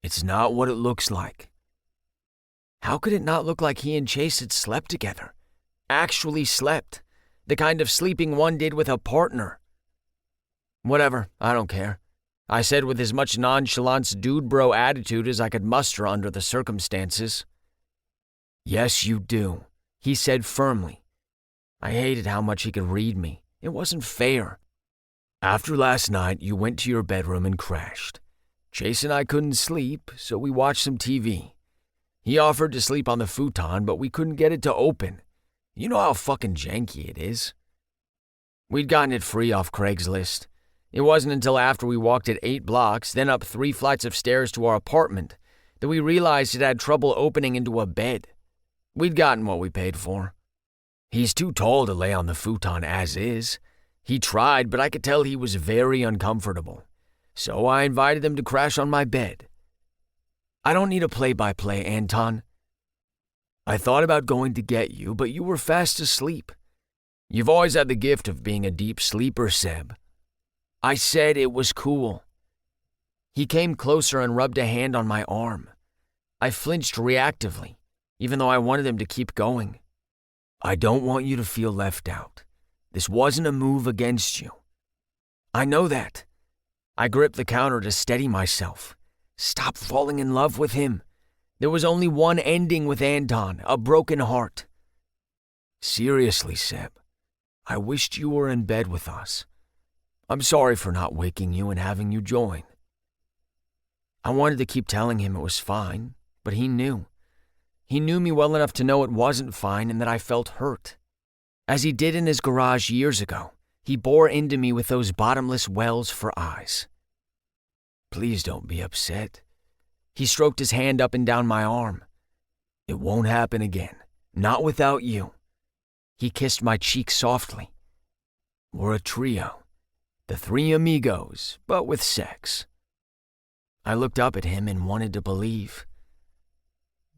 "It's not what it looks like." How could it not look like he and Chase had slept together? Actually slept. The kind of sleeping one did with a partner. "Whatever, I don't care," I said with as much nonchalance dude bro attitude as I could muster under the circumstances. "Yes, you do," he said firmly. I hated how much he could read me. It wasn't fair. "After last night, you went to your bedroom and crashed. Chase and I couldn't sleep, so we watched some TV. He offered to sleep on the futon, but we couldn't get it to open. You know how fucking janky it is." We'd gotten it free off Craigslist. It wasn't until after we walked it 8 blocks, then up 3 flights of stairs to our apartment, that we realized it had trouble opening into a bed. We'd gotten what we paid for. He's too tall to lay on the futon as is. He tried, but I could tell he was very uncomfortable. So I invited him to crash on my bed. I don't need a play-by-play, Anton. I thought about going to get you, but you were fast asleep. You've always had the gift of being a deep sleeper, Seb. I said it was cool. He came closer and rubbed a hand on my arm. I flinched reactively, even though I wanted him to keep going. I don't want you to feel left out. This wasn't a move against you. I know that. I gripped the counter to steady myself. Stop falling in love with him. There was only one ending with Anton, a broken heart. Seriously, Seb, I wished you were in bed with us. I'm sorry for not waking you and having you join. I wanted to keep telling him it was fine, but he knew. He knew me well enough to know it wasn't fine and that I felt hurt. As he did in his garage years ago, he bore into me with those bottomless wells for eyes. Please don't be upset. He stroked his hand up and down my arm. It won't happen again, not without you. He kissed my cheek softly. We're a trio, the 3 amigos, but with sex. I looked up at him and wanted to believe.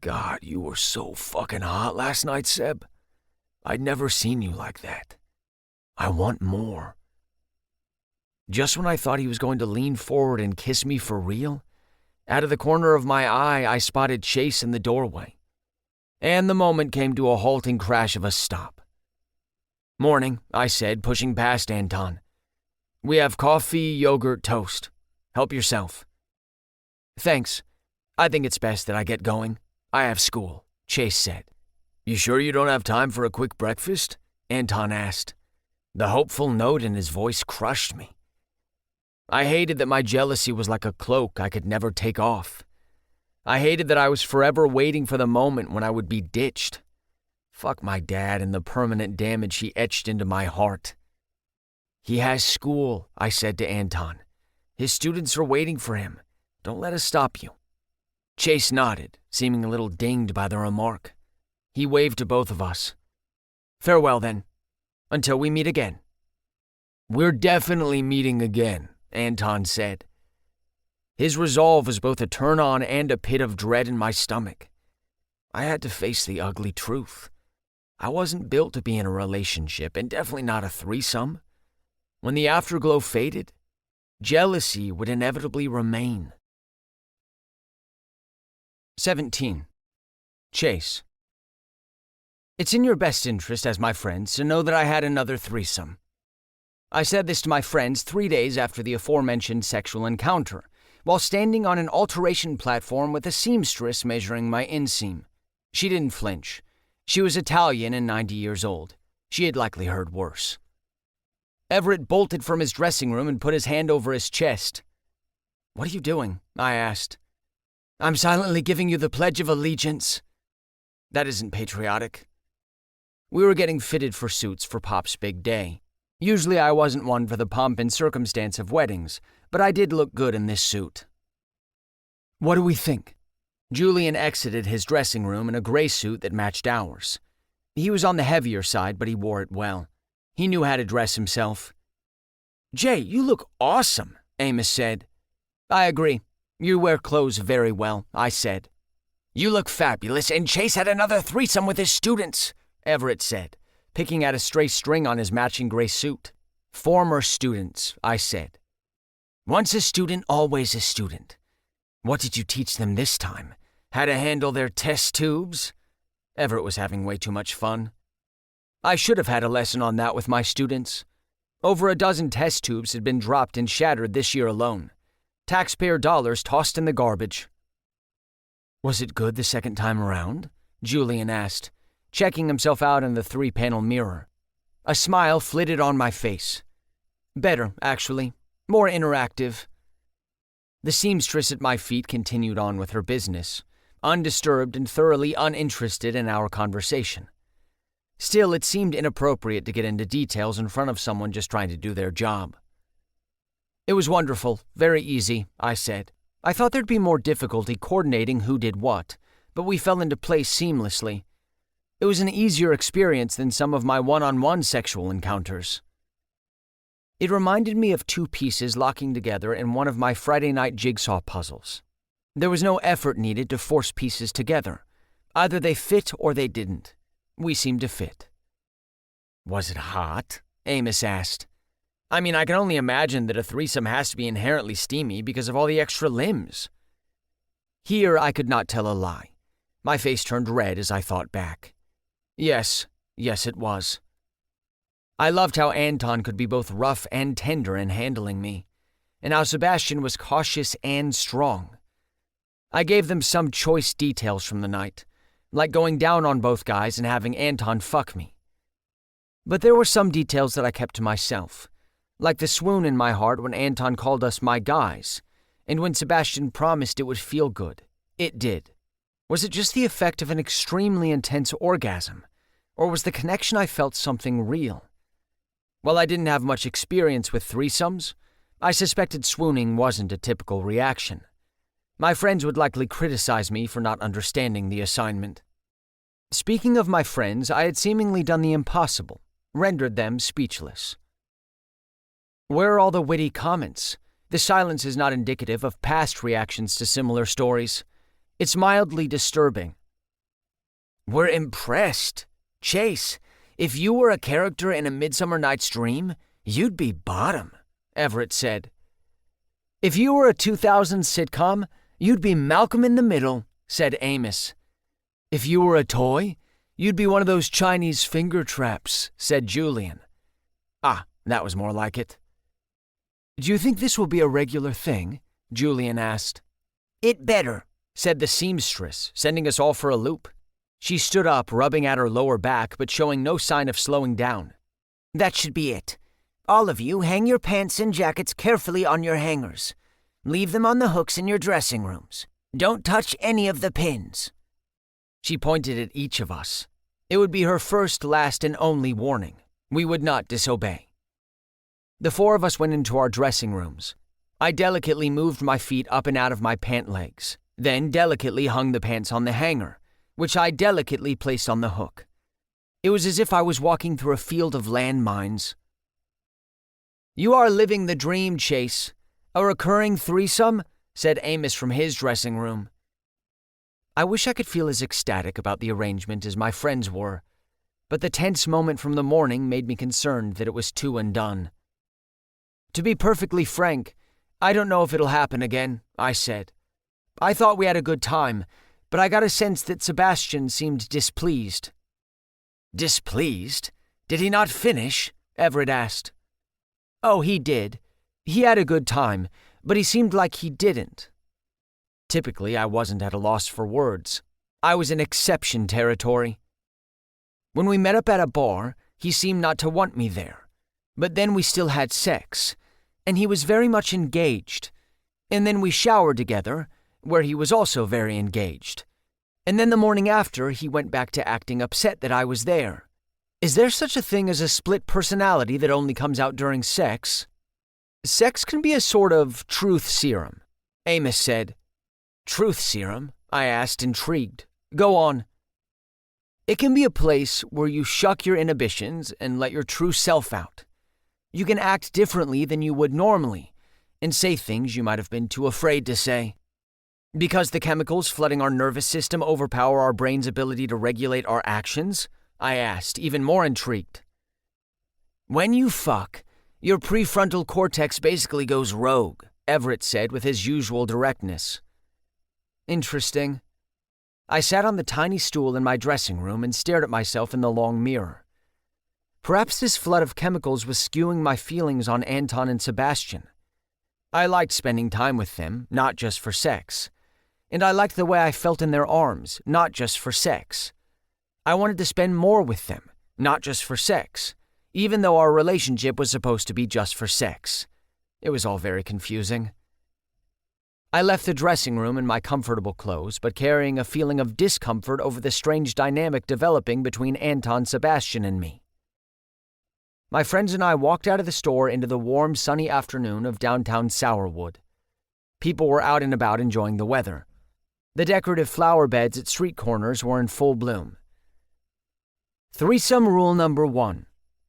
God, you were so fucking hot last night, Seb. I'd never seen you like that. I want more. Just when I thought he was going to lean forward and kiss me for real, out of the corner of my eye, I spotted Chase in the doorway. And the moment came to a halting crash of a stop. Morning, I said, pushing past Anton. We have coffee, yogurt, toast. Help yourself. Thanks. I think it's best that I get going. I have school, Chase said. You sure you don't have time for a quick breakfast? Anton asked. The hopeful note in his voice crushed me. I hated that my jealousy was like a cloak I could never take off. I hated that I was forever waiting for the moment when I would be ditched. Fuck my dad and the permanent damage he etched into my heart. He has school, I said to Anton. His students are waiting for him. Don't let us stop you. Chase nodded, seeming a little dinged by the remark. He waved to both of us. Farewell, then. Until we meet again. We're definitely meeting again, Anton said. His resolve was both a turn-on and a pit of dread in my stomach. I had to face the ugly truth. I wasn't built to be in a relationship, and definitely not a threesome. When the afterglow faded, jealousy would inevitably remain. 17. Chase. It's in your best interest as my friends to know that I had another threesome. I said this to my friends 3 days after the aforementioned sexual encounter, while standing on an alteration platform with a seamstress measuring my inseam. She didn't flinch. She was Italian and 90 years old. She had likely heard worse. Everett bolted from his dressing room and put his hand over his chest. "What are you doing?" I asked. "I'm silently giving you the Pledge of Allegiance." "That isn't patriotic." We were getting fitted for suits for Pop's big day. Usually I wasn't one for the pomp and circumstance of weddings, but I did look good in this suit. "What do we think?" Julian exited his dressing room in a gray suit that matched ours. He was on the heavier side, but he wore it well. He knew how to dress himself. "Jay, you look awesome," Amos said. "I agree. You wear clothes very well," I said. "You look fabulous, and Chase had another threesome with his students," Everett said, picking at a stray string on his matching gray suit. "Former students," I said. "Once a student, always a student. What did you teach them this time? How to handle their test tubes?" Everett was having way too much fun. I should have had a lesson on that with my students. Over a dozen test tubes had been dropped and shattered this year alone. Taxpayer dollars tossed in the garbage. "Was it good the second time around?" Julian asked, checking himself out in the 3-panel mirror. A smile flitted on my face. "Better, actually. More interactive." The seamstress at my feet continued on with her business, undisturbed and thoroughly uninterested in our conversation. Still, it seemed inappropriate to get into details in front of someone just trying to do their job. "It was wonderful, very easy," I said. "I thought there'd be more difficulty coordinating who did what, but we fell into place seamlessly. It was an easier experience than some of my one-on-one sexual encounters." It reminded me of 2 pieces locking together in one of my Friday night jigsaw puzzles. There was no effort needed to force pieces together. Either they fit or they didn't. We seemed to fit. "Was it hot?" Amos asked. "I mean, I can only imagine that a threesome has to be inherently steamy because of all the extra limbs." Here I could not tell a lie. My face turned red as I thought back. Yes, it was. I loved how Anton could be both rough and tender in handling me, and how Sebastian was cautious and strong. I gave them some choice details from the night, like going down on both guys and having Anton fuck me. But there were some details that I kept to myself, like the swoon in my heart when Anton called us my guys, and when Sebastian promised it would feel good. It did. Was it just the effect of an extremely intense orgasm, or was the connection I felt something real? While I didn't have much experience with threesomes, I suspected swooning wasn't a typical reaction. My friends would likely criticize me for not understanding the assignment. Speaking of my friends, I had seemingly done the impossible, rendered them speechless. Where are all the witty comments? The silence is not indicative of past reactions to similar stories. It's mildly disturbing. "We're impressed. Chase, if you were a character in A Midsummer Night's Dream, you'd be bottom," Everett said. "If you were a 2000s sitcom, you'd be Malcolm in the Middle," said Amos. "If you were a toy, you'd be one of those Chinese finger traps," said Julian. Ah, that was more like it. "Do you think this will be a regular thing?" Julian asked. "It better," said the seamstress, sending us all for a loop. She stood up, rubbing at her lower back, but showing no sign of slowing down. "That should be it. All of you hang your pants and jackets carefully on your hangers. Leave them on the hooks in your dressing rooms. Don't touch any of the pins." She pointed at each of us. It would be her first, last, and only warning. We would not disobey. The 4 of us went into our dressing rooms. I delicately moved my feet up and out of my pant legs, then delicately hung the pants on the hanger, which I delicately placed on the hook. It was as if I was walking through a field of landmines. "You are living the dream, Chase. A recurring threesome?" said Amos from his dressing room. I wish I could feel as ecstatic about the arrangement as my friends were, but the tense moment from the morning made me concerned that it was two and done. "To be perfectly frank, I don't know if it'll happen again," I said. "I thought we had a good time, but I got a sense that Sebastian seemed displeased." "Displeased? Did he not finish?" Everett asked. Oh, he did. He had a good time, but he seemed like he didn't. Typically, I wasn't at a loss for words. I was in exception territory. When we met up at a bar, he seemed not to want me there. But then we still had sex, and he was very much engaged. And then we showered together, where he was also very engaged. And then the morning after, he went back to acting upset that I was there. Is there such a thing as a split personality that only comes out during sex? Sex can be a sort of truth serum, Amos said. Truth serum? I asked, intrigued. Go on. It can be a place where you shuck your inhibitions and let your true self out. You can act differently than you would normally, and say things you might have been too afraid to say. Because the chemicals flooding our nervous system overpower our brain's ability to regulate our actions? I asked, even more intrigued. When you fuck, your prefrontal cortex basically goes rogue, Everett said with his usual directness. Interesting. I sat on the tiny stool in my dressing room and stared at myself in the long mirror. Perhaps this flood of chemicals was skewing my feelings on Anton and Sebastian. I liked spending time with them, not just for sex. And I liked the way I felt in their arms, not just for sex. I wanted to spend more with them, not just for sex, even though our relationship was supposed to be just for sex. It was all very confusing. I left the dressing room in my comfortable clothes, but carrying a feeling of discomfort over the strange dynamic developing between Anton, Sebastian, and me. My friends and I walked out of the store into the warm, sunny afternoon of downtown Sourwood. People were out and about enjoying the weather. The decorative flower beds at street corners were in full bloom. Threesome rule number 1.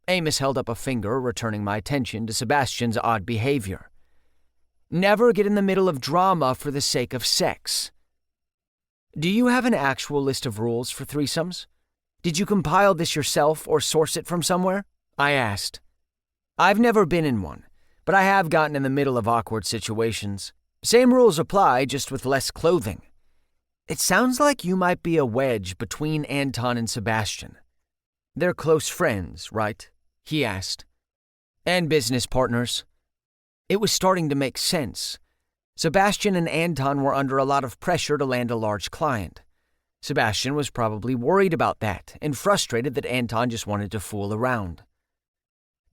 Amos held up a finger, returning my attention to Sebastian's odd behavior. Never get in the middle of drama for the sake of sex. Do you have an actual list of rules for threesomes? Did you compile this yourself or source it from somewhere? I asked. I've never been in one, but I have gotten in the middle of awkward situations. Same rules apply, just with less clothing. It sounds like you might be a wedge between Anton and Sebastian. They're close friends, right? He asked. And business partners. It was starting to make sense. Sebastian and Anton were under a lot of pressure to land a large client. Sebastian was probably worried about that and frustrated that Anton just wanted to fool around.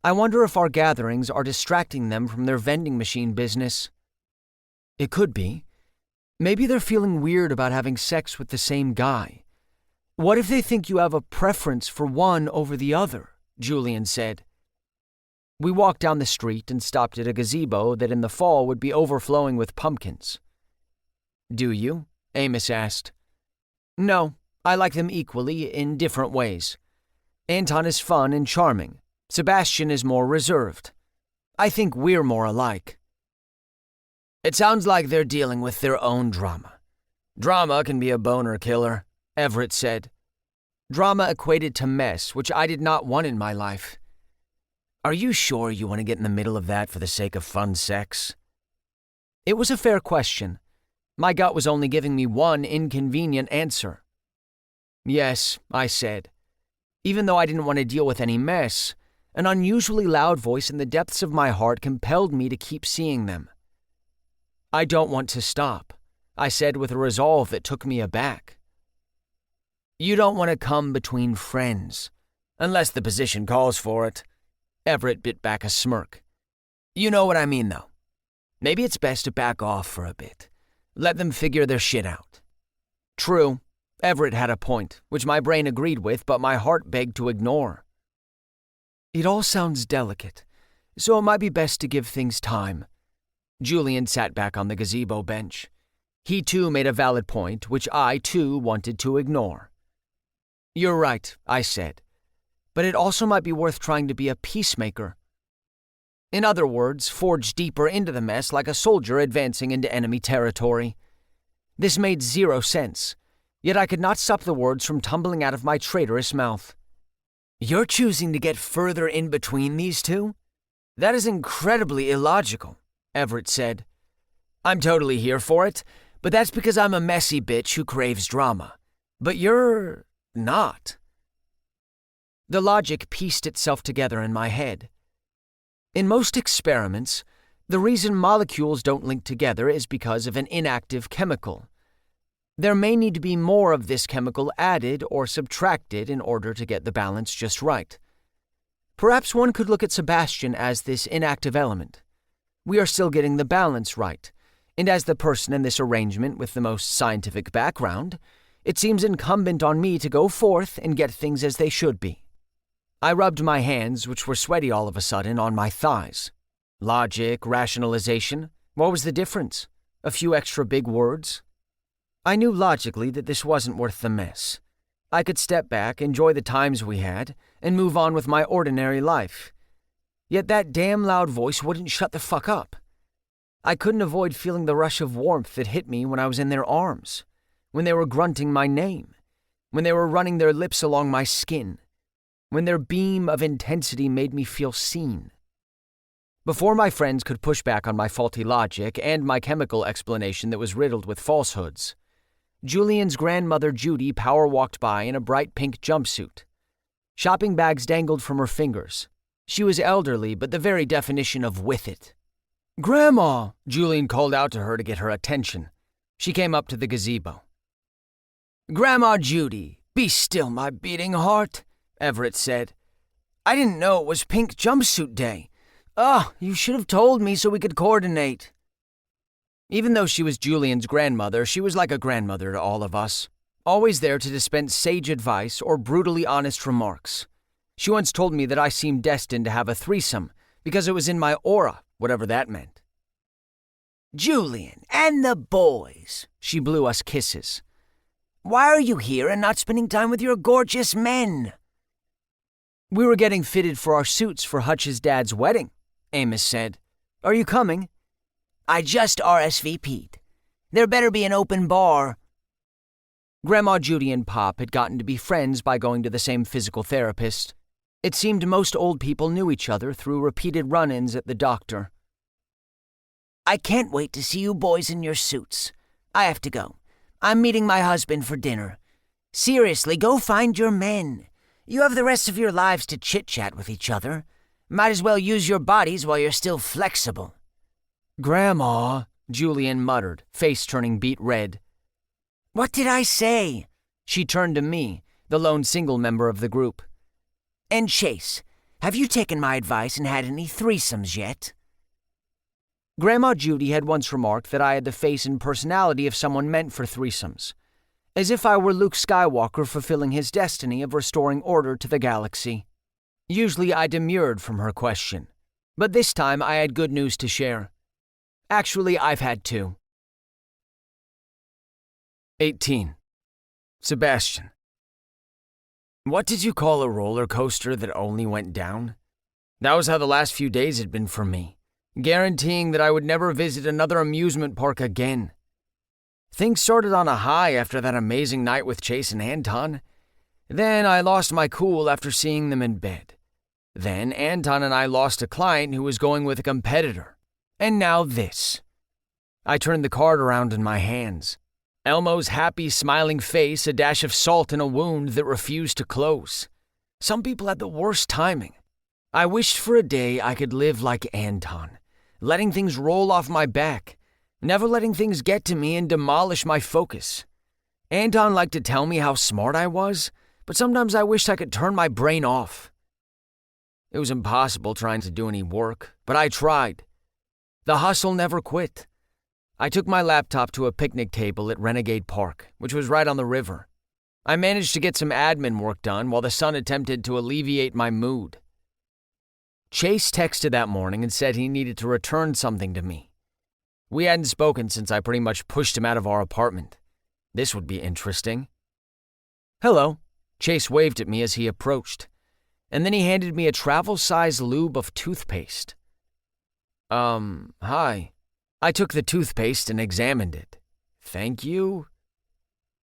I wonder if our gatherings are distracting them from their vending machine business. It could be. Maybe they're feeling weird about having sex with the same guy. What if they think you have a preference for one over the other? Julian said. We walked down the street and stopped at a gazebo that in the fall would be overflowing with pumpkins. Do you? Amos asked. No, I like them equally in different ways. Anton is fun and charming. Sebastian is more reserved. I think we're more alike. It sounds like they're dealing with their own drama. Drama can be a boner killer, Everett said. Drama equated to mess, which I did not want in my life. Are you sure you want to get in the middle of that for the sake of fun sex? It was a fair question. My gut was only giving me one inconvenient answer. Yes, I said. Even though I didn't want to deal with any mess, an unusually loud voice in the depths of my heart compelled me to keep seeing them. I don't want to stop, I said with a resolve that took me aback. You don't want to come between friends, unless the position calls for it. Everett bit back a smirk. You know what I mean, though. Maybe it's best to back off for a bit. Let them figure their shit out. True, Everett had a point, which my brain agreed with, but my heart begged to ignore. It all sounds delicate, so it might be best to give things time. Julian sat back on the gazebo bench. He too made a valid point, which I too wanted to ignore. You're right, I said, but it also might be worth trying to be a peacemaker. In other words, forge deeper into the mess like a soldier advancing into enemy territory. This made zero sense, yet I could not stop the words from tumbling out of my traitorous mouth. You're choosing to get further in between these two? That is incredibly illogical, Everett said. I'm totally here for it, but that's because I'm a messy bitch who craves drama. But you're not. The logic pieced itself together in my head. In most experiments, the reason molecules don't link together is because of an inactive chemical. There may need to be more of this chemical added or subtracted in order to get the balance just right. Perhaps one could look at Sebastian as this inactive element. We are still getting the balance right, and as the person in this arrangement with the most scientific background, it seems incumbent on me to go forth and get things as they should be. I rubbed my hands, which were sweaty all of a sudden, on my thighs. Logic, rationalization, what was the difference? A few extra big words? I knew logically that this wasn't worth the mess. I could step back, enjoy the times we had, and move on with my ordinary life. Yet that damn loud voice wouldn't shut the fuck up. I couldn't avoid feeling the rush of warmth that hit me when I was in their arms, when they were grunting my name, when they were running their lips along my skin, when their beam of intensity made me feel seen. Before my friends could push back on my faulty logic and my chemical explanation that was riddled with falsehoods, Julian's grandmother Judy power-walked by in a bright pink jumpsuit. Shopping bags dangled from her fingers. She was elderly, but the very definition of with it. "Grandma!" Julian called out to her to get her attention. She came up to the gazebo. "Grandma Judy, be still, my beating heart," Everett said. "I didn't know it was pink jumpsuit day. Oh, you should have told me so we could coordinate." Even though she was Julian's grandmother, she was like a grandmother to all of us, always there to dispense sage advice or brutally honest remarks. She once told me that I seemed destined to have a threesome because it was in my aura, whatever that meant. "Julian, and the boys," she blew us kisses. "Why are you here and not spending time with your gorgeous men?" "We were getting fitted for our suits for Hutch's dad's wedding," Amos said. "Are you coming?" "I just RSVP'd. There better be an open bar." Grandma Judy and Pop had gotten to be friends by going to the same physical therapist. It seemed most old people knew each other through repeated run-ins at the doctor. "I can't wait to see you boys in your suits. I have to go. I'm meeting my husband for dinner. Seriously, go find your men. You have the rest of your lives to chit-chat with each other. Might as well use your bodies while you're still flexible." "Grandma," Julian muttered, face turning beet red. "What did I say?" She turned to me, the lone single member of the group. "And Chase, have you taken my advice and had any threesomes yet?" Grandma Judy had once remarked that I had the face and personality of someone meant for threesomes, as if I were Luke Skywalker fulfilling his destiny of restoring order to the galaxy. Usually I demurred from her question, but this time I had good news to share. Actually, I've had two. 18. Sebastian. What did you call a roller coaster that only went down? That was how the last few days had been for me, guaranteeing that I would never visit another amusement park again. Things started on a high after that amazing night with Chase and Anton. Then I lost my cool after seeing them in bed. Then Anton and I lost a client who was going with a competitor. And now this. I turned the card around in my hands. Elmo's happy, smiling face, a dash of salt in a wound that refused to close. Some people had the worst timing. I wished for a day I could live like Anton, letting things roll off my back, never letting things get to me and demolish my focus. Anton liked to tell me how smart I was, but sometimes I wished I could turn my brain off. It was impossible trying to do any work, but I tried. The hustle never quit. I took my laptop to a picnic table at Renegade Park, which was right on the river. I managed to get some admin work done while the sun attempted to alleviate my mood. Chase texted that morning and said he needed to return something to me. We hadn't spoken since I pretty much pushed him out of our apartment. This would be interesting. "Hello," Chase waved at me as he approached, and then he handed me a travel-size lube of toothpaste. Hi. I took the toothpaste and examined it. Thank you?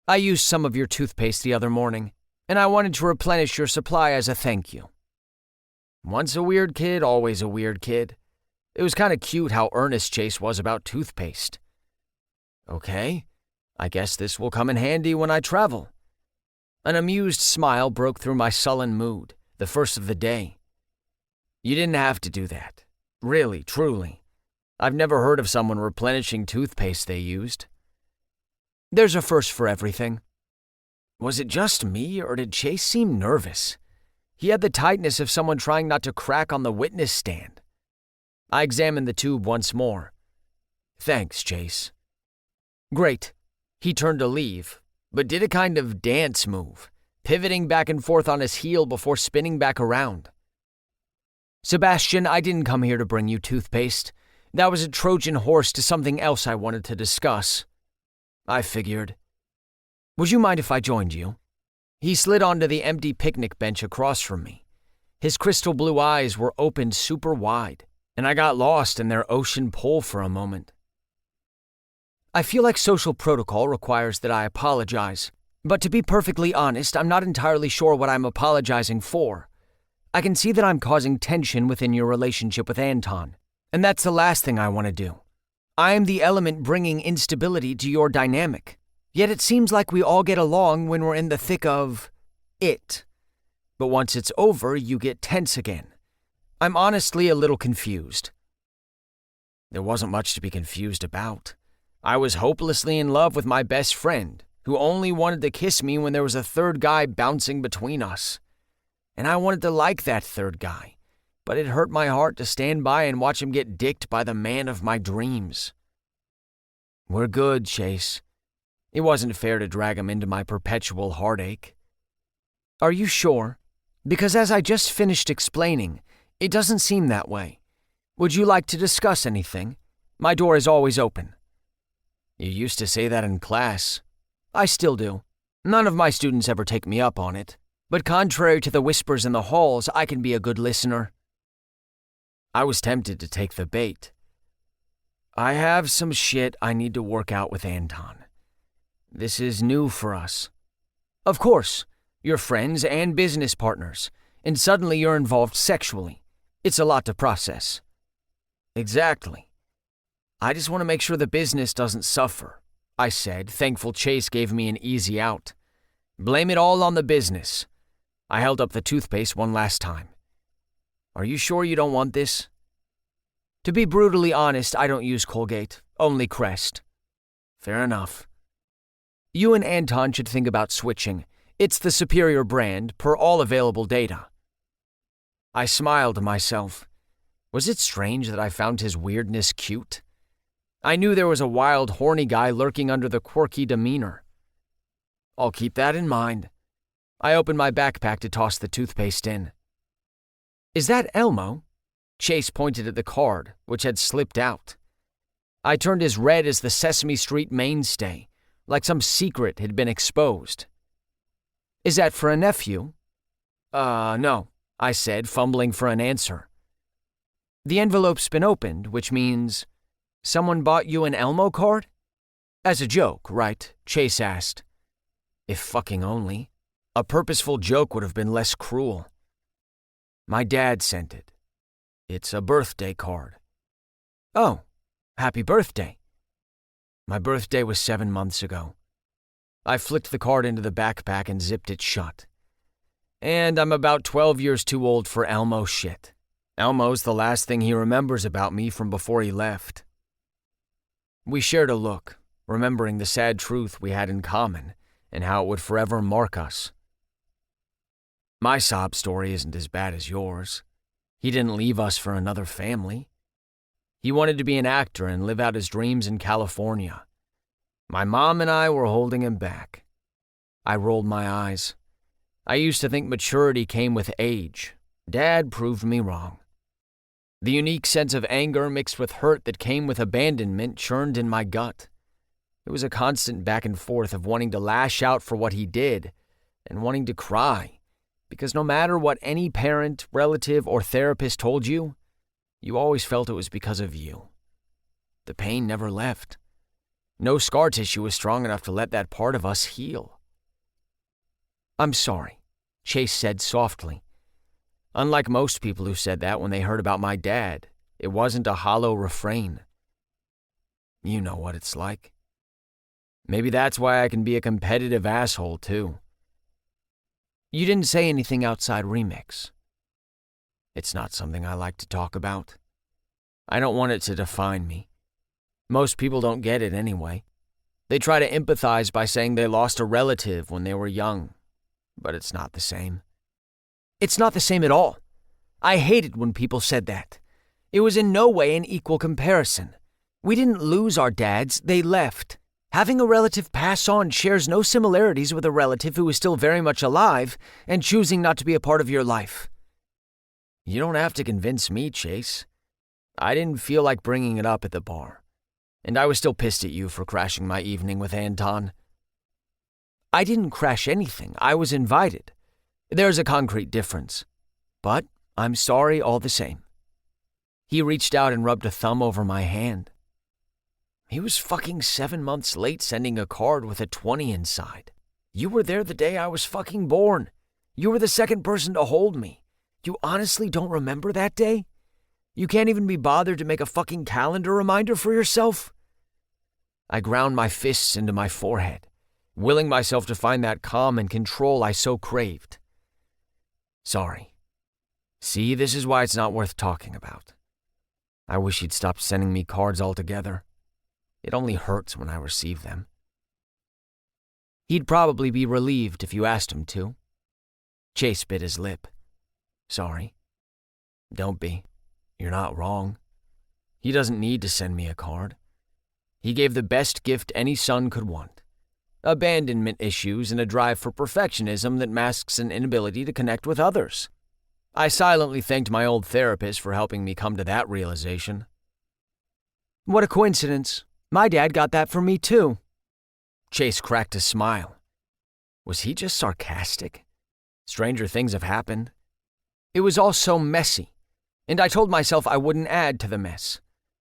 I used some of your toothpaste the other morning, and I wanted to replenish your supply as a thank you. Once a weird kid, always a weird kid. It was kind of cute how earnest Chase was about toothpaste. Okay, I guess this will come in handy when I travel. An amused smile broke through my sullen mood, the first of the day. You didn't have to do that. Really, truly. I've never heard of someone replenishing toothpaste they used. There's a first for everything. Was it just me, or did Chase seem nervous? He had the tightness of someone trying not to crack on the witness stand. I examined the tube once more. Thanks, Chase. Great. He turned to leave, but did a kind of dance move, pivoting back and forth on his heel before spinning back around. Sebastian, I didn't come here to bring you toothpaste. That was a Trojan horse to something else I wanted to discuss. I figured. Would you mind if I joined you? He slid onto the empty picnic bench across from me. His crystal blue eyes were opened super wide, and I got lost in their ocean pull for a moment. I feel like social protocol requires that I apologize, but to be perfectly honest, I'm not entirely sure what I'm apologizing for. I can see that I'm causing tension within your relationship with Anton, and that's the last thing I want to do. I am the element bringing instability to your dynamic, yet it seems like we all get along when we're in the thick of it. But once it's over, you get tense again. I'm honestly a little confused. There wasn't much to be confused about. I was hopelessly in love with my best friend, who only wanted to kiss me when there was a third guy bouncing between us. And I wanted to like that third guy, but it hurt my heart to stand by and watch him get dicked by the man of my dreams. We're good, Chase. It wasn't fair to drag him into my perpetual heartache. Are you sure? Because as I just finished explaining, it doesn't seem that way. Would you like to discuss anything? My door is always open. You used to say that in class. I still do. None of my students ever take me up on it. But contrary to the whispers in the halls, I can be a good listener. I was tempted to take the bait. I have some shit I need to work out with Anton. This is new for us. Of course, you're friends and business partners, and suddenly you're involved sexually. It's a lot to process. Exactly. I just want to make sure the business doesn't suffer, I said, thankful Chase gave me an easy out. Blame it all on the business. I held up the toothpaste one last time. Are you sure you don't want this? To be brutally honest, I don't use Colgate, only Crest. Fair enough. You and Anton should think about switching. It's the superior brand, per all available data. I smiled to myself. Was it strange that I found his weirdness cute? I knew there was a wild, horny guy lurking under the quirky demeanor. I'll keep that in mind. I opened my backpack to toss the toothpaste in. Is that Elmo? Chase pointed at the card, which had slipped out. I turned as red as the Sesame Street mainstay, like some secret had been exposed. Is that for a nephew? No, I said, fumbling for an answer. The envelope's been opened, which means someone bought you an Elmo card? As a joke, right? Chase asked. If fucking only. A purposeful joke would have been less cruel. My dad sent it. It's a birthday card. Oh, happy birthday. My birthday was 7 months ago. I flicked the card into the backpack and zipped it shut. And I'm about 12 years too old for Elmo shit. Elmo's the last thing he remembers about me from before he left. We shared a look, remembering the sad truth we had in common and how it would forever mark us. My sob story isn't as bad as yours. He didn't leave us for another family. He wanted to be an actor and live out his dreams in California. My mom and I were holding him back. I rolled my eyes. I used to think maturity came with age. Dad proved me wrong. The unique sense of anger mixed with hurt that came with abandonment churned in my gut. It was a constant back and forth of wanting to lash out for what he did and wanting to cry, because no matter what any parent, relative, or therapist told you, you always felt it was because of you. The pain never left. No scar tissue was strong enough to let that part of us heal. I'm sorry, Chase said softly. Unlike most people who said that when they heard about my dad, it wasn't a hollow refrain. You know what it's like. Maybe that's why I can be a competitive asshole, too. You didn't say anything outside Remix. It's not something I like to talk about. I don't want it to define me. Most people don't get it anyway. They try to empathize by saying they lost a relative when they were young, but it's not the same. It's not the same at all. I hated when people said that. It was in no way an equal comparison. We didn't lose our dads, they left. Having a relative pass on shares no similarities with a relative who is still very much alive and choosing not to be a part of your life. You don't have to convince me, Chase. I didn't feel like bringing it up at the bar, and I was still pissed at you for crashing my evening with Anton. I didn't crash anything. I was invited. There's a concrete difference. But I'm sorry all the same. He reached out and rubbed a thumb over my hand. He was fucking 7 months late sending a card with a 20 inside. You were there the day I was fucking born. You were the second person to hold me. You honestly don't remember that day? You can't even be bothered to make a fucking calendar reminder for yourself? I ground my fists into my forehead, willing myself to find that calm and control I so craved. Sorry. See, this is why it's not worth talking about. I wish he'd stopped sending me cards altogether. It only hurts when I receive them. He'd probably be relieved if you asked him to. Chase bit his lip. Sorry. Don't be. You're not wrong. He doesn't need to send me a card. He gave the best gift any son could want. Abandonment issues and a drive for perfectionism that masks an inability to connect with others. I silently thanked my old therapist for helping me come to that realization. What a coincidence. My dad got that for me too. Chase cracked a smile. Was he just sarcastic? Stranger things have happened. It was all so messy, and I told myself I wouldn't add to the mess.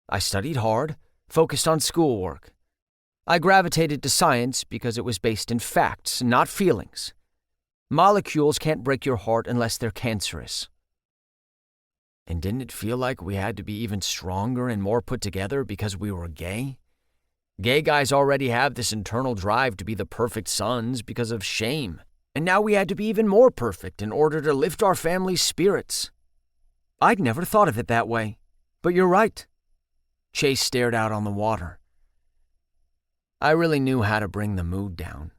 I studied hard, focused on schoolwork. I gravitated to science because it was based in facts, not feelings. Molecules can't break your heart unless they're cancerous. And didn't it feel like we had to be even stronger and more put together because we were gay? Gay guys already have this internal drive to be the perfect sons because of shame, and now we had to be even more perfect in order to lift our family's spirits. I'd never thought of it that way, but you're right. Chase stared out on the water. I really knew how to bring the mood down.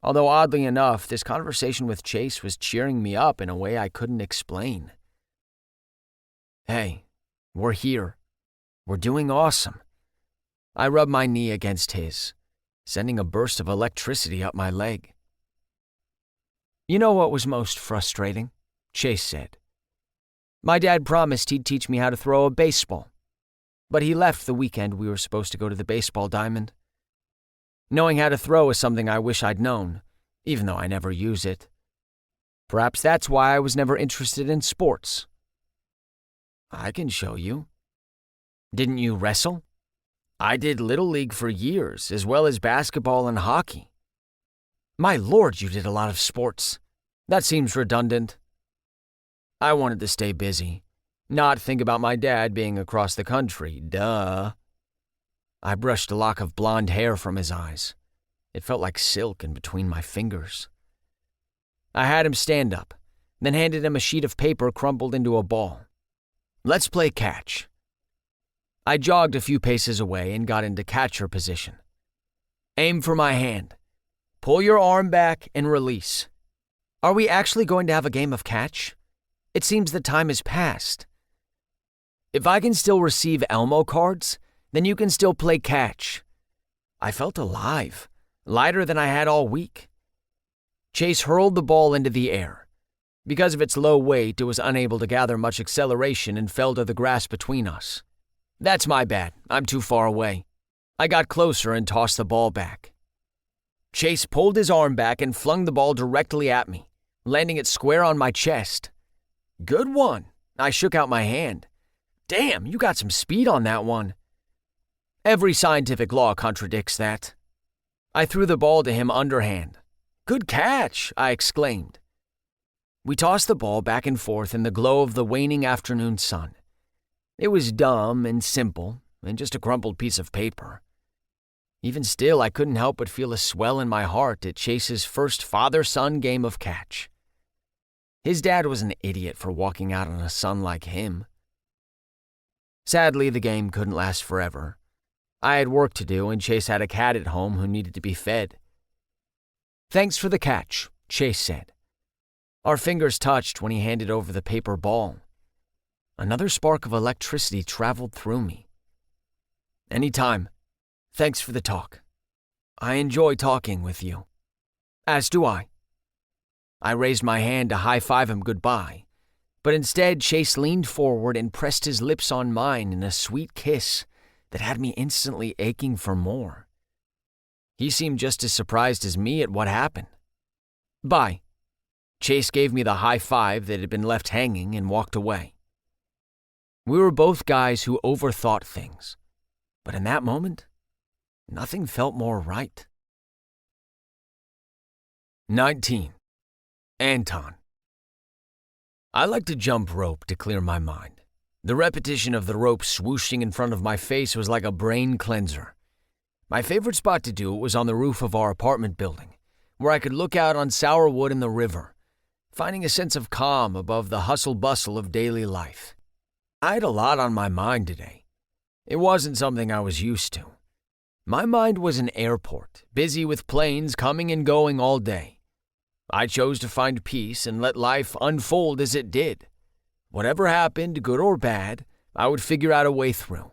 Although oddly enough, this conversation with Chase was cheering me up in a way I couldn't explain. Hey, we're here. We're doing awesome. I rubbed my knee against his, sending a burst of electricity up my leg. You know what was most frustrating? Chase said. My dad promised he'd teach me how to throw a baseball, but he left the weekend we were supposed to go to the baseball diamond. Knowing how to throw is something I wish I'd known, even though I never use it. Perhaps that's why I was never interested in sports. I can show you. Didn't you wrestle? I did Little League for years, as well as basketball and hockey. My lord, you did a lot of sports. That seems redundant. I wanted to stay busy, not think about my dad being across the country, duh. I brushed a lock of blonde hair from his eyes. It felt like silk in between my fingers. I had him stand up, then handed him a sheet of paper crumpled into a ball. Let's play catch. I jogged a few paces away and got into catcher position. Aim for my hand. Pull your arm back and release. Are we actually going to have a game of catch? It seems the time has passed. If I can still receive Elmo cards, then you can still play catch. I felt alive, lighter than I had all week. Chase hurled the ball into the air. Because of its low weight, it was unable to gather much acceleration and fell to the grass between us. That's my bad. I'm too far away. I got closer and tossed the ball back. Chase pulled his arm back and flung the ball directly at me, landing it square on my chest. Good one. I shook out my hand. Damn, you got some speed on that one. Every scientific law contradicts that. I threw the ball to him underhand. Good catch, I exclaimed. We tossed the ball back and forth in the glow of the waning afternoon sun. It was dumb and simple, and just a crumpled piece of paper. Even still, I couldn't help but feel a swell in my heart at Chase's first father-son game of catch. His dad was an idiot for walking out on a son like him. Sadly, the game couldn't last forever. I had work to do, and Chase had a cat at home who needed to be fed. "Thanks for the catch," Chase said. Our fingers touched when he handed over the paper ball. Another spark of electricity traveled through me. "Anytime. Thanks for the talk. I enjoy talking with you." "As do I." I raised my hand to high-five him goodbye, but instead Chase leaned forward and pressed his lips on mine in a sweet kiss that had me instantly aching for more. He seemed just as surprised as me at what happened. "Bye." Chase gave me the high five that had been left hanging and walked away. We were both guys who overthought things, but in that moment, nothing felt more right. 19. Anton. I like to jump rope to clear my mind. The repetition of the rope swooshing in front of my face was like a brain cleanser. My favorite spot to do it was on the roof of our apartment building, where I could look out on Sourwood and the river, finding a sense of calm above the hustle-bustle of daily life. I had a lot on my mind today. It wasn't something I was used to. My mind was an airport, busy with planes coming and going all day. I chose to find peace and let life unfold as it did. Whatever happened, good or bad, I would figure out a way through.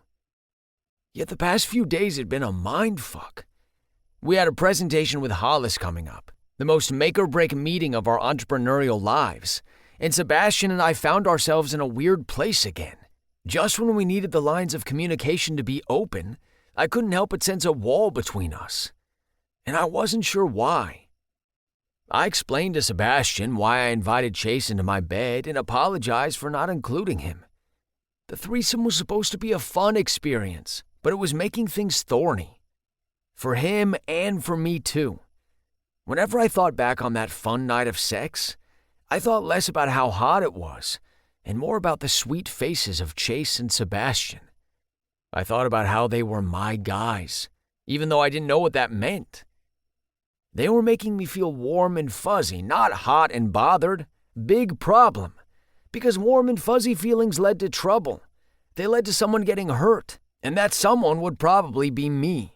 Yet the past few days had been a mindfuck. We had a presentation with Hollis coming up, the most make-or-break meeting of our entrepreneurial lives, and Sebastian and I found ourselves in a weird place again. Just when we needed the lines of communication to be open, I couldn't help but sense a wall between us. And I wasn't sure why. I explained to Sebastian why I invited Chase into my bed and apologized for not including him. The threesome was supposed to be a fun experience, but it was making things thorny. For him and for me too. Whenever I thought back on that fun night of sex, I thought less about how hot it was and more about the sweet faces of Chase and Sebastian. I thought about how they were my guys, even though I didn't know what that meant. They were making me feel warm and fuzzy, not hot and bothered. Big problem. Because warm and fuzzy feelings led to trouble. They led to someone getting hurt, and that someone would probably be me.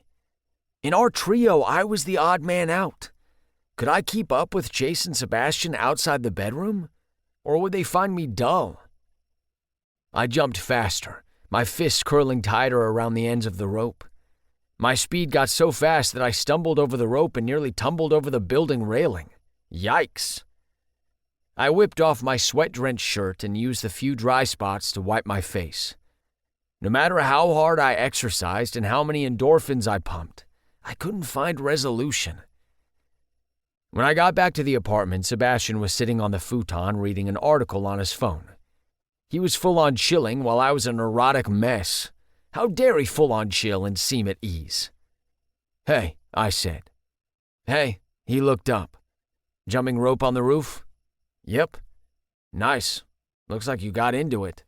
In our trio, I was the odd man out. Could I keep up with Chase and Sebastian outside the bedroom? Or would they find me dull? I jumped faster, my fists curling tighter around the ends of the rope. My speed got so fast that I stumbled over the rope and nearly tumbled over the building railing. Yikes. I whipped off my sweat-drenched shirt and used the few dry spots to wipe my face. No matter how hard I exercised and how many endorphins I pumped, I couldn't find resolution. When I got back to the apartment, Sebastian was sitting on the futon reading an article on his phone. He was full-on chilling while I was a neurotic mess. How dare he full-on chill and seem at ease? "Hey," I said. "Hey," he looked up. "Jumping rope on the roof?" "Yep." "Nice. Looks like you got into it."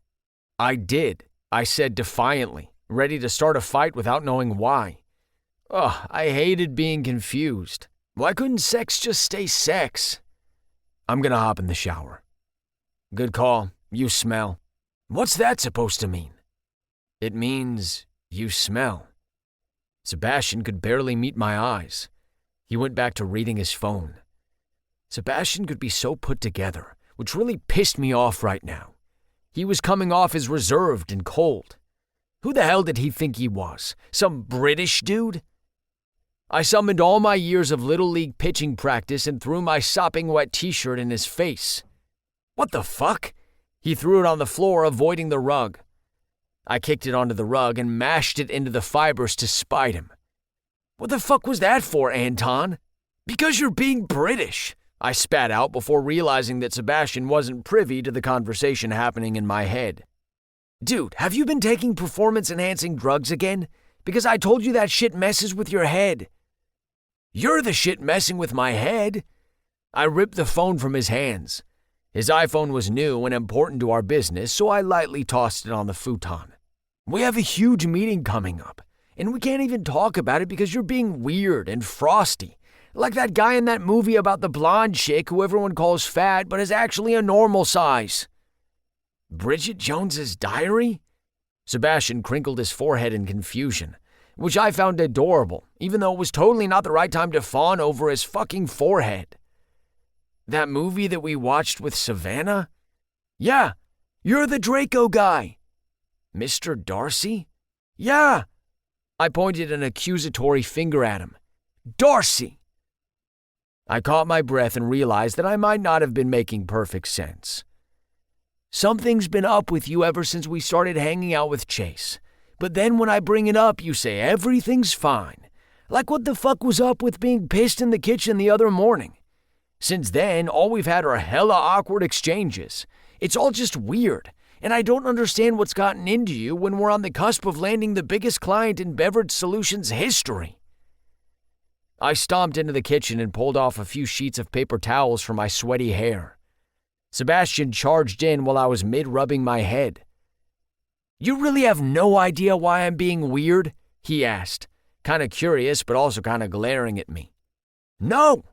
"I did," I said defiantly, ready to start a fight without knowing why. Ugh, I hated being confused. Why couldn't sex just stay sex? "I'm gonna hop in the shower." "Good call. You smell." "What's that supposed to mean?" "It means you smell." Sebastian could barely meet my eyes. He went back to reading his phone. Sebastian could be so put together, which really pissed me off right now. He was coming off as reserved and cold. Who the hell did he think he was? Some British dude? I summoned all my years of Little League pitching practice and threw my sopping wet t-shirt in his face. "What the fuck?" He threw it on the floor, avoiding the rug. I kicked it onto the rug and mashed it into the fibers to spite him. "What the fuck was that for, Anton?" "Because you're being British," I spat out before realizing that Sebastian wasn't privy to the conversation happening in my head. "Dude, have you been taking performance-enhancing drugs again? Because I told you that shit messes with your head." "You're the shit messing with my head." I ripped the phone from his hands. His iPhone was new and important to our business, so I lightly tossed it on the futon. "We have a huge meeting coming up, and we can't even talk about it because you're being weird and frosty, like that guy in that movie about the blonde chick who everyone calls fat but is actually a normal size." "Bridget Jones's Diary?" Sebastian crinkled his forehead in confusion, which I found adorable, even though it was totally not the right time to fawn over his fucking forehead. That movie that we watched with Savannah? Yeah, you're the Draco guy. Mr. Darcy? Yeah. I pointed an accusatory finger at him. Darcy! I caught my breath and realized that I might not have been making perfect sense. Something's been up with you ever since we started hanging out with Chase. But then when I bring it up, you say everything's fine. Like what the fuck was up with being pissed in the kitchen the other morning? Since then, all we've had are hella awkward exchanges. It's all just weird, and I don't understand what's gotten into you when we're on the cusp of landing the biggest client in Beverage Solutions history. I stomped into the kitchen and pulled off a few sheets of paper towels from my sweaty hair. Sebastian charged in while I was mid-rubbing my head. You really have no idea why I'm being weird? He asked, kind of curious but also kind of glaring at me. No!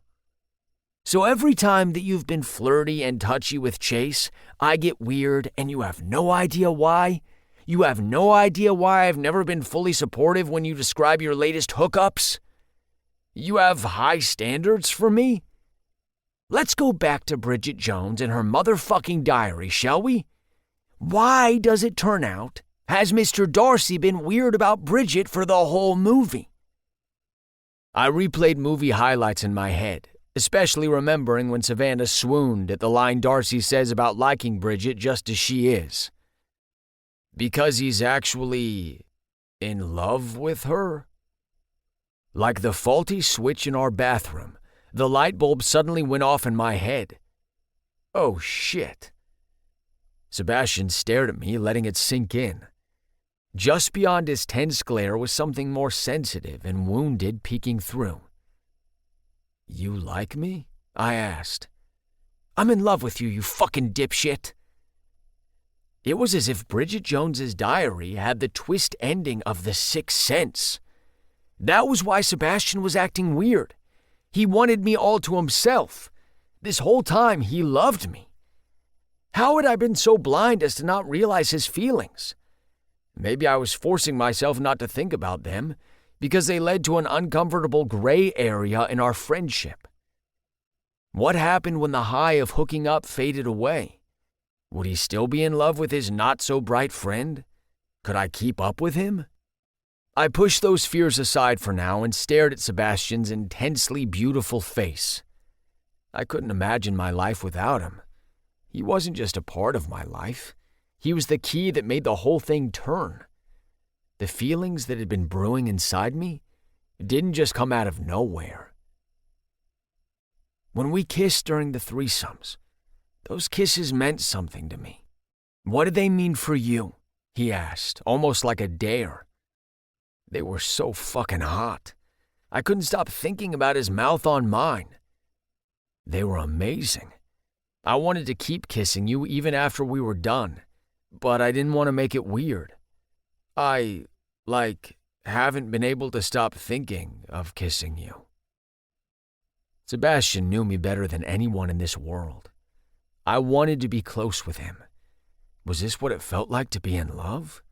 So every time that you've been flirty and touchy with Chase, I get weird and you have no idea why? You have no idea why I've never been fully supportive when you describe your latest hookups? You have high standards for me? Let's go back to Bridget Jones and her motherfucking diary, shall we? Why does it turn out, has Mr. Darcy been weird about Bridget for the whole movie? I replayed movie highlights in my head, especially remembering when Savannah swooned at the line Darcy says about liking Bridget just as she is. Because he's actually in love with her? Like the faulty switch in our bathroom, the light bulb suddenly went off in my head. Oh shit. Sebastian stared at me, letting it sink in. Just beyond his tense glare was something more sensitive and wounded peeking through. You like me? I asked. I'm in love with you, you fucking dipshit. It was as if Bridget Jones's diary had the twist ending of The Sixth Sense. That was why Sebastian was acting weird. He wanted me all to himself. This whole time he loved me. How had I been so blind as to not realize his feelings? Maybe I was forcing myself not to think about them because they led to an uncomfortable gray area in our friendship. What happened when the high of hooking up faded away? Would he still be in love with his not-so-bright friend? Could I keep up with him? I pushed those fears aside for now and stared at Sebastian's intensely beautiful face. I couldn't imagine my life without him. He wasn't just a part of my life. He was the key that made the whole thing turn. The feelings that had been brewing inside me didn't just come out of nowhere. When we kissed during the threesomes, those kisses meant something to me. What did they mean for you? He asked, almost like a dare. They were so fucking hot. I couldn't stop thinking about his mouth on mine. They were amazing. I wanted to keep kissing you even after we were done, but I didn't want to make it weird. I, haven't been able to stop thinking of kissing you. Sebastian knew me better than anyone in this world. I wanted to be close with him. Was this what it felt like to be in love?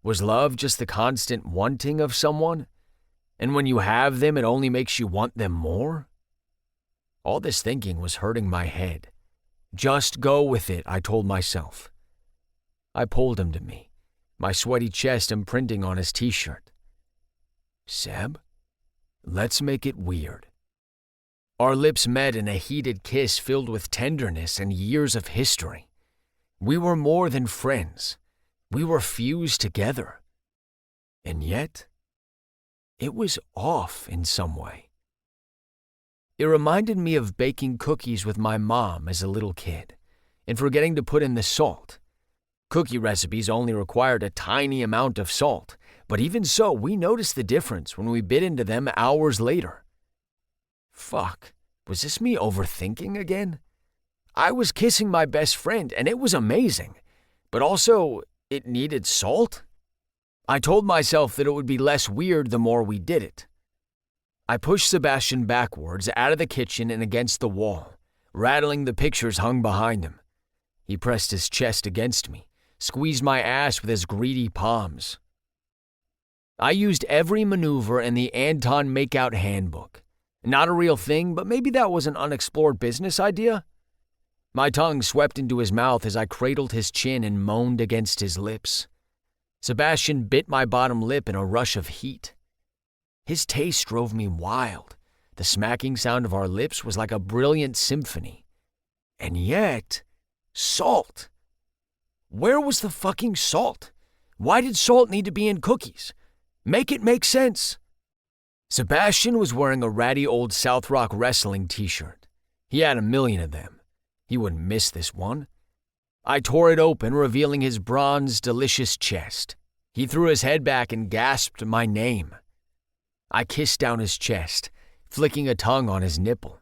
Was love just the constant wanting of someone? And when you have them, it only makes you want them more? All this thinking was hurting my head. Just go with it, I told myself. I pulled him to me, my sweaty chest imprinting on his t-shirt. Seb, let's make it weird. Our lips met in a heated kiss filled with tenderness and years of history. We were more than friends. We were fused together. And yet, it was off in some way. It reminded me of baking cookies with my mom as a little kid and forgetting to put in the salt. Cookie recipes only required a tiny amount of salt, but even so, we noticed the difference when we bit into them hours later. Fuck, was this me overthinking again? I was kissing my best friend and it was amazing, but also it needed salt? I told myself that it would be less weird the more we did it. I pushed Sebastian backwards out of the kitchen and against the wall, rattling the pictures hung behind him. He pressed his chest against me, squeezed my ass with his greedy palms. I used every maneuver in the Anton Makeout Handbook. Not a real thing, but maybe that was an unexplored business idea? My tongue swept into his mouth as I cradled his chin and moaned against his lips. Sebastian bit my bottom lip in a rush of heat. His taste drove me wild. The smacking sound of our lips was like a brilliant symphony. And yet, salt. Where was the fucking salt? Why did salt need to be in cookies? Make it make sense. Sebastian was wearing a ratty old South Rock wrestling t-shirt. He had 1,000,000 of them. He wouldn't miss this one. I tore it open, revealing his bronze, delicious chest. He threw his head back and gasped my name. I kissed down his chest, flicking a tongue on his nipple.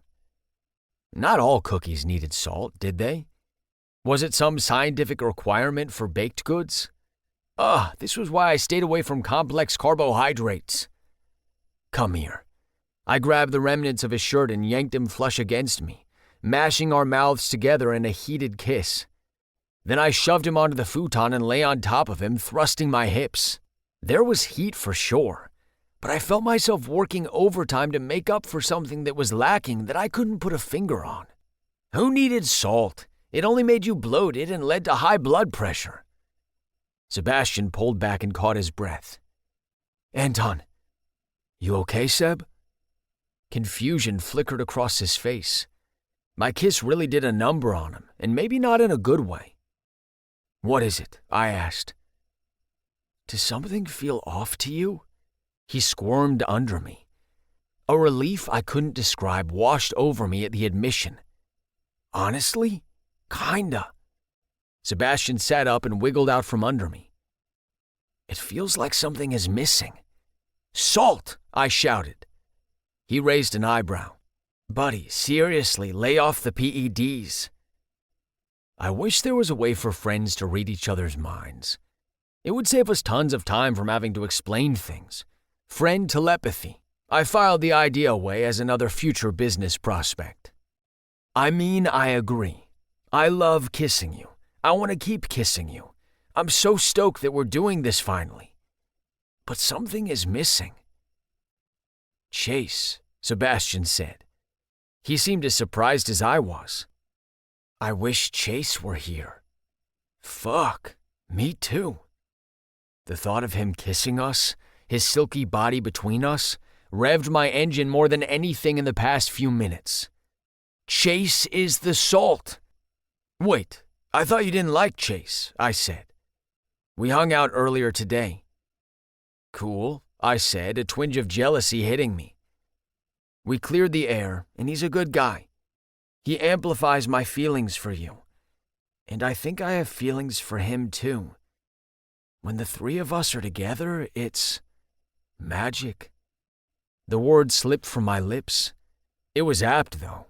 Not all cookies needed salt, did they? Was it some scientific requirement for baked goods? This was why I stayed away from complex carbohydrates. Come here. I grabbed the remnants of his shirt and yanked him flush against me, mashing our mouths together in a heated kiss. Then I shoved him onto the futon and lay on top of him, thrusting my hips. There was heat for sure, but I felt myself working overtime to make up for something that was lacking that I couldn't put a finger on. Who needed salt? It only made you bloated and led to high blood pressure. Sebastian pulled back and caught his breath. Anton, you okay, Seb? Confusion flickered across his face. My kiss really did a number on him, and maybe not in a good way. What is it? I asked. Does something feel off to you? He squirmed under me. A relief I couldn't describe washed over me at the admission. Honestly? Kinda. Sebastian sat up and wiggled out from under me. It feels like something is missing. Salt! I shouted. He raised an eyebrow. Buddy, seriously, lay off the PEDs. I wish there was a way for friends to read each other's minds. It would save us tons of time from having to explain things. Friend telepathy. I filed the idea away as another future business prospect. I mean, I agree. I love kissing you. I want to keep kissing you. I'm so stoked that we're doing this finally. But something is missing. Chase, Sebastian said. He seemed as surprised as I was. I wish Chase were here. Fuck, me too. The thought of him kissing us, his silky body between us, revved my engine more than anything in the past few minutes. Chase is the salt. Wait, I thought you didn't like Chase, I said. We hung out earlier today. Cool, I said, a twinge of jealousy hitting me. We cleared the air, and he's a good guy. He amplifies my feelings for you. And I think I have feelings for him too. When the three of us are together, it's magic. The word slipped from my lips. It was apt, though.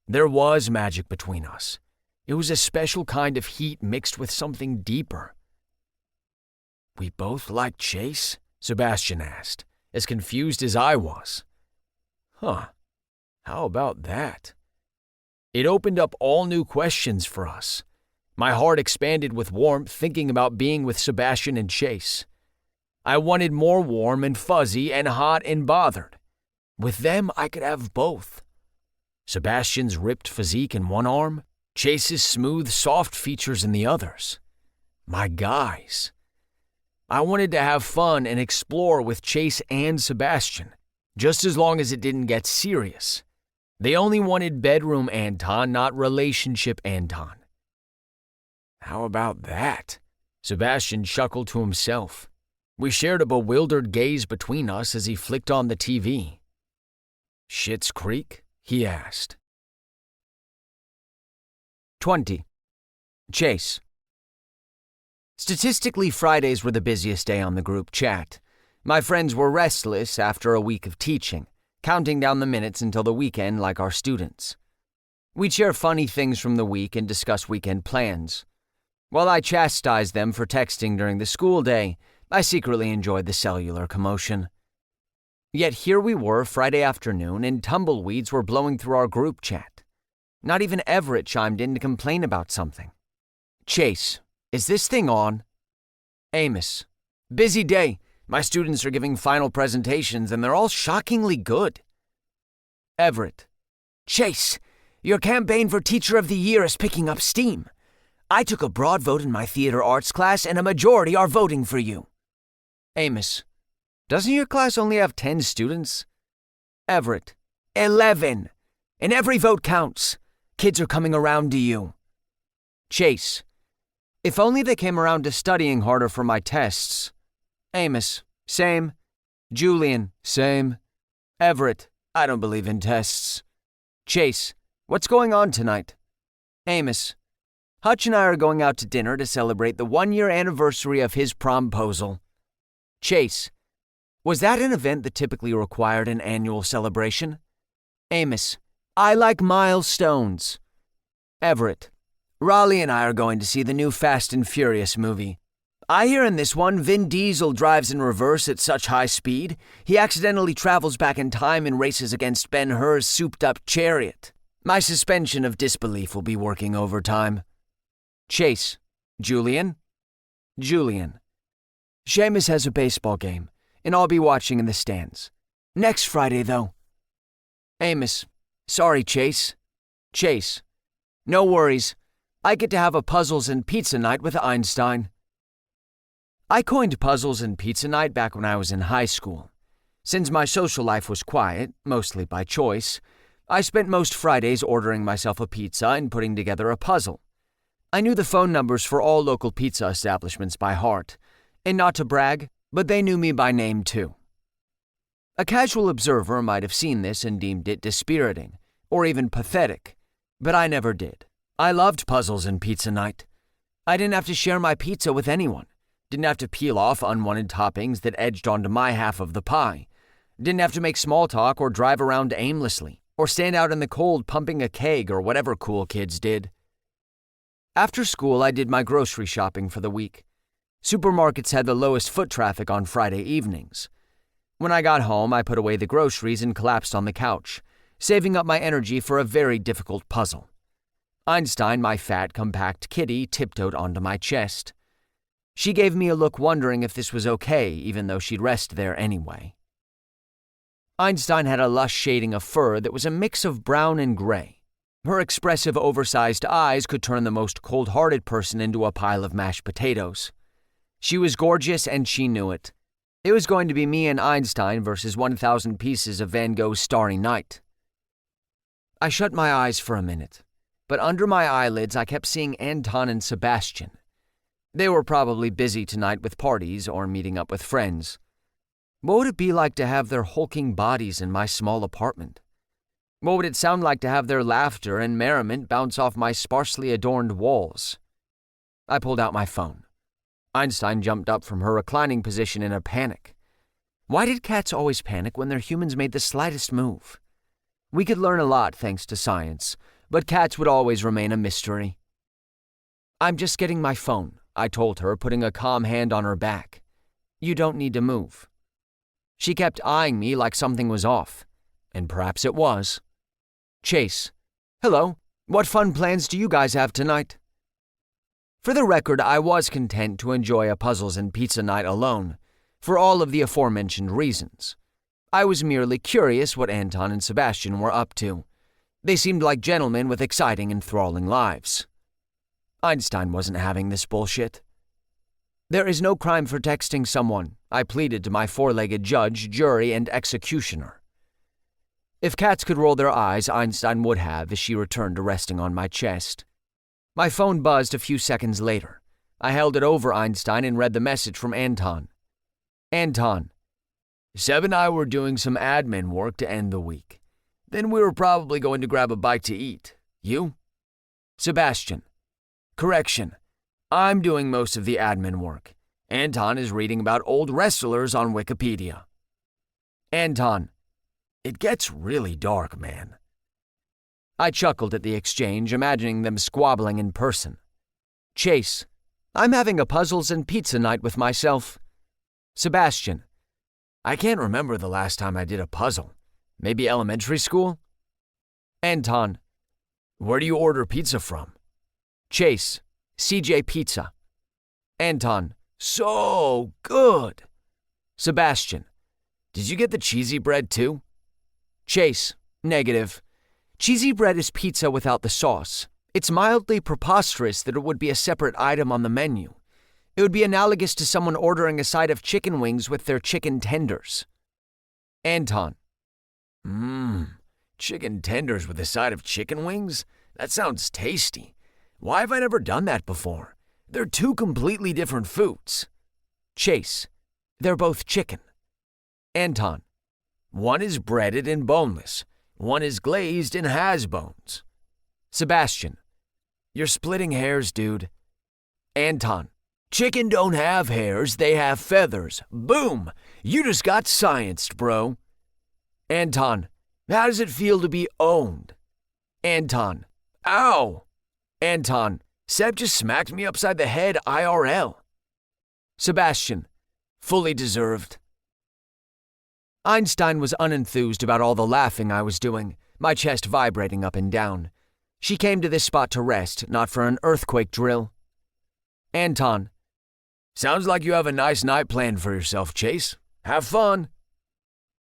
There was magic between us. It was a special kind of heat mixed with something deeper. We both like Chase? Sebastian asked, as confused as I was. Huh. How about that? It opened up all new questions for us. My heart expanded with warmth thinking about being with Sebastian and Chase. I wanted more warm and fuzzy and hot and bothered. With them, I could have both. Sebastian's ripped physique in one arm, Chase's smooth, soft features in the others. My guys. I wanted to have fun and explore with Chase and Sebastian, just as long as it didn't get serious. They only wanted bedroom Anton, not relationship Anton. How about that? Sebastian chuckled to himself. We shared a bewildered gaze between us as he flicked on the TV. Schitt's Creek? He asked. 20. Chase. Statistically, Fridays were the busiest day on the group chat. My friends were restless after a week of teaching, counting down the minutes until the weekend like our students. We'd share funny things from the week and discuss weekend plans. While I chastised them for texting during the school day, I secretly enjoyed the cellular commotion. Yet here we were Friday afternoon and tumbleweeds were blowing through our group chat. Not even Everett chimed in to complain about something. Chase, Is this thing on? Amos. Busy day. My students are giving final presentations and they're all shockingly good. Everett. Chase, your campaign for Teacher of the Year is picking up steam. I took a broad vote in my theater arts class and a majority are voting for you. Amos. Doesn't your class only have 10 students? Everett. 11. And every vote counts. Kids are coming around to you. Chase. If only they came around to studying harder for my tests. Amos. Same. Julian. Same. Everett. I don't believe in tests. Chase. What's going on tonight? Amos. Hutch and I are going out to dinner to celebrate the 1-year anniversary of his promposal. Chase. Was that an event that typically required an annual celebration? Amos. I like milestones. Everett. Raleigh and I are going to see the new Fast and Furious movie. I hear in this one Vin Diesel drives in reverse at such high speed, he accidentally travels back in time and races against Ben-Hur's souped-up chariot. My suspension of disbelief will be working overtime. Chase. Julian. Julian. Seamus has a baseball game, and I'll be watching in the stands. Next Friday, though. Amos. Sorry, Chase. Chase. No worries. I get to have a puzzles and pizza night with Einstein. I coined puzzles and pizza night back when I was in high school. Since my social life was quiet, mostly by choice, I spent most Fridays ordering myself a pizza and putting together a puzzle. I knew the phone numbers for all local pizza establishments by heart, and not to brag, but they knew me by name too. A casual observer might have seen this and deemed it dispiriting, or even pathetic, but I never did. I loved puzzles and pizza night. I didn't have to share my pizza with anyone, didn't have to peel off unwanted toppings that edged onto my half of the pie, didn't have to make small talk or drive around aimlessly, or stand out in the cold pumping a keg or whatever cool kids did. After school, I did my grocery shopping for the week. Supermarkets had the lowest foot traffic on Friday evenings. When I got home, I put away the groceries and collapsed on the couch, saving up my energy for a very difficult puzzle. Einstein, my fat, compact kitty, tiptoed onto my chest. She gave me a look wondering if this was okay, even though she'd rest there anyway. Einstein had a lush shading of fur that was a mix of brown and gray. Her expressive, oversized eyes could turn the most cold-hearted person into a pile of mashed potatoes. She was gorgeous, and she knew it. It was going to be me and Einstein versus 1,000 pieces of Van Gogh's Starry Night. I shut my eyes for a minute, but under my eyelids I kept seeing Anton and Sebastian. They were probably busy tonight with parties or meeting up with friends. What would it be like to have their hulking bodies in my small apartment? What would it sound like to have their laughter and merriment bounce off my sparsely adorned walls? I pulled out my phone. Einstein jumped up from her reclining position in a panic. Why did cats always panic when their humans made the slightest move? We could learn a lot thanks to science, but cats would always remain a mystery. I'm just getting my phone, I told her, putting a calm hand on her back. You don't need to move. She kept eyeing me like something was off, and perhaps it was. Chase. Hello. What fun plans do you guys have tonight? For the record, I was content to enjoy a puzzles and pizza night alone, for all of the aforementioned reasons. I was merely curious what Anton and Sebastian were up to. They seemed like gentlemen with exciting, enthralling lives. Einstein wasn't having this bullshit. There is no crime for texting someone, I pleaded to my four-legged judge, jury, and executioner. If cats could roll their eyes, Einstein would have as she returned to resting on my chest. My phone buzzed a few seconds later. I held it over Einstein and read the message from Anton. Anton. Seb and I were doing some admin work to end the week. Then we were probably going to grab a bite to eat. You? Sebastian. Correction. I'm doing most of the admin work. Anton is reading about old wrestlers on Wikipedia. Anton. It gets really dark, man. I chuckled at the exchange, imagining them squabbling in person. Chase. I'm having a puzzles and pizza night with myself. Sebastian. I can't remember the last time I did a puzzle. Maybe elementary school? Anton. Where do you order pizza from? Chase. CJ Pizza. Anton, so good. Sebastian, did you get the cheesy bread too? Chase, negative. Cheesy bread is pizza without the sauce. It's mildly preposterous that it would be a separate item on the menu. It would be analogous to someone ordering a side of chicken wings with their chicken tenders. Anton, chicken tenders with a side of chicken wings? That sounds tasty. Why have I never done that before? They're two completely different foods. Chase, they're both chicken. Anton, one is breaded and boneless. One is glazed and has bones. Sebastian, you're splitting hairs, dude. Anton, chicken don't have hairs, they have feathers. Boom! You just got scienced, bro. Anton, how does it feel to be owned? Anton, ow! Anton, Seb just smacked me upside the head IRL. Sebastian, fully deserved. Einstein was unenthused about all the laughing I was doing, my chest vibrating up and down. She came to this spot to rest, not for an earthquake drill. Anton, sounds like you have a nice night planned for yourself, Chase. Have fun.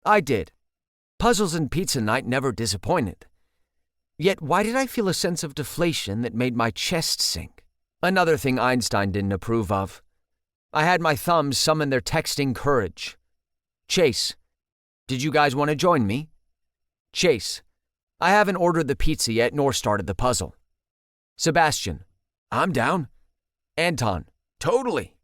I did. Puzzles and pizza night never disappointed. Yet why did I feel a sense of deflation that made my chest sink? Another thing Einstein didn't approve of. I had my thumbs summon their texting courage. Chase, did you guys want to join me? Chase, I haven't ordered the pizza yet nor started the puzzle. Sebastian, I'm down. Anton, totally.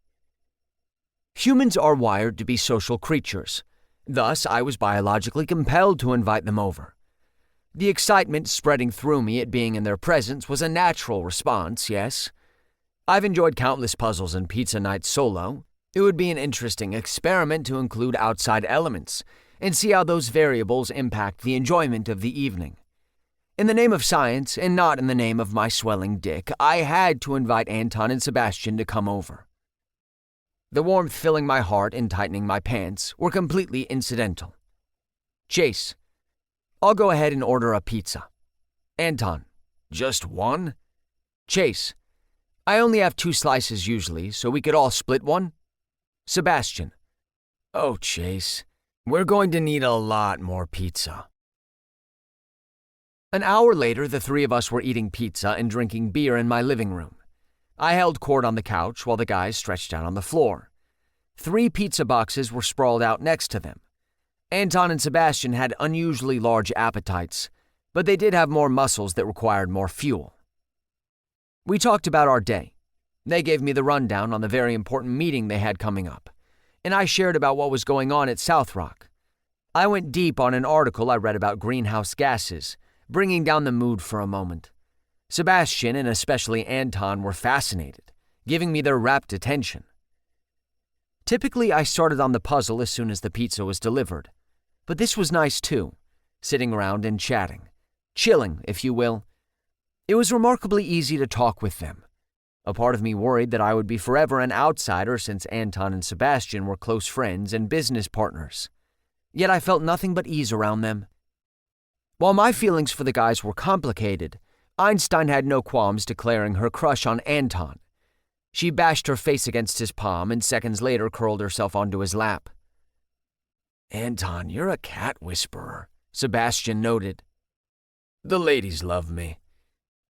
Humans are wired to be social creatures. Thus, I was biologically compelled to invite them over. The excitement spreading through me at being in their presence was a natural response, yes. I've enjoyed countless puzzles and pizza nights solo. It would be an interesting experiment to include outside elements and see how those variables impact the enjoyment of the evening. In the name of science, and not in the name of my swelling dick, I had to invite Anton and Sebastian to come over. The warmth filling my heart and tightening my pants were completely incidental. Chase, I'll go ahead and order a pizza. Anton, just one? Chase, I only have 2 slices usually, so we could all split one. Sebastian, oh, Chase, we're going to need a lot more pizza. An hour later, the 3 of us were eating pizza and drinking beer in my living room. I held court on the couch while the guys stretched out on the floor. 3 pizza boxes were sprawled out next to them. Anton and Sebastian had unusually large appetites, but they did have more muscles that required more fuel. We talked about our day. They gave me the rundown on the very important meeting they had coming up, and I shared about what was going on at South Rock. I went deep on an article I read about greenhouse gases, bringing down the mood for a moment. Sebastian and especially Anton were fascinated, giving me their rapt attention. Typically, I started on the puzzle as soon as the pizza was delivered, but this was nice too, sitting around and chatting, chilling, if you will. It was remarkably easy to talk with them. A part of me worried that I would be forever an outsider since Anton and Sebastian were close friends and business partners. Yet I felt nothing but ease around them. While my feelings for the guys were complicated, Einstein had no qualms declaring her crush on Anton. She bashed her face against his palm and seconds later curled herself onto his lap. Anton, you're a cat whisperer, Sebastian noted. The ladies love me.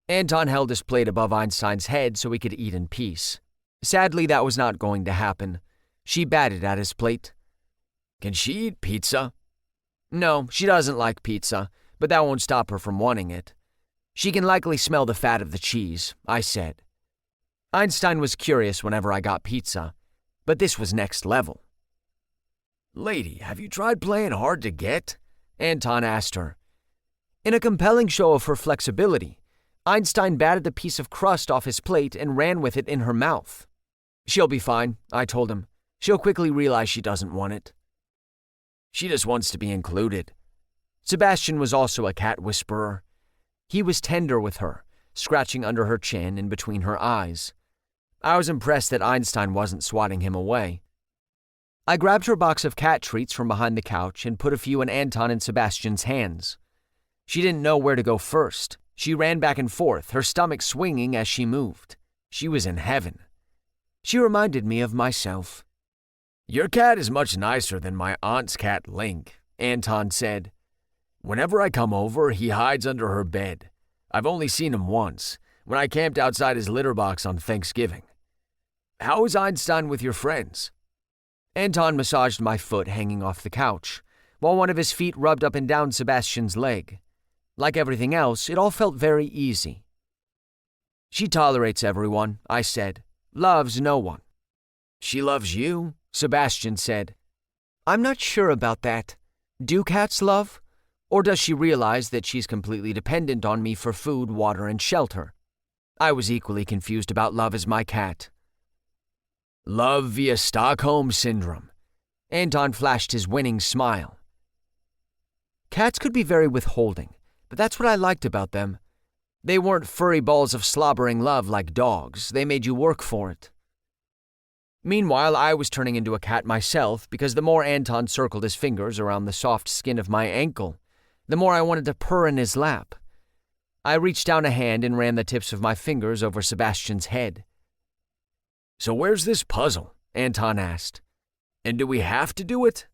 Anton held his plate above Einstein's head so he could eat in peace. Sadly, that was not going to happen. She batted at his plate. Can she eat pizza? No, she doesn't like pizza, but that won't stop her from wanting it. She can likely smell the fat of the cheese, I said. Einstein was curious whenever I got pizza, but this was next level. Lady, have you tried playing hard to get? Anton asked her. In a compelling show of her flexibility, Einstein batted the piece of crust off his plate and ran with it in her mouth. She'll be fine, I told him. She'll quickly realize she doesn't want it. She just wants to be included. Sebastian was also a cat whisperer. He was tender with her, scratching under her chin and between her eyes. I was impressed that Einstein wasn't swatting him away. I grabbed her box of cat treats from behind the couch and put a few in Anton and Sebastian's hands. She didn't know where to go first. She ran back and forth, her stomach swinging as she moved. She was in heaven. She reminded me of myself. "Your cat is much nicer than my aunt's cat, Link," Anton said. "Whenever I come over, he hides under her bed. I've only seen him once, when I camped outside his litter box on Thanksgiving. How is Einstein with your friends?" Anton massaged my foot hanging off the couch, while one of his feet rubbed up and down Sebastian's leg. Like everything else, it all felt very easy. "She tolerates everyone," I said. "Loves no one." "She loves you," Sebastian said. "I'm not sure about that. Do cats love? Or does she realize that she's completely dependent on me for food, water, and shelter?" I was equally confused about love as my cat. "Love via Stockholm Syndrome." Anton flashed his winning smile. Cats could be very withholding, but that's what I liked about them. They weren't furry balls of slobbering love like dogs. They made you work for it. Meanwhile, I was turning into a cat myself because the more Anton circled his fingers around the soft skin of my ankle, the more I wanted to purr in his lap. I reached down a hand and ran the tips of my fingers over Sebastian's head. "So where's this puzzle?" Anton asked. "And do we have to do it?"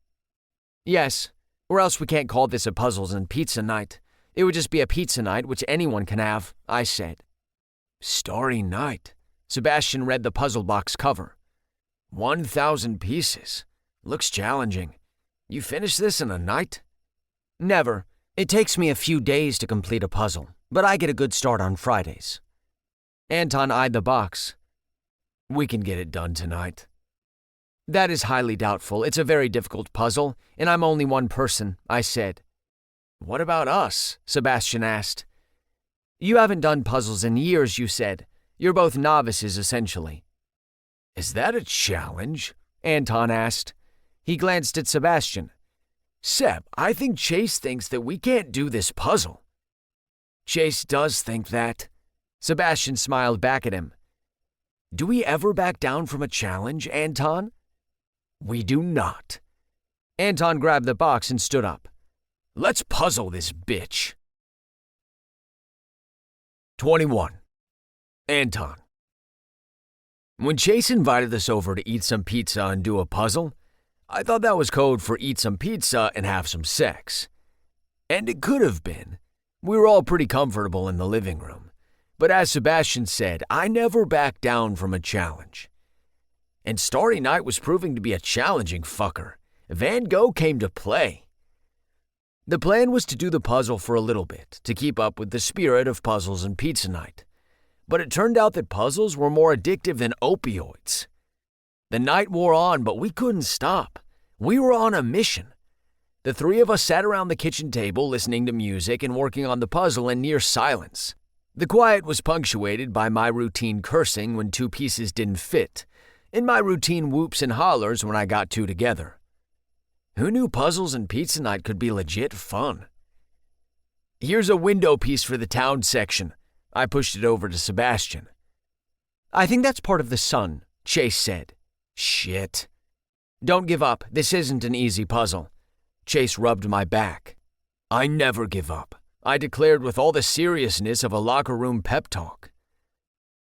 "Yes, or else we can't call this a puzzles and pizza night. It would just be a pizza night, which anyone can have," I said. "Starry Night." Sebastian read the puzzle box cover. 1,000 pieces. Looks challenging. You finish this in a night? "Never. It takes me a few days to complete a puzzle, but I get a good start on Fridays." Anton eyed the box. "We can get it done tonight." "That is highly doubtful. It's a very difficult puzzle, and I'm only one person," I said. "What about us?" Sebastian asked. "You haven't done puzzles in years, you said. You're both novices, essentially." "Is that a challenge?" Anton asked. He glanced at Sebastian. "Seb, I think Chase thinks that we can't do this puzzle." "Chase does think that." Sebastian smiled back at him. "Do we ever back down from a challenge, Anton?" "We do not." Anton grabbed the box and stood up. "Let's puzzle this bitch." 21. Anton. When Chase invited us over to eat some pizza and do a puzzle, I thought that was code for eat some pizza and have some sex. And it could have been. We were all pretty comfortable in the living room. But as Sebastian said, I never back down from a challenge. And Starry Night was proving to be a challenging fucker. Van Gogh came to play. The plan was to do the puzzle for a little bit, to keep up with the spirit of puzzles and pizza night. But it turned out that puzzles were more addictive than opioids. The night wore on, but we couldn't stop. We were on a mission. The three of us sat around the kitchen table listening to music and working on the puzzle in near silence. The quiet was punctuated by my routine cursing when two pieces didn't fit, and my routine whoops and hollers when I got two together. Who knew puzzles and pizza night could be legit fun? "Here's a window piece for the town section." I pushed it over to Sebastian. "I think that's part of the sun," Chase said. "Shit." "Don't give up. This isn't an easy puzzle." Chase rubbed my back. "I never give up," I declared with all the seriousness of a locker room pep talk.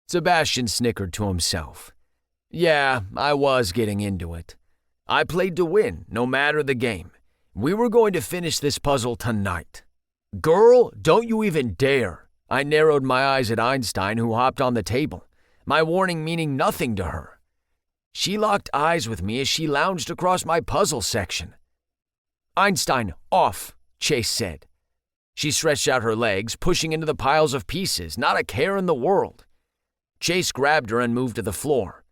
Sebastian snickered to himself. Yeah, I was getting into it. I played to win, no matter the game. We were going to finish this puzzle tonight. "Girl, don't you even dare." I narrowed my eyes at Einstein, who hopped on the table, my warning meaning nothing to her. She locked eyes with me as she lounged across my puzzle section. "Einstein, off," Chase said. She stretched out her legs, pushing into the piles of pieces, not a care in the world. Chase grabbed her and moved to the floor.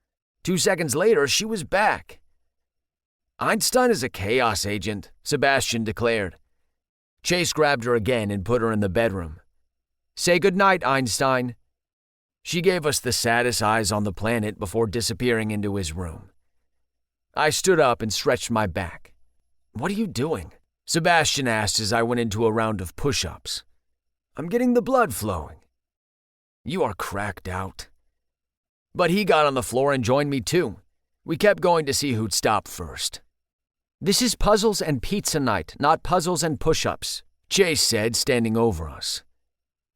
2 seconds later, she was back. "Einstein is a chaos agent," Sebastian declared. Chase grabbed her again and put her in the bedroom. "Say goodnight, Einstein." She gave us the saddest eyes on the planet before disappearing into his room. I stood up and stretched my back. "What are you doing?" Sebastian asked as I went into a round of push-ups. "I'm getting the blood flowing." "You are cracked out." But he got on the floor and joined me too. We kept going to see who'd stop first. "This is puzzles and pizza night, not puzzles and push-ups," Chase said, standing over us.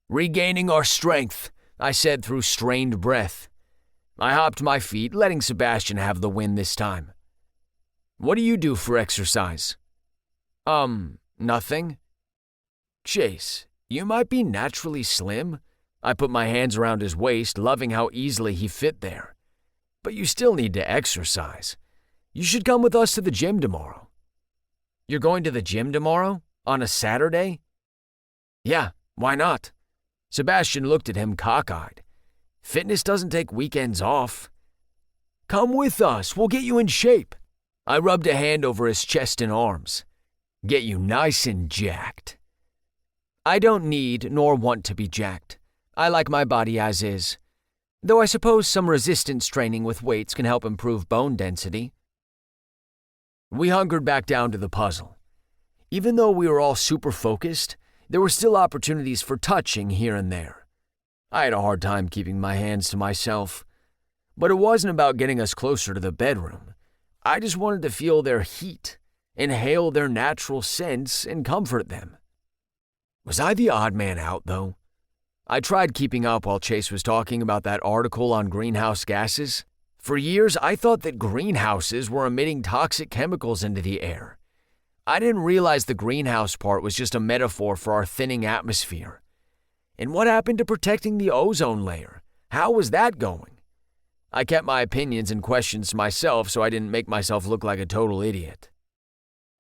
"Regaining our strength," I said through strained breath. I hopped my feet, letting Sebastian have the win this time. What do you do for exercise? Nothing. Chase, you might be naturally slim. I put my hands around his waist, loving how easily he fit there. But you still need to exercise. You should come with us to the gym tomorrow. You're going to the gym tomorrow? On a Saturday? Yeah, why not? Sebastian looked at him cockeyed. Fitness doesn't take weekends off. Come with us, we'll get you in shape. I rubbed a hand over his chest and arms. Get you nice and jacked. I don't need nor want to be jacked. I like my body as is. Though I suppose some resistance training with weights can help improve bone density. We hunkered back down to the puzzle. Even though we were all super focused, there were still opportunities for touching here and there. I had a hard time keeping my hands to myself. But it wasn't about getting us closer to the bedroom. I just wanted to feel their heat, inhale their natural scents, and comfort them. Was I the odd man out, though? I tried keeping up while Chase was talking about that article on greenhouse gases. For years, I thought that greenhouses were emitting toxic chemicals into the air. I didn't realize the greenhouse part was just a metaphor for our thinning atmosphere. And what happened to protecting the ozone layer? How was that going? I kept my opinions and questions to myself so I didn't make myself look like a total idiot.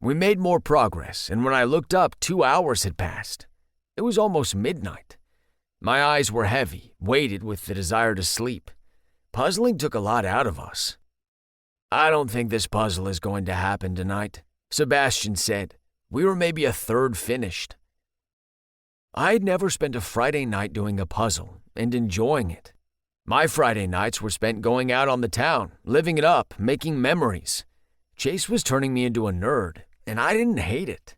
We made more progress, and when I looked up, 2 hours had passed. It was almost midnight. My eyes were heavy, weighted with the desire to sleep. Puzzling took a lot out of us. I don't think this puzzle is going to happen tonight, Sebastian said. We were maybe a third finished. I'd never spent a Friday night doing a puzzle and enjoying it. My Friday nights were spent going out on the town, living it up, making memories. Chase was turning me into a nerd, and I didn't hate it.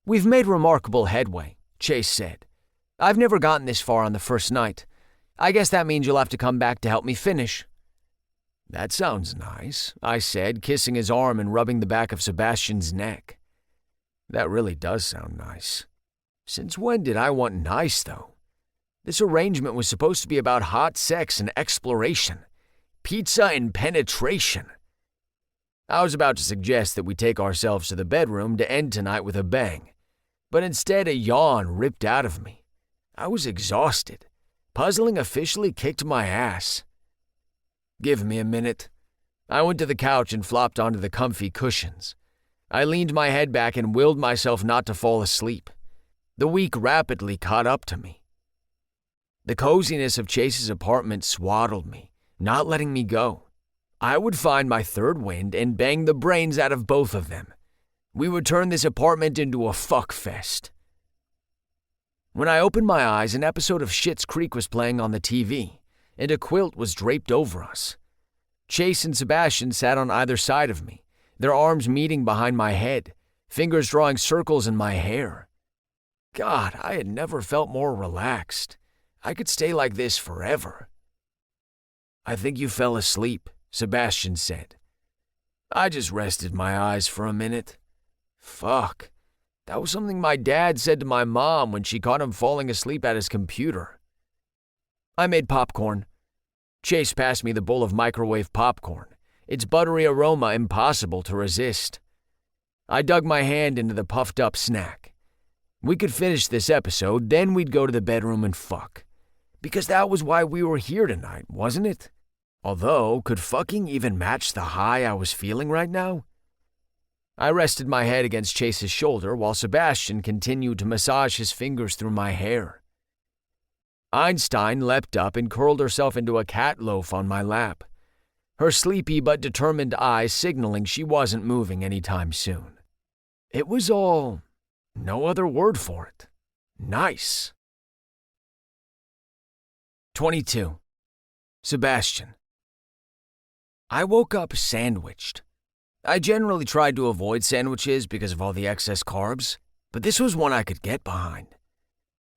We've made remarkable headway, Chase said. I've never gotten this far on the first night. I guess that means you'll have to come back to help me finish. That sounds nice, I said, kissing his arm and rubbing the back of Sebastian's neck. That really does sound nice. Since when did I want nice, though? This arrangement was supposed to be about hot sex and exploration. Pizza and penetration. I was about to suggest that we take ourselves to the bedroom to end tonight with a bang. But instead a yawn ripped out of me. I was exhausted. Puzzling officially kicked my ass. Give me a minute. I went to the couch and flopped onto the comfy cushions. I leaned my head back and willed myself not to fall asleep. The week rapidly caught up to me. The coziness of Chase's apartment swaddled me, not letting me go. I would find my third wind and bang the brains out of both of them. We would turn this apartment into a fuck fest. When I opened my eyes, an episode of Schitt's Creek was playing on the TV, and a quilt was draped over us. Chase and Sebastian sat on either side of me, their arms meeting behind my head, fingers drawing circles in my hair. God, I had never felt more relaxed. I could stay like this forever. I think you fell asleep, Sebastian said. I just rested my eyes for a minute. Fuck. That was something my dad said to my mom when she caught him falling asleep at his computer. I made popcorn. Chase passed me the bowl of microwave popcorn, its buttery aroma impossible to resist. I dug my hand into the puffed-up snack. We could finish this episode, then we'd go to the bedroom and fuck. Because that was why we were here tonight, wasn't it? Although, could fucking even match the high I was feeling right now? I rested my head against Chase's shoulder while Sebastian continued to massage his fingers through my hair. Einstein leapt up and curled herself into a cat loaf on my lap, her sleepy but determined eyes signaling she wasn't moving anytime soon. It was all, no other word for it, nice. 22. Sebastian. I woke up sandwiched. I generally tried to avoid sandwiches because of all the excess carbs, but this was one I could get behind.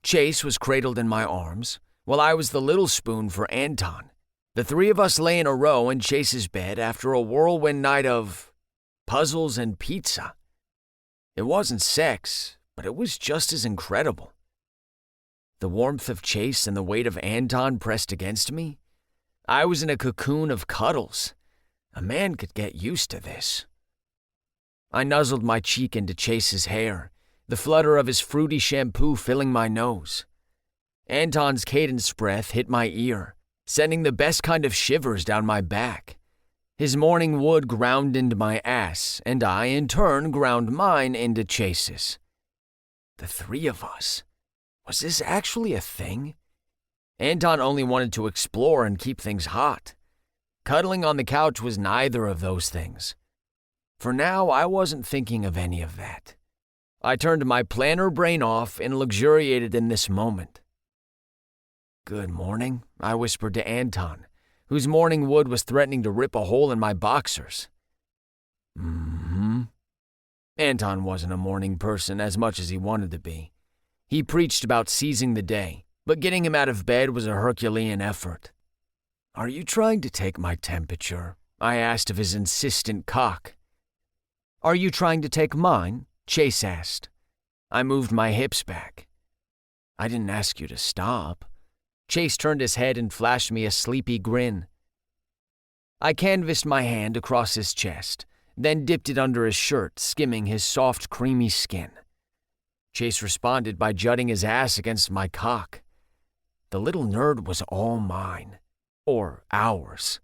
Chase was cradled in my arms, while I was the little spoon for Anton. The three of us lay in a row in Chase's bed after a whirlwind night of puzzles and pizza. It wasn't sex, but it was just as incredible. The warmth of Chase and the weight of Anton pressed against me. I was in a cocoon of cuddles. A man could get used to this. I nuzzled my cheek into Chase's hair, the flutter of his fruity shampoo filling my nose. Anton's cadence breath hit my ear, sending the best kind of shivers down my back. His morning wood ground into my ass, and I, in turn, ground mine into Chase's. The three of us. Was this actually a thing? Anton only wanted to explore and keep things hot. Cuddling on the couch was neither of those things. For now, I wasn't thinking of any of that. I turned my planner brain off and luxuriated in this moment. "Good morning," I whispered to Anton, whose morning wood was threatening to rip a hole in my boxers. Anton wasn't a morning person as much as he wanted to be. He preached about seizing the day, but getting him out of bed was a Herculean effort. "Are you trying to take my temperature?" I asked of his insistent cock. "Are you trying to take mine?" Chase asked. I moved my hips back. "I didn't ask you to stop." Chase turned his head and flashed me a sleepy grin. I canvassed my hand across his chest, then dipped it under his shirt, skimming his soft, creamy skin. Chase responded by jutting his ass against my cock. The little nerd was all mine. Or ours.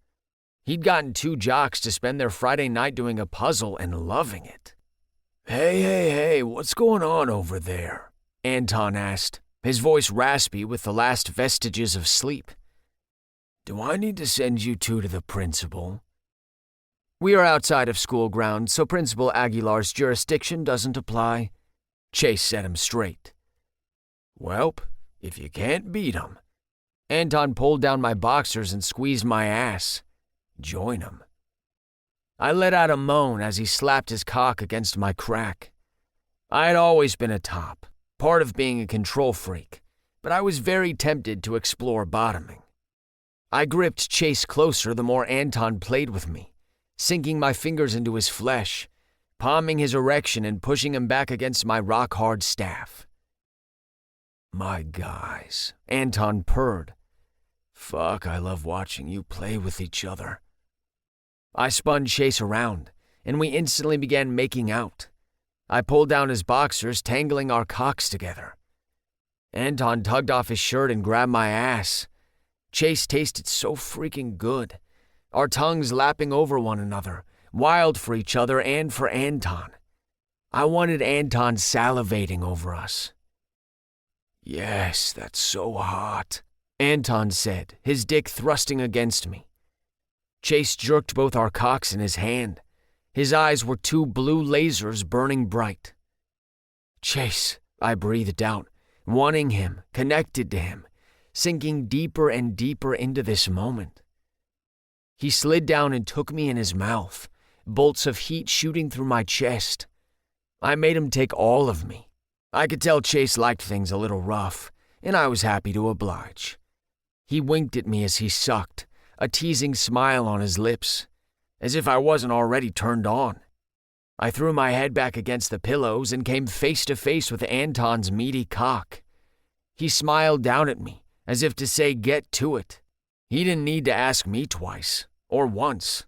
He'd gotten two jocks to spend their Friday night doing a puzzle and loving it. Hey, what's going on over there?" Anton asked, his voice raspy with the last vestiges of sleep. "Do I need to send you two to the principal?" "We are outside of school grounds, so Principal Aguilar's jurisdiction doesn't apply." Chase set him straight. "Welp, if you can't beat 'em." Anton pulled down my boxers and squeezed my ass. "Join 'em." I let out a moan as he slapped his cock against my crack. I had always been a top, part of being a control freak, but I was very tempted to explore bottoming. I gripped Chase closer the more Anton played with me, sinking my fingers into his flesh, palming his erection and pushing him back against my rock-hard staff. "My guys," Anton purred. "Fuck, I love watching you play with each other." I spun Chase around, and we instantly began making out. I pulled down his boxers, tangling our cocks together. Anton tugged off his shirt and grabbed my ass. Chase tasted so freaking good, our tongues lapping over one another, wild for each other and for Anton. I wanted Anton salivating over us. "Yes, that's so hot," Anton said, his dick thrusting against me. Chase jerked both our cocks in his hand. His eyes were two blue lasers burning bright. "Chase," I breathed out, wanting him, connected to him, sinking deeper and deeper into this moment. He slid down and took me in his mouth, bolts of heat shooting through my chest. I made him take all of me. I could tell Chase liked things a little rough, and I was happy to oblige. He winked at me as he sucked, a teasing smile on his lips, as if I wasn't already turned on. I threw my head back against the pillows and came face to face with Anton's meaty cock. He smiled down at me, as if to say, "Get to it." He didn't need to ask me twice, or once.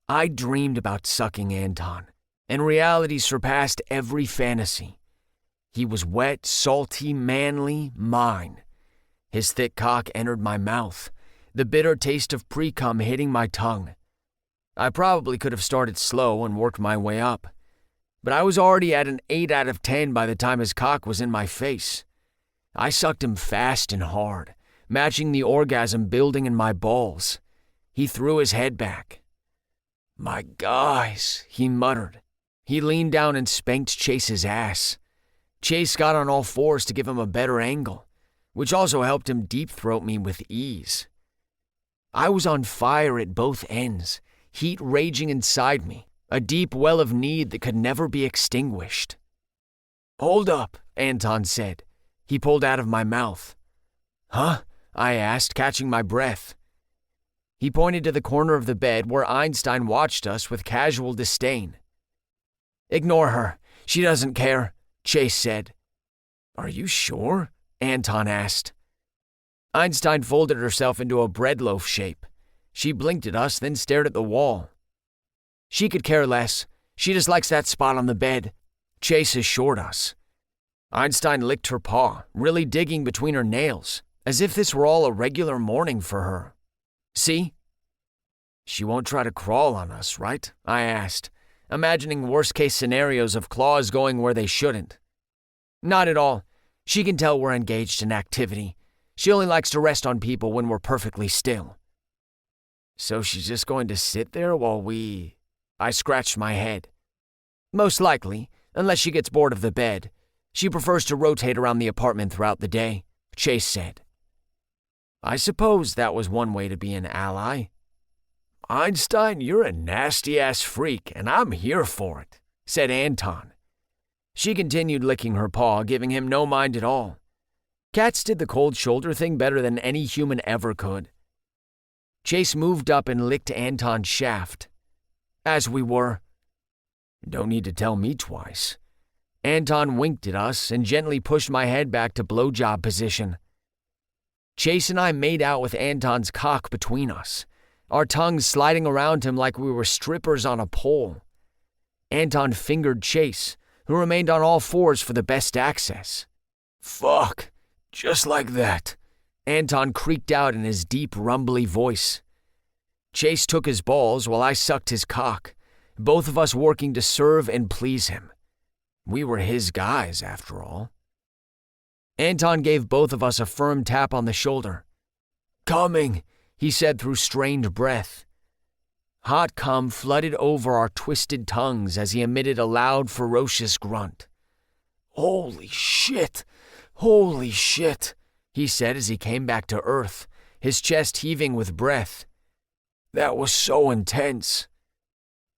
I dreamed about sucking Anton, and reality surpassed every fantasy. He was wet, salty, manly, mine. His thick cock entered my mouth, the bitter taste of pre-cum hitting my tongue. I probably could have started slow and worked my way up, but I was already at an 8 out of 10 by the time his cock was in my face. I sucked him fast and hard, matching the orgasm building in my balls. He threw his head back. "My guys," he muttered. He leaned down and spanked Chase's ass. Chase got on all fours to give him a better angle, which also helped him deep-throat me with ease. I was on fire at both ends, heat raging inside me, a deep well of need that could never be extinguished. "Hold up," Anton said. He pulled out of my mouth. "Huh?" I asked, catching my breath. He pointed to the corner of the bed where Einstein watched us with casual disdain. "Ignore her. She doesn't care," Chase said. "Are you sure?" Anton asked. Einstein folded herself into a bread loaf shape. She blinked at us, then stared at the wall. She could care less. She just likes that spot on the bed, Chase assured us. Einstein licked her paw, really digging between her nails, as if this were all a regular morning for her. See? She won't try to crawl on us, right? I asked, imagining worst-case scenarios of claws going where they shouldn't. Not at all. She can tell we're engaged in activity. She only likes to rest on people when we're perfectly still. So she's just going to sit there while we... I scratched my head. Most likely, unless she gets bored of the bed. She prefers to rotate around the apartment throughout the day, Chase said. I suppose that was one way to be an ally. Einstein, you're a nasty-ass freak, and I'm here for it, said Anton. She continued licking her paw, giving him no mind at all. Cats did the cold shoulder thing better than any human ever could. Chase moved up and licked Anton's shaft. As we were. Don't need to tell me twice. Anton winked at us and gently pushed my head back to blowjob position. Chase and I made out with Anton's cock between us, our tongues sliding around him like we were strippers on a pole. Anton fingered Chase, who remained on all fours for the best access. Fuck, just like that, Anton creaked out in his deep, rumbly voice. Chase took his balls while I sucked his cock, both of us working to serve and please him. We were his guys, after all. Anton gave both of us a firm tap on the shoulder. Coming, he said through strained breath. Hot cum flooded over our twisted tongues as he emitted a loud, ferocious grunt. Holy shit, he said as he came back to earth, his chest heaving with breath. That was so intense.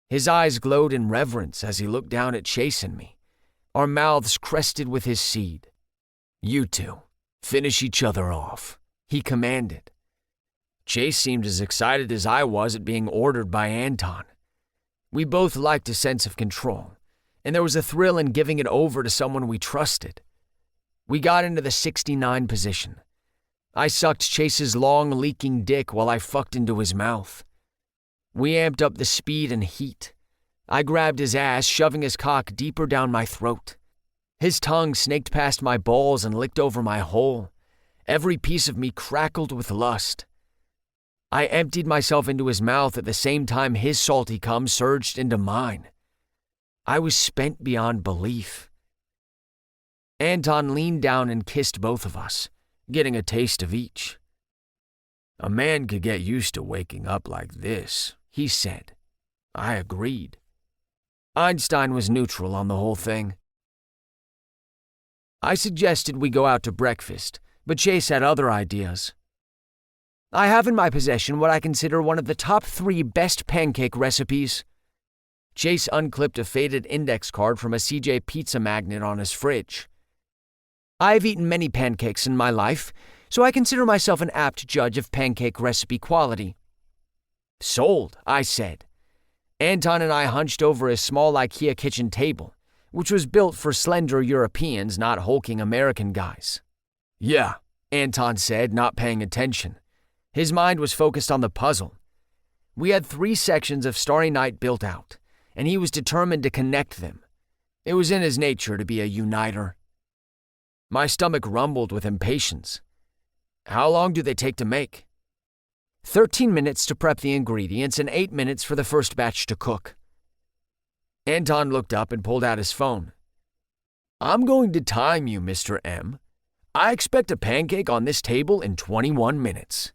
His eyes glowed in reverence as he looked down at Chase and me, our mouths crested with his seed. You two, finish each other off, he commanded. Chase seemed as excited as I was at being ordered by Anton. We both liked a sense of control, and there was a thrill in giving it over to someone we trusted. We got into the 69 position. I sucked Chase's long, leaking dick while I fucked into his mouth. We amped up the speed and heat. I grabbed his ass, shoving his cock deeper down my throat. His tongue snaked past my balls and licked over my hole. Every piece of me crackled with lust. I emptied myself into his mouth at the same time his salty cum surged into mine. I was spent beyond belief. Anton leaned down and kissed both of us, getting a taste of each. A man could get used to waking up like this, he said. I agreed. Einstein was neutral on the whole thing. I suggested we go out to breakfast, but Chase had other ideas. I have in my possession what I consider one of the top 3 best pancake recipes. Chase unclipped a faded index card from a CJ pizza magnet on his fridge. I've eaten many pancakes in my life, so I consider myself an apt judge of pancake recipe quality. Sold, I said. Anton and I hunched over a small IKEA kitchen table, which was built for slender Europeans, not hulking American guys. Yeah, Anton said, not paying attention. His mind was focused on the puzzle. We had 3 sections of Starry Night built out, and he was determined to connect them. It was in his nature to be a uniter. My stomach rumbled with impatience. How long do they take to make? 13 minutes to prep the ingredients and 8 minutes for the first batch to cook. Anton looked up and pulled out his phone. I'm going to time you, Mr. M. I expect a pancake on this table in 21 minutes.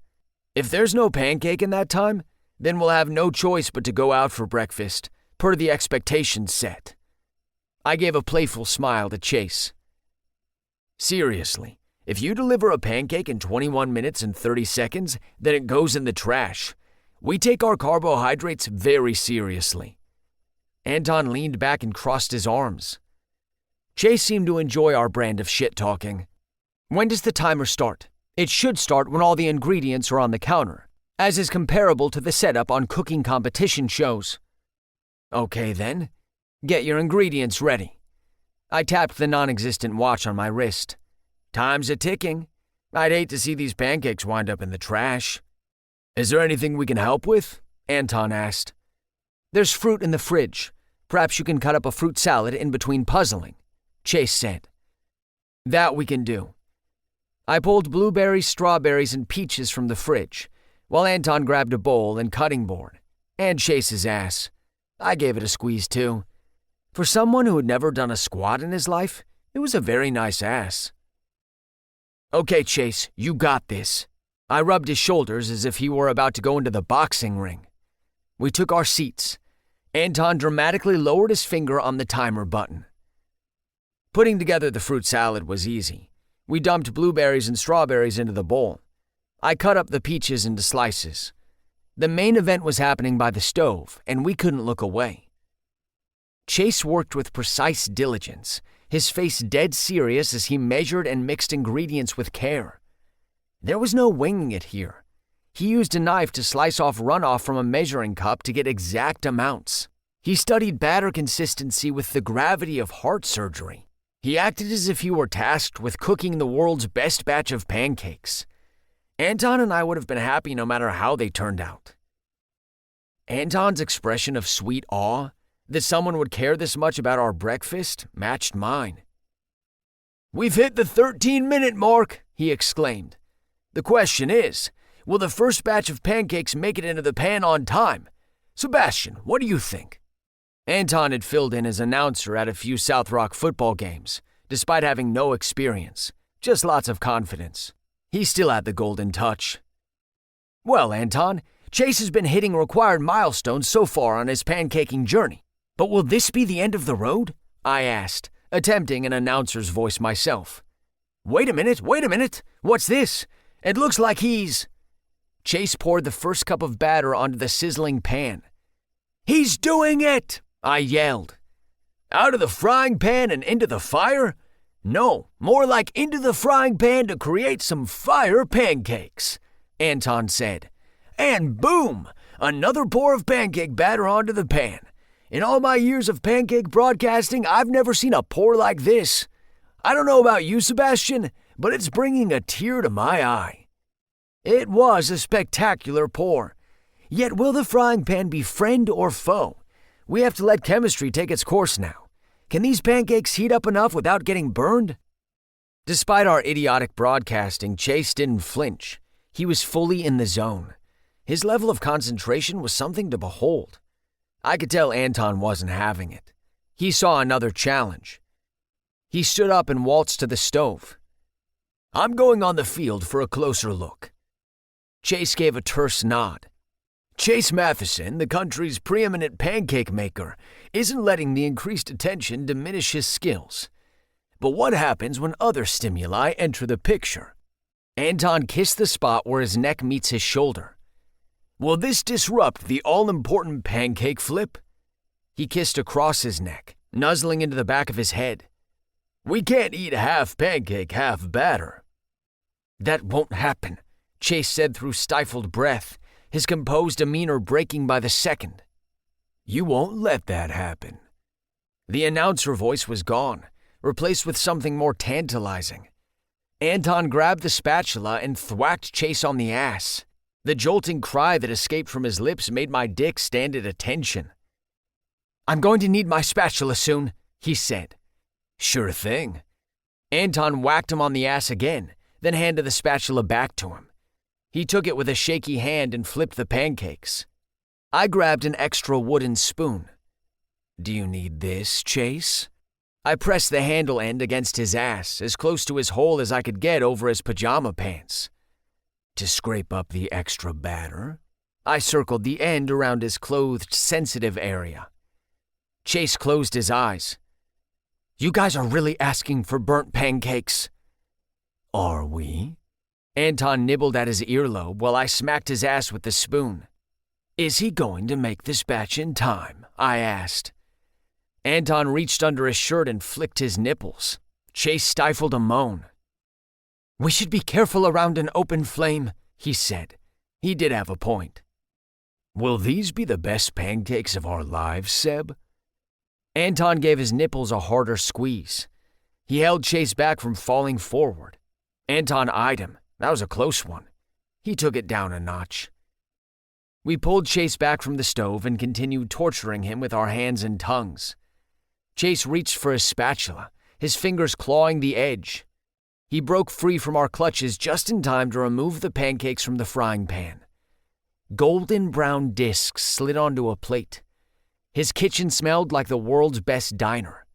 If there's no pancake in that time, then we'll have no choice but to go out for breakfast, per the expectations set. I gave a playful smile to Chase. Seriously, if you deliver a pancake in 21 minutes and 30 seconds, then it goes in the trash. We take our carbohydrates very seriously. Anton leaned back and crossed his arms. Chase seemed to enjoy our brand of shit-talking. When does the timer start? It should start when all the ingredients are on the counter, as is comparable to the setup on cooking competition shows. Okay then, get your ingredients ready. I tapped the non-existent watch on my wrist. Time's a-ticking. I'd hate to see these pancakes wind up in the trash. Is there anything we can help with? Anton asked. There's fruit in the fridge. Perhaps you can cut up a fruit salad in between puzzling, Chase said. That we can do. I pulled blueberries, strawberries, and peaches from the fridge, while Anton grabbed a bowl and cutting board, and Chase's ass. I gave it a squeeze too. For someone who had never done a squat in his life, it was a very nice ass. Okay, Chase, you got this. I rubbed his shoulders as if he were about to go into the boxing ring. We took our seats. Anton dramatically lowered his finger on the timer button. Putting together the fruit salad was easy. We dumped blueberries and strawberries into the bowl. I cut up the peaches into slices. The main event was happening by the stove, and we couldn't look away. Chase worked with precise diligence, his face dead serious as he measured and mixed ingredients with care. There was no winging it here. He used a knife to slice off runoff from a measuring cup to get exact amounts. He studied batter consistency with the gravity of heart surgery. He acted as if he were tasked with cooking the world's best batch of pancakes. Anton and I would have been happy no matter how they turned out. Anton's expression of sweet awe that someone would care this much about our breakfast matched mine. We've hit the 13-minute mark, he exclaimed. The question is, will the first batch of pancakes make it into the pan on time? Sebastian, what do you think? Anton had filled in as announcer at a few South Rock football games, despite having no experience, just lots of confidence. He still had the golden touch. Well, Anton, Chase has been hitting required milestones so far on his pancaking journey. But will this be the end of the road? I asked, attempting an announcer's voice myself. Wait a minute. What's this? It looks like he's... Chase poured the first cup of batter onto the sizzling pan. He's doing it! I yelled. Out of the frying pan and into the fire? No, more like into the frying pan to create some fire pancakes, Anton said. And boom! Another pour of pancake batter onto the pan. In all my years of pancake broadcasting, I've never seen a pour like this. I don't know about you, Sebastian, but it's bringing a tear to my eye. It was a spectacular pour. Yet will the frying pan be friend or foe? We have to let chemistry take its course now. Can these pancakes heat up enough without getting burned? Despite our idiotic broadcasting, Chase didn't flinch. He was fully in the zone. His level of concentration was something to behold. I could tell Anton wasn't having it. He saw another challenge. He stood up and waltzed to the stove. I'm going on the field for a closer look. Chase gave a terse nod. Chase Matheson, the country's preeminent pancake maker, isn't letting the increased attention diminish his skills. But what happens when other stimuli enter the picture? Anton kissed the spot where his neck meets his shoulder. Will this disrupt the all-important pancake flip? He kissed across his neck, nuzzling into the back of his head. We can't eat half pancake, half batter. That won't happen, Chase said through stifled breath, his composed demeanor breaking by the second. You won't let that happen. The announcer voice was gone, replaced with something more tantalizing. Anton grabbed the spatula and thwacked Chase on the ass. The jolting cry that escaped from his lips made my dick stand at attention. I'm going to need my spatula soon, he said. Sure thing. Anton whacked him on the ass again, then handed the spatula back to him. He took it with a shaky hand and flipped the pancakes. I grabbed an extra wooden spoon. Do you need this, Chase? I pressed the handle end against his ass, as close to his hole as I could get over his pajama pants. To scrape up the extra batter, I circled the end around his clothed, sensitive area. Chase closed his eyes. You guys are really asking for burnt pancakes. Are we? Anton nibbled at his earlobe while I smacked his ass with the spoon. Is he going to make this batch in time? I asked. Anton reached under his shirt and flicked his nipples. Chase stifled a moan. We should be careful around an open flame, he said. He did have a point. Will these be the best pancakes of our lives, Seb? Anton gave his nipples a harder squeeze. He held Chase back from falling forward. Anton eyed him, That was a close one. He took it down a notch. We pulled Chase back from the stove and continued torturing him with our hands and tongues. Chase reached for his spatula, his fingers clawing the edge. He broke free from our clutches just in time to remove the pancakes from the frying pan. Golden brown discs slid onto a plate. His kitchen smelled like the world's best diner.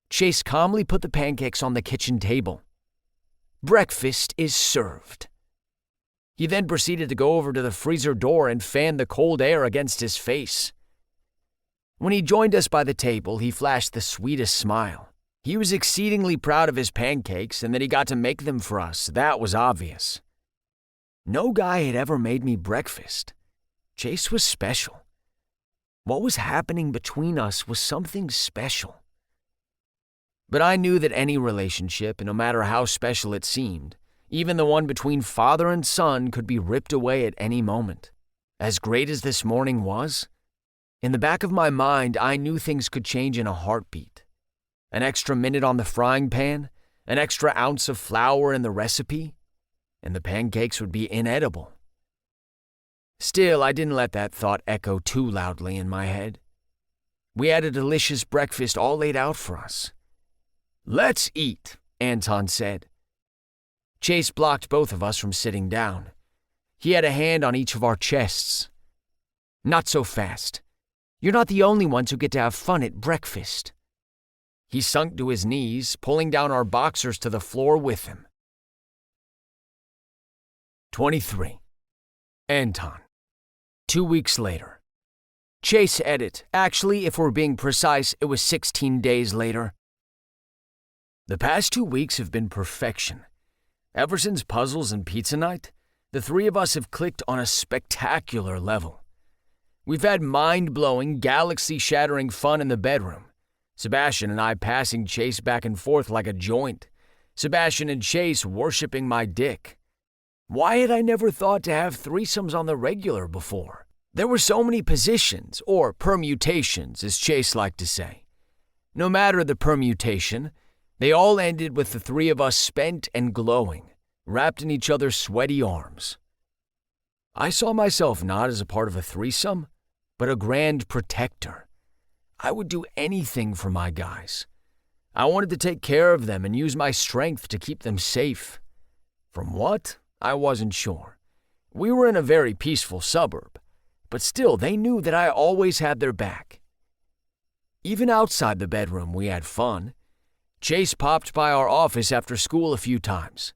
Chase calmly put the pancakes on the kitchen table. Breakfast is served. He then proceeded to go over to the freezer door and fan the cold air against his face. When he joined us by the table, he flashed the sweetest smile. He was exceedingly proud of his pancakes and that he got to make them for us. That was obvious. No guy had ever made me breakfast. Chase was special. What was happening between us was something special. But I knew that any relationship, no matter how special it seemed, even the one between father and son, could be ripped away at any moment. As great as this morning was, in the back of my mind, I knew things could change in a heartbeat. An extra minute on the frying pan, an extra ounce of flour in the recipe, and the pancakes would be inedible. Still, I didn't let that thought echo too loudly in my head. We had a delicious breakfast all laid out for us. "Let's eat," Anton said. Chase blocked both of us from sitting down. He had a hand on each of our chests. "Not so fast. You're not the only ones who get to have fun at breakfast." He sunk to his knees, pulling down our boxers to the floor with him. 23. Anton. 2 weeks later. Chase edit. Actually, if we're being precise, it was 16 days later. The past 2 weeks have been perfection. Ever since puzzles and pizza night, the three of us have clicked on a spectacular level. We've had mind-blowing, galaxy-shattering fun in the bedroom. Sebastian and I passing Chase back and forth like a joint. Sebastian and Chase worshipping my dick. Why had I never thought to have threesomes on the regular before? There were so many positions, or permutations, as Chase liked to say. No matter the permutation, they all ended with the three of us spent and glowing, wrapped in each other's sweaty arms. I saw myself not as a part of a threesome, but a grand protector. I would do anything for my guys. I wanted to take care of them and use my strength to keep them safe. From what? I wasn't sure. We were in a very peaceful suburb, but still they knew that I always had their back. Even outside the bedroom, we had fun. Chase popped by our office after school a few times.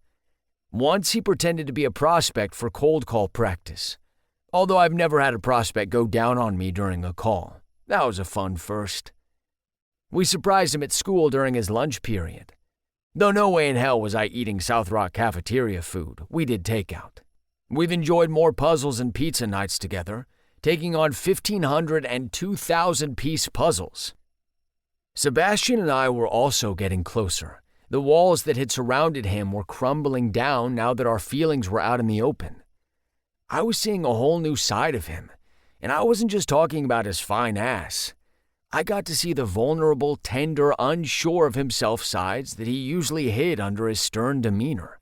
Once he pretended to be a prospect for cold call practice, although I've never had a prospect go down on me during a call. That was a fun first. We surprised him at school during his lunch period. Though no way in hell was I eating South Rock cafeteria food, we did takeout. We've enjoyed more puzzles and pizza nights together, taking on 1,500 and 2,000-piece puzzles. Sebastian and I were also getting closer. The walls that had surrounded him were crumbling down now that our feelings were out in the open. I was seeing a whole new side of him, and I wasn't just talking about his fine ass. I got to see the vulnerable, tender, unsure of himself sides that he usually hid under his stern demeanor.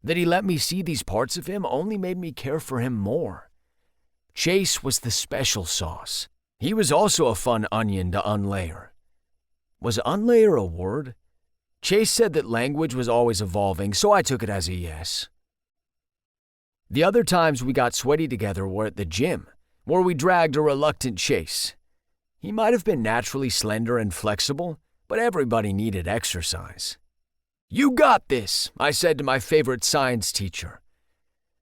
That he let me see these parts of him only made me care for him more. Chase was the special sauce. He was also a fun onion to unlayer. Was unlayer a word? Chase said that language was always evolving, so I took it as a yes. The other times we got sweaty together were at the gym, where we dragged a reluctant Chase. He might have been naturally slender and flexible, but everybody needed exercise. "You got this," I said to my favorite science teacher.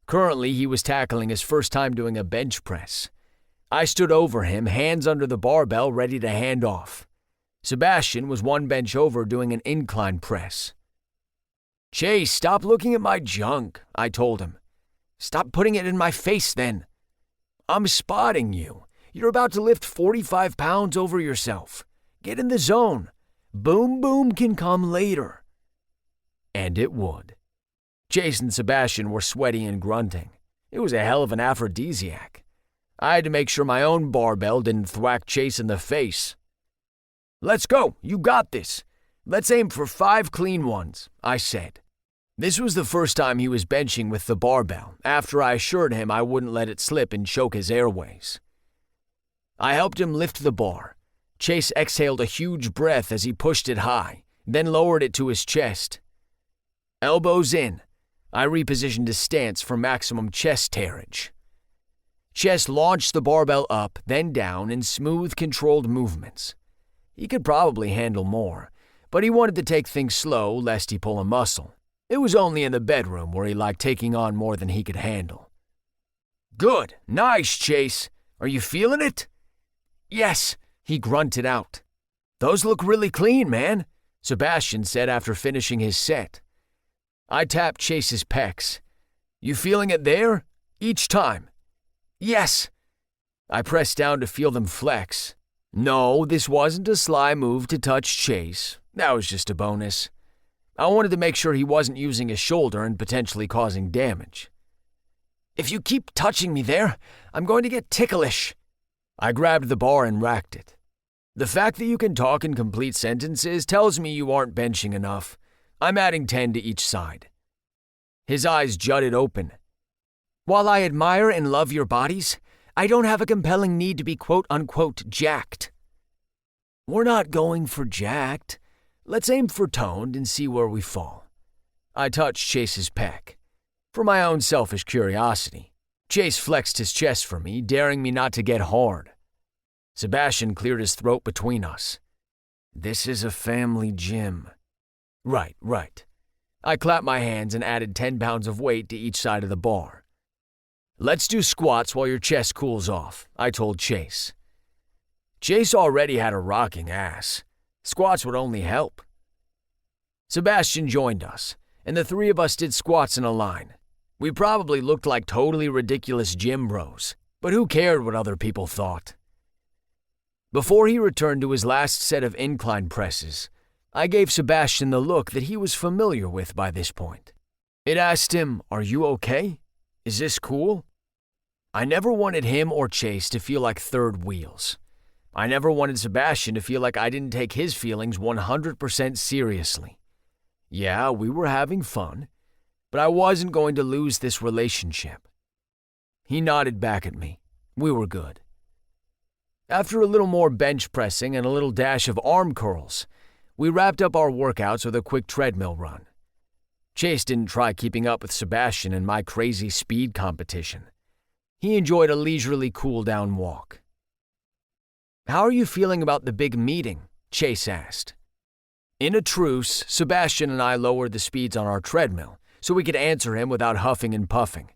Currently, he was tackling his first time doing a bench press. I stood over him, hands under the barbell, ready to hand off. Sebastian was one bench over doing an incline press. "Chase, stop looking at my junk," I told him. "Stop putting it in my face then. I'm spotting you. You're about to lift 45 pounds over yourself. Get in the zone. Boom boom can come later." And it would. Chase and Sebastian were sweaty and grunting. It was a hell of an aphrodisiac. I had to make sure my own barbell didn't thwack Chase in the face. "Let's go. You got this. Let's aim for 5 clean ones," I said. This was the first time he was benching with the barbell after I assured him I wouldn't let it slip and choke his airways. I helped him lift the bar. Chase exhaled a huge breath as he pushed it high, then lowered it to his chest. Elbows in, I repositioned his stance for maximum chest tearage. Chest launched the barbell up, then down in smooth, controlled movements. He could probably handle more, but he wanted to take things slow lest he pull a muscle. It was only in the bedroom where he liked taking on more than he could handle. Good, nice, Chase. Are you feeling it? Yes, he grunted out. Those look really clean, man, Sebastian said after finishing his set. I tapped Chase's pecs. You feeling it there? Each time. Yes. I pressed down to feel them flex. No, this wasn't a sly move to touch Chase. That was just a bonus. I wanted to make sure he wasn't using his shoulder and potentially causing damage. If you keep touching me there, I'm going to get ticklish. I grabbed the bar and racked it. The fact that you can talk in complete sentences tells me you aren't benching enough. I'm adding 10 to each side. His eyes jutted open. While I admire and love your bodies, I don't have a compelling need to be quote-unquote jacked. We're not going for jacked. Let's aim for toned and see where we fall. I touched Chase's pec. For my own selfish curiosity. Chase flexed his chest for me, daring me not to get hard. Sebastian cleared his throat between us. This is a family gym. Right. I clapped my hands and added 10 pounds of weight to each side of the bar. Let's do squats while your chest cools off, I told Chase. Chase already had a rocking ass. Squats would only help. Sebastian joined us, and the three of us did squats in a line. We probably looked like totally ridiculous gym bros, but who cared what other people thought? Before he returned to his last set of incline presses, I gave Sebastian the look that he was familiar with by this point. It asked him, "Are you okay? Is this cool?" I never wanted him or Chase to feel like third wheels. I never wanted Sebastian to feel like I didn't take his feelings 100% seriously. Yeah, we were having fun, but I wasn't going to lose this relationship. He nodded back at me. We were good. After a little more bench pressing and a little dash of arm curls, we wrapped up our workouts with a quick treadmill run. Chase didn't try keeping up with Sebastian in my crazy speed competition. He enjoyed a leisurely cool-down walk. How are you feeling about the big meeting? Chase asked. In a truce, Sebastian and I lowered the speeds on our treadmill so we could answer him without huffing and puffing.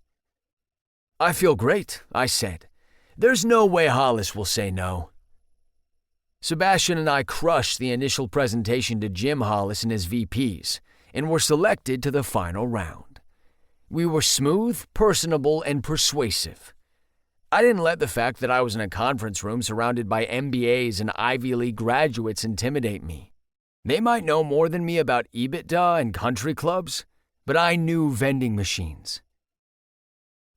I feel great, I said. There's no way Hollis will say no. Sebastian and I crushed the initial presentation to Jim Hollis and his VPs and were selected to the final round. We were smooth, personable, and persuasive. I didn't let the fact that I was in a conference room surrounded by MBAs and Ivy League graduates intimidate me. They might know more than me about EBITDA and country clubs, but I knew vending machines.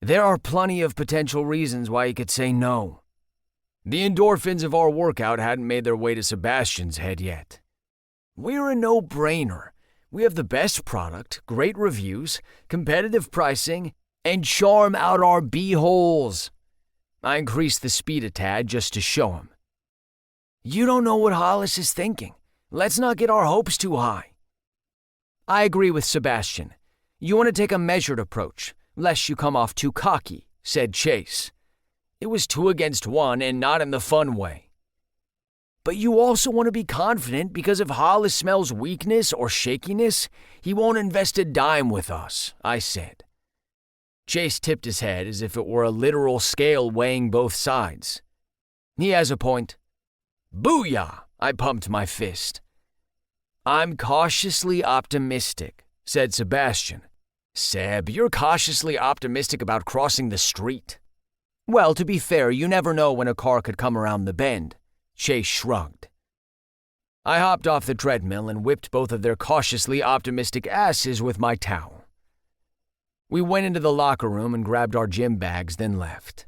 There are plenty of potential reasons why you could say no. The endorphins of our workout hadn't made their way to Sebastian's head yet. We're a no-brainer. We have the best product, great reviews, competitive pricing, and charm out our b-holes. I increased the speed a tad just to show him. You don't know what Hollis is thinking. Let's not get our hopes too high. I agree with Sebastian. You want to take a measured approach, lest you come off too cocky, said Chase. It was 2 against 1 and not in the fun way. But you also want to be confident because if Hollis smells weakness or shakiness, he won't invest a dime with us, I said. Chase tipped his head as if it were a literal scale weighing both sides. He has a point. Booyah! I pumped my fist. I'm cautiously optimistic, said Sebastian. Seb, you're cautiously optimistic about crossing the street. Well, to be fair, you never know when a car could come around the bend. Chase shrugged. I hopped off the treadmill and whipped both of their cautiously optimistic asses with my towel. We went into the locker room and grabbed our gym bags, then left.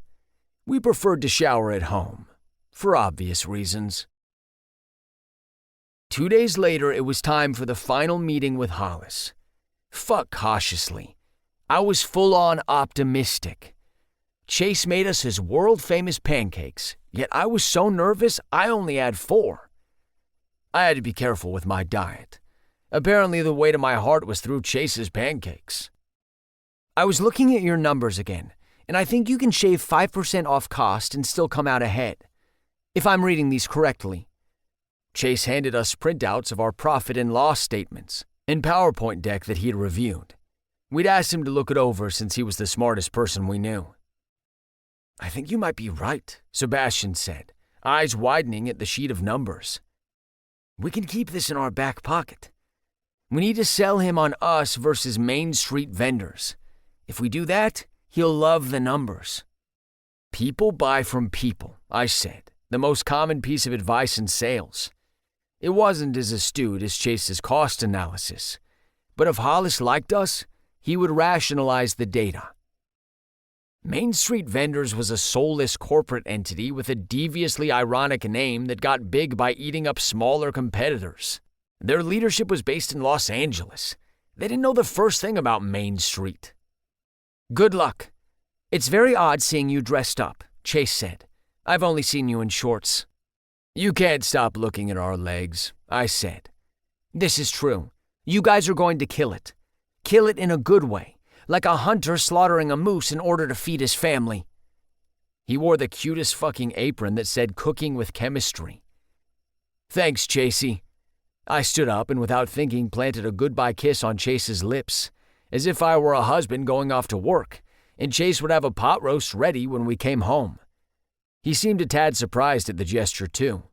We preferred to shower at home, for obvious reasons. 2 days later, it was time for the final meeting with Hollis. Fuck cautiously. I was full-on optimistic. Chase made us his world-famous pancakes, yet I was so nervous I only had 4. I had to be careful with my diet. Apparently the way to my heart was through Chase's pancakes. I was looking at your numbers again, and I think you can shave 5% off cost and still come out ahead, if I'm reading these correctly. Chase handed us printouts of our profit and loss statements and PowerPoint deck that he'd reviewed. We'd asked him to look it over since he was the smartest person we knew. I think you might be right, Sebastian said, eyes widening at the sheet of numbers. We can keep this in our back pocket. We need to sell him on us versus Main Street vendors. If we do that, he'll love the numbers. People buy from people, I said, the most common piece of advice in sales. It wasn't as astute as Chase's cost analysis, but if Hollis liked us, he would rationalize the data. Main Street Vendors was a soulless corporate entity with a deviously ironic name that got big by eating up smaller competitors. Their leadership was based in Los Angeles. They didn't know the first thing about Main Street. Good luck. It's very odd seeing you dressed up, Chase said. I've only seen you in shorts. You can't stop looking at our legs, I said. This is true. You guys are going to kill it. Kill it in a good way, like a hunter slaughtering a moose in order to feed his family. He wore the cutest fucking apron that said cooking with chemistry. Thanks, Chasey. I stood up and without thinking planted a goodbye kiss on Chase's lips, as if I were a husband going off to work, and Chase would have a pot roast ready when we came home. He seemed a tad surprised at the gesture, too.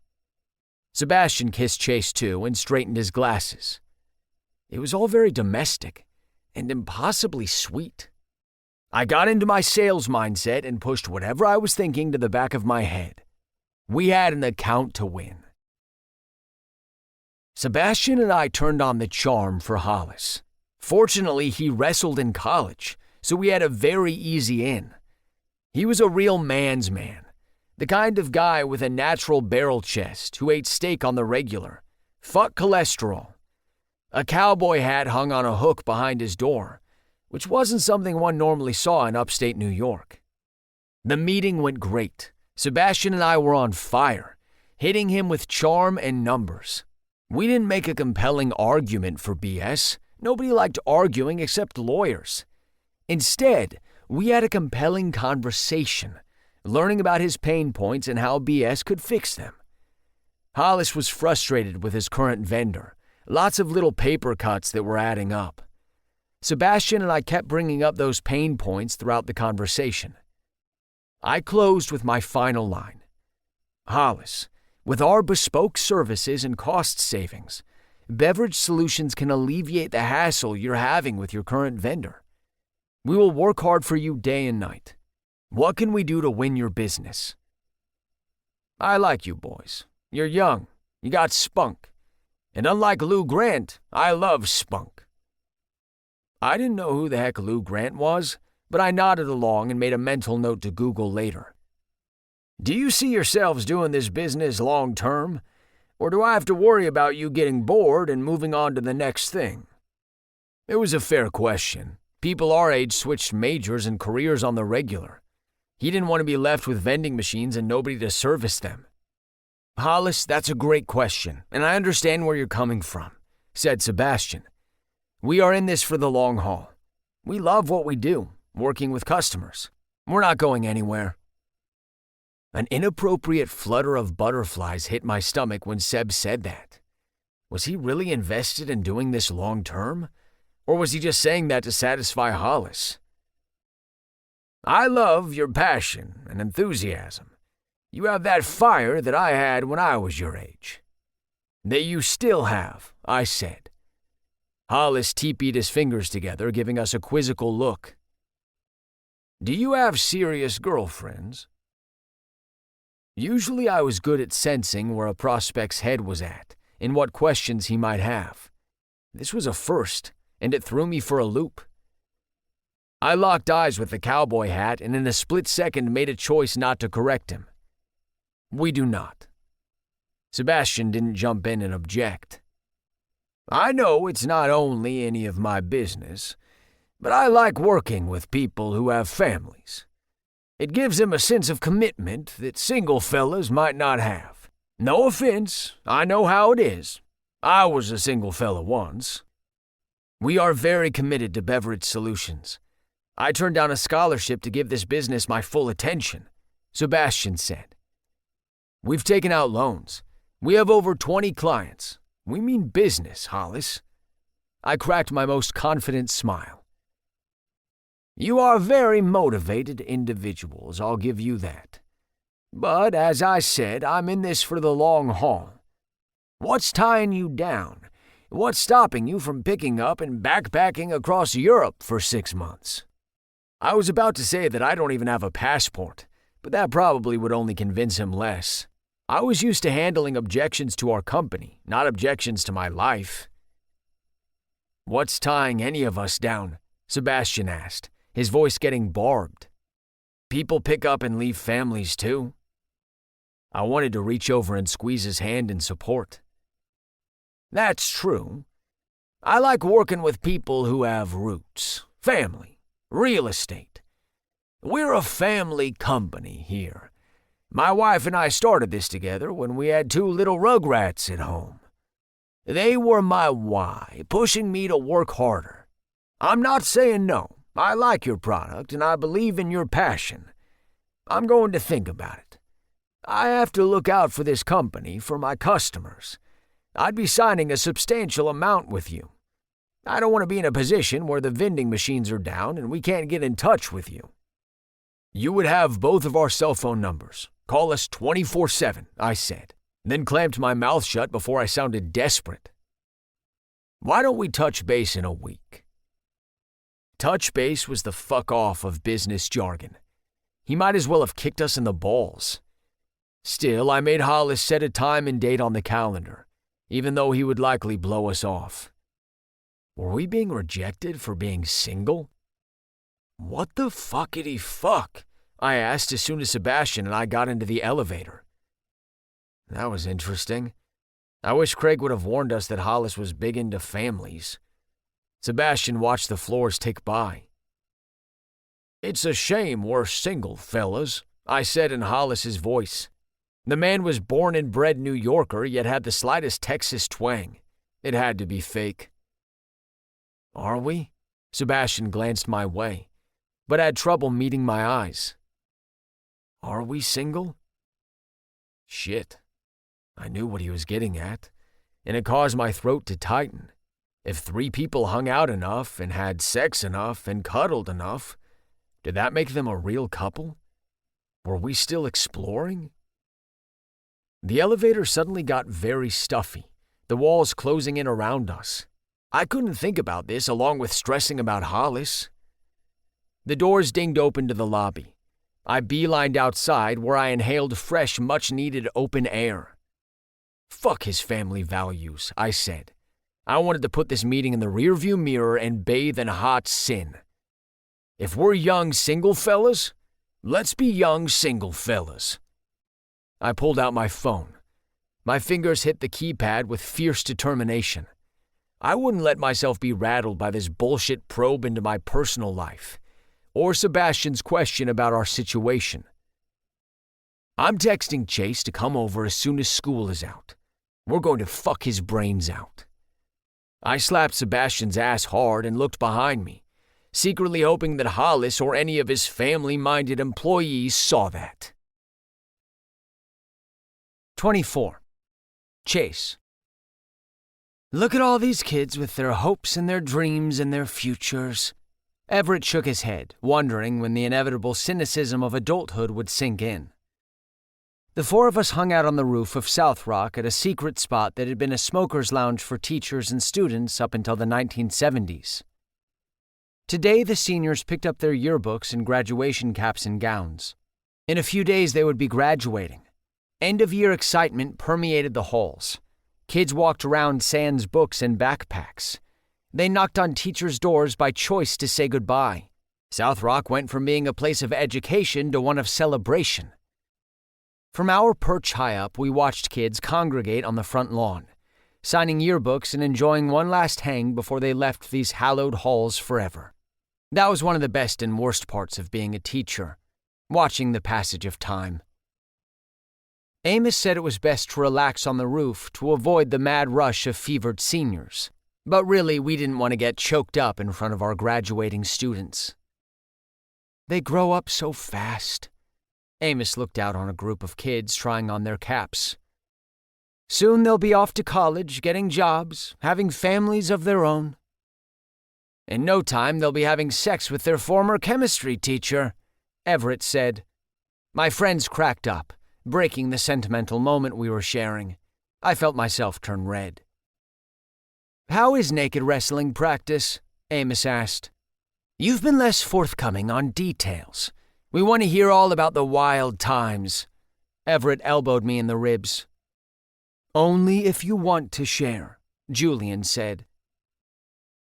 Sebastian kissed Chase, too, and straightened his glasses. It was all very domestic and impossibly sweet. I got into my sales mindset and pushed whatever I was thinking to the back of my head. We had an account to win. Sebastian and I turned on the charm for Hollis. Fortunately, he wrestled in college, so we had a very easy in. He was a real man's man, the kind of guy with a natural barrel chest who ate steak on the regular. Fuck cholesterol. A cowboy hat hung on a hook behind his door, which wasn't something one normally saw in upstate New York. The meeting went great. Sebastian and I were on fire, hitting him with charm and numbers. We didn't make a compelling argument for BS. Nobody liked arguing except lawyers. Instead, we had a compelling conversation, learning about his pain points and how BS could fix them. Hollis was frustrated with his current vendor. Lots of little paper cuts that were adding up. Sebastian and I kept bringing up those pain points throughout the conversation. I closed with my final line. Hollis, with our bespoke services and cost savings, Beverage Solutions can alleviate the hassle you're having with your current vendor. We will work hard for you day and night. What can we do to win your business? I like you boys. You're young. You got spunk. And unlike Lou Grant, I love spunk. I didn't know who the heck Lou Grant was, but I nodded along and made a mental note to Google later. Do you see yourselves doing this business long term? Or do I have to worry about you getting bored and moving on to the next thing? It was a fair question. People our age switched majors and careers on the regular. He didn't want to be left with vending machines and nobody to service them. Hollis, that's a great question, and I understand where you're coming from, said Sebastian. We are in this for the long haul. We love what we do, working with customers. We're not going anywhere. An inappropriate flutter of butterflies hit my stomach when Seb said that. Was he really invested in doing this long term? Or was he just saying that to satisfy Hollis? I love your passion and enthusiasm. You have that fire that I had when I was your age. That you still have, I said. Hollis teepeed his fingers together, giving us a quizzical look. Do you have serious girlfriends? Usually I was good at sensing where a prospect's head was at and what questions he might have. This was a first, and it threw me for a loop. I locked eyes with the cowboy hat and in a split second made a choice not to correct him. We do not. Sebastian didn't jump in and object. I know it's not only any of my business, but I like working with people who have families. It gives them a sense of commitment that single fellas might not have. No offense, I know how it is. I was a single fella once. We are very committed to beverage solutions. I turned down a scholarship to give this business my full attention, Sebastian said. We've taken out loans. We have over 20 clients. We mean business, Hollis. I cracked my most confident smile. You are very motivated individuals, I'll give you that. But as I said, I'm in this for the long haul. What's tying you down? What's stopping you from picking up and backpacking across Europe for 6 months? I was about to say that I don't even have a passport, but that probably would only convince him less. I was used to handling objections to our company, not objections to my life. What's tying any of us down? Sebastian asked, his voice getting barbed. People pick up and leave families too. I wanted to reach over and squeeze his hand in support. That's true. I like working with people who have roots, family, real estate. We're a family company here. My wife and I started this together when we had 2 little rugrats at home. They were my why, pushing me to work harder. I'm not saying no. I like your product and I believe in your passion. I'm going to think about it. I have to look out for this company for my customers. I'd be signing a substantial amount with you. I don't want to be in a position where the vending machines are down and we can't get in touch with you. You would have both of our cell phone numbers. Call us 24/7, I said, then clamped my mouth shut before I sounded desperate. Why don't we touch base in a week? Touch base was the fuck off of business jargon. He might as well have kicked us in the balls. Still, I made Hollis set a time and date on the calendar, even though he would likely blow us off. Were we being rejected for being single? What the fuckity fuck? I asked as soon as Sebastian and I got into the elevator. That was interesting. I wish Craig would have warned us that Hollis was big into families. Sebastian watched the floors tick by. It's a shame we're single, fellas, I said in Hollis's voice. The man was born and bred New Yorker, yet had the slightest Texas twang. It had to be fake. Are we? Sebastian glanced my way, but had trouble meeting my eyes. Are we single? Shit. I knew what he was getting at, and it caused my throat to tighten. If 3 people hung out enough and had sex enough and cuddled enough, did that make them a real couple? Were we still exploring? The elevator suddenly got very stuffy, the walls closing in around us. I couldn't think about this along with stressing about Hollis. The doors dinged open to the lobby. I beelined outside where I inhaled fresh, much-needed open air. Fuck his family values, I said. I wanted to put this meeting in the rearview mirror and bathe in hot sin. If we're young single fellas, let's be young single fellas. I pulled out my phone. My fingers hit the keypad with fierce determination. I wouldn't let myself be rattled by this bullshit probe into my personal life, or Sebastian's question about our situation. I'm texting Chase to come over as soon as school is out. We're going to fuck his brains out. I slapped Sebastian's ass hard and looked behind me, secretly hoping that Hollis or any of his family-minded employees saw that. 24. Chase. Look at all these kids with their hopes and their dreams and their futures. Everett shook his head, wondering when the inevitable cynicism of adulthood would sink in. The 4 of us hung out on the roof of South Rock at a secret spot that had been a smoker's lounge for teachers and students up until the 1970s. Today, the seniors picked up their yearbooks and graduation caps and gowns. In a few days, they would be graduating. End-of-year excitement permeated the halls. Kids walked around sans books and backpacks. They knocked on teachers' doors by choice to say goodbye. South Rock went from being a place of education to one of celebration. From our perch high up, we watched kids congregate on the front lawn. signing yearbooks and enjoying one last hang before they left these hallowed halls forever. That was one of the best and worst parts of being a teacher, watching the passage of time. Amos said it was best to relax on the roof to avoid the mad rush of fevered seniors, but really we didn't want to get choked up in front of our graduating students. They grow up so fast. Amos looked out on a group of kids trying on their caps. Soon they'll be off to college, getting jobs, having families of their own. In no time they'll be having sex with their former chemistry teacher, Everett said. My friends cracked up, breaking the sentimental moment we were sharing. I felt myself turn red. How is naked wrestling practice? Amos asked. You've been less forthcoming on details. We want to hear all about the wild times. Everett elbowed me in the ribs. Only if you want to share, Julian said.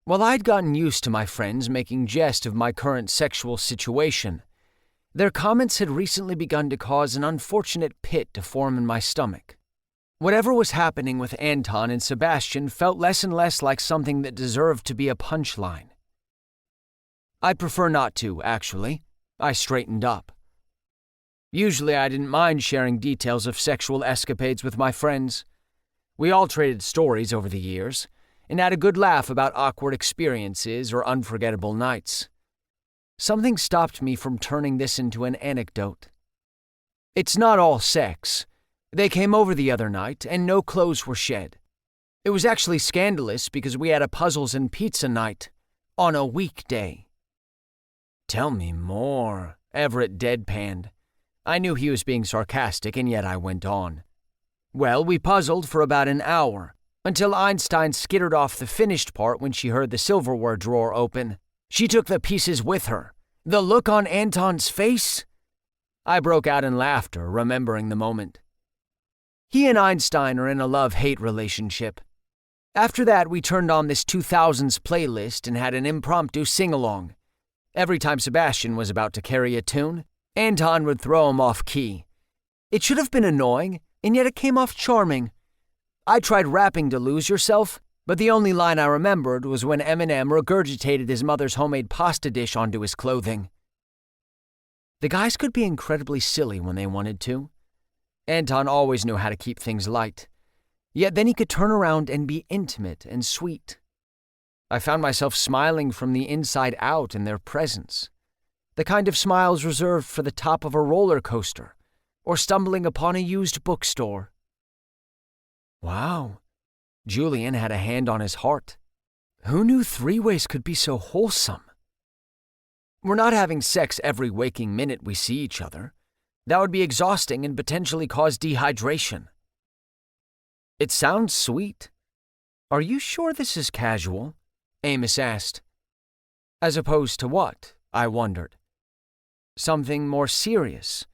While I'd gotten used to my friends making jest of my current sexual situation, their comments had recently begun to cause an unfortunate pit to form in my stomach. Whatever was happening with Anton and Sebastian felt less and less like something that deserved to be a punchline. I'd prefer not to, actually. I straightened up. Usually I didn't mind sharing details of sexual escapades with my friends. We all traded stories over the years, and had a good laugh about awkward experiences or unforgettable nights. Something stopped me from turning this into an anecdote. It's not all sex. They came over the other night, and no clothes were shed. It was actually scandalous because we had a puzzles and pizza night on a weekday. Tell me more, Everett deadpanned. I knew he was being sarcastic, and yet I went on. Well, we puzzled for about an hour, until Einstein skittered off the finished part when she heard the silverware drawer open. She took the pieces with her. The look on Anton's face? I broke out in laughter, remembering the moment. He and Einstein are in a love-hate relationship. After that, we turned on this 2000s playlist and had an impromptu sing-along. Every time Sebastian was about to carry a tune, Anton would throw him off key. It should have been annoying, and yet it came off charming. I tried rapping to Lose Yourself, but the only line I remembered was when Eminem regurgitated his mother's homemade pasta dish onto his clothing. The guys could be incredibly silly when they wanted to. Anton always knew how to keep things light. Yet then he could turn around and be intimate and sweet. I found myself smiling from the inside out in their presence. The kind of smiles reserved for the top of a roller coaster, or stumbling upon a used bookstore. Wow, Julian had a hand on his heart. Who knew three-ways could be so wholesome? We're not having sex every waking minute we see each other. That would be exhausting and potentially cause dehydration. It sounds sweet. Are you sure this is casual? Amos asked. As opposed to what? I wondered. Something more serious.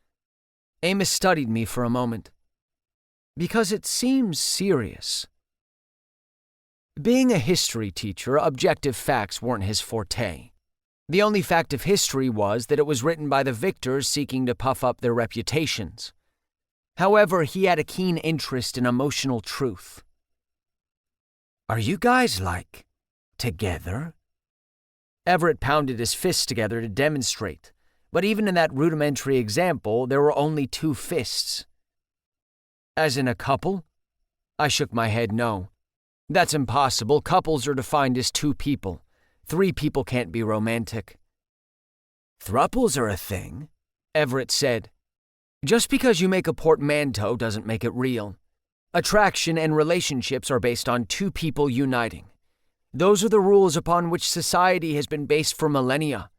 Amos studied me for a moment. Because it seems serious. Being a history teacher, objective facts weren't his forte. The only fact of history was that it was written by the victors seeking to puff up their reputations. However, he had a keen interest in emotional truth. Are you guys, together? Everett pounded his fists together to demonstrate, but even in that rudimentary example, there were only two fists. As in a couple? I shook my head no. That's impossible. Couples are defined as two people. 3 people can't be romantic. Thruples are a thing, Everett said. Just because you make a portmanteau doesn't make it real. Attraction and relationships are based on 2 people uniting. Those are the rules upon which society has been based for millennia.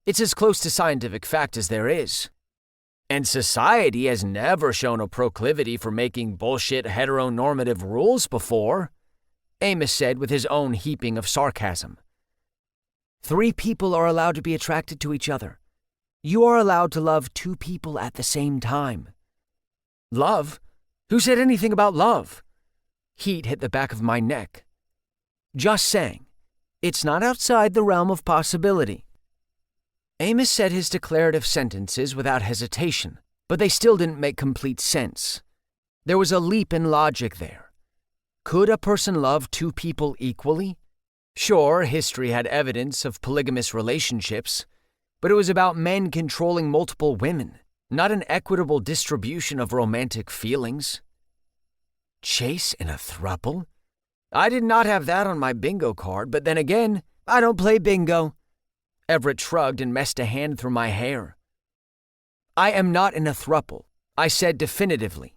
It's as close to scientific fact as there is. And society has never shown a proclivity for making bullshit heteronormative rules before, Amos said with his own heaping of sarcasm. 3 people are allowed to be attracted to each other. You are allowed to love 2 people at the same time. Love? Who said anything about love? Heat hit the back of my neck. Just saying, it's not outside the realm of possibility. Amos said his declarative sentences without hesitation, but they still didn't make complete sense. There was a leap in logic there. Could a person love two people equally? Sure, history had evidence of polygamous relationships, but it was about men controlling multiple women, not an equitable distribution of romantic feelings. Chase in a throuple? I did not have that on my bingo card, but then again, I don't play bingo. Everett shrugged and messed a hand through my hair. I am not in a throuple, I said definitively.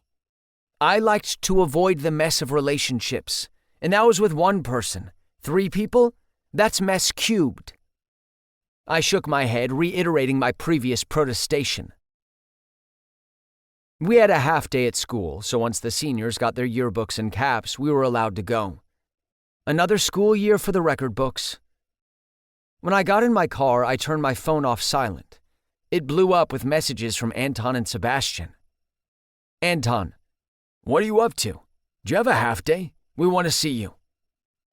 I liked to avoid the mess of relationships, and that was with one person. 3 people? That's mess cubed. I shook my head, reiterating my previous protestation. We had a half day at school, so once the seniors got their yearbooks and caps, we were allowed to go. Another school year for the record books. When I got in my car, I turned my phone off silent. It blew up with messages from Anton and Sebastian. Anton, what are you up to? Do you have a half day? We want to see you.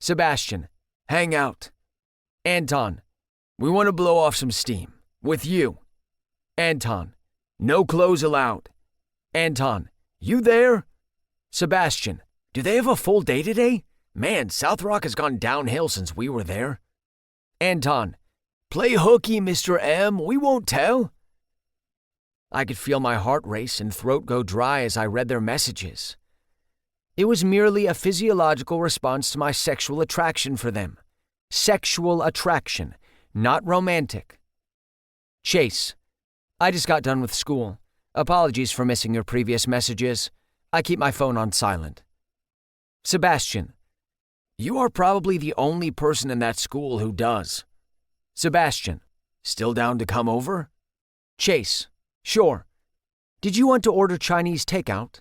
Sebastian, hang out. Anton, we want to blow off some steam. With you. Anton, no clothes allowed. Anton, you there? Sebastian, do they have a full day today? Man, South Rock has gone downhill since we were there. Anton, play hooky, Mr. M. We won't tell. I could feel my heart race and throat go dry as I read their messages. It was merely a physiological response to my sexual attraction for them. Sexual attraction, not romantic. Chase, I just got done with school. Apologies for missing your previous messages. I keep my phone on silent. Sebastian, you are probably the only person in that school who does. Sebastian, still down to come over? Chase, sure. Did you want to order Chinese takeout?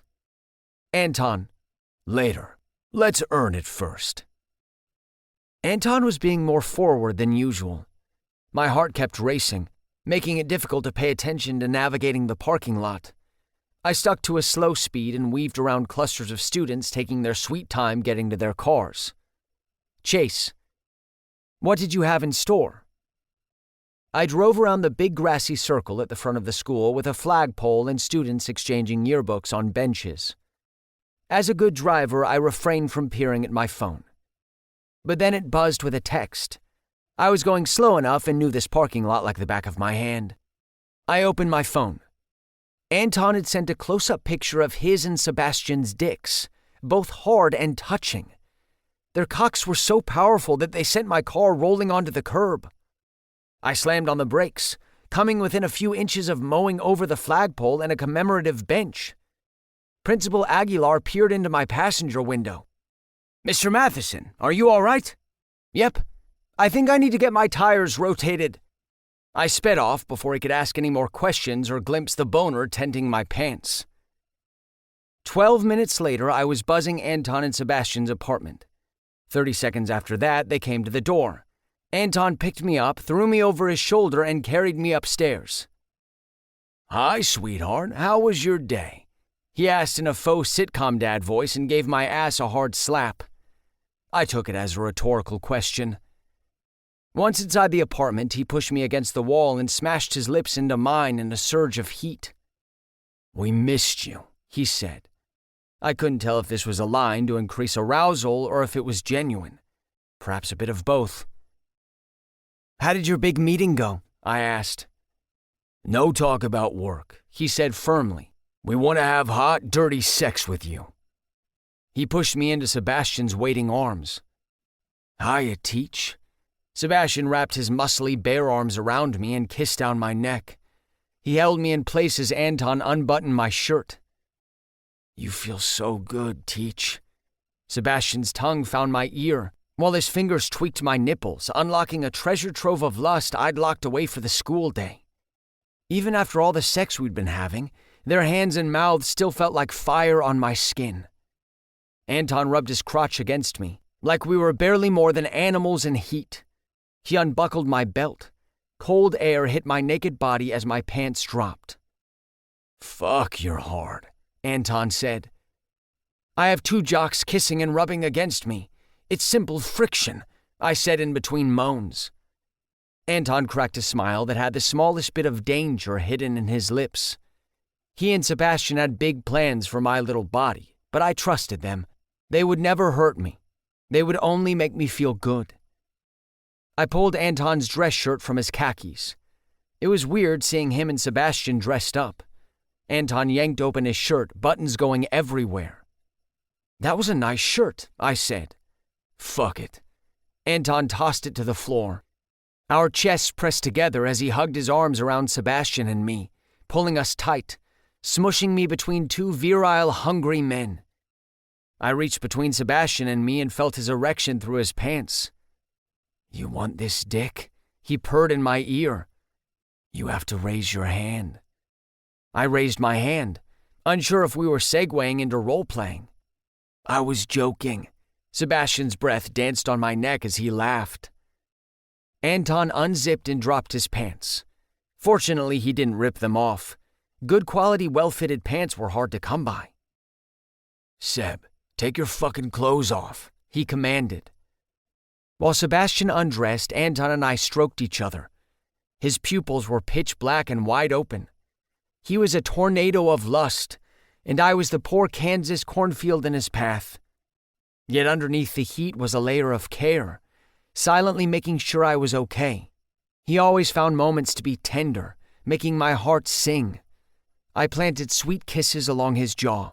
Anton, later. Let's earn it first. Anton was being more forward than usual. My heart kept racing, making it difficult to pay attention to navigating the parking lot. I stuck to a slow speed and weaved around clusters of students taking their sweet time getting to their cars. Chase, what did you have in store? I drove around the big grassy circle at the front of the school with a flagpole and students exchanging yearbooks on benches. As a good driver, I refrained from peering at my phone. But then it buzzed with a text. I was going slow enough and knew this parking lot like the back of my hand. I opened my phone. Anton had sent a close-up picture of his and Sebastian's dicks, both hard and touching. Their cocks were so powerful that they sent my car rolling onto the curb. I slammed on the brakes, coming within a few inches of mowing over the flagpole and a commemorative bench. Principal Aguilar peered into my passenger window. Mr. Matheson, are you all right? Yep. I think I need to get my tires rotated. I sped off before he could ask any more questions or glimpse the boner tenting my pants. 12 minutes later, I was buzzing Anton and Sebastian's apartment. 30 seconds after that, they came to the door. Anton picked me up, threw me over his shoulder, and carried me upstairs. Hi, sweetheart. How was your day? He asked in a faux sitcom dad voice and gave my ass a hard slap. I took it as a rhetorical question. Once inside the apartment, he pushed me against the wall and smashed his lips into mine in a surge of heat. We missed you, he said. I couldn't tell if this was a line to increase arousal or if it was genuine. Perhaps a bit of both. How did your big meeting go? I asked. No talk about work, he said firmly. We want to have hot, dirty sex with you. He pushed me into Sebastian's waiting arms. Hiya, Teach. Sebastian wrapped his muscly bare arms around me and kissed down my neck. He held me in place as Anton unbuttoned my shirt. You feel so good, Teach. Sebastian's tongue found my ear, while his fingers tweaked my nipples, unlocking a treasure trove of lust I'd locked away for the school day. Even after all the sex we'd been having, their hands and mouths still felt like fire on my skin. Anton rubbed his crotch against me, like we were barely more than animals in heat. He unbuckled my belt. Cold air hit my naked body as my pants dropped. Fuck, you're hard, Anton said. I have 2 jocks kissing and rubbing against me. It's simple friction, I said in between moans. Anton cracked a smile that had the smallest bit of danger hidden in his lips. He and Sebastian had big plans for my little body, but I trusted them. They would never hurt me. They would only make me feel good. I pulled Anton's dress shirt from his khakis. It was weird seeing him and Sebastian dressed up. Anton yanked open his shirt, buttons going everywhere. "That was a nice shirt," I said. "Fuck it." Anton tossed it to the floor. Our chests pressed together as he hugged his arms around Sebastian and me, pulling us tight, smushing me between two virile, hungry men. I reached between Sebastian and me and felt his erection through his pants. "You want this dick?" He purred in my ear. "You have to raise your hand." I raised my hand, unsure if we were segueing into role-playing. "I was joking." Sebastian's breath danced on my neck as he laughed. Anton unzipped and dropped his pants. Fortunately, he didn't rip them off. Good quality, well-fitted pants were hard to come by. "Seb, take your fucking clothes off," he commanded. While Sebastian undressed, Anton and I stroked each other. His pupils were pitch black and wide open. He was a tornado of lust, and I was the poor Kansas cornfield in his path. Yet underneath the heat was a layer of care, silently making sure I was okay. He always found moments to be tender, making my heart sing. I planted sweet kisses along his jaw.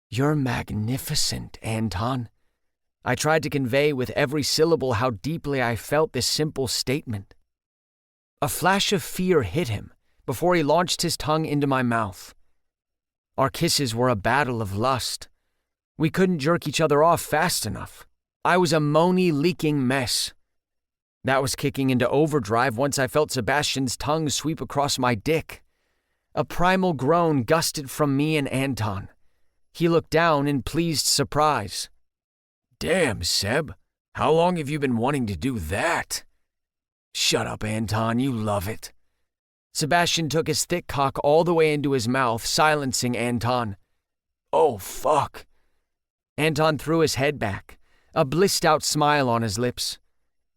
"You're magnificent, Anton." I tried to convey with every syllable how deeply I felt this simple statement. A flash of fear hit him before he launched his tongue into my mouth. Our kisses were a battle of lust. We couldn't jerk each other off fast enough. I was a moany, leaking mess. That was kicking into overdrive once I felt Sebastian's tongue sweep across my dick. A primal groan gusted from me and Anton. He looked down in pleased surprise. "Damn, Seb, how long have you been wanting to do that?" "Shut up, Anton, you love it." Sebastian took his thick cock all the way into his mouth, silencing Anton. "Oh, fuck." Anton threw his head back, a blissed-out smile on his lips.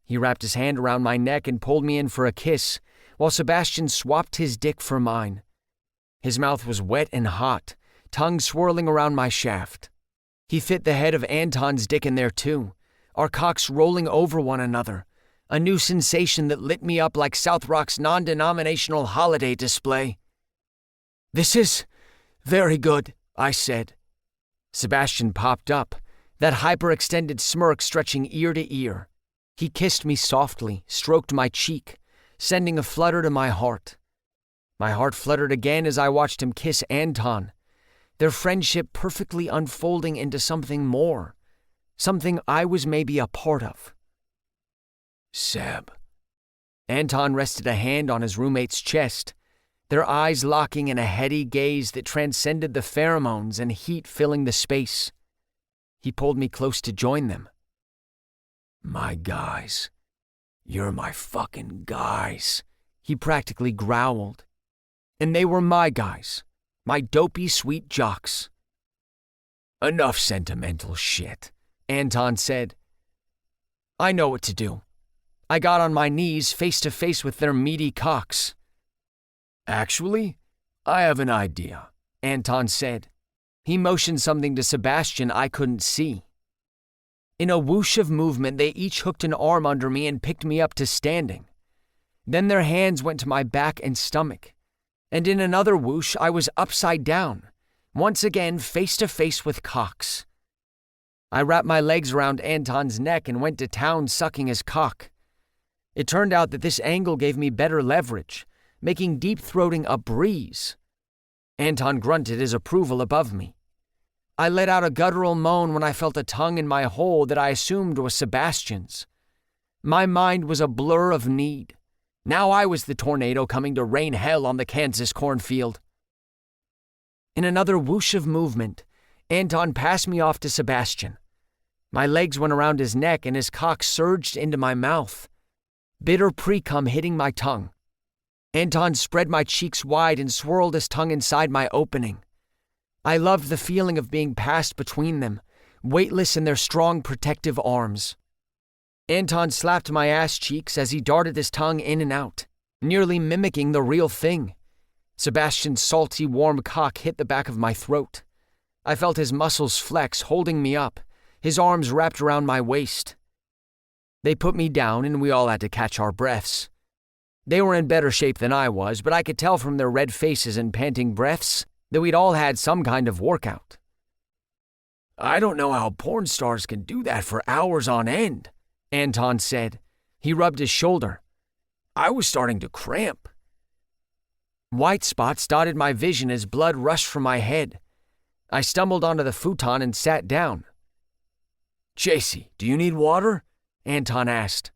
He wrapped his hand around my neck and pulled me in for a kiss, while Sebastian swapped his dick for mine. His mouth was wet and hot, tongue swirling around my shaft. He fit the head of Anton's dick in there too, our cocks rolling over one another, a new sensation that lit me up like South Rock's non-denominational holiday display. "This is very good," I said. Sebastian popped up, that hyperextended smirk stretching ear to ear. He kissed me softly, stroked my cheek, sending a flutter to my heart. My heart fluttered again as I watched him kiss Anton, their friendship perfectly unfolding into something more, something I was maybe a part of. "Seb." Anton rested a hand on his roommate's chest, their eyes locking in a heady gaze that transcended the pheromones and heat filling the space. He pulled me close to join them. "My guys. You're my fucking guys," he practically growled. And they were my guys, my dopey sweet jocks. "Enough sentimental shit," Anton said. "I know what to do." I got on my knees face to face with their meaty cocks. "Actually, I have an idea," Anton said. He motioned something to Sebastian I couldn't see. In a whoosh of movement, they each hooked an arm under me and picked me up to standing. Then their hands went to my back and stomach. And in another whoosh, I was upside down, once again face to face with cocks. I wrapped my legs around Anton's neck and went to town sucking his cock. It turned out that this angle gave me better leverage, making deep-throating a breeze. Anton grunted his approval above me. I let out a guttural moan when I felt a tongue in my hole that I assumed was Sebastian's. My mind was a blur of need. Now I was the tornado coming to rain hell on the Kansas cornfield. In another whoosh of movement, Anton passed me off to Sebastian. My legs went around his neck and his cock surged into my mouth, bitter pre-cum hitting my tongue. Anton spread my cheeks wide and swirled his tongue inside my opening. I loved the feeling of being passed between them, weightless in their strong protective arms. Anton slapped my ass cheeks as he darted his tongue in and out, nearly mimicking the real thing. Sebastian's salty, warm cock hit the back of my throat. I felt his muscles flex, holding me up, his arms wrapped around my waist. They put me down and we all had to catch our breaths. They were in better shape than I was, but I could tell from their red faces and panting breaths that we'd all had some kind of workout. "I don't know how porn stars can do that for hours on end," Anton said. He rubbed his shoulder. "I was starting to cramp." White spots dotted my vision as blood rushed from my head. I stumbled onto the futon and sat down. "Chasey, do you need water?" Anton asked.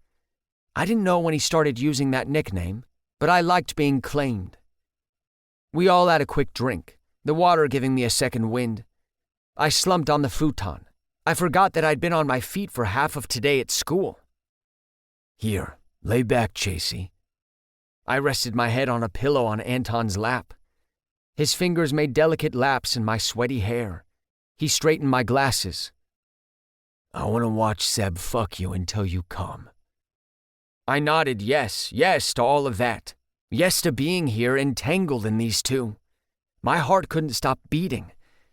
I didn't know when he started using that nickname, but I liked being claimed. We all had a quick drink, the water giving me a second wind. I slumped on the futon. I forgot that I'd been on my feet for half of today at school. "Here, lay back, Chasey." I rested my head on a pillow on Anton's lap. His fingers made delicate laps in my sweaty hair. He straightened my glasses. "I want to watch Seb fuck you until you come." I nodded yes to all of that. Yes to being here entangled in these two. My heart couldn't stop beating,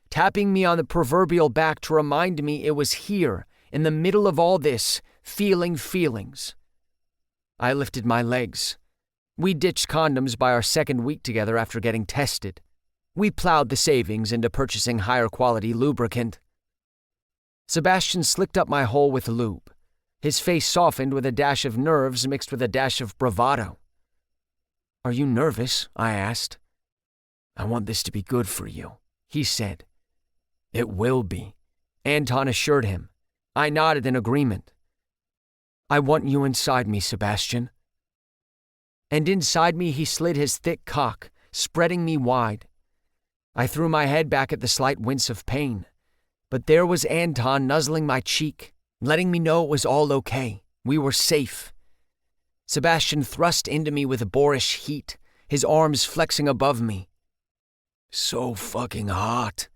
tapping me on the proverbial back to remind me it was here, in the middle of all this, feeling feelings. I lifted my legs. We ditched condoms by our second week together after getting tested. We plowed the savings into purchasing higher quality lubricant. Sebastian slicked up my hole with lube. His face softened with a dash of nerves mixed with a dash of bravado. "Are you nervous?" I asked. "I want this to be good for you," he said. "It will be," Anton assured him. I nodded in agreement. "I want you inside me, Sebastian." And inside me he slid his thick cock, spreading me wide. I threw my head back at the slight wince of pain, but there was Anton nuzzling my cheek, letting me know it was all okay. We were safe. Sebastian thrust into me with boorish heat, his arms flexing above me. "So fucking hot."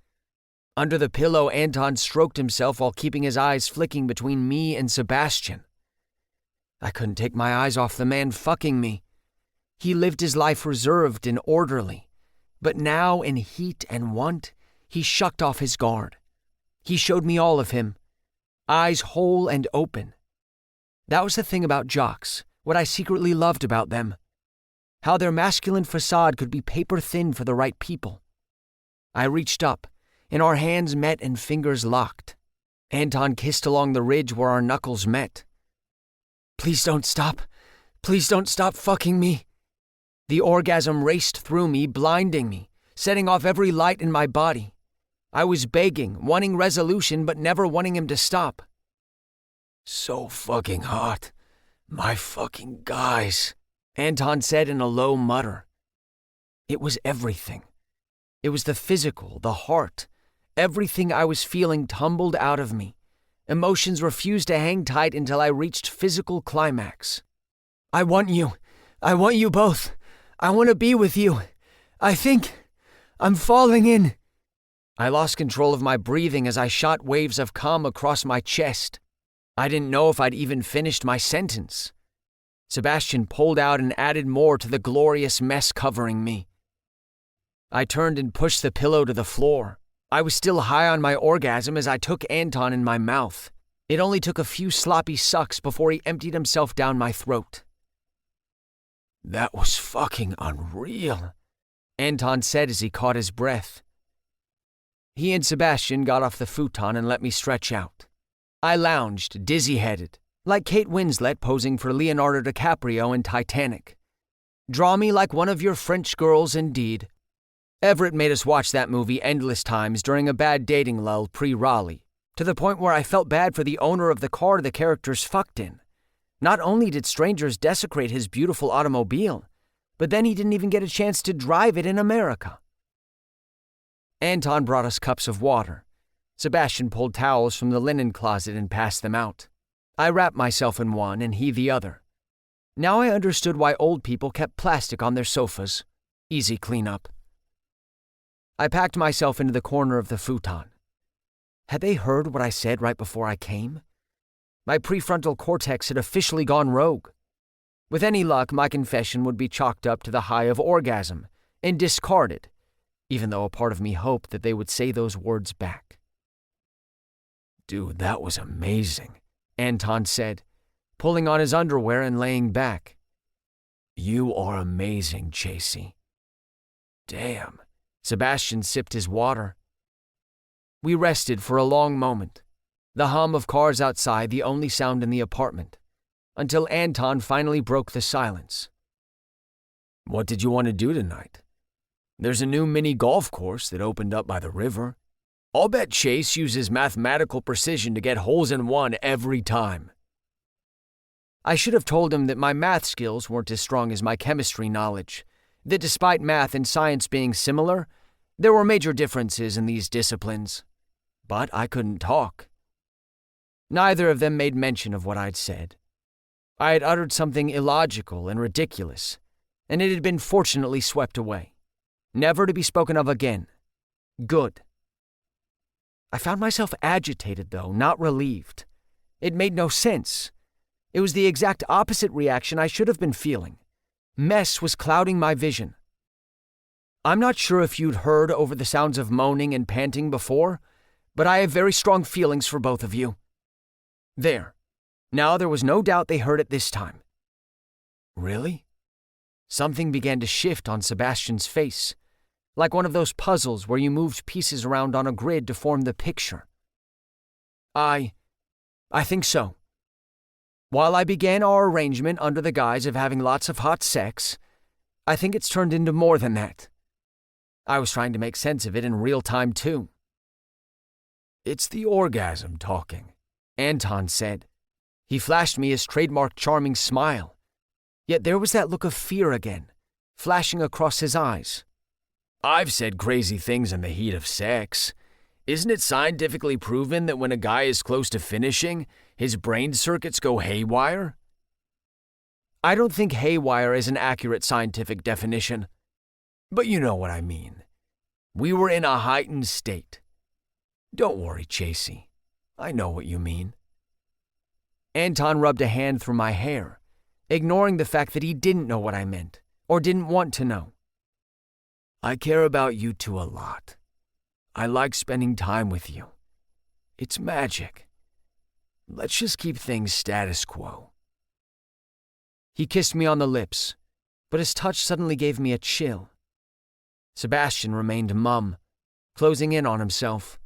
Under the pillow, Anton stroked himself while keeping his eyes flicking between me and Sebastian. I couldn't take my eyes off the man fucking me. He lived his life reserved and orderly, but now in heat and want, he shucked off his guard. He showed me all of him, eyes whole and open. That was the thing about jocks, what I secretly loved about them. How their masculine facade could be paper thin for the right people. I reached up, and our hands met and fingers locked. Anton kissed along the ridge where our knuckles met. "Please don't stop. Please don't stop fucking me." The orgasm raced through me, blinding me, setting off every light in my body. I was begging, wanting resolution, but never wanting him to stop. "So fucking hot. My fucking guys," Anton said in a low mutter. It was everything. It was the physical, the heart. Everything I was feeling tumbled out of me. Emotions refused to hang tight until I reached physical climax. "I want you. I want you both. I want to be with you. I think I'm falling in." I lost control of my breathing as I shot waves of cum across my chest. I didn't know if I'd even finished my sentence. Sebastian pulled out and added more to the glorious mess covering me. I turned and pushed the pillow to the floor. I was still high on my orgasm as I took Anton in my mouth. It only took a few sloppy sucks before he emptied himself down my throat. "That was fucking unreal," Anton said as he caught his breath. He and Sebastian got off the futon and let me stretch out. I lounged, dizzy-headed, like Kate Winslet posing for Leonardo DiCaprio in Titanic. Draw me like one of your French girls indeed. Everett made us watch that movie endless times during a bad dating lull pre-Raleigh, to the point where I felt bad for the owner of the car the characters fucked in. Not only did strangers desecrate his beautiful automobile, but then he didn't even get a chance to drive it in America. Anton brought us cups of water. Sebastian pulled towels from the linen closet and passed them out. I wrapped myself in one and he the other. Now I understood why old people kept plastic on their sofas. Easy cleanup. I packed myself into the corner of the futon. Had they heard what I said right before I came? My prefrontal cortex had officially gone rogue. With any luck, my confession would be chalked up to the high of orgasm and discarded, even though a part of me hoped that they would say those words back. Dude, that was amazing, Anton said, pulling on his underwear and laying back. You are amazing, Chasey. Damn. Sebastian sipped his water. We rested for a long moment, the hum of cars outside the only sound in the apartment, until Anton finally broke the silence. What did you want to do tonight? There's a new mini golf course that opened up by the river. I'll bet Chase uses mathematical precision to get holes in one every time. I should have told him that my math skills weren't as strong as my chemistry knowledge, that despite math and science being similar, there were major differences in these disciplines. But I couldn't talk. Neither of them made mention of what I'd said. I had uttered something illogical and ridiculous, and it had been fortunately swept away, never to be spoken of again. Good. I found myself agitated, though, not relieved. It made no sense. It was the exact opposite reaction I should have been feeling. Mess was clouding my vision. I'm not sure if you'd heard over the sounds of moaning and panting before, but I have very strong feelings for both of you. There. Now there was no doubt they heard it this time. Really? Something began to shift on Sebastian's face, like one of those puzzles where you moved pieces around on a grid to form the picture. I think so. While I began our arrangement under the guise of having lots of hot sex, I think it's turned into more than that. I was trying to make sense of it in real time, too. It's the orgasm talking, Anton said. He flashed me his trademark charming smile. Yet there was that look of fear again, flashing across his eyes. I've said crazy things in the heat of sex. Isn't it scientifically proven that when a guy is close to finishing, his brain circuits go haywire? I don't think haywire is an accurate scientific definition. But you know what I mean. We were in a heightened state. Don't worry, Chasey. I know what you mean. Anton rubbed a hand through my hair, ignoring the fact that he didn't know what I meant, or didn't want to know. I care about you two a lot. I like spending time with you. It's magic. Let's just keep things status quo. He kissed me on the lips, but his touch suddenly gave me a chill. Sebastian remained mum, closing in on himself.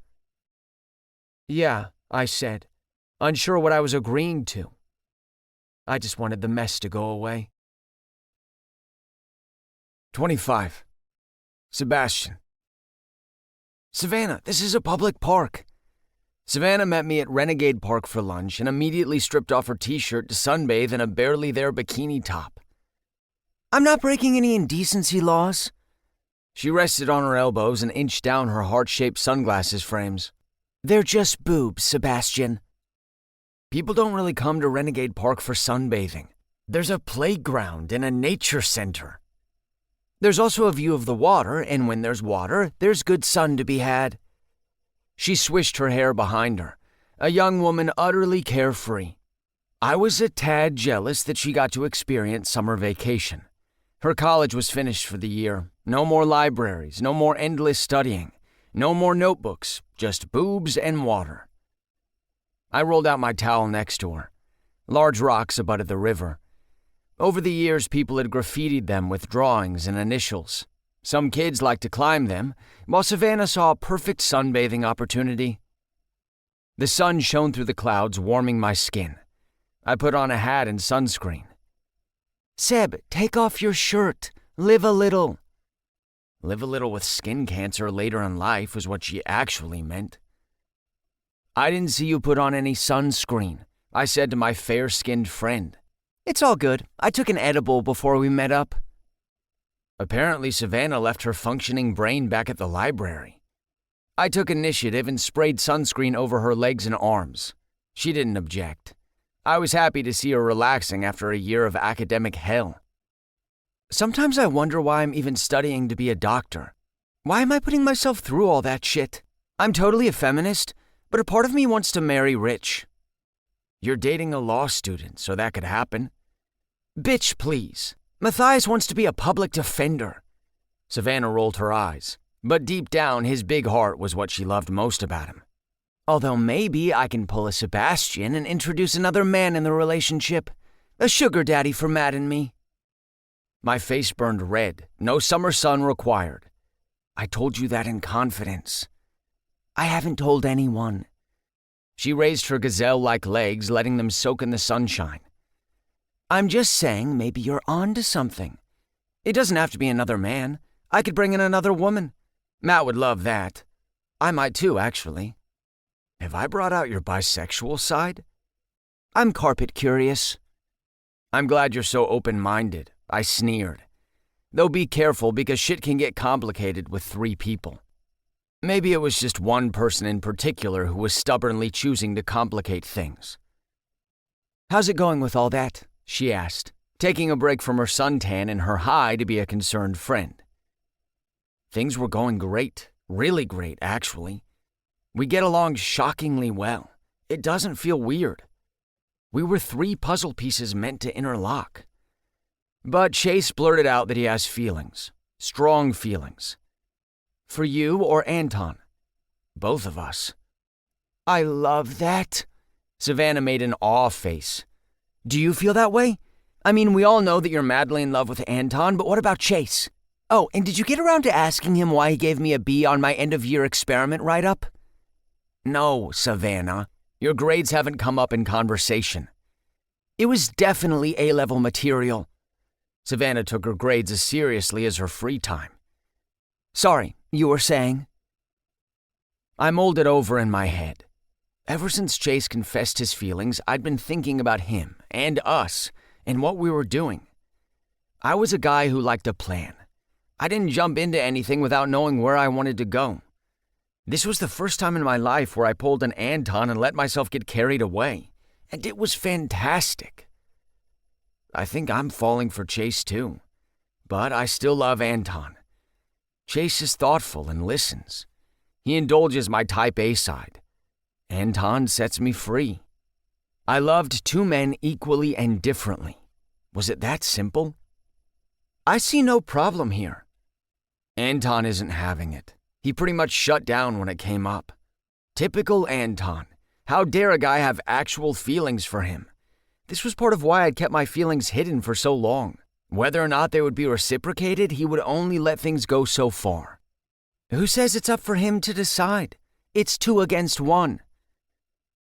Yeah, I said, unsure what I was agreeing to. I just wanted the mess to go away. 25. Sebastian. Savannah, this is a public park. Savannah met me at Renegade Park for lunch and immediately stripped off her t-shirt to sunbathe in a barely there bikini top. I'm not breaking any indecency laws. She rested on her elbows and inched down her heart-shaped sunglasses frames. They're just boobs, Sebastian. People don't really come to Renegade Park for sunbathing. There's a playground and a nature center. There's also a view of the water, and when there's water, there's good sun to be had. She swished her hair behind her, a young woman utterly carefree. I was a tad jealous that she got to experience summer vacation. Her college was finished for the year. No more libraries, no more endless studying, no more notebooks, just boobs and water. I rolled out my towel next to her. Large rocks abutted the river. Over the years, people had graffitied them with drawings and initials. Some kids liked to climb them, while Savannah saw a perfect sunbathing opportunity. The sun shone through the clouds, warming my skin. I put on a hat and sunscreen. Seb, take off your shirt. Live a little. Live a little with skin cancer later in life was what she actually meant. I didn't see you put on any sunscreen, I said to my fair-skinned friend. It's all good. I took an edible before we met up. Apparently, Savannah left her functioning brain back at the library. I took initiative and sprayed sunscreen over her legs and arms. She didn't object. I was happy to see her relaxing after a year of academic hell. Sometimes I wonder why I'm even studying to be a doctor. Why am I putting myself through all that shit? I'm totally a feminist, but a part of me wants to marry rich. You're dating a law student, so that could happen. Bitch, please. Matthias wants to be a public defender. Savannah rolled her eyes, but deep down his big heart was what she loved most about him. Although maybe I can pull a Sebastian and introduce another man in the relationship. A sugar daddy for Matt and me. My face burned red. No summer sun required. I told you that in confidence. I haven't told anyone. She raised her gazelle-like legs, letting them soak in the sunshine. I'm just saying maybe you're on to something. It doesn't have to be another man. I could bring in another woman. Matt would love that. I might too, actually. Have I brought out your bisexual side? I'm carpet curious. I'm glad you're so open-minded, I sneered. Though be careful because shit can get complicated with 3 people. Maybe it was just one person in particular who was stubbornly choosing to complicate things. How's it going with all that? She asked, taking a break from her suntan and her high to be a concerned friend. Things were going great, really great, actually. We get along shockingly well. It doesn't feel weird. We were 3 puzzle pieces meant to interlock. But Chase blurted out that he has feelings, strong feelings. For you or Anton? Both of us. I love that. Savannah made an awe face. Do you feel that way? I mean, we all know that you're madly in love with Anton, but what about Chase? Oh, and did you get around to asking him why he gave me a B on my end-of-year experiment write-up? No, Savannah. Your grades haven't come up in conversation. It was definitely A-level material. Savannah took her grades as seriously as her free time. Sorry, you were saying? I mulled it over in my head. Ever since Chase confessed his feelings, I'd been thinking about him and us and what we were doing. I was a guy who liked to plan. I didn't jump into anything without knowing where I wanted to go. This was the first time in my life where I pulled an Anton and let myself get carried away, and it was fantastic. I think I'm falling for Chase too, but I still love Anton. Chase is thoughtful and listens. He indulges my type A side. Anton sets me free. I loved 2 men equally and differently. Was it that simple? I see no problem here. Anton isn't having it. He pretty much shut down when it came up. Typical Anton. How dare a guy have actual feelings for him? This was part of why I'd kept my feelings hidden for so long. Whether or not they would be reciprocated, he would only let things go so far. Who says it's up for him to decide? It's 2 against 1.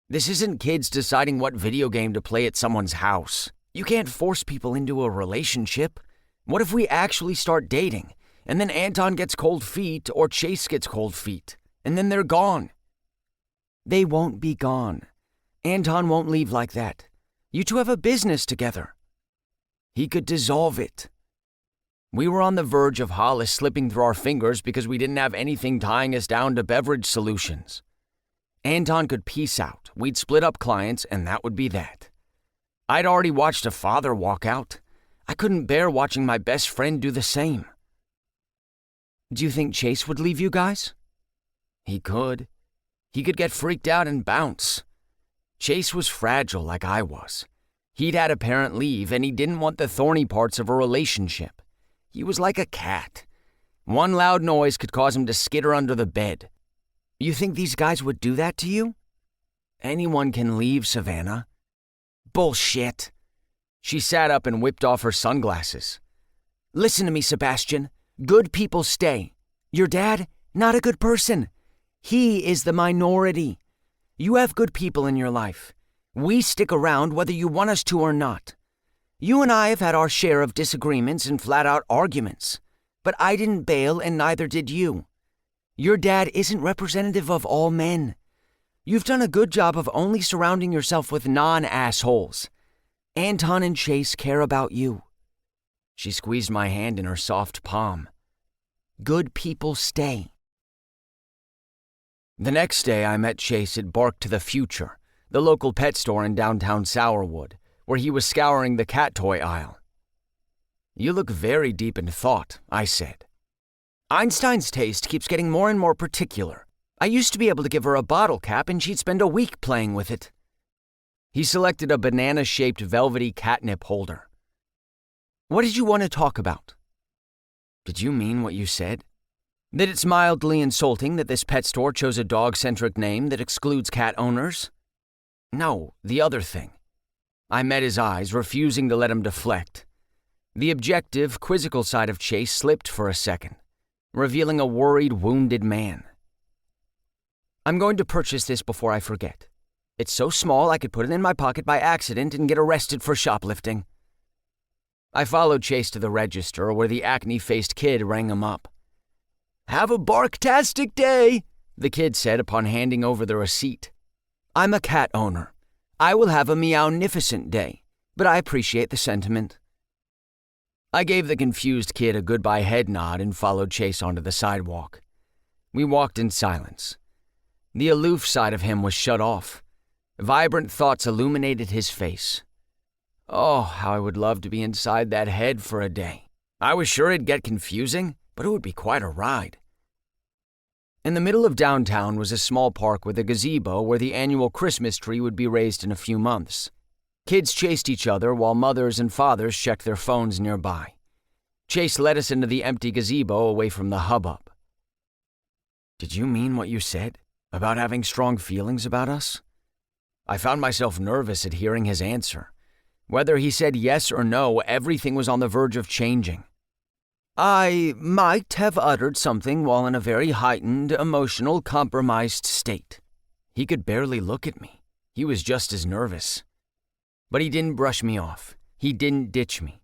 This isn't kids deciding what video game to play at someone's house. You can't force people into a relationship. What if we actually start dating, and then Anton gets cold feet or Chase gets cold feet, and then they're gone? They won't be gone. Anton won't leave like that. You 2 have a business together. He could dissolve it. We were on the verge of Hollis slipping through our fingers because we didn't have anything tying us down to beverage solutions. Anton could peace out, we'd split up clients, and that would be that. I'd already watched a father walk out. I couldn't bear watching my best friend do the same. Do you think Chase would leave you guys? He could. He could get freaked out and bounce. Chase was fragile like I was. He'd had a parent leave, and he didn't want the thorny parts of a relationship. He was like a cat. One loud noise could cause him to skitter under the bed. You think these guys would do that to you? Anyone can leave, Savannah. Bullshit. She sat up and whipped off her sunglasses. Listen to me, Sebastian. Good people stay. Your dad, not a good person. He is the minority. You have good people in your life. We stick around whether you want us to or not. You and I have had our share of disagreements and flat-out arguments, but I didn't bail and neither did you. Your dad isn't representative of all men. You've done a good job of only surrounding yourself with non-assholes. Anton and Chase care about you. She squeezed my hand in her soft palm. Good people stay. The next day I met Chase at Bark to the Future, the local pet store in downtown Sourwood, where he was scouring the cat toy aisle. You look very deep in thought, I said. Einstein's taste keeps getting more and more particular. I used to be able to give her a bottle cap and she'd spend a week playing with it. He selected a banana-shaped velvety catnip holder. What did you want to talk about? Did you mean what you said? That it's mildly insulting that this pet store chose a dog-centric name that excludes cat owners? No, the other thing. I met his eyes, refusing to let him deflect. The objective, quizzical side of Chase slipped for a second, revealing a worried, wounded man. I'm going to purchase this before I forget. It's so small I could put it in my pocket by accident and get arrested for shoplifting. I followed Chase to the register where the acne-faced kid rang him up. Have a barktastic day, the kid said upon handing over the receipt. I'm a cat owner. I will have a meow-nificent day, but I appreciate the sentiment. I gave the confused kid a goodbye head nod and followed Chase onto the sidewalk. We walked in silence. The aloof side of him was shut off. Vibrant thoughts illuminated his face. Oh, how I would love to be inside that head for a day. I was sure it'd get confusing, but it would be quite a ride. In the middle of downtown was a small park with a gazebo where the annual Christmas tree would be raised in a few months. Kids chased each other while mothers and fathers checked their phones nearby. Chase led us into the empty gazebo away from the hubbub. Did you mean what you said about having strong feelings about us? I found myself nervous at hearing his answer. Whether he said yes or no, everything was on the verge of changing. I might have uttered something while in a very heightened, emotional, compromised state. He could barely look at me. He was just as nervous. But he didn't brush me off. He didn't ditch me.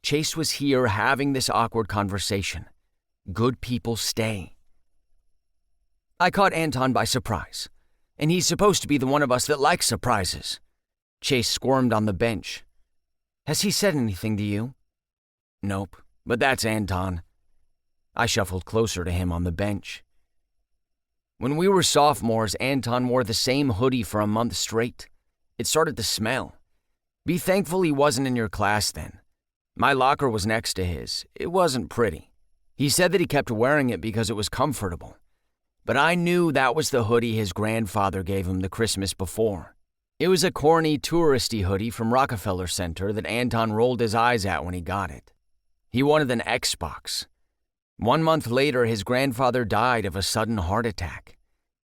Chase was here having this awkward conversation. Good people stay. I caught Anton by surprise, and he's supposed to be the one of us that likes surprises. Chase squirmed on the bench. Has he said anything to you? Nope, but that's Anton. I shuffled closer to him on the bench. When we were sophomores, Anton wore the same hoodie for a month straight. It started to smell. Be thankful he wasn't in your class then. My locker was next to his. It wasn't pretty. He said that he kept wearing it because it was comfortable. But I knew that was the hoodie his grandfather gave him the Christmas before. It was a corny, touristy hoodie from Rockefeller Center that Anton rolled his eyes at when he got it. He wanted an Xbox. 1 month later, his grandfather died of a sudden heart attack.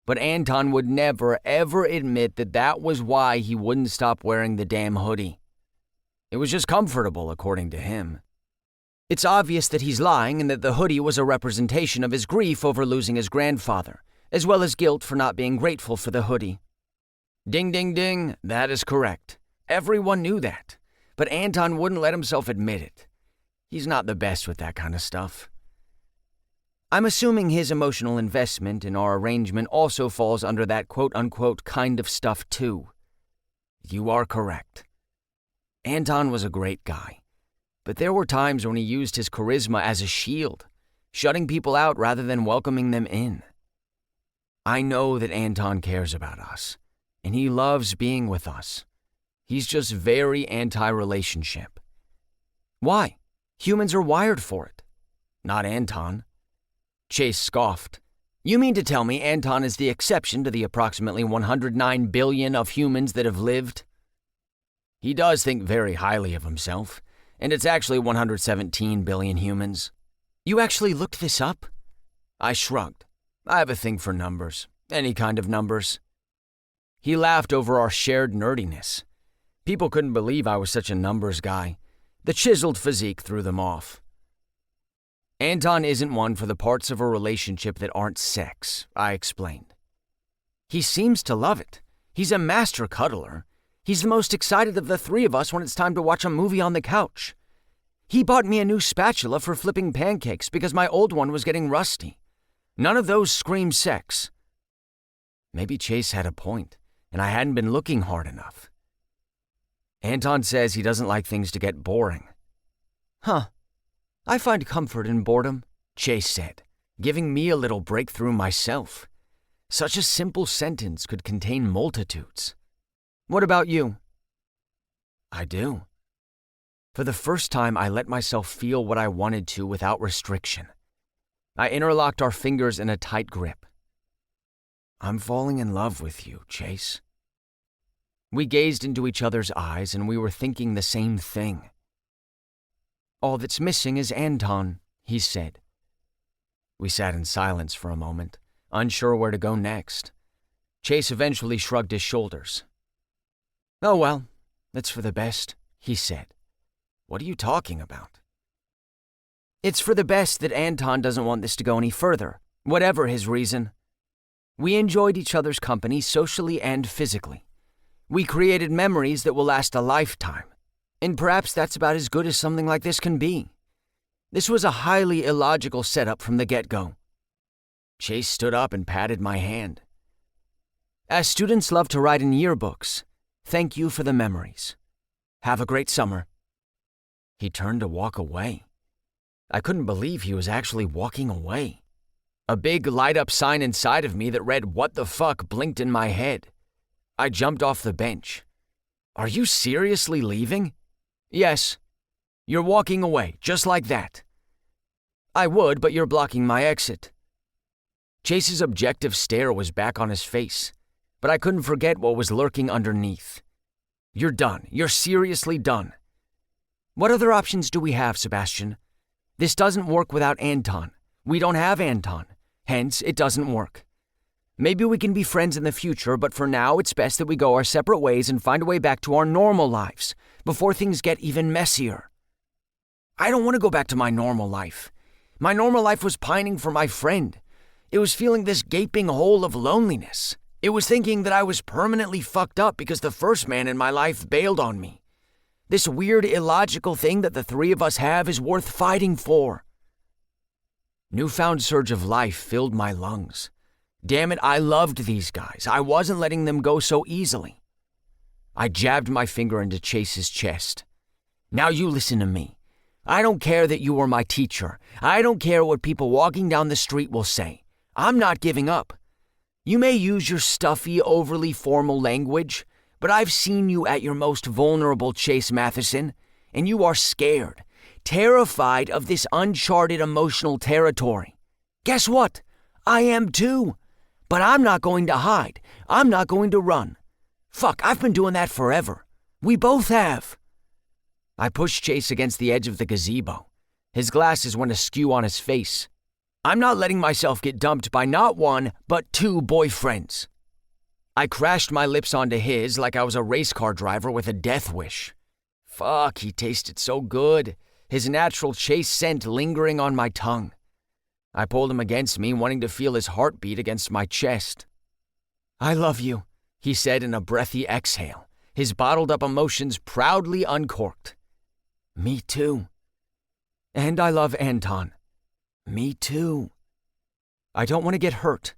But Anton would never, ever admit that that was why he wouldn't stop wearing the damn hoodie. It was just comfortable, according to him. It's obvious that he's lying and that the hoodie was a representation of his grief over losing his grandfather, as well as guilt for not being grateful for the hoodie. Ding, ding, ding, that is correct. Everyone knew that, but Anton wouldn't let himself admit it. He's not the best with that kind of stuff. I'm assuming his emotional investment in our arrangement also falls under that quote-unquote kind of stuff too. You are correct. Anton was a great guy, but there were times when he used his charisma as a shield, shutting people out rather than welcoming them in. I know that Anton cares about us, and he loves being with us. He's just very anti-relationship. Why? Humans are wired for it. Not Anton. Chase scoffed. You mean to tell me Anton is the exception to the approximately 109 billion of humans that have lived? He does think very highly of himself, and it's actually 117 billion humans. You actually looked this up? I shrugged. I have a thing for numbers. Any kind of numbers. He laughed over our shared nerdiness. People couldn't believe I was such a numbers guy. The chiseled physique threw them off. Anton isn't one for the parts of a relationship that aren't sex, I explained. He seems to love it. He's a master cuddler. He's the most excited of the three of us when it's time to watch a movie on the couch. He bought me a new spatula for flipping pancakes because my old one was getting rusty. None of those scream sex. Maybe Chase had a point, and I hadn't been looking hard enough. Anton says he doesn't like things to get boring. Huh. I find comfort in boredom, Chase said, giving me a little breakthrough myself. Such a simple sentence could contain multitudes. What about you? I do. For the first time, I let myself feel what I wanted to without restriction. I interlocked our fingers in a tight grip. I'm falling in love with you, Chase. We gazed into each other's eyes and we were thinking the same thing. All that's missing is Anton, he said. We sat in silence for a moment, unsure where to go next. Chase eventually shrugged his shoulders. "Oh well, it's for the best," he said. "What are you talking about?" "It's for the best that Anton doesn't want this to go any further, whatever his reason. We enjoyed each other's company socially and physically. We created memories that will last a lifetime, and perhaps that's about as good as something like this can be. This was a highly illogical setup from the get-go." Chase stood up and patted my hand. "As students love to write in yearbooks, thank you for the memories. Have a great summer." He turned to walk away. I couldn't believe he was actually walking away. A big light-up sign inside of me that read "What the fuck" blinked in my head. I jumped off the bench. "Are you seriously leaving?" "Yes. You're walking away, just like that." "I would, but you're blocking my exit." Chase's objective stare was back on his face, but I couldn't forget what was lurking underneath. "You're done. You're seriously done." "What other options do we have, Sebastian? This doesn't work without Anton. We don't have Anton. Hence, it doesn't work. Maybe we can be friends in the future, but for now, it's best that we go our separate ways and find a way back to our normal lives before things get even messier." "I don't want to go back to my normal life. My normal life was pining for my friend. It was feeling this gaping hole of loneliness. It was thinking that I was permanently fucked up because the first man in my life bailed on me. This weird, illogical thing that the three of us have is worth fighting for." Newfound surge of life filled my lungs. Damn it, I loved these guys. I wasn't letting them go so easily. I jabbed my finger into Chase's chest. "Now you listen to me. I don't care that you were my teacher. I don't care what people walking down the street will say. I'm not giving up. You may use your stuffy, overly formal language, but I've seen you at your most vulnerable, Chase Matheson, and you are scared, terrified of this uncharted emotional territory. Guess what? I am too. But I'm not going to hide. I'm not going to run. Fuck, I've been doing that forever. We both have." I pushed Chase against the edge of the gazebo. His glasses went askew on his face. "I'm not letting myself get dumped by not one, but two boyfriends." I crashed my lips onto his like I was a race car driver with a death wish. Fuck, he tasted so good, his natural Chase scent lingering on my tongue. I pulled him against me, wanting to feel his heartbeat against my chest. "I love you," he said in a breathy exhale, his bottled-up emotions proudly uncorked. "Me too." "And I love Anton." "Me too." "I don't want to get hurt."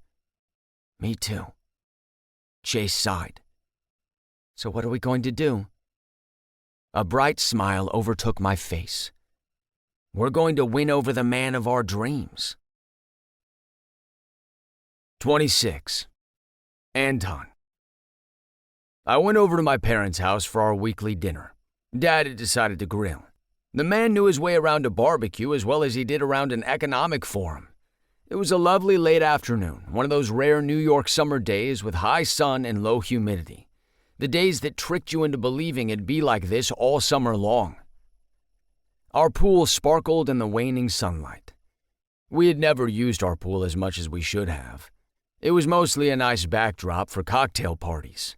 "Me too." Chase sighed. "So what are we going to do?" A bright smile overtook my face. "We're going to win over the man of our dreams." 26. Anton. I went over to my parents' house for our weekly dinner. Dad had decided to grill. The man knew his way around a barbecue as well as he did around an economic forum. It was a lovely late afternoon, one of those rare New York summer days with high sun and low humidity. The days that tricked you into believing it'd be like this all summer long. Our pool sparkled in the waning sunlight. We had never used our pool as much as we should have. It was mostly a nice backdrop for cocktail parties.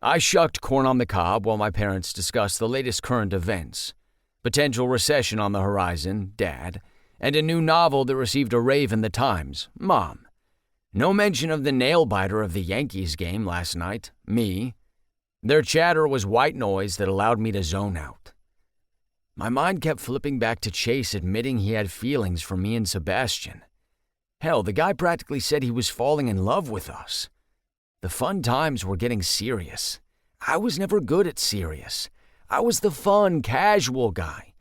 I shucked corn on the cob while my parents discussed the latest current events. Potential recession on the horizon, Dad, and a new novel that received a rave in the Times, Mom. No mention of the nail-biter of the Yankees game last night, me. Their chatter was white noise that allowed me to zone out. My mind kept flipping back to Chase admitting he had feelings for me and Sebastian. Hell, the guy practically said he was falling in love with us. The fun times were getting serious. I was never good at serious. I was the fun, casual guy.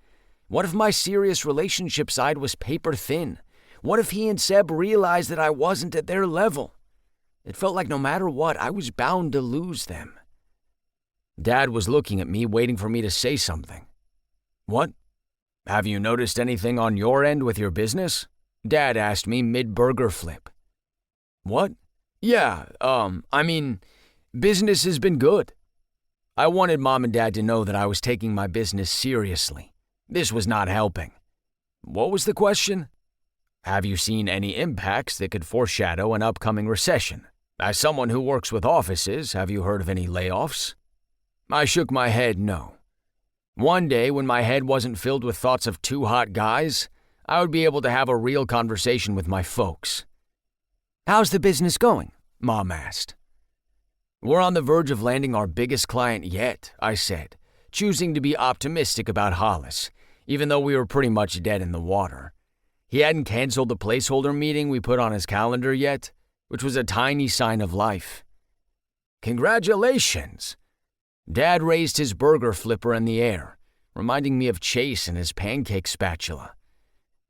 What if my serious relationship side was paper thin? What if he and Seb realized that I wasn't at their level? It felt like no matter what, I was bound to lose them. Dad was looking at me, waiting for me to say something. "What? Have you noticed anything on your end with your business?" Dad asked me mid-burger flip. "What? Yeah, business has been good." I wanted Mom and Dad to know that I was taking my business seriously. This was not helping. What was the question? Have you seen any impacts that could foreshadow an upcoming recession? As someone who works with offices, have you heard of any layoffs? I shook my head no. One day, when my head wasn't filled with thoughts of two hot guys, I would be able to have a real conversation with my folks. How's the business going? Mom asked. We're on the verge of landing our biggest client yet, I said, choosing to be optimistic about Hollis, even though we were pretty much dead in the water. He hadn't canceled the placeholder meeting we put on his calendar yet, which was a tiny sign of life. Congratulations! Dad raised his burger flipper in the air, reminding me of Chase and his pancake spatula.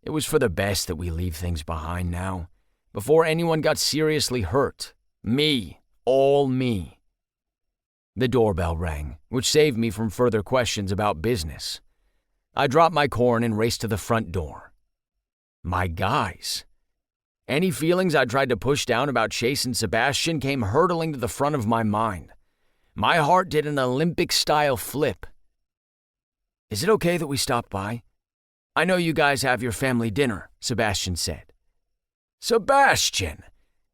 It was for the best that we leave things behind now, before anyone got seriously hurt. Me, all me. The doorbell rang, which saved me from further questions about business. I dropped my corn and raced to the front door. My guys. Any feelings I tried to push down about Chase and Sebastian came hurtling to the front of my mind. My heart did an Olympic-style flip. Is it okay that we stop by? I know you guys have your family dinner, Sebastian said. Sebastian!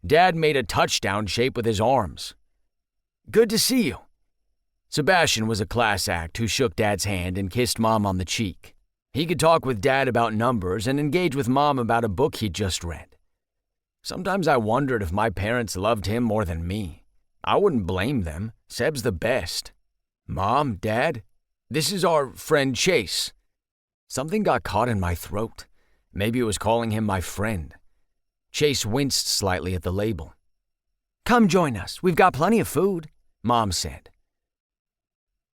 Dad made a touchdown shape with his arms. Good to see you. Sebastian was a class act who shook Dad's hand and kissed Mom on the cheek. He could talk with Dad about numbers and engage with Mom about a book he'd just read. Sometimes I wondered if my parents loved him more than me. I wouldn't blame them. Seb's the best. Mom, Dad, this is our friend Chase. Something got caught in my throat. Maybe it was calling him my friend. Chase winced slightly at the label. Come join us. We've got plenty of food, Mom said.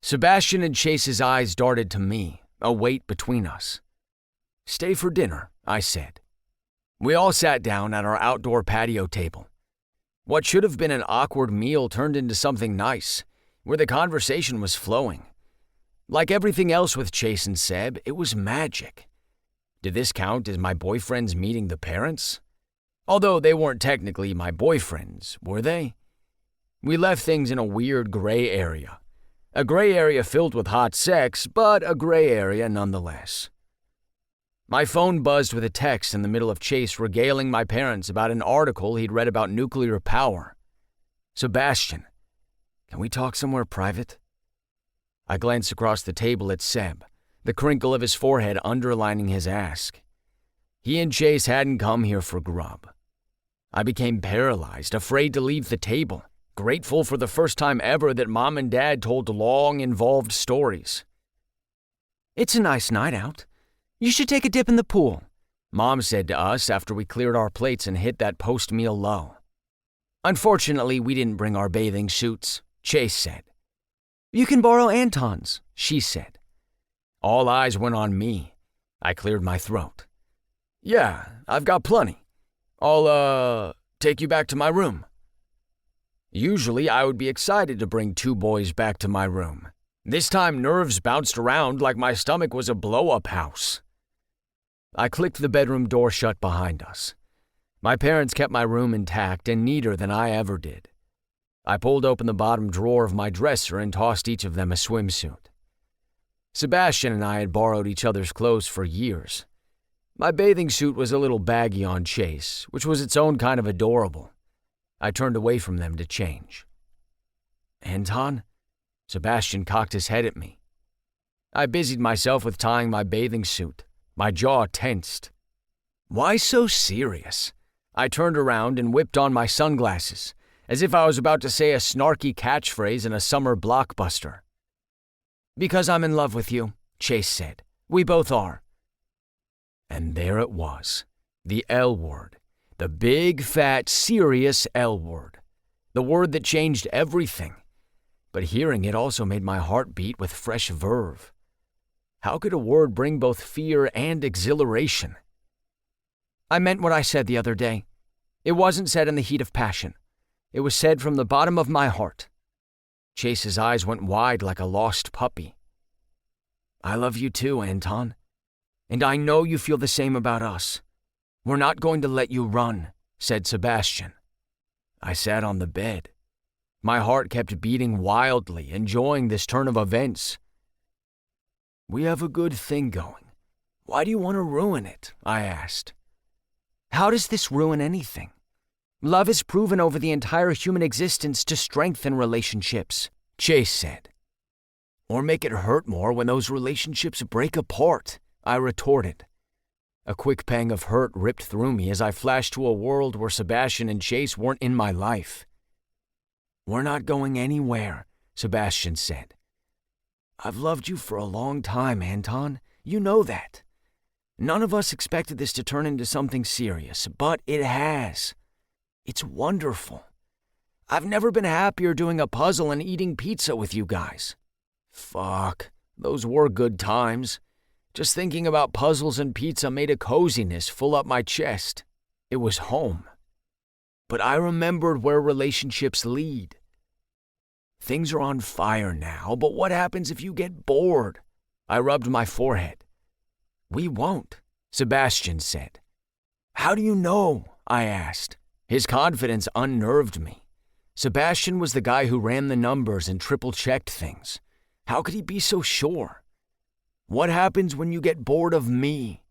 Sebastian and Chase's eyes darted to me, a weight between us. Stay for dinner, I said. We all sat down at our outdoor patio table. What should have been an awkward meal turned into something nice, where the conversation was flowing. Like everything else with Chase and Seb, it was magic. Did this count as my boyfriends meeting the parents? Although they weren't technically my boyfriends, were they? We left things in a weird gray area. A gray area filled with hot sex, but a gray area nonetheless. My phone buzzed with a text in the middle of Chase regaling my parents about an article he'd read about nuclear power. Sebastian, can we talk somewhere private? I glanced across the table at Seb, the crinkle of his forehead underlining his ask. He and Chase hadn't come here for grub. I became paralyzed, afraid to leave the table, grateful for the first time ever that Mom and Dad told long, involved stories. It's a nice night out. You should take a dip in the pool, Mom said to us after we cleared our plates and hit that post-meal low. Unfortunately, we didn't bring our bathing suits, Chase said. You can borrow Anton's, she said. All eyes went on me. I cleared my throat. Yeah, I've got plenty. I'll, take you back to my room. Usually, I would be excited to bring two boys back to my room. This time, nerves bounced around like my stomach was a blow-up house. I clicked the bedroom door shut behind us. My parents kept my room intact and neater than I ever did. I pulled open the bottom drawer of my dresser and tossed each of them a swimsuit. Sebastian and I had borrowed each other's clothes for years. My bathing suit was a little baggy on Chase, which was its own kind of adorable. I turned away from them to change. Anton? Sebastian cocked his head at me. I busied myself with tying my bathing suit. My jaw tensed. Why so serious? I turned around and whipped on my sunglasses, as if I was about to say a snarky catchphrase in a summer blockbuster. Because I'm in love with you, Chase said. We both are. And there it was, the L word, the big, fat, serious L word, the word that changed everything. But hearing it also made my heart beat with fresh verve. How could a word bring both fear and exhilaration? I meant what I said the other day. It wasn't said in the heat of passion. It was said from the bottom of my heart. Chase's eyes went wide like a lost puppy. I love you too, Anton. And I know you feel the same about us. We're not going to let you run, said Sebastian. I sat on the bed. My heart kept beating wildly, enjoying this turn of events. We have a good thing going. Why do you want to ruin it? I asked. How does this ruin anything? Love is proven over the entire human existence to strengthen relationships, Chase said. Or make it hurt more when those relationships break apart, I retorted. A quick pang of hurt ripped through me as I flashed to a world where Sebastian and Chase weren't in my life. We're not going anywhere, Sebastian said. I've loved you for a long time, Anton. You know that. None of us expected this to turn into something serious, but it has. It's wonderful. I've never been happier doing a puzzle and eating pizza with you guys. Fuck, those were good times. Just thinking about puzzles and pizza made a coziness full up my chest. It was home. But I remembered where relationships lead. Things are on fire now, but what happens if you get bored? I rubbed my forehead. We won't, Sebastian said. How do you know? I asked. His confidence unnerved me. Sebastian was the guy who ran the numbers and triple-checked things. How could he be so sure? What happens when you get bored of me?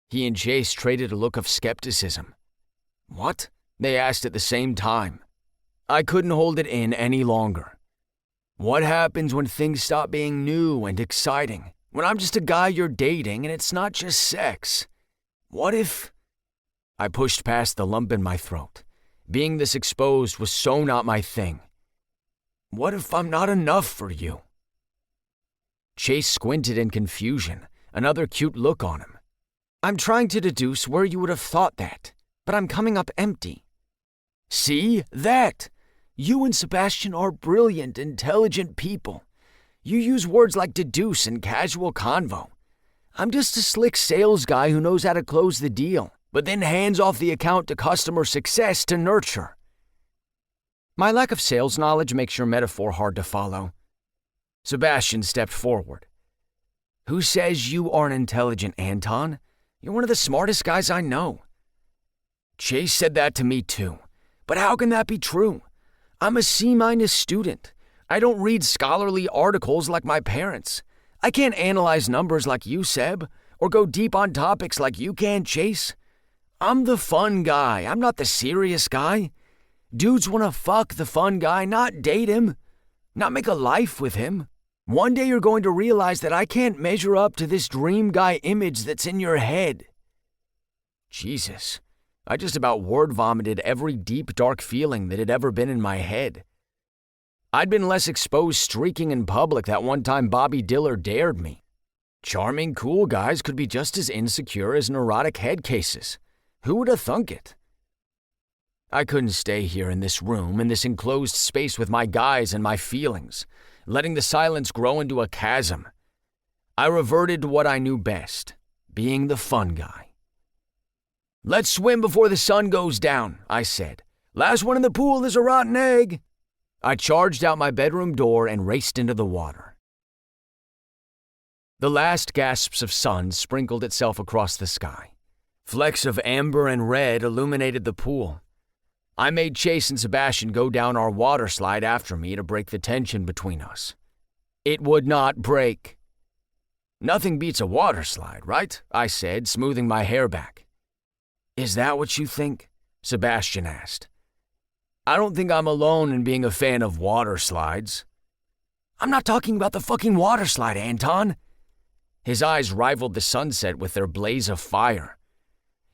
He and Chase traded a look of skepticism. What? They asked at the same time. I couldn't hold it in any longer. What happens when things stop being new and exciting? When I'm just a guy you're dating and it's not just sex? What if... I pushed past the lump in my throat. Being this exposed was so not my thing. What if I'm not enough for you? Chase squinted in confusion, another cute look on him. I'm trying to deduce where you would have thought that, but I'm coming up empty. See? That! You and Sebastian are brilliant, intelligent people. You use words like deduce and casual convo. I'm just a slick sales guy who knows how to close the deal, but then hands off the account to customer success to nurture. My lack of sales knowledge makes your metaphor hard to follow. Sebastian stepped forward. Who says you aren't intelligent, Anton? You're one of the smartest guys I know. Chase said that to me too. But how can that be true? I'm a C- student. I don't read scholarly articles like my parents. I can't analyze numbers like you, Seb, or go deep on topics like you can, Chase. I'm the fun guy. I'm not the serious guy. Dudes want to fuck the fun guy, not date him, not make a life with him. One day you're going to realize that I can't measure up to this dream guy image that's in your head. Jesus, I just about word vomited every deep, dark feeling that had ever been in my head. I'd been less exposed streaking in public that one time Bobby Diller dared me. Charming, cool guys could be just as insecure as neurotic head cases. Who would have thunk it? I couldn't stay here in this room, in this enclosed space with my guys and my feelings, letting the silence grow into a chasm. I reverted to what I knew best, being the fun guy. Let's swim before the sun goes down, I said. Last one in the pool is a rotten egg. I charged out my bedroom door and raced into the water. The last gasps of sun sprinkled itself across the sky. Flecks of amber and red illuminated the pool. I made Chase and Sebastian go down our water slide after me to break the tension between us. It would not break. Nothing beats a water slide, right? I said, smoothing my hair back. Is that what you think? Sebastian asked. I don't think I'm alone in being a fan of water slides. I'm not talking about the fucking water slide, Anton. His eyes rivaled the sunset with their blaze of fire.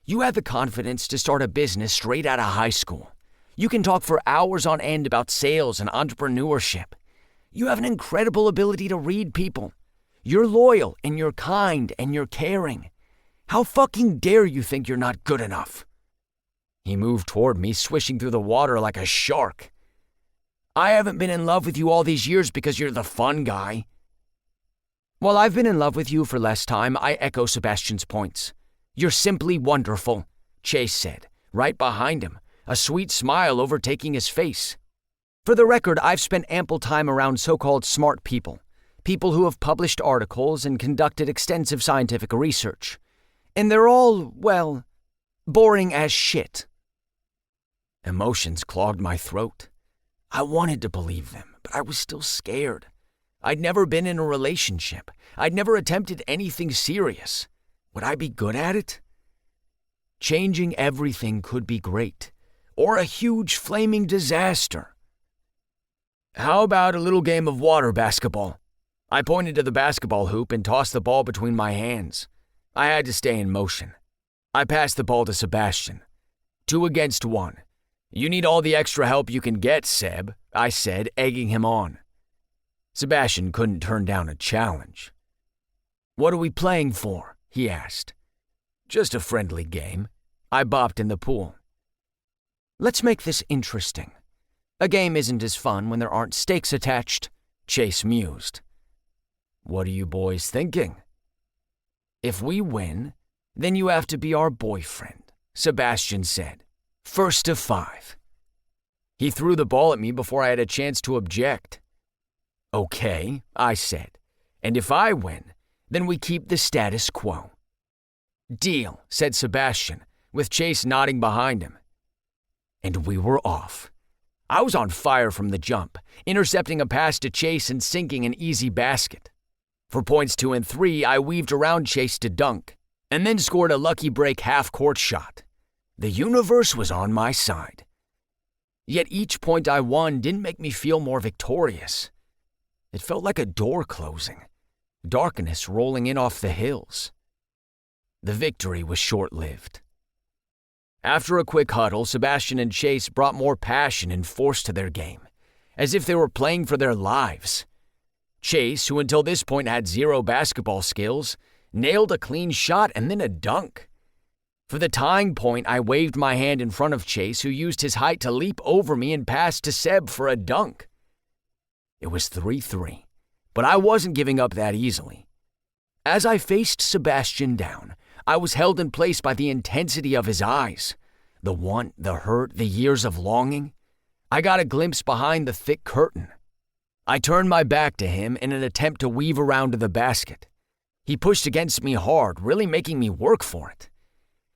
You had the confidence to start a business straight out of high school. You can talk for hours on end about sales and entrepreneurship. You have an incredible ability to read people. You're loyal and you're kind and you're caring. How fucking dare you think you're not good enough? He moved toward me, swishing through the water like a shark. I haven't been in love with you all these years because you're the fun guy. While I've been in love with you for less time, I echo Sebastian's points. You're simply wonderful, Chase said, right behind him, a sweet smile overtaking his face. For the record, I've spent ample time around so-called smart people, people who have published articles and conducted extensive scientific research. And they're all, well, boring as shit. Emotions clogged my throat. I wanted to believe them, but I was still scared. I'd never been in a relationship. I'd never attempted anything serious. Would I be good at it? Changing everything could be great, or a huge flaming disaster. How about a little game of water basketball? I pointed to the basketball hoop and tossed the ball between my hands. I had to stay in motion. I passed the ball to Sebastian. 2 against 1. You need all the extra help you can get, Seb, I said, egging him on. Sebastian couldn't turn down a challenge. What are we playing for? He asked. Just a friendly game. I bopped in the pool. Let's make this interesting. A game isn't as fun when there aren't stakes attached, Chase mused. What are you boys thinking? If we win, then you have to be our boyfriend, Sebastian said. First to 5. He threw the ball at me before I had a chance to object. Okay, I said. And if I win, then we keep the status quo. Deal, said Sebastian, with Chase nodding behind him. And we were off. I was on fire from the jump, intercepting a pass to Chase and sinking an easy basket. For points 2 and 3, I weaved around Chase to dunk, and then scored a lucky break half-court shot. The universe was on my side. Yet each point I won didn't make me feel more victorious. It felt like a door closing, darkness rolling in off the hills. The victory was short-lived. After a quick huddle, Sebastian and Chase brought more passion and force to their game, as if they were playing for their lives. Chase, who until this point had 0 basketball skills, nailed a clean shot and then a dunk. For the tying point, I waved my hand in front of Chase, who used his height to leap over me and pass to Seb for a dunk. It was 3-3, but I wasn't giving up that easily. As I faced Sebastian down, I was held in place by the intensity of his eyes, the want, the hurt, the years of longing. I got a glimpse behind the thick curtain. I turned my back to him in an attempt to weave around to the basket. He pushed against me hard, really making me work for it.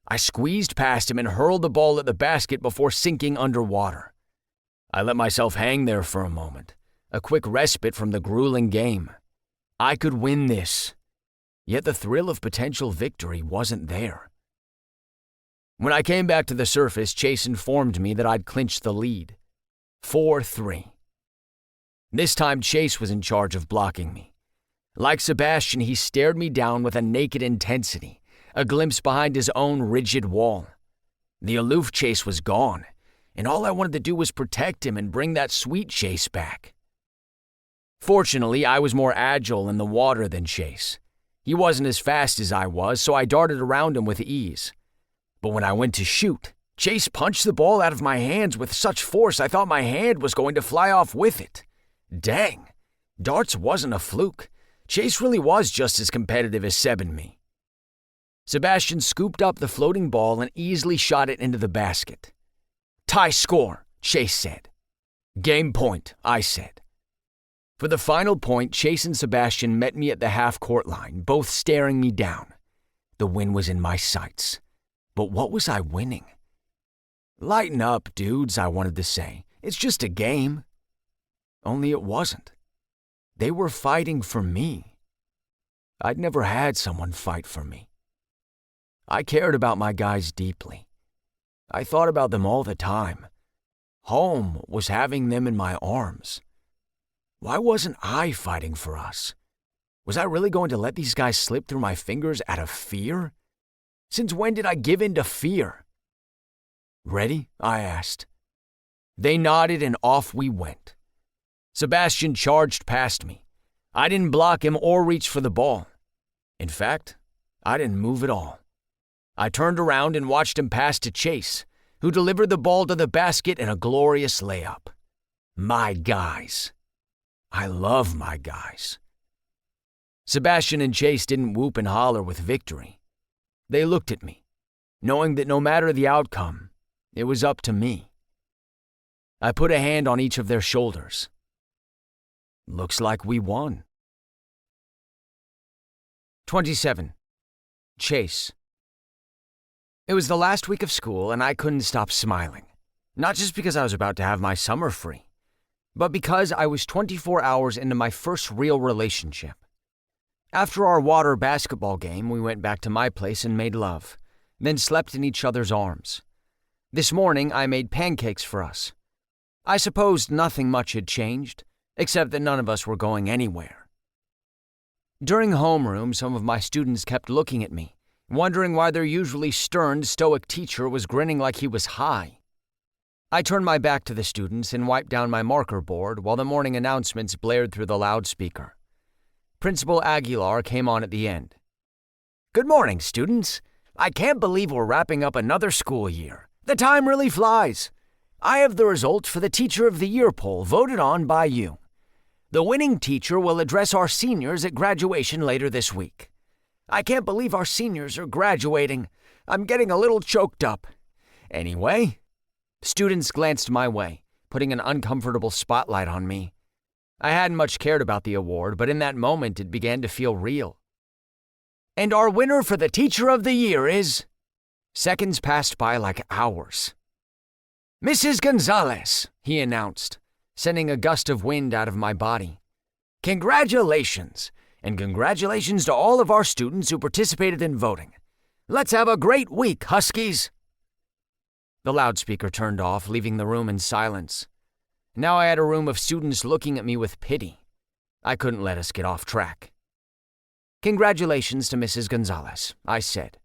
I squeezed past him and hurled the ball at the basket before sinking underwater. I let myself hang there for a moment, a quick respite from the grueling game. I could win this. Yet the thrill of potential victory wasn't there. When I came back to the surface, Chase informed me that I'd clinched the lead. 4-3. This time Chase was in charge of blocking me. Like Sebastian, he stared me down with a naked intensity, a glimpse behind his own rigid wall. The aloof Chase was gone, and all I wanted to do was protect him and bring that sweet Chase back. Fortunately, I was more agile in the water than Chase. He wasn't as fast as I was, so I darted around him with ease. But when I went to shoot, Chase punched the ball out of my hands with such force I thought my hand was going to fly off with it. Dang, darts wasn't a fluke. Chase really was just as competitive as Seb and me. Sebastian scooped up the floating ball and easily shot it into the basket. Tie score, Chase said. Game point, I said. For the final point, Chase and Sebastian met me at the half-court line, both staring me down. The win was in my sights. But what was I winning? Lighten up, dudes, I wanted to say. It's just a game. Only it wasn't. They were fighting for me. I'd never had someone fight for me. I cared about my guys deeply. I thought about them all the time. Home was having them in my arms. Why wasn't I fighting for us? Was I really going to let these guys slip through my fingers out of fear? Since when did I give in to fear? Ready? I asked. They nodded and off we went. Sebastian charged past me. I didn't block him or reach for the ball. In fact, I didn't move at all. I turned around and watched him pass to Chase, who delivered the ball to the basket in a glorious layup. My guys. I love my guys. Sebastian and Chase didn't whoop and holler with victory. They looked at me, knowing that no matter the outcome, it was up to me. I put a hand on each of their shoulders. Looks like we won. 27. Chase. It was the last week of school and I couldn't stop smiling. Not just because I was about to have my summer free, but because I was 24 hours into my first real relationship. After our water basketball game, we went back to my place and made love. then slept in each other's arms. This morning I made pancakes for us. I supposed nothing much had changed, except that none of us were going anywhere. During homeroom, some of my students kept looking at me, wondering why their usually stern, stoic teacher was grinning like he was high. I turned my back to the students and wiped down my marker board while the morning announcements blared through the loudspeaker. Principal Aguilar came on at the end. "Good morning, students. I can't believe we're wrapping up another school year. The time really flies. I have the results for the Teacher of the Year poll voted on by you. The winning teacher will address our seniors at graduation later this week. I can't believe our seniors are graduating. I'm getting a little choked up. Anyway," students glanced my way, putting an uncomfortable spotlight on me. I hadn't much cared about the award, but in that moment it began to feel real. "And our winner for the Teacher of the Year is..." Seconds passed by like hours. "Mrs. Gonzalez," he announced, sending a gust of wind out of my body. "Congratulations, and congratulations to all of our students who participated in voting. Let's have a great week, Huskies." The loudspeaker turned off, leaving the room in silence. Now I had a room of students looking at me with pity. I couldn't let us get off track. "Congratulations to Mrs. Gonzalez," I said.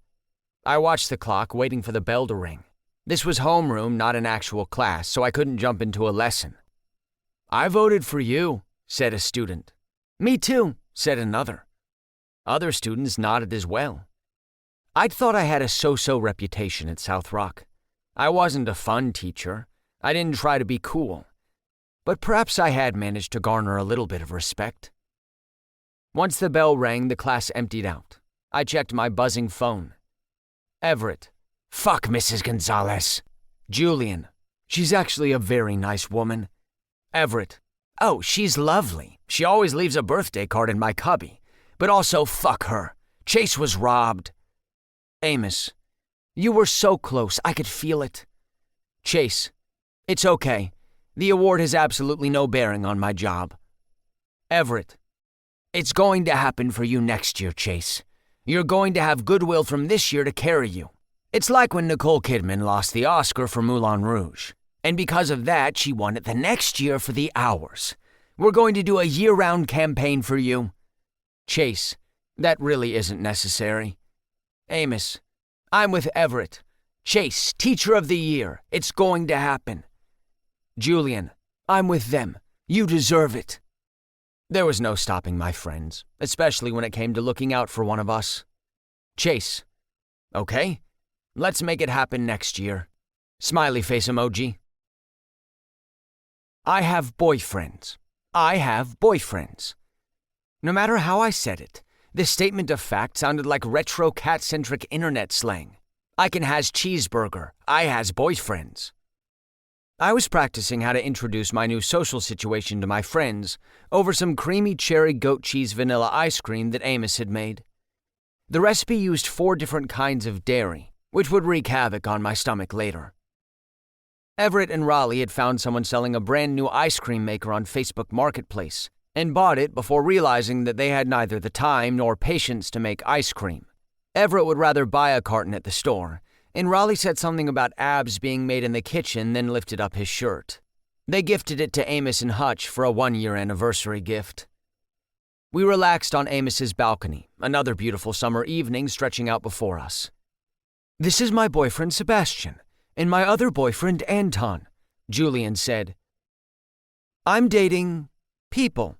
I watched the clock, waiting for the bell to ring. This was homeroom, not an actual class, so I couldn't jump into a lesson. "I voted for you," said a student. "Me too," said another. Other students nodded as well. I'd thought I had a so-so reputation at South Rock. I wasn't a fun teacher. I didn't try to be cool. But perhaps I had managed to garner a little bit of respect. Once the bell rang, the class emptied out. I checked my buzzing phone. Everett. "Fuck Mrs. Gonzalez." Julian. "She's actually a very nice woman." Everett. "Oh, she's lovely. She always leaves a birthday card in my cubby. But also, fuck her. Chase was robbed." Amos. "You were so close, I could feel it." Chase. "It's okay. The award has absolutely no bearing on my job." Everett. "It's going to happen for you next year, Chase. You're going to have goodwill from this year to carry you. It's like when Nicole Kidman lost the Oscar for Moulin Rouge. And because of that, she won it the next year for The Hours. We're going to do a year-round campaign for you." Chase. "That really isn't necessary." Amos. "I'm with Everett. Chase, Teacher of the Year. It's going to happen." Julian. "I'm with them. You deserve it." There was no stopping my friends, especially when it came to looking out for one of us. Chase. "Okay, let's make it happen next year." Smiley face emoji. I have boyfriends. I have boyfriends. No matter how I said it, this statement of fact sounded like retro cat-centric internet slang. I can has cheeseburger. I has boyfriends. I was practicing how to introduce my new social situation to my friends over some creamy cherry goat cheese vanilla ice cream that Amos had made. The recipe used 4 different kinds of dairy, which would wreak havoc on my stomach later. Everett and Raleigh had found someone selling a brand new ice cream maker on Facebook Marketplace and bought it before realizing that they had neither the time nor patience to make ice cream. Everett would rather buy a carton at the store, and Raleigh said something about abs being made in the kitchen, then lifted up his shirt. They gifted it to Amos and Hutch for a 1-year anniversary gift. We relaxed on Amos's balcony, another beautiful summer evening stretching out before us. "This is my boyfriend Sebastian, and my other boyfriend Anton," Julian said. "I'm dating people,"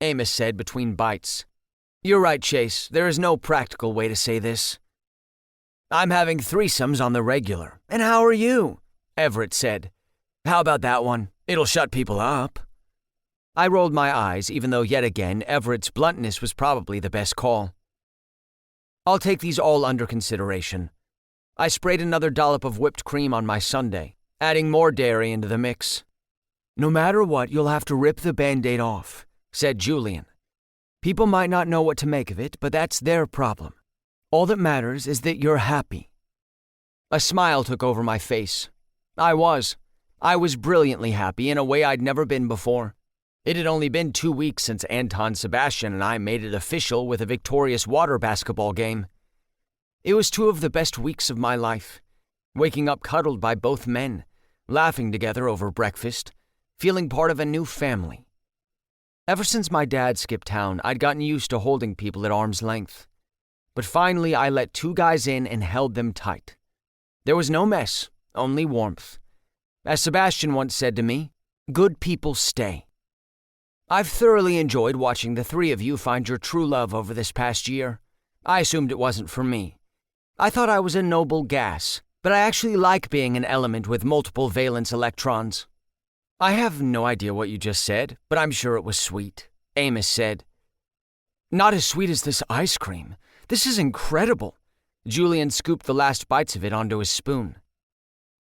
Amos said between bites. "You're right, Chase. There is no practical way to say this." "I'm having threesomes on the regular. And how are you?" Everett said. "How about that one? It'll shut people up." I rolled my eyes, even though yet again Everett's bluntness was probably the best call. "I'll take these all under consideration." I sprayed another dollop of whipped cream on my sundae, adding more dairy into the mix. "No matter what, you'll have to rip the Band-Aid off," said Julian. "People might not know what to make of it, but that's their problem. All that matters is that you're happy." A smile took over my face. I was brilliantly happy in a way I'd never been before. It had only been 2 weeks since Anton, Sebastian, and I made it official with a victorious water basketball game. It was 2 of the best weeks of my life. Waking up cuddled by both men, laughing together over breakfast, feeling part of a new family. Ever since my dad skipped town, I'd gotten used to holding people at arm's length. But finally, I let 2 guys in and held them tight. There was no mess, only warmth. As Sebastian once said to me, good people stay. I've thoroughly enjoyed watching the 3 of you find your true love over this past year. I assumed it wasn't for me. I thought I was a noble gas, but I actually like being an element with multiple valence electrons. I have no idea what you just said, but I'm sure it was sweet, Amos said. Not as sweet as this ice cream. This is incredible. Julian scooped the last bites of it onto his spoon.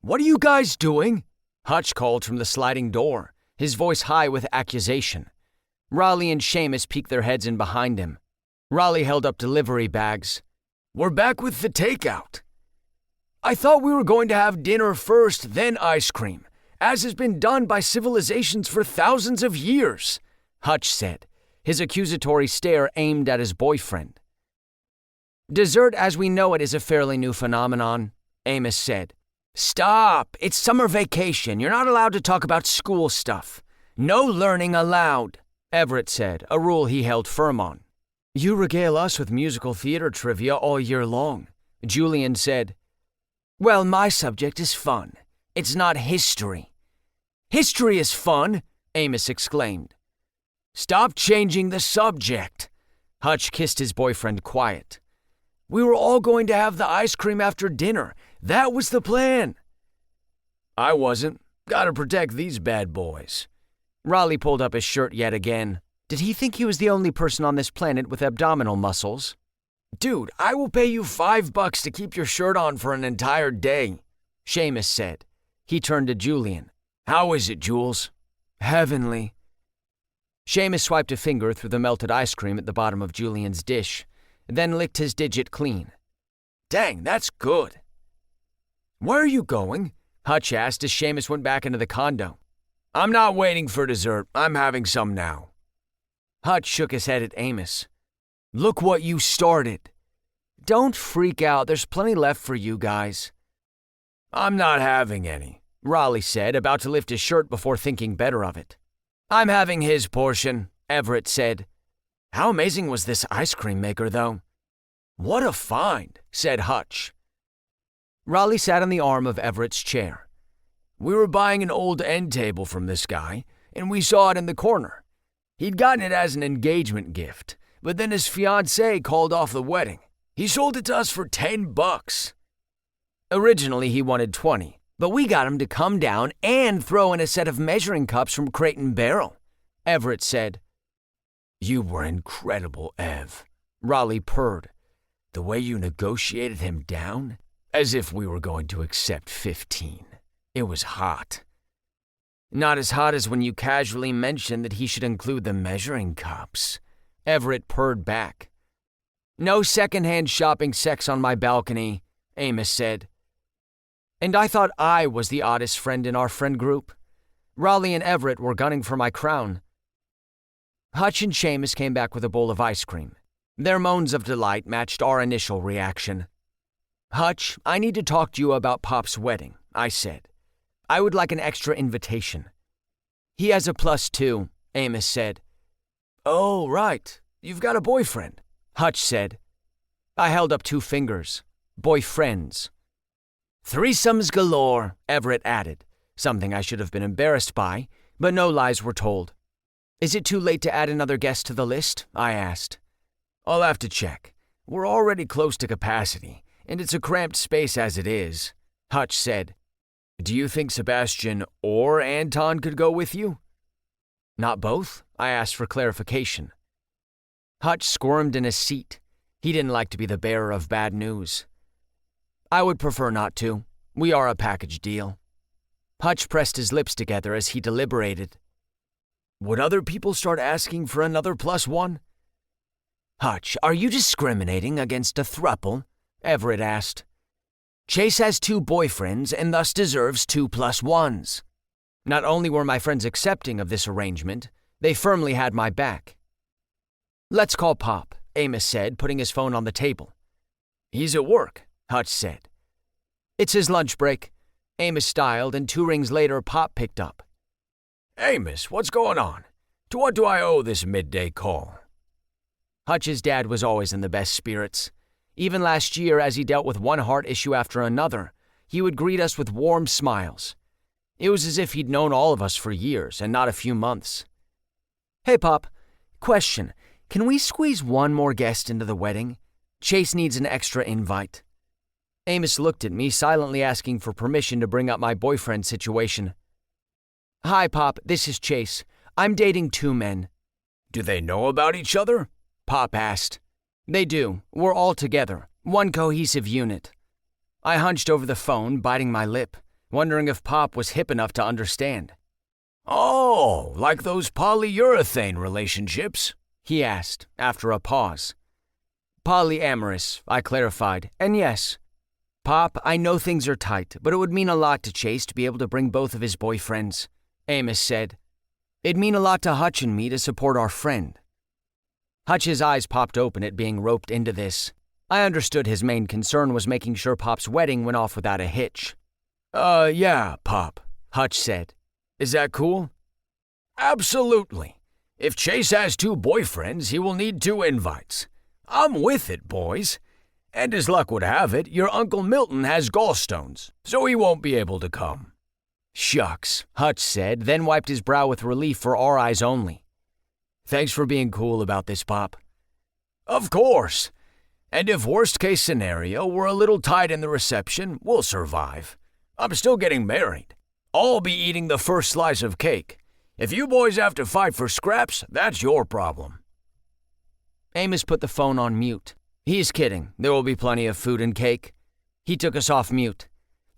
What are you guys doing? Hutch called from the sliding door, his voice high with accusation. Raleigh and Seamus peeked their heads in behind him. Raleigh held up delivery bags. We're back with the takeout. I thought we were going to have dinner first, then ice cream, as has been done by civilizations for thousands of years, Hutch said, his accusatory stare aimed at his boyfriend. Dessert as we know it is a fairly new phenomenon, Amos said. Stop! It's summer vacation. You're not allowed to talk about school stuff. No learning allowed, Everett said, a rule he held firm on. You regale us with musical theater trivia all year long, Julian said. Well, my subject is fun. It's not history. History is fun, Amos exclaimed. Stop changing the subject. Hutch kissed his boyfriend quiet. We were all going to have the ice cream after dinner. That was the plan. I wasn't. Gotta protect these bad boys. Raleigh pulled up his shirt yet again. Did he think he was the only person on this planet with abdominal muscles? Dude, I will pay you $5 to keep your shirt on for an entire day, Seamus said. He turned to Julian. How is it, Jules? Heavenly. Seamus swiped a finger through the melted ice cream at the bottom of Julian's dish, then licked his digit clean. Dang, that's good. Where are you going? Hutch asked as Seamus went back into the condo. I'm not waiting for dessert. I'm having some now. Hutch shook his head at Amos. Look what you started. Don't freak out. There's plenty left for you guys. I'm not having any, Raleigh said, about to lift his shirt before thinking better of it. I'm having his portion, Everett said. How amazing was this ice cream maker, though? What a find, said Hutch. Raleigh sat on the arm of Everett's chair. We were buying an old end table from this guy, and we saw it in the corner. He'd gotten it as an engagement gift, but then his fiancée called off the wedding. He sold it to us for $10. Originally, he wanted 20, but we got him to come down and throw in a set of measuring cups from Crate and Barrel, Everett said. You were incredible, Ev, Raleigh purred. The way you negotiated him down, as if we were going to accept 15. It was hot. Not as hot as when you casually mentioned that he should include the measuring cups, Everett purred back. No secondhand shopping sex on my balcony, Amos said. And I thought I was the oddest friend in our friend group. Raleigh and Everett were gunning for my crown. Hutch and Seamus came back with a bowl of ice cream. Their moans of delight matched our initial reaction. Hutch, I need to talk to you about Pop's wedding, I said. I would like an extra invitation. He has a +2, Amos said. Oh, right. You've got a boyfriend, Hutch said. I held up 2 fingers. Boyfriends. Threesomes galore, Everett added, something I should have been embarrassed by, but no lies were told. Is it too late to add another guest to the list? I asked. I'll have to check. We're already close to capacity, and it's a cramped space as it is, Hutch said. Do you think Sebastian or Anton could go with you? Not both? I asked for clarification. Hutch squirmed in his seat. He didn't like to be the bearer of bad news. I would prefer not to. We are a package deal. Hutch pressed his lips together as he deliberated. Would other people start asking for another +1? Hutch, are you discriminating against a throuple? Everett asked. Chase has 2 boyfriends and thus deserves 2 +1s. Not only were my friends accepting of this arrangement, they firmly had my back. Let's call Pop, Amos said, putting his phone on the table. He's at work, Hutch said. It's his lunch break, Amos dialed, and 2 rings later Pop picked up. Amos, what's going on? To what do I owe this midday call? Hutch's dad was always in the best spirits. Even last year, as he dealt with one heart issue after another, he would greet us with warm smiles. It was as if he'd known all of us for years and not a few months. Hey, Pop. Question. Can we squeeze one more guest into the wedding? Chase needs an extra invite. Amos looked at me, silently asking for permission to bring up my boyfriend situation. Hi, Pop. This is Chase. I'm dating 2 men. Do they know about each other? Pop asked. They do. We're all together. One cohesive unit. I hunched over the phone, biting my lip, wondering if Pop was hip enough to understand. Oh, like those polyurethane relationships? He asked, after a pause. Polyamorous, I clarified, and yes. Pop, I know things are tight, but it would mean a lot to Chase to be able to bring both of his boyfriends, Amos said. It'd mean a lot to Hutch and me to support our friend. Hutch's eyes popped open at being roped into this. I understood his main concern was making sure Pop's wedding went off without a hitch. Yeah, Pop, Hutch said. Is that cool? Absolutely. If Chase has 2 boyfriends, he will need 2 invites. I'm with it, boys. And as luck would have it, your Uncle Milton has gallstones, so he won't be able to come. Shucks, Hutch said, then wiped his brow with relief for our eyes only. Thanks for being cool about this, Pop. Of course. And if worst-case scenario, we're a little tight in the reception, we'll survive. I'm still getting married. I'll be eating the first slice of cake. If you boys have to fight for scraps, that's your problem. Amos put the phone on mute. He's kidding. There will be plenty of food and cake. He took us off mute.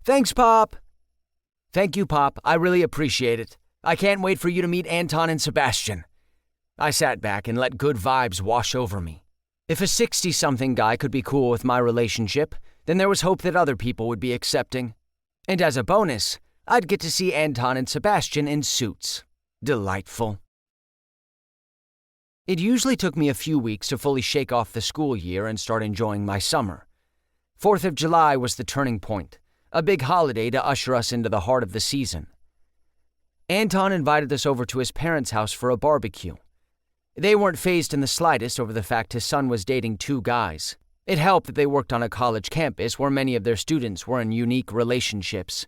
Thanks, Pop. Thank you, Pop. I really appreciate it. I can't wait for you to meet Anton and Sebastian. I sat back and let good vibes wash over me. If a 60-something guy could be cool with my relationship, then there was hope that other people would be accepting. And as a bonus, I'd get to see Anton and Sebastian in suits. Delightful. It usually took me a few weeks to fully shake off the school year and start enjoying my summer. 4th of July was the turning point, a big holiday to usher us into the heart of the season. Anton invited us over to his parents' house for a barbecue. They weren't fazed in the slightest over the fact his son was dating 2 guys. It helped that they worked on a college campus where many of their students were in unique relationships,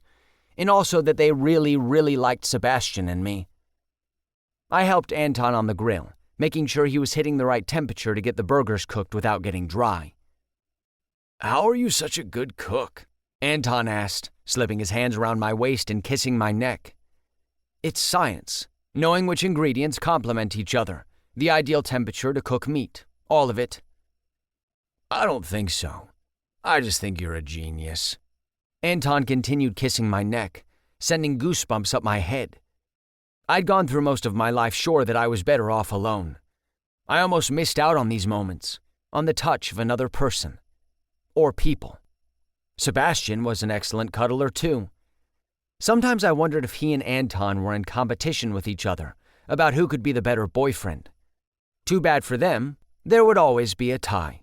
and also that they really liked Sebastian and me. I helped Anton on the grill, making sure he was hitting the right temperature to get the burgers cooked without getting dry. How are you such a good cook? Anton asked, slipping his hands around my waist and kissing my neck. It's science, knowing which ingredients complement each other, the ideal temperature to cook meat, all of it. I don't think so. I just think you're a genius. Anton continued kissing my neck, sending goosebumps up my head. I'd gone through most of my life sure that I was better off alone. I almost missed out on these moments, on the touch of another person. Or people. Sebastian was an excellent cuddler too. Sometimes I wondered if he and Anton were in competition with each other about who could be the better boyfriend. Too bad for them, there would always be a tie.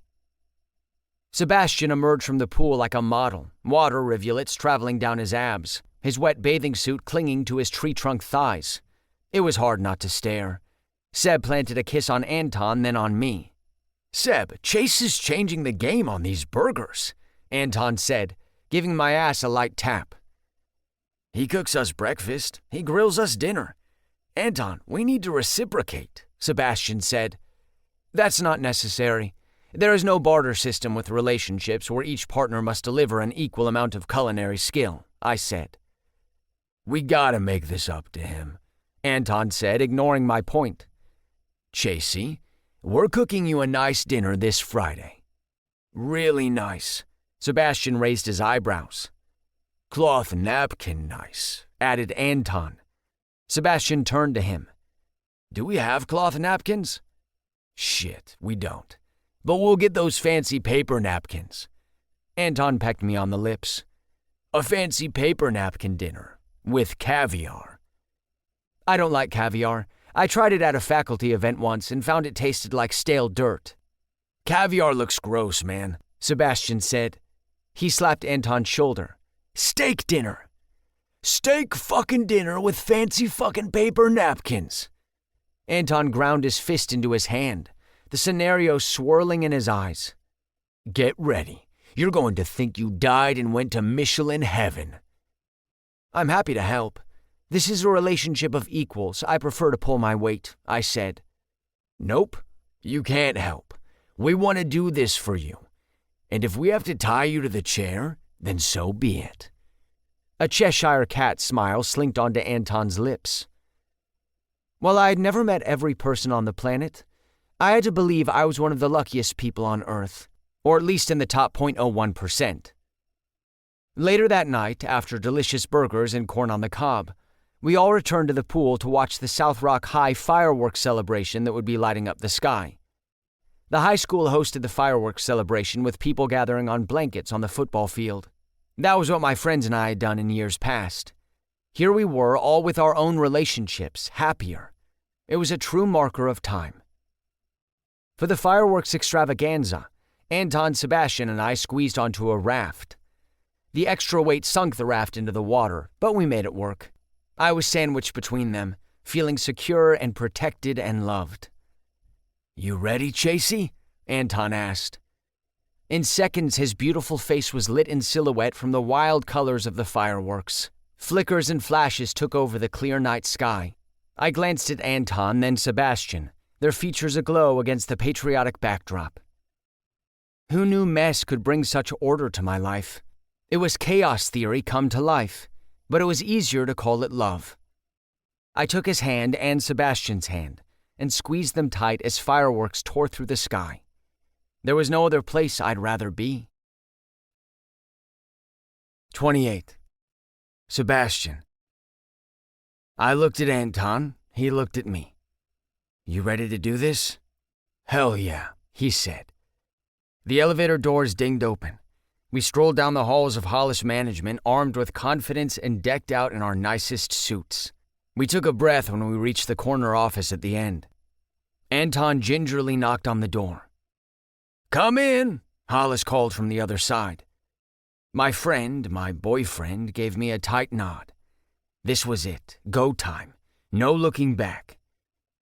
Sebastian emerged from the pool like a model, water rivulets traveling down his abs, his wet bathing suit clinging to his tree-trunk thighs. It was hard not to stare. Seb planted a kiss on Anton, then on me. Seb, Chase is changing the game on these burgers, Anton said, giving my ass a light tap. He cooks us breakfast, he grills us dinner. Anton, we need to reciprocate, Sebastian said. That's not necessary. There is no barter system with relationships where each partner must deliver an equal amount of culinary skill, I said. We gotta make this up to him, Anton said, ignoring my point. Chasey, we're cooking you a nice dinner this Friday. Really nice. Sebastian raised his eyebrows. Cloth napkin nice, added Anton. Sebastian turned to him. Do we have cloth napkins? Shit, we don't. But we'll get those fancy paper napkins. Anton pecked me on the lips. A fancy paper napkin dinner, with caviar. I don't like caviar. I tried it at a faculty event once and found it tasted like stale dirt. Caviar looks gross, man, Sebastian said. He slapped Anton's shoulder. Steak dinner. Steak fucking dinner with fancy fucking paper napkins. Anton ground his fist into his hand, the scenario swirling in his eyes. Get ready. You're going to think you died and went to Michelin heaven. I'm happy to help. This is a relationship of equals. I prefer to pull my weight, I said. Nope, you can't help. We want to do this for you. And if we have to tie you to the chair, then so be it. A Cheshire cat smile slinked onto Anton's lips. While I had never met every person on the planet, I had to believe I was one of the luckiest people on Earth, or at least in the top 0.01%. Later that night, after delicious burgers and corn on the cob, we all returned to the pool to watch the South Rock High fireworks celebration that would be lighting up the sky. The high school hosted the fireworks celebration with people gathering on blankets on the football field. That was what my friends and I had done in years past. Here we were, all with our own relationships, happier. It was a true marker of time. For the fireworks extravaganza, Anton, Sebastian, and I squeezed onto a raft. The extra weight sunk the raft into the water, but we made it work. I was sandwiched between them, feeling secure and protected and loved. You ready, Chasey? Anton asked. In seconds, his beautiful face was lit in silhouette from the wild colors of the fireworks. Flickers and flashes took over the clear night sky. I glanced at Anton, then Sebastian, their features aglow against the patriotic backdrop. Who knew mess could bring such order to my life? It was chaos theory come to life, but it was easier to call it love. I took his hand and Sebastian's hand and squeezed them tight as fireworks tore through the sky. There was no other place I'd rather be. 28. Sebastian. I looked at Anton, he looked at me. You ready to do this? Hell yeah, he said. The elevator doors dinged open. We strolled down the halls of Hollis Management, armed with confidence and decked out in our nicest suits. We took a breath when we reached the corner office at the end. Anton gingerly knocked on the door. Come in, Hollis called from the other side. My friend, my boyfriend, gave me a tight nod. This was it, go time, no looking back.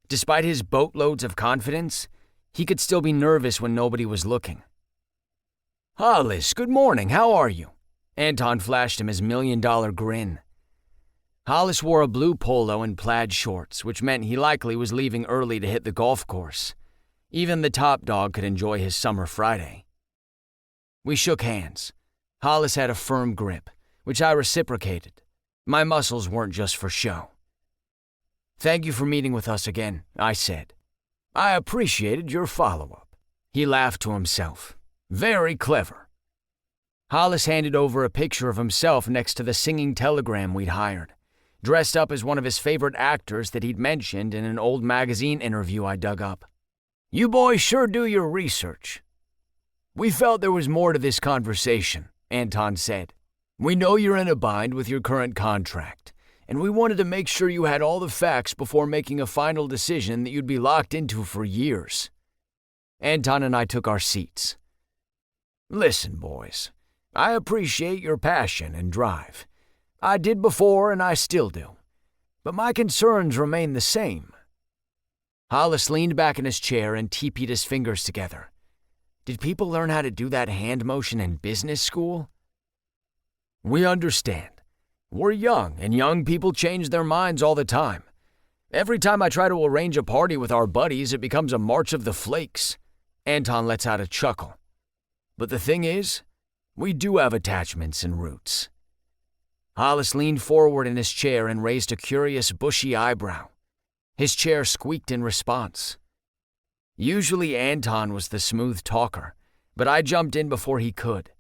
Despite his boatloads of confidence, he could still be nervous when nobody was looking. Hollis, good morning, how are you? Anton flashed him his $1 million grin. Hollis wore a blue polo and plaid shorts, which meant he likely was leaving early to hit the golf course. Even the top dog could enjoy his summer Friday. We shook hands. Hollis had a firm grip, which I reciprocated. My muscles weren't just for show. Thank you for meeting with us again, I said. I appreciated your follow-up. He laughed to himself. Very clever. Hollis handed over a picture of himself next to the singing telegram we'd hired, dressed up as one of his favorite actors that he'd mentioned in an old magazine interview I dug up. You boys sure do your research. We felt there was more to this conversation, Anton said. We know you're in a bind with your current contract, and we wanted to make sure you had all the facts before making a final decision that you'd be locked into for years. Anton and I took our seats. Listen, boys, I appreciate your passion and drive. I did before and I still do. But my concerns remain the same. Hollis leaned back in his chair and teepeed his fingers together. Did people learn how to do that hand motion in business school? We understand. We're young, and young people change their minds all the time. Every time I try to arrange a party with our buddies, it becomes a March of the Flakes. Anton lets out a chuckle. But the thing is, we do have attachments and roots. Hollis leaned forward in his chair and raised a curious bushy eyebrow. His chair squeaked in response. Usually Anton was the smooth talker, but I jumped in before he could.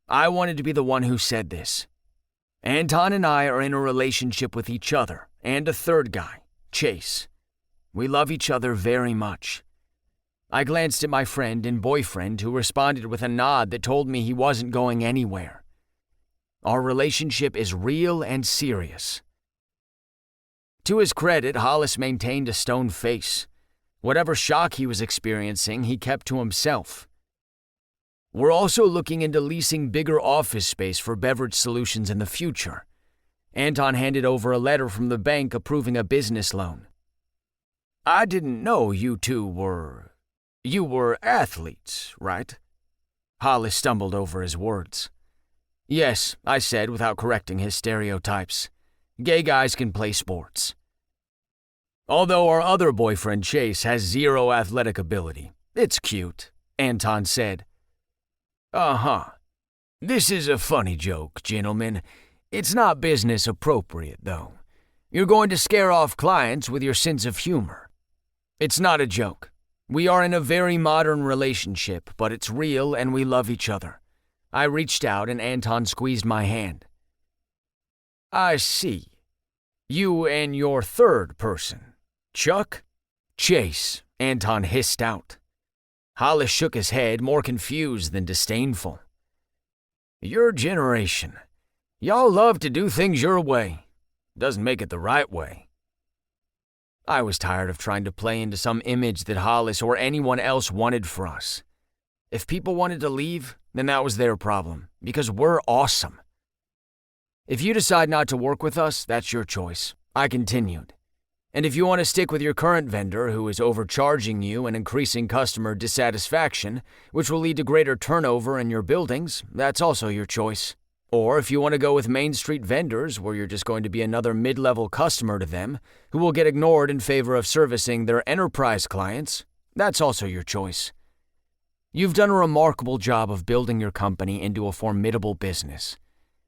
I wanted to be the one who said this. Anton and I are in a relationship with each other, and a third guy, Chase. We love each other very much. I glanced at my friend and boyfriend, who responded with a nod that told me he wasn't going anywhere. Our relationship is real and serious. To his credit, Hollis maintained a stone face. Whatever shock he was experiencing, he kept to himself. We're also looking into leasing bigger office space for beverage solutions in the future. Anton handed over a letter from the bank approving a business loan. I didn't know you two were... You were athletes, right? Hollis stumbled over his words. Yes, I said without correcting his stereotypes. Gay guys can play sports. Although our other boyfriend Chase has zero athletic ability. It's cute, Anton said. Uh-huh. This is a funny joke, gentlemen. It's not business appropriate, though. You're going to scare off clients with your sense of humor. It's not a joke. We are in a very modern relationship, but it's real and we love each other. I reached out and Anton squeezed my hand. I see. You and your third person. Chuck? Chase, Anton hissed out. Hollis shook his head, more confused than disdainful. Your generation. Y'all love to do things your way. Doesn't make it the right way. I was tired of trying to play into some image that Hollis or anyone else wanted for us. If people wanted to leave, then that was their problem, because we're awesome. If you decide not to work with us, that's your choice. I continued. And if you want to stick with your current vendor who is overcharging you and increasing customer dissatisfaction, which will lead to greater turnover in your buildings, that's also your choice. Or if you want to go with Main Street vendors where you're just going to be another mid-level customer to them who will get ignored in favor of servicing their enterprise clients, that's also your choice. You've done a remarkable job of building your company into a formidable business.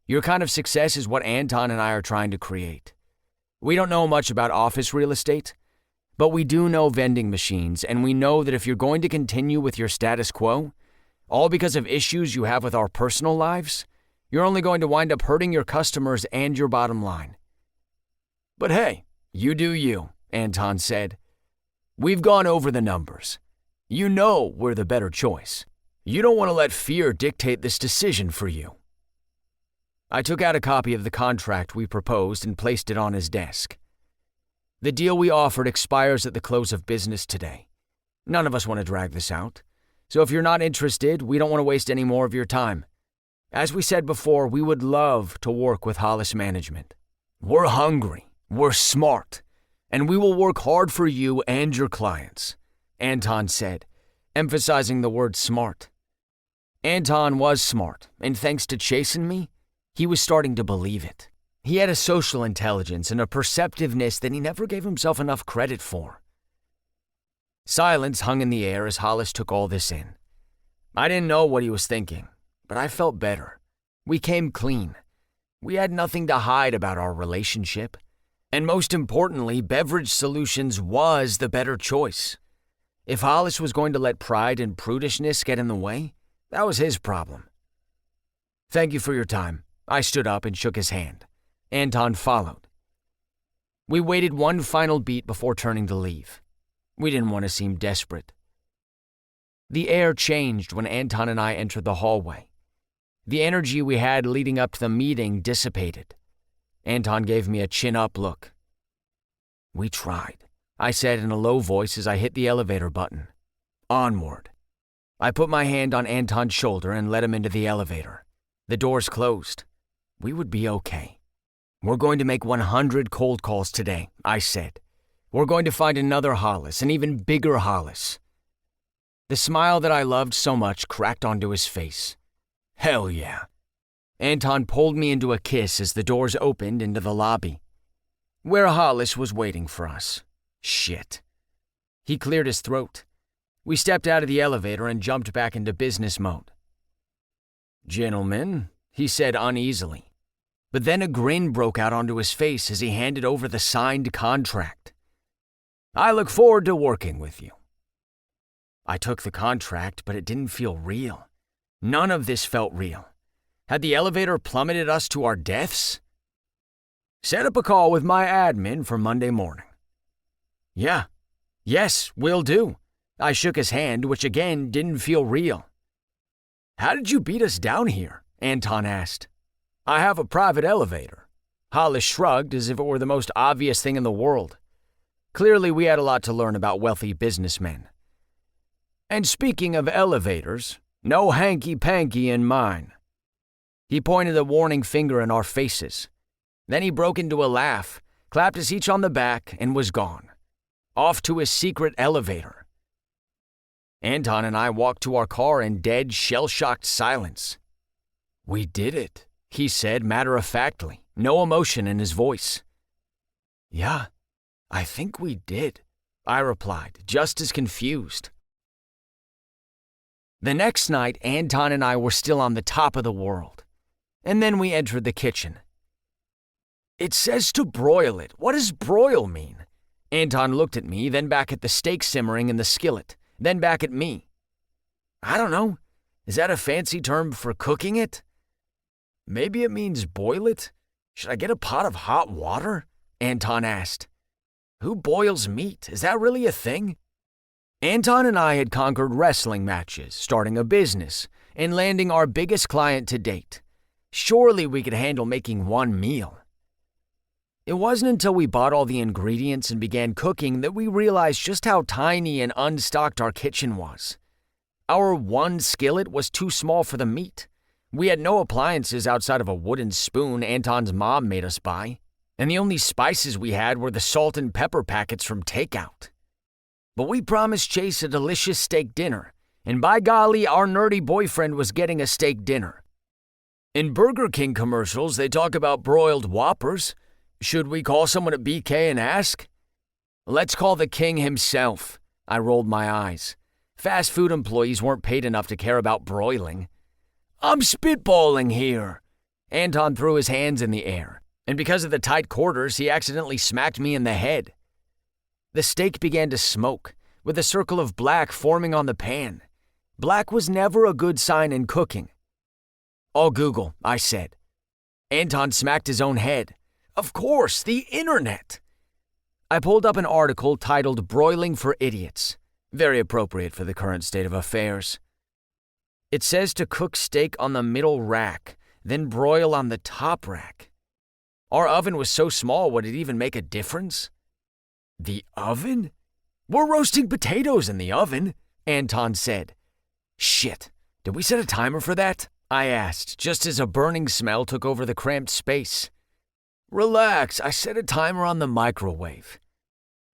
Your kind of success is what Anton and I are trying to create. We don't know much about office real estate, but we do know vending machines, and we know that if you're going to continue with your status quo, all because of issues you have with our personal lives, you're only going to wind up hurting your customers and your bottom line. But hey, you do you, Anton said. We've gone over the numbers. You know we're the better choice. You don't want to let fear dictate this decision for you. I took out a copy of the contract we proposed and placed it on his desk. The deal we offered expires at the close of business today. None of us want to drag this out. So if you're not interested, we don't want to waste any more of your time. As we said before, we would love to work with Hollis Management. We're hungry, we're smart, and we will work hard for you and your clients, Anton said, emphasizing the word smart. Anton was smart, and thanks to Chase and me, he was starting to believe it. He had a social intelligence and a perceptiveness that he never gave himself enough credit for. Silence hung in the air as Hollis took all this in. I didn't know what he was thinking, but I felt better. We came clean. We had nothing to hide about our relationship. And most importantly, Beverage Solutions was the better choice. If Hollis was going to let pride and prudishness get in the way, that was his problem. Thank you for your time. I stood up and shook his hand. Anton followed. We waited one final beat before turning to leave. We didn't want to seem desperate. The air changed when Anton and I entered the hallway. The energy we had leading up to the meeting dissipated. Anton gave me a chin-up look. We tried, I said in a low voice as I hit the elevator button. Onward. I put my hand on Anton's shoulder and let him into the elevator. The doors closed. We would be okay. We're going to make 100 cold calls today, I said. We're going to find another Hollis, an even bigger Hollis. The smile that I loved so much cracked onto his face. Hell yeah. Anton pulled me into a kiss as the doors opened into the lobby, where Hollis was waiting for us. Shit. He cleared his throat. We stepped out of the elevator and jumped back into business mode. Gentlemen, he said uneasily. But then a grin broke out onto his face as he handed over the signed contract. I look forward to working with you. I took the contract, but it didn't feel real. None of this felt real. Had the elevator plummeted us to our deaths? Set up a call with my admin for Monday morning. Yeah. Yes, will do. I shook his hand, which again didn't feel real. How did you beat us down here? Anton asked. I have a private elevator. Hollis shrugged as if it were the most obvious thing in the world. Clearly, we had a lot to learn about wealthy businessmen. And speaking of elevators, No hanky-panky in mine." He pointed a warning finger in our faces. Then he broke into a laugh, clapped us each on the back, and was gone. Off to his secret elevator. Anton and I walked to our car in dead, shell-shocked silence. "We did it," he said matter-of-factly, no emotion in his voice. "Yeah, I think we did," I replied, just as confused. The next night, Anton and I were still on the top of the world. And then we entered the kitchen. "It says to broil it. What does broil mean?" Anton looked at me, then back at the steak simmering in the skillet, then back at me. "I don't know. Is that a fancy term for cooking it?" "Maybe it means boil it. Should I get a pot of hot water?" Anton asked. "Who boils meat? Is that really a thing?" Anton and I had conquered wrestling matches, starting a business, and landing our biggest client to date. Surely we could handle making one meal. It wasn't until we bought all the ingredients and began cooking that we realized just how tiny and unstocked our kitchen was. Our one skillet was too small for the meat. We had no appliances outside of a wooden spoon Anton's mom made us buy, and the only spices we had were the salt and pepper packets from takeout. But we promised Chase a delicious steak dinner, and by golly, our nerdy boyfriend was getting a steak dinner. In Burger King commercials, they talk about broiled Whoppers. Should we call someone at BK and ask? "Let's call the king himself." I rolled my eyes. Fast food employees weren't paid enough to care about broiling. "I'm spitballing here." Anton threw his hands in the air, and because of the tight quarters, he accidentally smacked me in the head. The steak began to smoke, with a circle of black forming on the pan. Black was never a good sign in cooking. "I'll Google," I said. Anton smacked his own head. "Of course, the internet." I pulled up an article titled "Broiling for Idiots." Very appropriate for the current state of affairs. It says to cook steak on the middle rack, then broil on the top rack. Our oven was so small, would it even make a difference? "The oven? We're roasting potatoes in the oven," Anton said. "Shit, did we set a timer for that?" I asked, just as a burning smell took over the cramped space. "Relax, I set a timer on the microwave."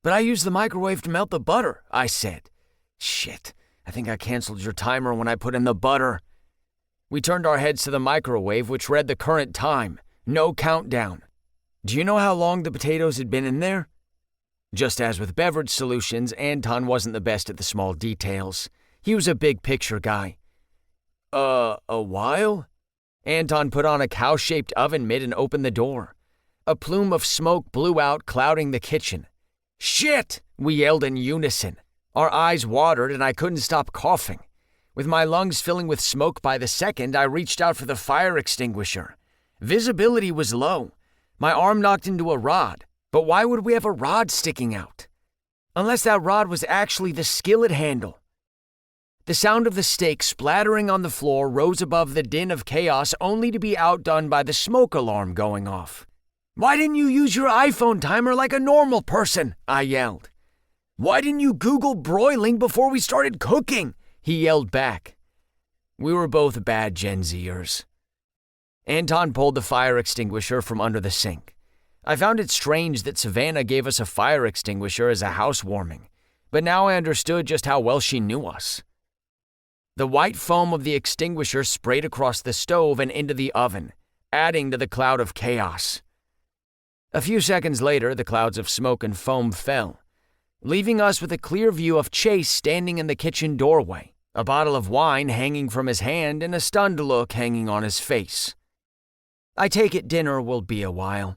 "But I used the microwave to melt the butter," I said. "Shit, I think I canceled your timer when I put in the butter." We turned our heads to the microwave, which read the current time, no countdown. Do you know how long the potatoes had been in there? Just as with beverage solutions, Anton wasn't the best at the small details. He was a big picture guy. A while?" Anton put on a cow-shaped oven mitt and opened the door. A plume of smoke blew out, clouding the kitchen. "Shit!" we yelled in unison. Our eyes watered and I couldn't stop coughing. With my lungs filling with smoke by the second, I reached out for the fire extinguisher. Visibility was low. My arm knocked into a rod, but why would we have a rod sticking out? Unless that rod was actually the skillet handle. The sound of the steak splattering on the floor rose above the din of chaos, only to be outdone by the smoke alarm going off. "Why didn't you use your iPhone timer like a normal person?" I yelled. "Why didn't you Google broiling before we started cooking?" he yelled back. We were both bad Gen Zers. Anton pulled the fire extinguisher from under the sink. I found it strange that Savannah gave us a fire extinguisher as a housewarming, but now I understood just how well she knew us. The white foam of the extinguisher sprayed across the stove and into the oven, adding to the cloud of chaos. A few seconds later, the clouds of smoke and foam fell, leaving us with a clear view of Chase standing in the kitchen doorway, a bottle of wine hanging from his hand and a stunned look hanging on his face. I take it dinner will be a while.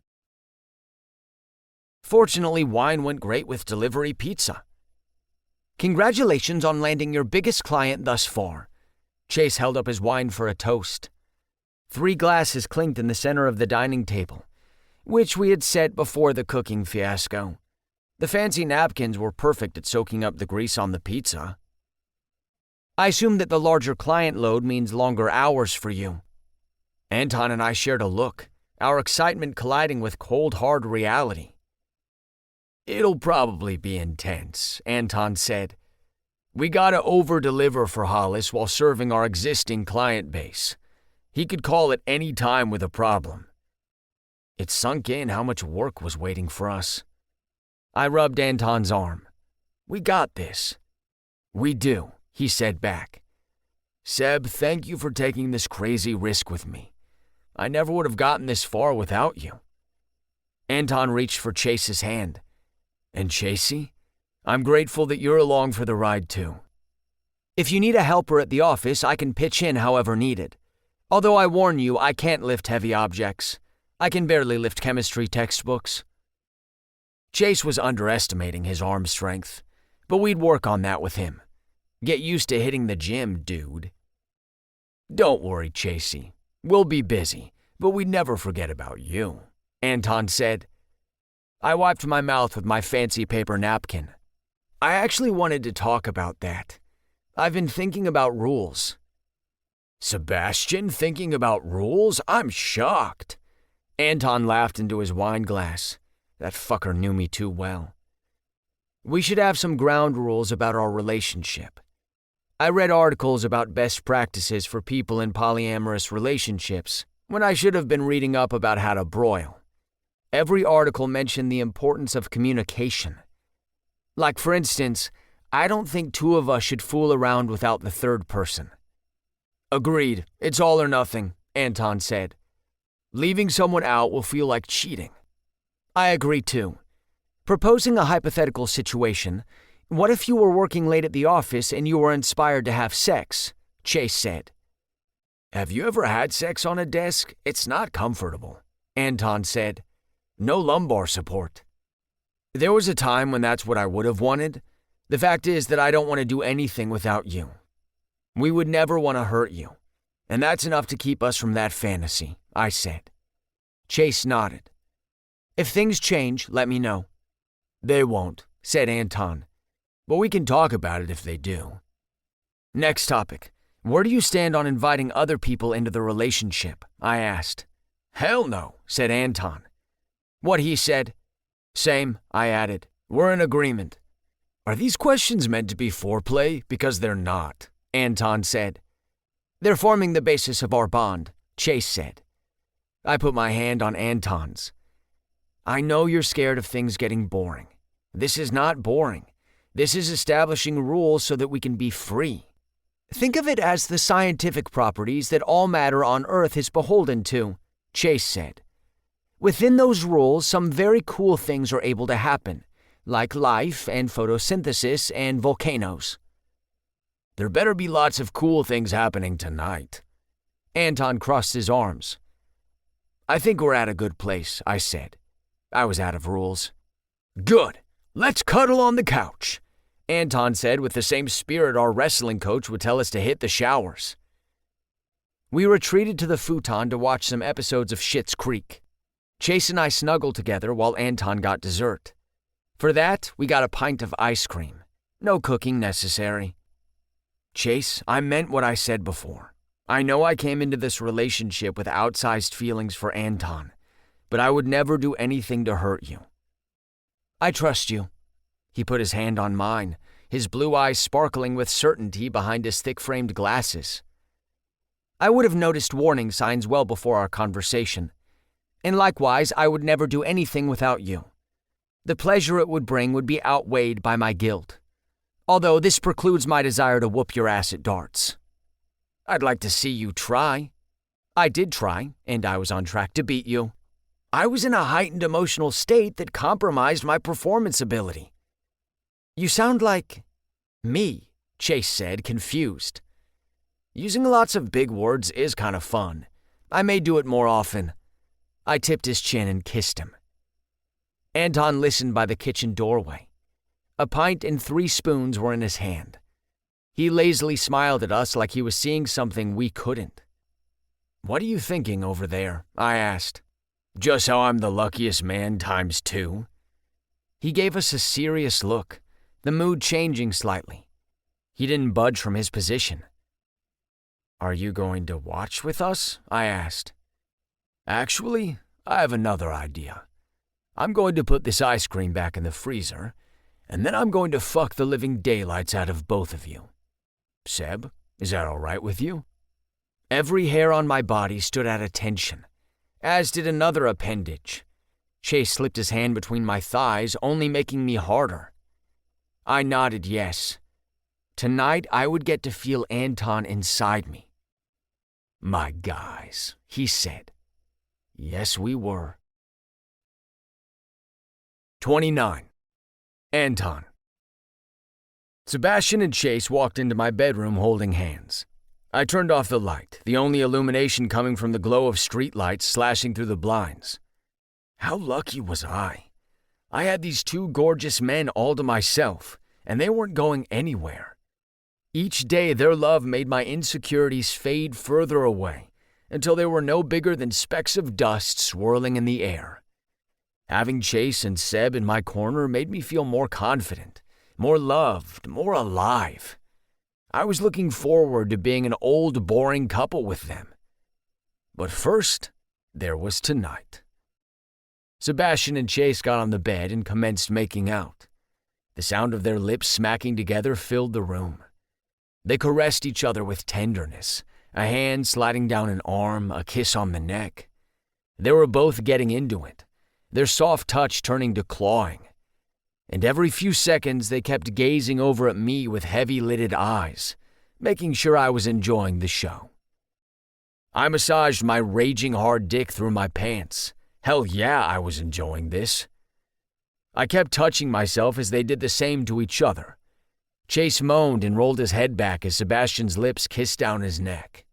Fortunately, wine went great with delivery pizza. "Congratulations on landing your biggest client thus far." Chase held up his wine for a toast. 3 glasses clinked in the center of the dining table, which we had set before the cooking fiasco. The fancy napkins were perfect at soaking up the grease on the pizza. "I assume that the larger client load means longer hours for you." Anton and I shared a look, our excitement colliding with cold, hard reality. "It'll probably be intense," Anton said. We gotta over-deliver for Hollis while serving our existing client base. He could call at any time with a problem. It sunk in how much work was waiting for us. I rubbed Anton's arm. We got this. We do, he said back. Seb, thank you for taking this crazy risk with me. I never would have gotten this far without you. Anton reached for Chase's hand. And Chasey, I'm grateful that you're along for the ride too. If you need a helper at the office, I can pitch in however needed. Although I warn you, I can't lift heavy objects. I can barely lift chemistry textbooks. Chase was underestimating his arm strength, but we'd work on that with him. Get used to hitting the gym, dude. Don't worry, Chasey. We'll be busy, but we'd never forget about you, Anton said. I wiped my mouth with my fancy paper napkin. I actually wanted to talk about that. I've been thinking about rules. Sebastian thinking about rules? I'm shocked. Anton laughed into his wine glass. That fucker knew me too well. We should have some ground rules about our relationship. I read articles about best practices for people in polyamorous relationships when I should have been reading up about how to broil. Every article mentioned the importance of communication. Like, for instance, I don't think two of us should fool around without the third person. Agreed. It's all or nothing, Anton said. Leaving someone out will feel like cheating. I agree too. Proposing a hypothetical situation, what if you were working late at the office and you were inspired to have sex? Chase said. Have you ever had sex on a desk? It's not comfortable, Anton said. No lumbar support. There was a time when that's what I would have wanted. The fact is that I don't want to do anything without you. We would never want to hurt you, and that's enough to keep us from that fantasy, I said. Chase nodded. If things change, let me know. They won't, said Anton, but we can talk about it if they do. Next topic. Where do you stand on inviting other people into the relationship? I asked. Hell no, said Anton. What he said? Same, I added. We're in agreement. Are these questions meant to be foreplay? Because they're not, Anton said. They're forming the basis of our bond, Chase said. I put my hand on Anton's. I know you're scared of things getting boring. This is not boring. This is establishing rules so that we can be free. Think of it as the scientific properties that all matter on Earth is beholden to, Chase said. Within those rules, some very cool things are able to happen, like life and photosynthesis and volcanoes. There better be lots of cool things happening tonight. Anton crossed his arms. I think we're at a good place, I said. I was out of rules. Good. Let's cuddle on the couch, Anton said with the same spirit our wrestling coach would tell us to hit the showers. We retreated to the futon to watch some episodes of Schitt's Creek. Chase and I snuggled together while Anton got dessert. For that, we got a pint of ice cream. No cooking necessary. Chase, I meant what I said before. I know I came into this relationship with outsized feelings for Anton, but I would never do anything to hurt you. I trust you. He put his hand on mine, his blue eyes sparkling with certainty behind his thick-framed glasses. I would have noticed warning signs well before our conversation. And likewise, I would never do anything without you. The pleasure it would bring would be outweighed by my guilt. Although this precludes my desire to whoop your ass at darts. I'd like to see you try. I did try, and I was on track to beat you. I was in a heightened emotional state that compromised my performance ability. You sound like me, Chase said, confused. Using lots of big words is kind of fun. I may do it more often. I tipped his chin and kissed him. Anton listened by the kitchen doorway. A pint and 3 spoons were in his hand. He lazily smiled at us like he was seeing something we couldn't. What are you thinking over there? I asked. Just how I'm the luckiest man times 2. He gave us a serious look, the mood changing slightly. He didn't budge from his position. Are you going to watch with us? I asked. Actually, I have another idea. I'm going to put this ice cream back in the freezer, and then I'm going to fuck the living daylights out of both of you. Seb, is that all right with you?" Every hair on my body stood at attention, as did another appendage. Chase slipped his hand between my thighs, only making me harder. I nodded yes. Tonight I would get to feel Anton inside me. "My guys," he said. Yes, we were. 29. Anton. Sebastian and Chase walked into my bedroom holding hands. I turned off the light, the only illumination coming from the glow of streetlights slashing through the blinds. How lucky was I? I had these two gorgeous men all to myself, and they weren't going anywhere. Each day their love made my insecurities fade further away, until they were no bigger than specks of dust swirling in the air. Having Chase and Seb in my corner made me feel more confident, more loved, more alive. I was looking forward to being an old, boring couple with them. But first, there was tonight. Sebastian and Chase got on the bed and commenced making out. The sound of their lips smacking together filled the room. They caressed each other with tenderness, a hand sliding down an arm, a kiss on the neck. They were both getting into it, their soft touch turning to clawing. And every few seconds they kept gazing over at me with heavy-lidded eyes, making sure I was enjoying the show. I massaged my raging hard dick through my pants. Hell yeah, I was enjoying this. I kept touching myself as they did the same to each other. Chase moaned and rolled his head back as Sebastian's lips kissed down his neck.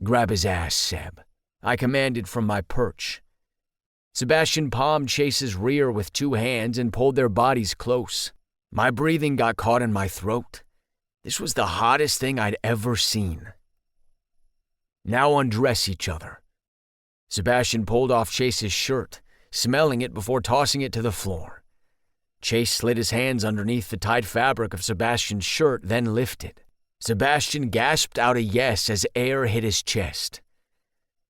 "Grab his ass, Seb," I commanded from my perch. Sebastian palmed Chase's rear with two hands and pulled their bodies close. My breathing got caught in my throat. This was the hottest thing I'd ever seen. "Now undress each other." Sebastian pulled off Chase's shirt, smelling it before tossing it to the floor. Chase slid his hands underneath the tight fabric of Sebastian's shirt, then lifted. Sebastian gasped out a yes as air hit his chest.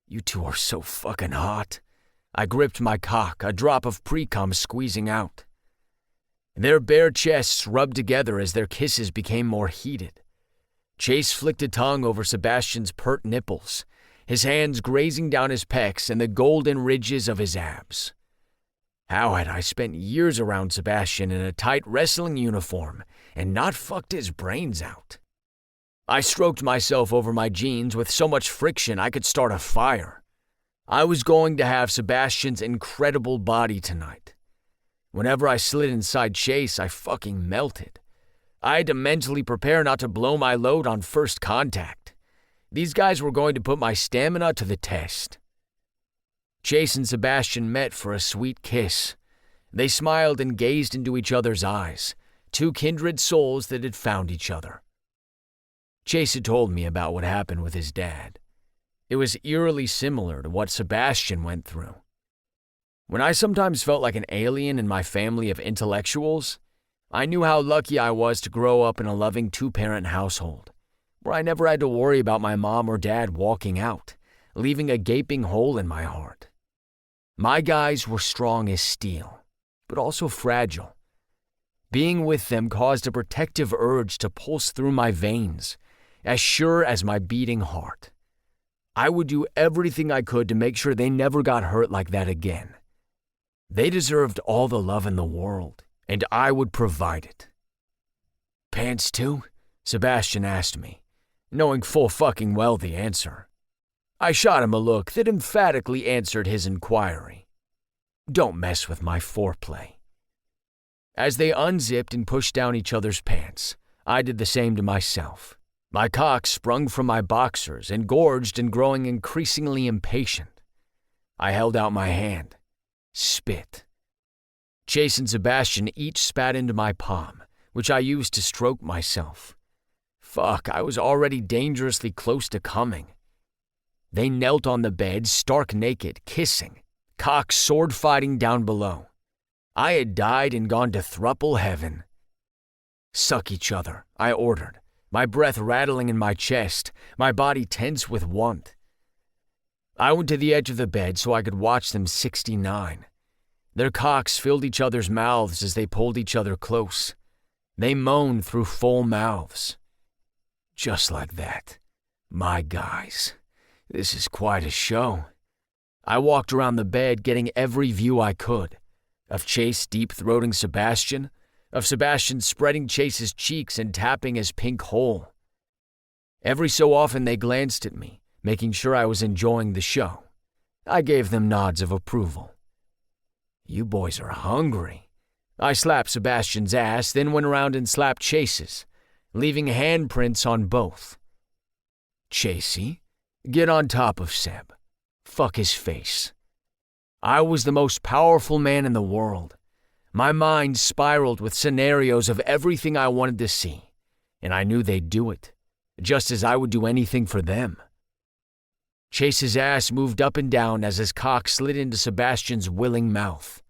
"You two are so fucking hot." I gripped my cock, a drop of pre-cum squeezing out. Their bare chests rubbed together as their kisses became more heated. Chase flicked a tongue over Sebastian's pert nipples, his hands grazing down his pecs and the golden ridges of his abs. How had I spent years around Sebastian in a tight wrestling uniform and not fucked his brains out? I stroked myself over my jeans with so much friction I could start a fire. I was going to have Sebastian's incredible body tonight. Whenever I slid inside Chase, I fucking melted. I had to mentally prepare not to blow my load on first contact. These guys were going to put my stamina to the test. Chase and Sebastian met for a sweet kiss. They smiled and gazed into each other's eyes, two kindred souls that had found each other. Chase had told me about what happened with his dad. It was eerily similar to what Sebastian went through. When I sometimes felt like an alien in my family of intellectuals, I knew how lucky I was to grow up in a loving two-parent household, where I never had to worry about my mom or dad walking out, leaving a gaping hole in my heart. My guys were strong as steel, but also fragile. Being with them caused a protective urge to pulse through my veins, as sure as my beating heart. I would do everything I could to make sure they never got hurt like that again. They deserved all the love in the world, and I would provide it. "Pants too?" Sebastian asked me, knowing full fucking well the answer. I shot him a look that emphatically answered his inquiry. Don't mess with my foreplay. As they unzipped and pushed down each other's pants, I did the same to myself. My cock sprung from my boxers, engorged and growing increasingly impatient. I held out my hand. Spit. Chase and Sebastian each spat into my palm, which I used to stroke myself. Fuck, I was already dangerously close to coming. They knelt on the bed, stark naked, kissing, cock sword fighting down below. I had died and gone to thruple heaven. "Suck each other," I ordered, my breath rattling in my chest, my body tense with want. I went to the edge of the bed so I could watch them 69. Their cocks filled each other's mouths as they pulled each other close. They moaned through full mouths. Just like that. My guys, this is quite a show. I walked around the bed getting every view I could. Of Chase deep-throating Sebastian, of Sebastian spreading Chase's cheeks and tapping his pink hole. Every so often they glanced at me, making sure I was enjoying the show. I gave them nods of approval. You boys are hungry. I slapped Sebastian's ass, then went around and slapped Chase's, leaving handprints on both. Chasey, get on top of Seb. Fuck his face. I was the most powerful man in the world. My mind spiraled with scenarios of everything I wanted to see, and I knew they'd do it, just as I would do anything for them. Chase's ass moved up and down as his cock slid into Sebastian's willing mouth.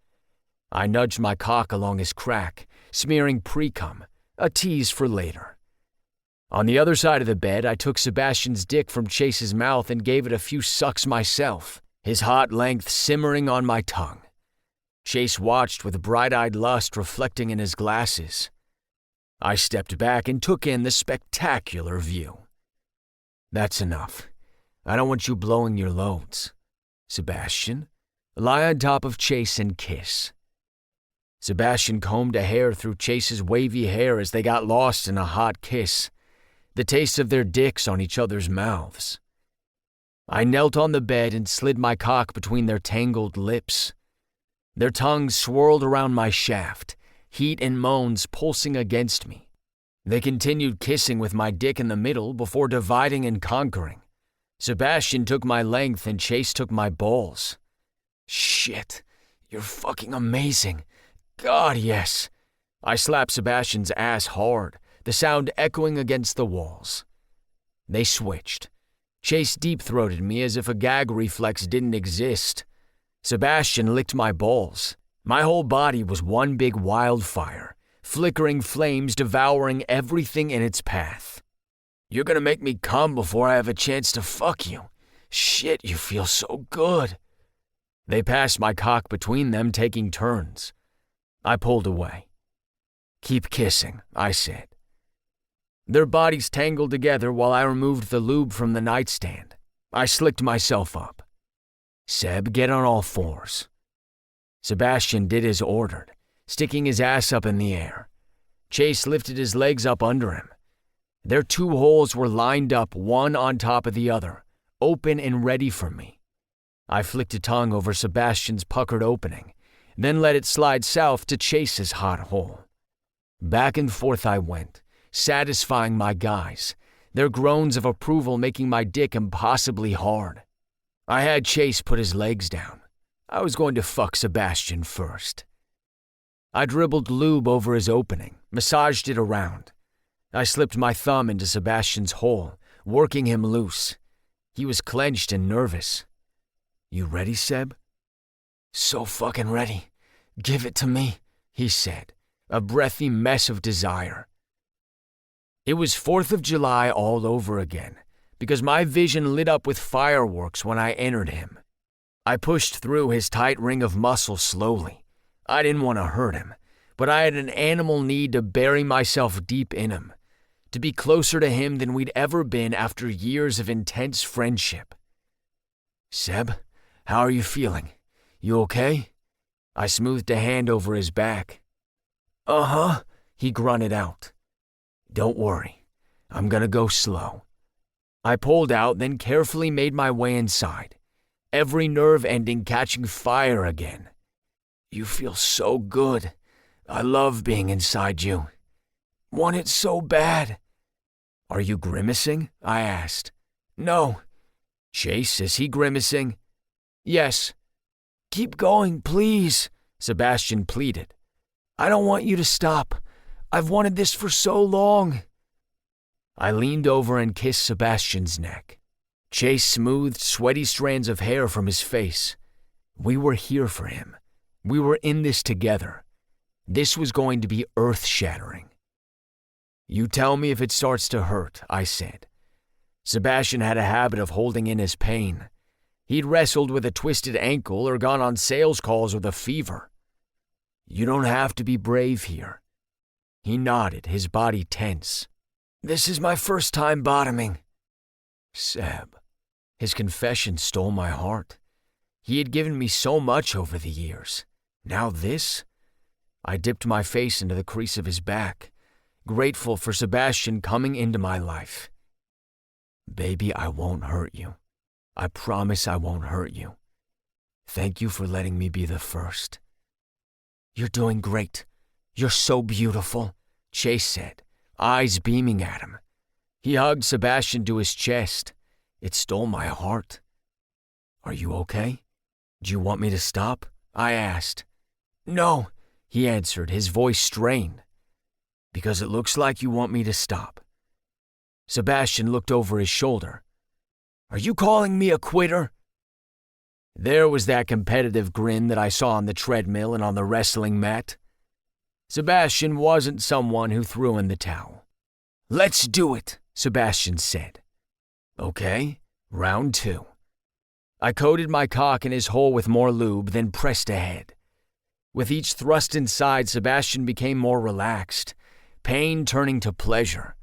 I nudged my cock along his crack, smearing pre-cum, a tease for later. On the other side of the bed, I took Sebastian's dick from Chase's mouth and gave it a few sucks myself, his hot length simmering on my tongue. Chase watched with bright-eyed lust reflecting in his glasses. I stepped back and took in the spectacular view. That's enough. I don't want you blowing your loads. Sebastian, lie on top of Chase and kiss. Sebastian combed a hair through Chase's wavy hair as they got lost in a hot kiss, the taste of their dicks on each other's mouths. I knelt on the bed and slid my cock between their tangled lips. Their tongues swirled around my shaft, heat and moans pulsing against me. They continued kissing with my dick in the middle before dividing and conquering. Sebastian took my length and Chase took my balls. Shit, you're fucking amazing. God, yes. I slapped Sebastian's ass hard, the sound echoing against the walls. They switched. Chase deep-throated me as if a gag reflex didn't exist. Sebastian licked my balls. My whole body was one big wildfire, flickering flames devouring everything in its path. You're gonna make me come before I have a chance to fuck you. Shit, you feel so good. They passed my cock between them, taking turns. I pulled away. Keep kissing, I said. Their bodies tangled together while I removed the lube from the nightstand. I slicked myself up. Seb, get on all fours. Sebastian did as ordered, sticking his ass up in the air. Chase lifted his legs up under him. Their two holes were lined up, one on top of the other, open and ready for me. I flicked a tongue over Sebastian's puckered opening, then let it slide south to Chase's hot hole. Back and forth I went, satisfying my guys, their groans of approval making my dick impossibly hard. I had Chase put his legs down. I was going to fuck Sebastian first. I dribbled lube over his opening, massaged it around. I slipped my thumb into Sebastian's hole, working him loose. He was clenched and nervous. You ready, Seb? So fucking ready. Give it to me, he said, a breathy mess of desire. It was 4th of July all over again, because my vision lit up with fireworks when I entered him. I pushed through his tight ring of muscle slowly. I didn't want to hurt him, but I had an animal need to bury myself deep in him, to be closer to him than we'd ever been after years of intense friendship. Seb, how are you feeling? You okay? I smoothed a hand over his back. Uh-huh, he grunted out. Don't worry, I'm gonna go slow. I pulled out, then carefully made my way inside, every nerve ending catching fire again. You feel so good. I love being inside you. Want it so bad. Are you grimacing? I asked. No. Chase, is he grimacing? Yes. Keep going, please, Sebastian pleaded. I don't want you to stop. I've wanted this for so long. I leaned over and kissed Sebastian's neck. Chase smoothed sweaty strands of hair from his face. We were here for him. We were in this together. This was going to be earth-shattering. You tell me if it starts to hurt, I said. Sebastian had a habit of holding in his pain. He'd wrestled with a twisted ankle or gone on sales calls with a fever. You don't have to be brave here. He nodded, his body tense. This is my first time bottoming. Seb. His confession stole my heart. He had given me so much over the years. Now this? I dipped my face into the crease of his back, grateful for Sebastian coming into my life. Baby, I won't hurt you. I promise I won't hurt you. Thank you for letting me be the first. You're doing great. You're so beautiful, Chase said, eyes beaming at him. He hugged Sebastian to his chest. It stole my heart. Are you okay? Do you want me to stop? I asked. No, he answered, his voice strained. Because it looks like you want me to stop. Sebastian looked over his shoulder. Are you calling me a quitter? There was that competitive grin that I saw on the treadmill and on the wrestling mat. Sebastian wasn't someone who threw in the towel. Let's do it, Sebastian said. Okay, round 2. I coated my cock in his hole with more lube, then pressed ahead. With each thrust inside, Sebastian became more relaxed, pain turning to pleasure.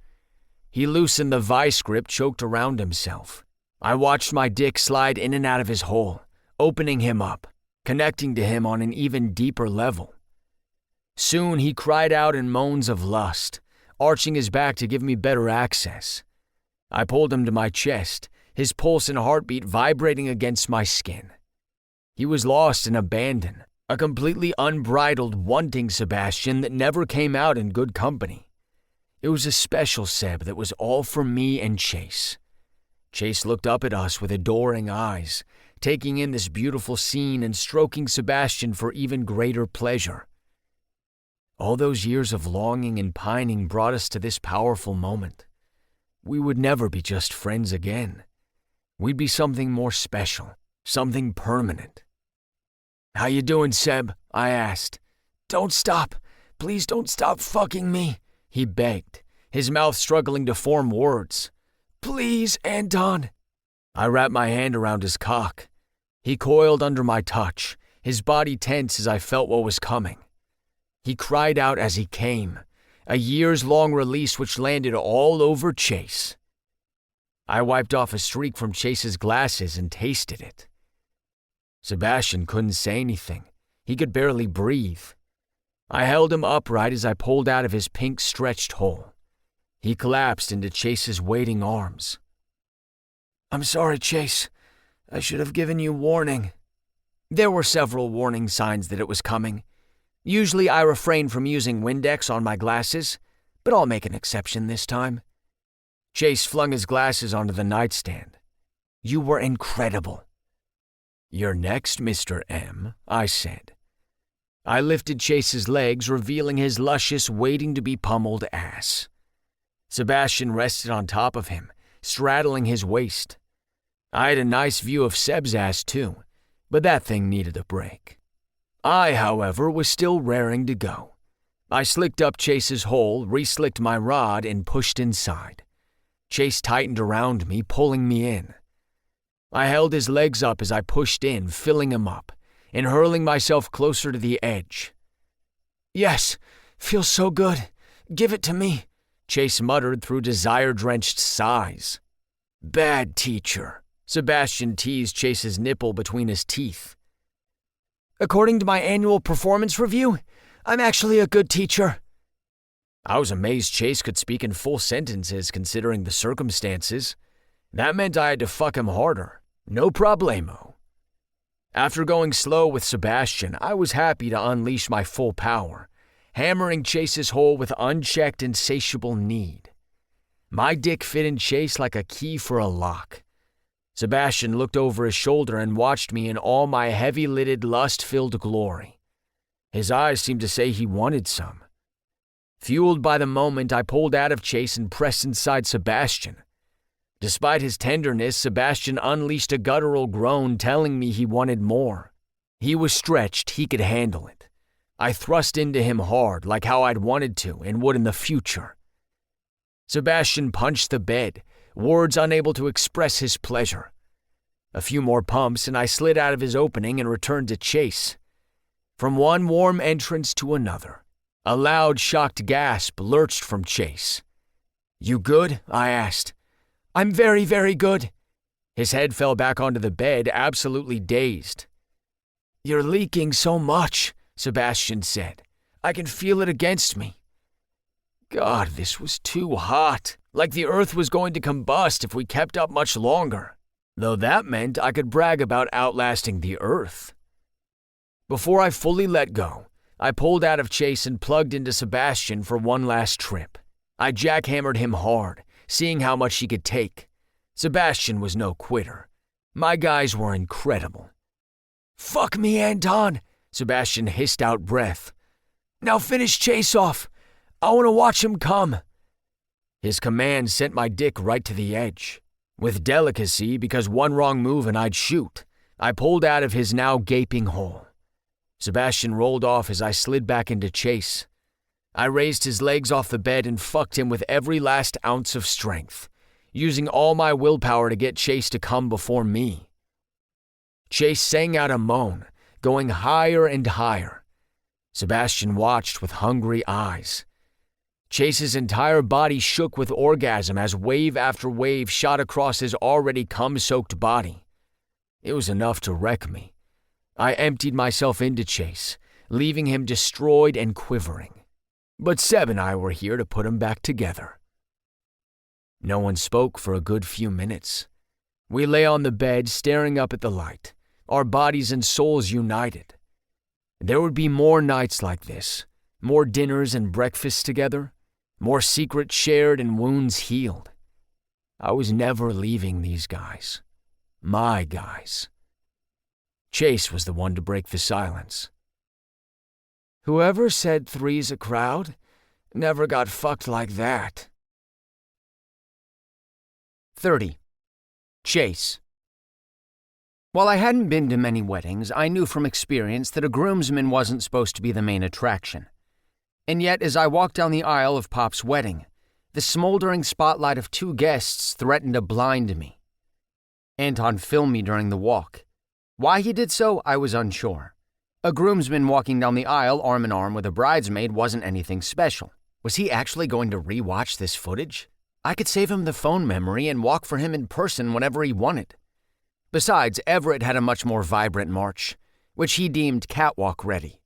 He loosened the vice grip choked around himself. I watched my dick slide in and out of his hole, opening him up, connecting to him on an even deeper level. Soon he cried out in moans of lust, arching his back to give me better access. I pulled him to my chest, his pulse and heartbeat vibrating against my skin. He was lost in abandon, a completely unbridled, wanting Sebastian that never came out in good company. It was a special Seb that was all for me and Chase. Chase looked up at us with adoring eyes, taking in this beautiful scene and stroking Sebastian for even greater pleasure. All those years of longing and pining brought us to this powerful moment. We would never be just friends again. We'd be something more special, something permanent. How you doing, Seb? I asked. Don't stop. Please don't stop fucking me, he begged, his mouth struggling to form words. Please, Anton. I wrapped my hand around his cock. He coiled under my touch, his body tense as I felt what was coming. He cried out as he came, a years-long release which landed all over Chase. I wiped off a streak from Chase's glasses and tasted it. Sebastian couldn't say anything. He could barely breathe. I held him upright as I pulled out of his pink stretched hole. He collapsed into Chase's waiting arms. I'm sorry, Chase. I should have given you warning. There were several warning signs that it was coming. Usually I refrain from using Windex on my glasses, but I'll make an exception this time. Chase flung his glasses onto the nightstand. You were incredible. You're next, Mr. M, I said. I lifted Chase's legs, revealing his luscious, waiting to be pummeled ass. Sebastian rested on top of him, straddling his waist. I had a nice view of Seb's ass too, but that thing needed a break. I, however, was still raring to go. I slicked up Chase's hole, re-slicked my rod, and pushed inside. Chase tightened around me, pulling me in. I held his legs up as I pushed in, filling him up, and hurling myself closer to the edge. Yes, feels so good. Give it to me, Chase muttered through desire-drenched sighs. Bad teacher. Sebastian teased Chase's nipple between his teeth. According to my annual performance review, I'm actually a good teacher. I was amazed Chase could speak in full sentences considering the circumstances. That meant I had to fuck him harder. No problemo. After going slow with Sebastian, I was happy to unleash my full power, hammering Chase's hole with unchecked insatiable need. My dick fit in Chase like a key for a lock. Sebastian looked over his shoulder and watched me in all my heavy-lidded, lust-filled glory. His eyes seemed to say he wanted some. Fueled by the moment, I pulled out of Chase and pressed inside Sebastian. Despite his tenderness, Sebastian unleashed a guttural groan telling me he wanted more. He was stretched, he could handle it. I thrust into him hard, like how I'd wanted to and would in the future. Sebastian punched the bed, words unable to express his pleasure. A few more pumps and I slid out of his opening and returned to Chase. From one warm entrance to another, a loud, shocked gasp lurched from Chase. "You good?" I asked. "I'm very, very good." His head fell back onto the bed, absolutely dazed. "You're leaking so much," Sebastian said. "I can feel it against me." God, this was too hot, like the earth was going to combust if we kept up much longer, though that meant I could brag about outlasting the earth. Before I fully let go, I pulled out of Chase and plugged into Sebastian for one last trip. I jackhammered him hard, seeing how much he could take. Sebastian was no quitter. My guys were incredible. "Fuck me, Anton," Sebastian hissed out breath. "Now finish Chase off. I want to watch him come." His command sent my dick right to the edge. With delicacy, because one wrong move and I'd shoot, I pulled out of his now gaping hole. Sebastian rolled off as I slid back into Chase. I raised his legs off the bed and fucked him with every last ounce of strength, using all my willpower to get Chase to come before me. Chase sang out a moan, going higher and higher. Sebastian watched with hungry eyes. Chase's entire body shook with orgasm as wave after wave shot across his already cum-soaked body. It was enough to wreck me. I emptied myself into Chase, leaving him destroyed and quivering. But Seb and I were here to put him back together. No one spoke for a good few minutes. We lay on the bed staring up at the light, our bodies and souls united. There would be more nights like this, more dinners and breakfasts together, more secrets shared and wounds healed. I was never leaving these guys. My guys. Chase was the one to break the silence. "Whoever said three's a crowd never got fucked like that." 30. Chase. While I hadn't been to many weddings, I knew from experience that a groomsman wasn't supposed to be the main attraction. And yet, as I walked down the aisle of Pop's wedding, the smoldering spotlight of two guests threatened to blind me. Anton filmed me during the walk. Why he did so, I was unsure. A groomsman walking down the aisle arm in arm with a bridesmaid wasn't anything special. Was he actually going to re-watch this footage? I could save him the phone memory and walk for him in person whenever he wanted. Besides, Everett had a much more vibrant march, which he deemed catwalk ready.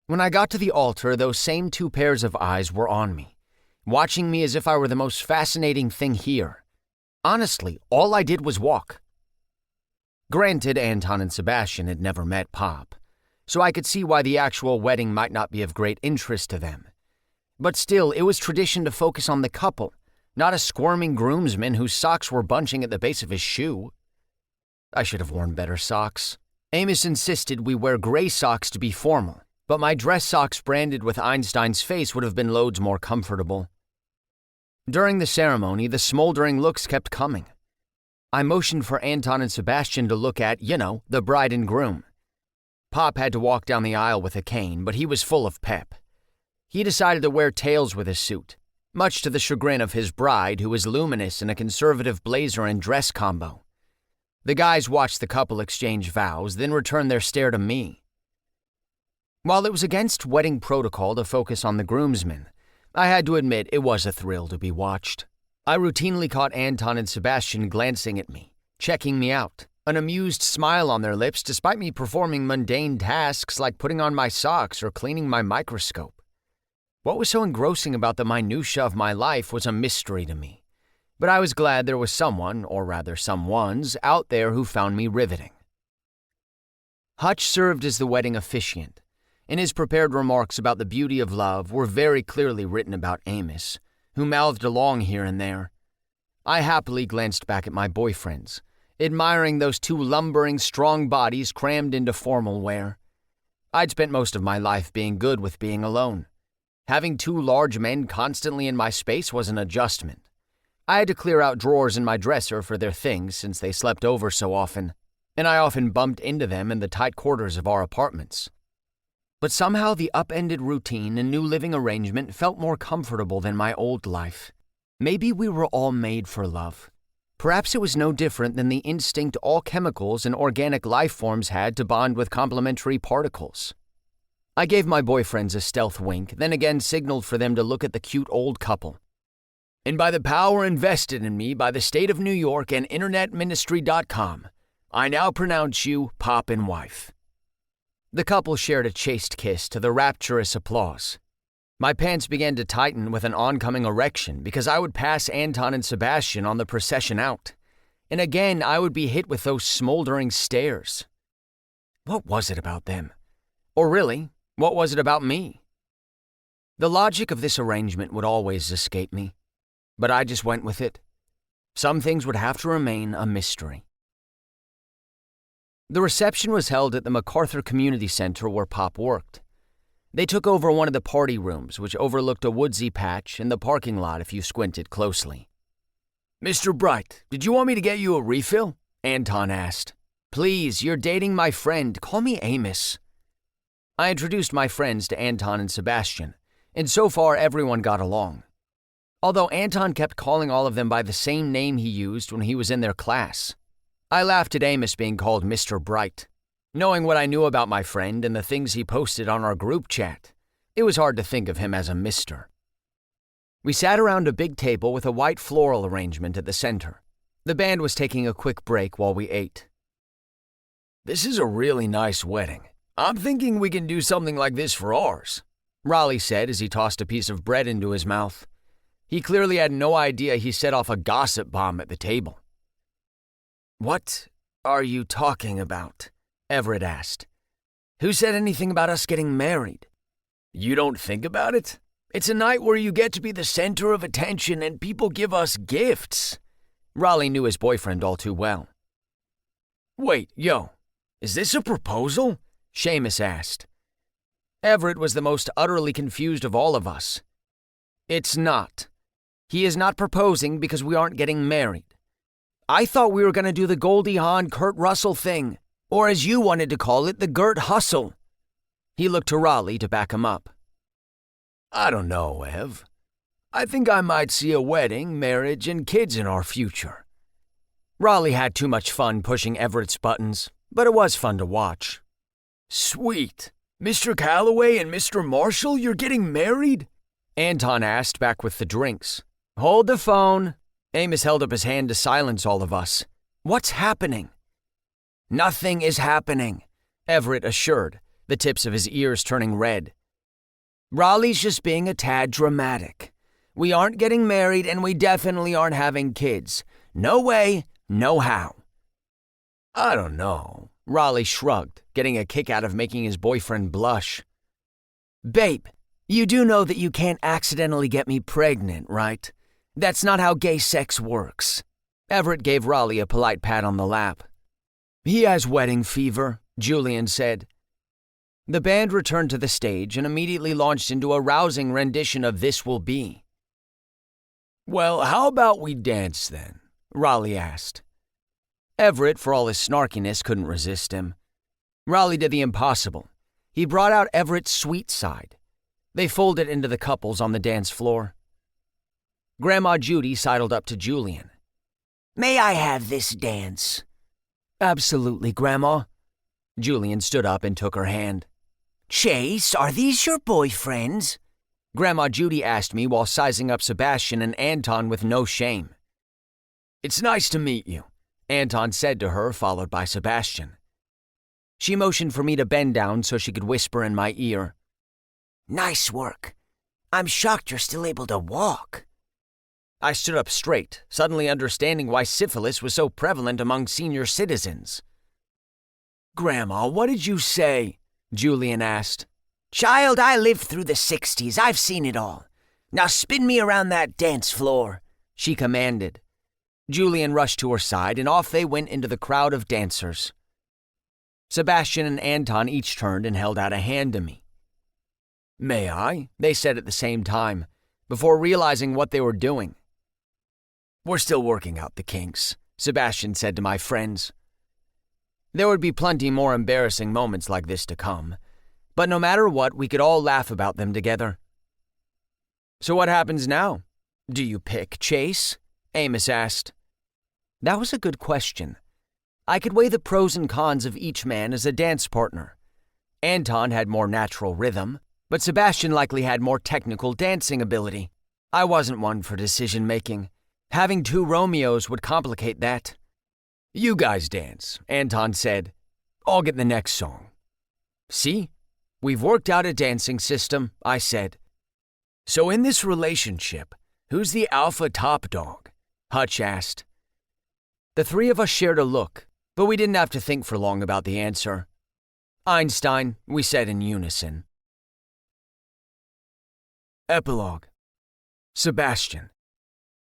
When I got to the altar, those same two pairs of eyes were on me, watching me as if I were the most fascinating thing here. Honestly, all I did was walk. Granted, Anton and Sebastian had never met Pop, so I could see why the actual wedding might not be of great interest to them. But still, it was tradition to focus on the couple, not a squirming groomsman whose socks were bunching at the base of his shoe. I should have worn better socks. Amos insisted we wear gray socks to be formal, but my dress socks branded with Einstein's face would have been loads more comfortable. During the ceremony, the smoldering looks kept coming. I motioned for Anton and Sebastian to look at, the bride and groom. Pop had to walk down the aisle with a cane, but he was full of pep. He decided to wear tails with his suit, much to the chagrin of his bride, who was luminous in a conservative blazer and dress combo. The guys watched the couple exchange vows, then returned their stare to me. While it was against wedding protocol to focus on the groomsmen, I had to admit it was a thrill to be watched. I routinely caught Anton and Sebastian glancing at me, checking me out, an amused smile on their lips despite me performing mundane tasks like putting on my socks or cleaning my microscope. What was so engrossing about the minutiae of my life was a mystery to me, but I was glad there was someone, or rather someones, out there who found me riveting. Hutch served as the wedding officiant, and his prepared remarks about the beauty of love were very clearly written about Amos, who mouthed along here and there. I happily glanced back at my boyfriends, admiring those two lumbering, strong bodies crammed into formal wear. I'd spent most of my life being good with being alone. Having two large men constantly in my space was an adjustment. I had to clear out drawers in my dresser for their things since they slept over so often, and I often bumped into them in the tight quarters of our apartments. But somehow the upended routine and new living arrangement felt more comfortable than my old life. Maybe we were all made for love. Perhaps it was no different than the instinct all chemicals and organic life forms had to bond with complementary particles. I gave my boyfriends a stealth wink, then again signaled for them to look at the cute old couple. And by the power invested in me by the state of New York and internetministry.com, I now pronounce you Pop and Wife. The couple shared a chaste kiss to the rapturous applause. My pants began to tighten with an oncoming erection because I would pass Anton and Sebastian on the procession out, and again I would be hit with those smoldering stares. What was it about them? Or really, what was it about me? The logic of this arrangement would always escape me, but I just went with it. Some things would have to remain a mystery. The reception was held at the MacArthur Community Center where Pop worked. They took over one of the party rooms, which overlooked a woodsy patch in the parking lot if you squinted closely. "Mr. Bright, did you want me to get you a refill?" Anton asked. "Please, you're dating my friend. Call me Amos." I introduced my friends to Anton and Sebastian, and so far everyone got along. Although Anton kept calling all of them by the same name he used when he was in their class. I laughed at Amos being called Mr. Bright. Knowing what I knew about my friend and the things he posted on our group chat, it was hard to think of him as a mister. We sat around a big table with a white floral arrangement at the center. The band was taking a quick break while we ate. "This is a really nice wedding. I'm thinking we can do something like this for ours," Raleigh said as he tossed a piece of bread into his mouth. He clearly had no idea he set off a gossip bomb at the table. "What are you talking about?" Everett asked. "Who said anything about us getting married?" "You don't think about it? It's a night where you get to be the center of attention and people give us gifts." Raleigh knew his boyfriend all too well. "Wait, yo, is this a proposal?" Seamus asked. Everett was the most utterly confused of all of us. "It's not. He is not proposing because we aren't getting married. I thought we were going to do the Goldie Hawn-Kurt Russell thing. Or as you wanted to call it, the Gert Hustle." He looked to Raleigh to back him up. "I don't know, Ev. I think I might see a wedding, marriage, and kids in our future." Raleigh had too much fun pushing Everett's buttons, but it was fun to watch. "Sweet. Mr. Calloway and Mr. Marshall, you're getting married?" Anton asked back with the drinks. "Hold the phone." Amos held up his hand to silence all of us. "What's happening?" "Nothing is happening," Everett assured, the tips of his ears turning red. "Raleigh's just being a tad dramatic. We aren't getting married and we definitely aren't having kids. No way, no how." "I don't know," Raleigh shrugged, getting a kick out of making his boyfriend blush. "Babe, you do know that you can't accidentally get me pregnant, right? That's not how gay sex works." Everett gave Raleigh a polite pat on the lap. "He has wedding fever," Julian said. The band returned to the stage and immediately launched into a rousing rendition of This Will Be. "Well, how about we dance then?" Raleigh asked. Everett, for all his snarkiness, couldn't resist him. Raleigh did the impossible. He brought out Everett's sweet side. They folded into the couples on the dance floor. Grandma Judy sidled up to Julian. "May I have this dance?" "Absolutely, Grandma." Julian stood up and took her hand. "Chase, are these your boyfriends?" Grandma Judy asked me while sizing up Sebastian and Anton with no shame. "It's nice to meet you," Anton said to her, followed by Sebastian. She motioned for me to bend down so she could whisper in my ear. "Nice work. I'm shocked you're still able to walk." I stood up straight, suddenly understanding why syphilis was so prevalent among senior citizens. "Grandma, what did you say?" Julian asked. "Child, I lived through the 60s. I've seen it all. Now spin me around that dance floor," she commanded. Julian rushed to her side, and off they went into the crowd of dancers. Sebastian and Anton each turned and held out a hand to me. "May I?" they said at the same time, before realizing what they were doing. "We're still working out the kinks," Sebastian said to my friends. There would be plenty more embarrassing moments like this to come, but no matter what, we could all laugh about them together. "So what happens now? Do you pick Chase?" Amos asked. That was a good question. I could weigh the pros and cons of each man as a dance partner. Anton had more natural rhythm, but Sebastian likely had more technical dancing ability. I wasn't one for decision-making. Having two Romeos would complicate that. "You guys dance," Anton said. "I'll get the next song." "See? We've worked out a dancing system," I said. "So in this relationship, who's the alpha top dog?" Hutch asked. The three of us shared a look, but we didn't have to think for long about the answer. "Einstein," we said in unison. Epilogue. Sebastian.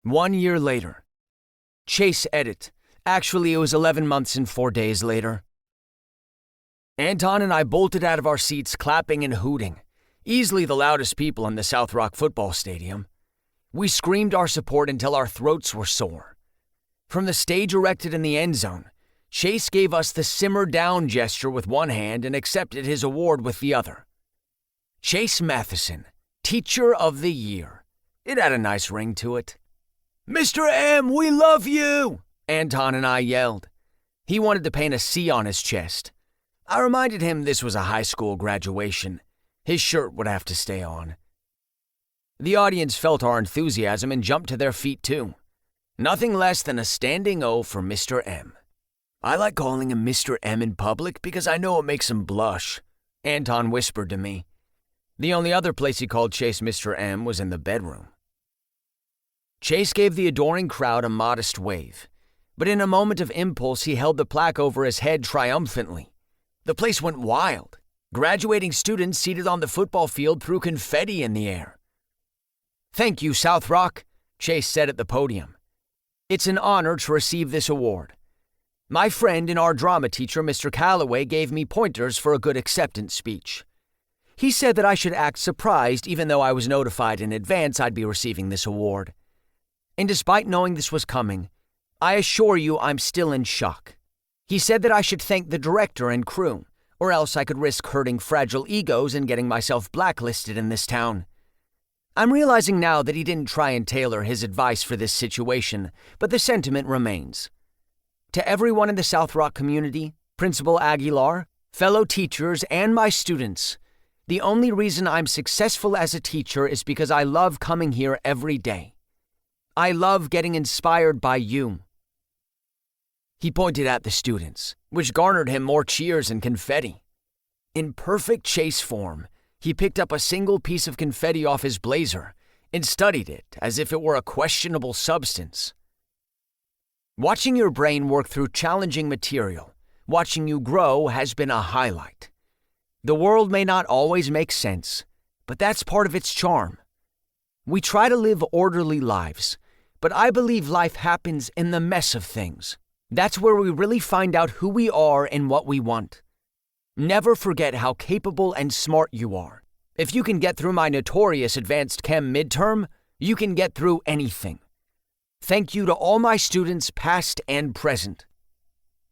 1 year later. Chase edit. Actually, it was 11 months and 4 days later. Anton and I bolted out of our seats clapping and hooting, easily the loudest people in the South Rock football stadium. We screamed our support until our throats were sore. From the stage erected in the end zone, Chase gave us the simmer down gesture with one hand and accepted his award with the other. Chase Matheson, Teacher of the Year. It had a nice ring to it. "Mr. M, we love you!" Anton and I yelled. He wanted to paint a C on his chest. I reminded him this was a high school graduation. His shirt would have to stay on. The audience felt our enthusiasm and jumped to their feet too. Nothing less than a standing O for Mr. M. "I like calling him Mr. M in public because I know it makes him blush," Anton whispered to me. The only other place he called Chase Mr. M was in the bedroom. Chase gave the adoring crowd a modest wave, but in a moment of impulse he held the plaque over his head triumphantly. The place went wild. Graduating students seated on the football field threw confetti in the air. "Thank you, South Rock," Chase said at the podium. "It's an honor to receive this award. My friend and our drama teacher, Mr. Calloway, gave me pointers for a good acceptance speech. He said that I should act surprised even though I was notified in advance I'd be receiving this award. And despite knowing this was coming, I assure you I'm still in shock. He said that I should thank the director and crew, or else I could risk hurting fragile egos and getting myself blacklisted in this town. I'm realizing now that he didn't try and tailor his advice for this situation, but the sentiment remains. To everyone in the South Rock community, Principal Aguilar, fellow teachers, and my students, the only reason I'm successful as a teacher is because I love coming here every day. I love getting inspired by you." He pointed at the students, which garnered him more cheers and confetti. In perfect Chase form, he picked up a single piece of confetti off his blazer and studied it as if it were a questionable substance. Watching your brain work through challenging material, watching you grow has been a highlight. The world may not always make sense, but that's part of its charm. We try to live orderly lives, but I believe life happens in the mess of things. That's where we really find out who we are and what we want. Never forget how capable and smart you are. If you can get through my notorious advanced chem midterm, you can get through anything. Thank you to all my students, past and present.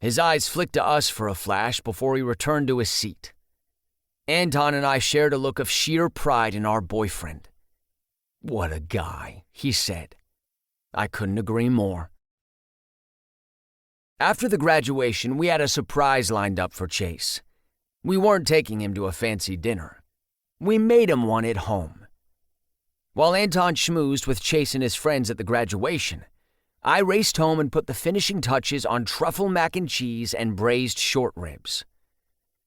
His eyes flicked to us for a flash before he returned to his seat. Anton and I shared a look of sheer pride in our boyfriend. "What a guy," he said. I couldn't agree more. After the graduation, we had a surprise lined up for Chase. We weren't taking him to a fancy dinner. We made him one at home. While Anton schmoozed with Chase and his friends at the graduation, I raced home and put the finishing touches on truffle mac and cheese and braised short ribs.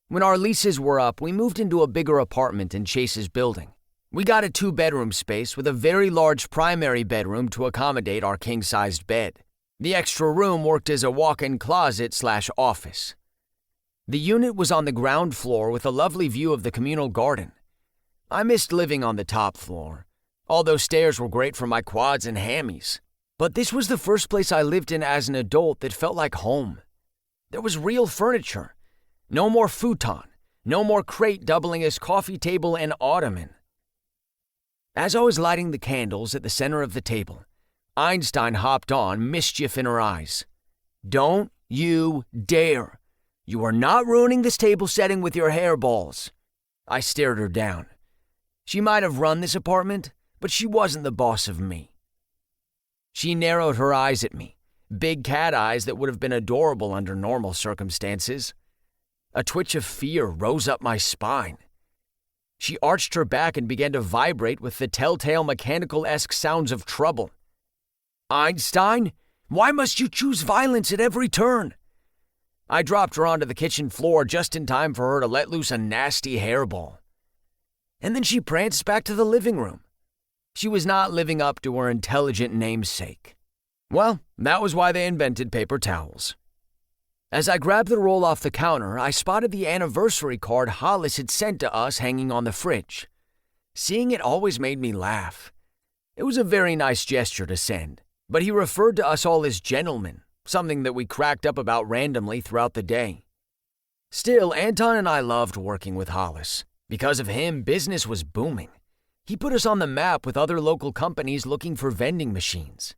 When our leases were up, we moved into a bigger apartment in Chase's building. We got a 2-bedroom space with a very large primary bedroom to accommodate our king-sized bed. The extra room worked as a walk-in closet/office. The unit was on the ground floor with a lovely view of the communal garden. I missed living on the top floor, although stairs were great for my quads and hammies. But this was the first place I lived in as an adult that felt like home. There was real furniture. No more futon, no more crate doubling as coffee table and ottoman. As I was lighting the candles at the center of the table, Einstein hopped on, mischief in her eyes. "Don't you dare! You are not ruining this table setting with your hairballs." I stared her down. She might have run this apartment, but she wasn't the boss of me. She narrowed her eyes at me, big cat eyes that would have been adorable under normal circumstances. A twitch of fear rose up my spine. She arched her back and began to vibrate with the telltale mechanical-esque sounds of trouble. "Einstein, why must you choose violence at every turn?" I dropped her onto the kitchen floor just in time for her to let loose a nasty hairball. And then she pranced back to the living room. She was not living up to her intelligent namesake. Well, that was why they invented paper towels. As I grabbed the roll off the counter, I spotted the anniversary card Hollis had sent to us hanging on the fridge. Seeing it always made me laugh. It was a very nice gesture to send, but he referred to us all as gentlemen, something that we cracked up about randomly throughout the day. Still, Anton and I loved working with Hollis. Because of him, business was booming. He put us on the map with other local companies looking for vending machines.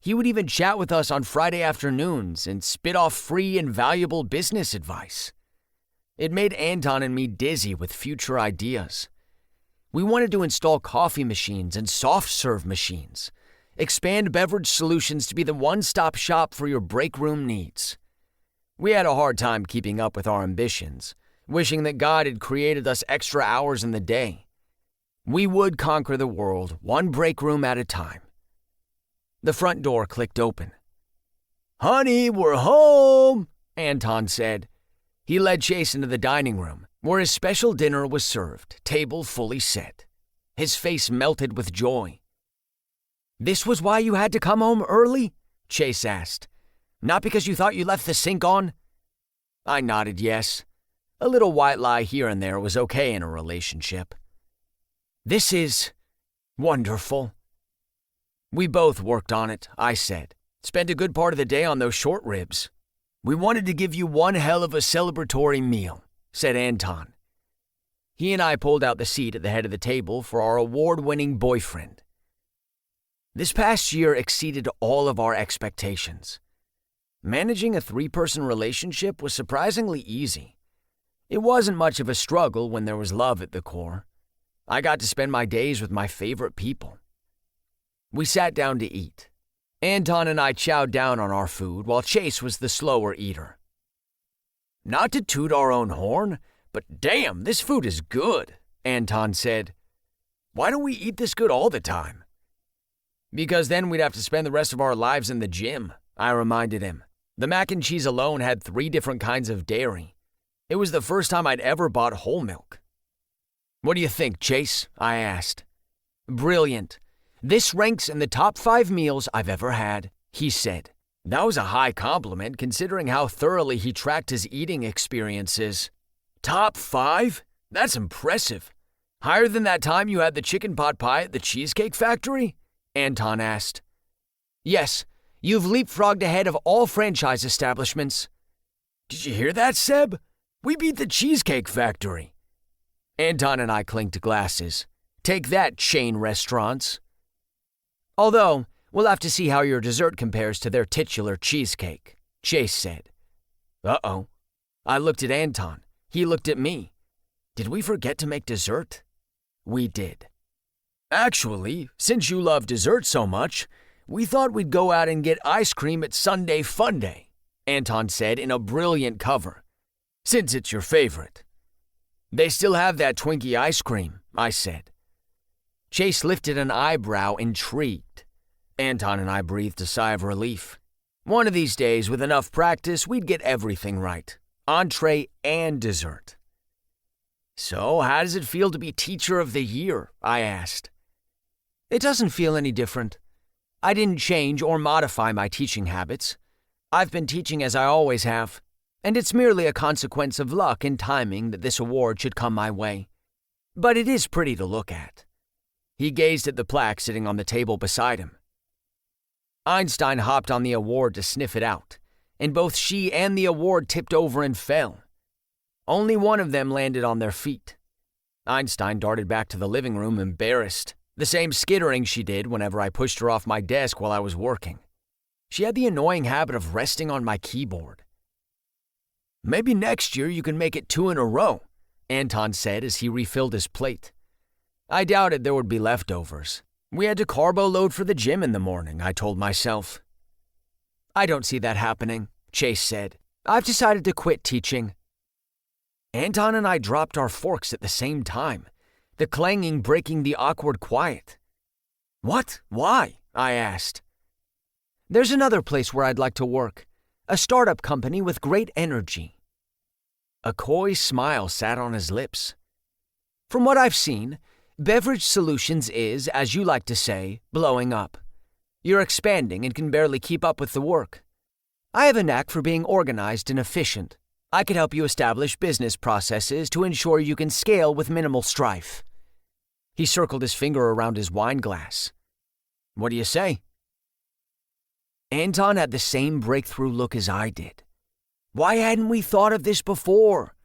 He would even chat with us on Friday afternoons and spit off free and valuable business advice. It made Anton and me dizzy with future ideas. We wanted to install coffee machines and soft-serve machines, expand beverage solutions to be the one-stop shop for your break room needs. We had a hard time keeping up with our ambitions, wishing that God had created us extra hours in the day. We would conquer the world, one break room at a time. The front door clicked open. "Honey, we're home," Anton said. He led Chase into the dining room, where his special dinner was served, table fully set. His face melted with joy. "This was why you had to come home early?" Chase asked. "Not because you thought you left the sink on?" I nodded yes. A little white lie here and there was okay in a relationship. "This is wonderful." "We both worked on it," I said. "Spent a good part of the day on those short ribs." "We wanted to give you one hell of a celebratory meal," said Anton. He and I pulled out the seat at the head of the table for our award-winning boyfriend. This past year exceeded all of our expectations. Managing a three-person relationship was surprisingly easy. It wasn't much of a struggle when there was love at the core. I got to spend my days with my favorite people. We sat down to eat. Anton and I chowed down on our food while Chase was the slower eater. "Not to toot our own horn, but damn, this food is good," Anton said. "Why don't we eat this good all the time?" "Because then we'd have to spend the rest of our lives in the gym," I reminded him. The mac and cheese alone had 3 different kinds of dairy. It was the first time I'd ever bought whole milk. "What do you think, Chase?" I asked. "Brilliant. This ranks in the top 5 meals I've ever had," he said. That was a high compliment considering how thoroughly he tracked his eating experiences. "Top 5? That's impressive. Higher than that time you had the chicken pot pie at the Cheesecake Factory?" Anton asked. "Yes, you've leapfrogged ahead of all franchise establishments." "Did you hear that, Seb? We beat the Cheesecake Factory." Anton and I clinked glasses. Take that, chain restaurants. "Although, we'll have to see how your dessert compares to their titular cheesecake," Chase said. Uh-oh. I looked at Anton. He looked at me. Did we forget to make dessert? We did. "Actually, since you love dessert so much, we thought we'd go out and get ice cream at Sunday Fun Day," Anton said in a brilliant cover. "Since it's your favorite." "They still have that Twinkie ice cream," I said. Chase lifted an eyebrow, intrigued. Anton and I breathed a sigh of relief. One of these days, with enough practice, we'd get everything right. Entree and dessert. "So, how does it feel to be Teacher of the Year?" I asked. "It doesn't feel any different. I didn't change or modify my teaching habits. I've been teaching as I always have, and it's merely a consequence of luck and timing that this award should come my way. But it is pretty to look at." He gazed at the plaque sitting on the table beside him. Einstein hopped on the award to sniff it out, and both she and the award tipped over and fell. Only one of them landed on their feet. Einstein darted back to the living room embarrassed, the same skittering she did whenever I pushed her off my desk while I was working. She had the annoying habit of resting on my keyboard. "Maybe next year you can make it 2 in a row," Anton said as he refilled his plate. I doubted there would be leftovers. We had to carbo load for the gym in the morning, I told myself. I don't see that happening, Chase said. I've decided to quit teaching. Anton and I dropped our forks at the same time, the clanging breaking the awkward quiet. What? Why? I asked. There's another place where I'd like to work, a startup company with great energy. A coy smile sat on his lips. From what I've seen, Beverage Solutions is, as you like to say, blowing up. You're expanding and can barely keep up with the work. I have a knack for being organized and efficient. I could help you establish business processes to ensure you can scale with minimal strife. He circled his finger around his wine glass. What do you say? Anton had the same breakthrough look as I did. Why hadn't we thought of this before?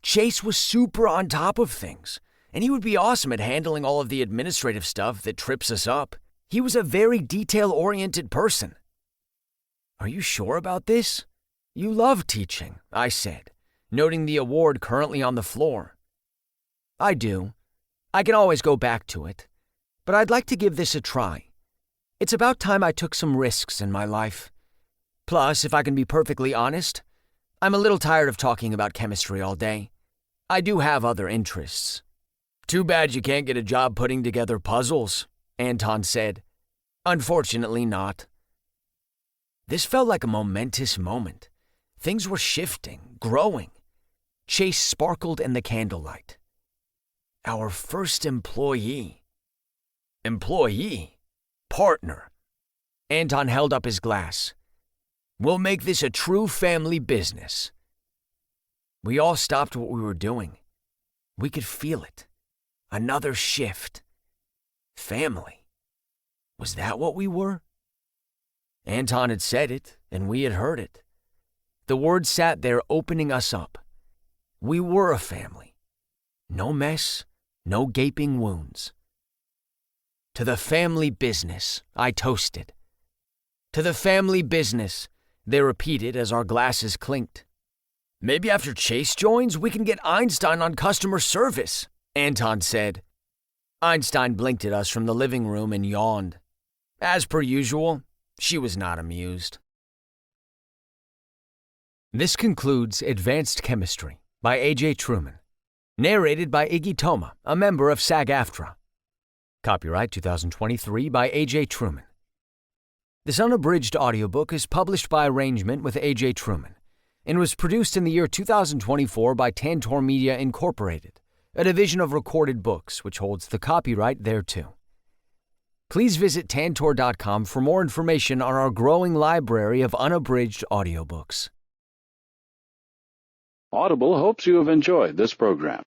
Chase was super on top of things, and he would be awesome at handling all of the administrative stuff that trips us up. He was a very detail-oriented person. Are you sure about this? You love teaching, I said, noting the award currently on the floor. I do. I can always go back to it, but I'd like to give this a try. It's about time I took some risks in my life. Plus, if I can be perfectly honest, I'm a little tired of talking about chemistry all day. I do have other interests. Too bad you can't get a job putting together puzzles, Anton said. Unfortunately not. This felt like a momentous moment. Things were shifting, growing. Chase sparkled in the candlelight. Our first employee. Employee? Partner. Anton held up his glass. We'll make this a true family business. We all stopped what we were doing. We could feel it. Another shift. Family. Was that what we were? Anton had said it, and we had heard it. The words sat there opening us up. We were a family. No mess, no gaping wounds. To the family business, I toasted. To the family business, they repeated as our glasses clinked. Maybe after Chase joins, we can get Einstein on customer service, Anton said. Einstein blinked at us from the living room and yawned. As per usual, she was not amused. This concludes Advanced Chemistry by A.J. Truman, narrated by Iggy Toma, a member of SAG-AFTRA. Copyright 2023 by A.J. Truman. This unabridged audiobook is published by arrangement with A.J. Truman and was produced in the year 2024 by Tantor Media Incorporated, a division of Recorded Books which holds the copyright thereto. Please visit tantor.com for more information on our growing library of unabridged audiobooks. Audible hopes you have enjoyed this program.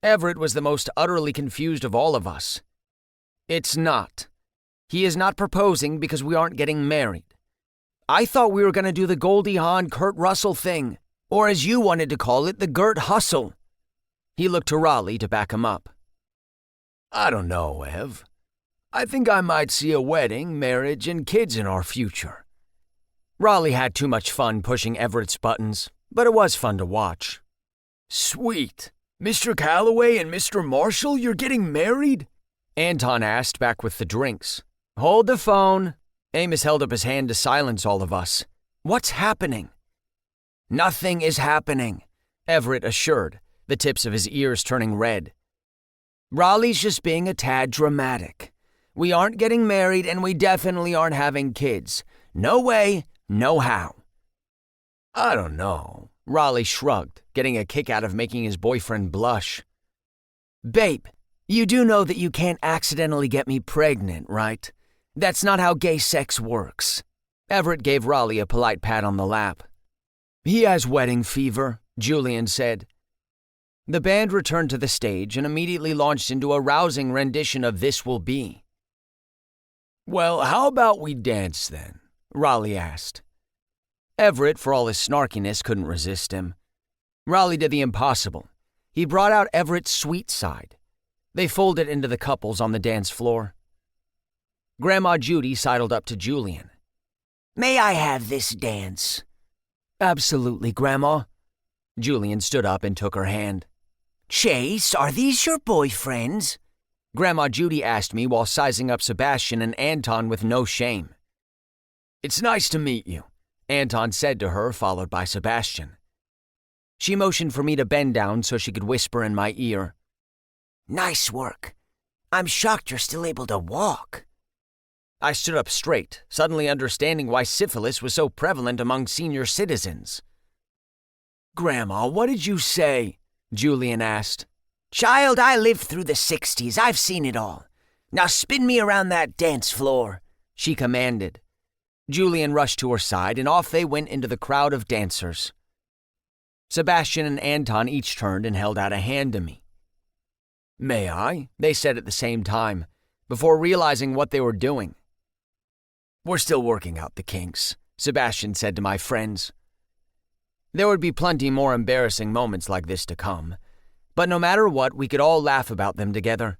Everett was the most utterly confused of all of us. It's not. He is not proposing because we aren't getting married. I thought we were going to do the Goldie Hawn Kurt Russell thing, or as you wanted to call it, the Gert Hustle. He looked to Raleigh to back him up. I don't know, Ev. I think I might see a wedding, marriage, and kids in our future. Raleigh had too much fun pushing Everett's buttons, but it was fun to watch. Sweet. Mr. Calloway and Mr. Marshall, you're getting married? Anton asked back with the drinks. Hold the phone. Amos held up his hand to silence all of us. What's happening? Nothing is happening, Everett assured, the tips of his ears turning red. Raleigh's just being a tad dramatic. We aren't getting married and we definitely aren't having kids. No way, no how. I don't know. Raleigh shrugged, getting a kick out of making his boyfriend blush. Babe, you do know that you can't accidentally get me pregnant, right? That's not how gay sex works. Everett gave Raleigh a polite pat on the lap. He has wedding fever, Julian said. The band returned to the stage and immediately launched into a rousing rendition of This Will Be. Well, how about we dance then? Raleigh asked. Everett, for all his snarkiness, couldn't resist him. Raleigh did the impossible. He brought out Everett's sweet side. They folded into the couples on the dance floor. Grandma Judy sidled up to Julian. May I have this dance? Absolutely, Grandma. Julian stood up and took her hand. Chase, are these your boyfriends? Grandma Judy asked me while sizing up Sebastian and Anton with no shame. It's nice to meet you, Anton said to her, followed by Sebastian. She motioned for me to bend down so she could whisper in my ear. Nice work. I'm shocked you're still able to walk. I stood up straight, suddenly understanding why syphilis was so prevalent among senior citizens. Grandma, what did you say? Julian asked. Child, I lived through the 60s. I've seen it all. Now spin me around that dance floor, she commanded. Julian rushed to her side, and off they went into the crowd of dancers. Sebastian and Anton each turned and held out a hand to me. May I? They said at the same time, before realizing what they were doing. We're still working out the kinks, Sebastian said to my friends. There would be plenty more embarrassing moments like this to come, but no matter what, we could all laugh about them together.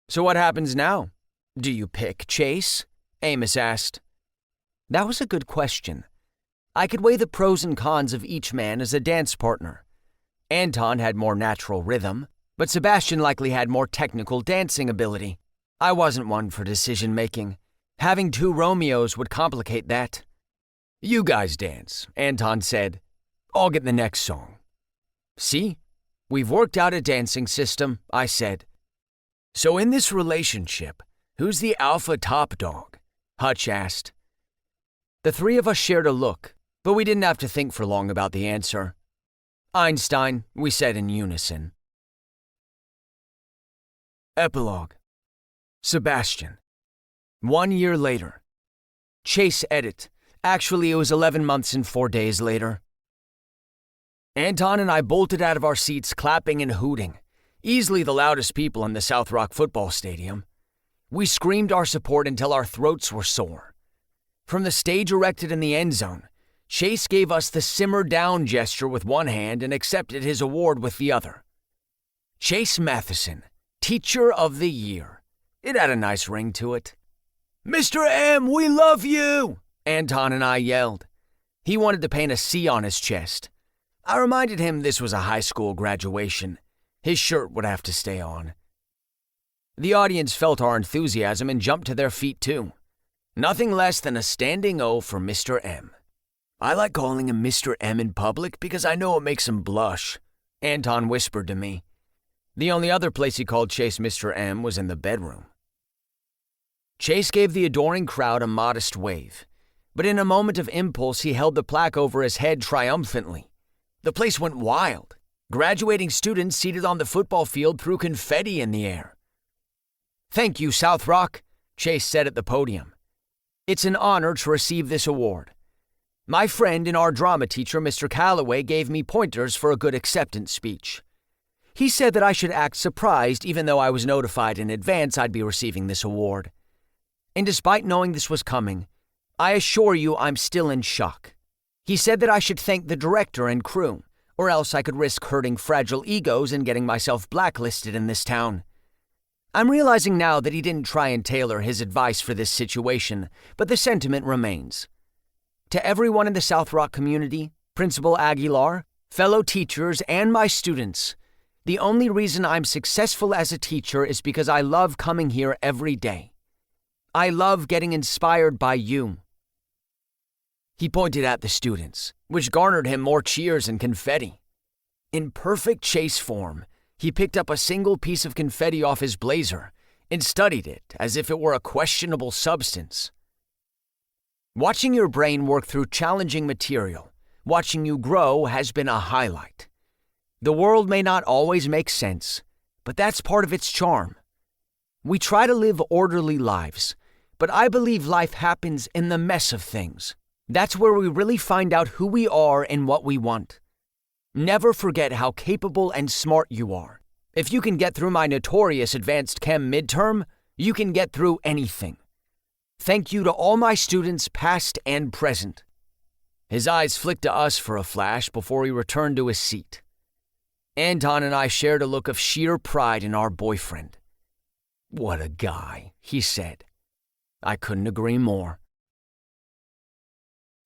So what happens now? Do you pick Chase? Amos asked. That was a good question. I could weigh the pros and cons of each man as a dance partner. Anton had more natural rhythm, but Sebastian likely had more technical dancing ability. I wasn't one for decision-making. Having two Romeos would complicate that. You guys dance, Anton said. I'll get the next song. See? We've worked out a dancing system, I said. So in this relationship, who's the alpha top dog? Hutch asked. The three of us shared a look, but we didn't have to think for long about the answer. Einstein, we said in unison. Epilogue. Sebastian. 1 year later. Chase edit. Actually, it was 11 months and 4 days later. Anton and I bolted out of our seats clapping and hooting, easily the loudest people in the South Rock football stadium. We screamed our support until our throats were sore. From the stage erected in the end zone, Chase gave us the simmer down gesture with one hand and accepted his award with the other. Chase Matheson, Teacher of the Year. It had a nice ring to it. Mr. M, we love you! Anton and I yelled. He wanted to paint a C on his chest. I reminded him this was a high school graduation. His shirt would have to stay on. The audience felt our enthusiasm and jumped to their feet too. Nothing less than a standing O for Mr. M. I like calling him Mr. M in public because I know it makes him blush, Anton whispered to me. The only other place he called Chase Mr. M was in the bedroom. Chase gave the adoring crowd a modest wave, but in a moment of impulse he held the plaque over his head triumphantly. The place went wild. Graduating students seated on the football field threw confetti in the air. Thank you, South Rock, Chase said at the podium. It's an honor to receive this award. My friend and our drama teacher, Mr. Calloway, gave me pointers for a good acceptance speech. He said that I should act surprised even though I was notified in advance I'd be receiving this award. And despite knowing this was coming, I assure you I'm still in shock. He said that I should thank the director and crew, or else I could risk hurting fragile egos and getting myself blacklisted in this town. I'm realizing now that he didn't try and tailor his advice for this situation, but the sentiment remains. To everyone in the South Rock community, Principal Aguilar, fellow teachers, and my students, the only reason I'm successful as a teacher is because I love coming here every day. I love getting inspired by you. He pointed at the students, which garnered him more cheers and confetti. In perfect Chase form, he picked up a single piece of confetti off his blazer and studied it as if it were a questionable substance. Watching your brain work through challenging material, watching you grow has been a highlight. The world may not always make sense, but that's part of its charm. We try to live orderly lives, but I believe life happens in the mess of things. That's where we really find out who we are and what we want. Never forget how capable and smart you are. If you can get through my notorious advanced chem midterm, you can get through anything. Thank you to all my students, past and present. His eyes flicked to us for a flash before he returned to his seat. Anton and I shared a look of sheer pride in our boyfriend. What a guy, he said. I couldn't agree more.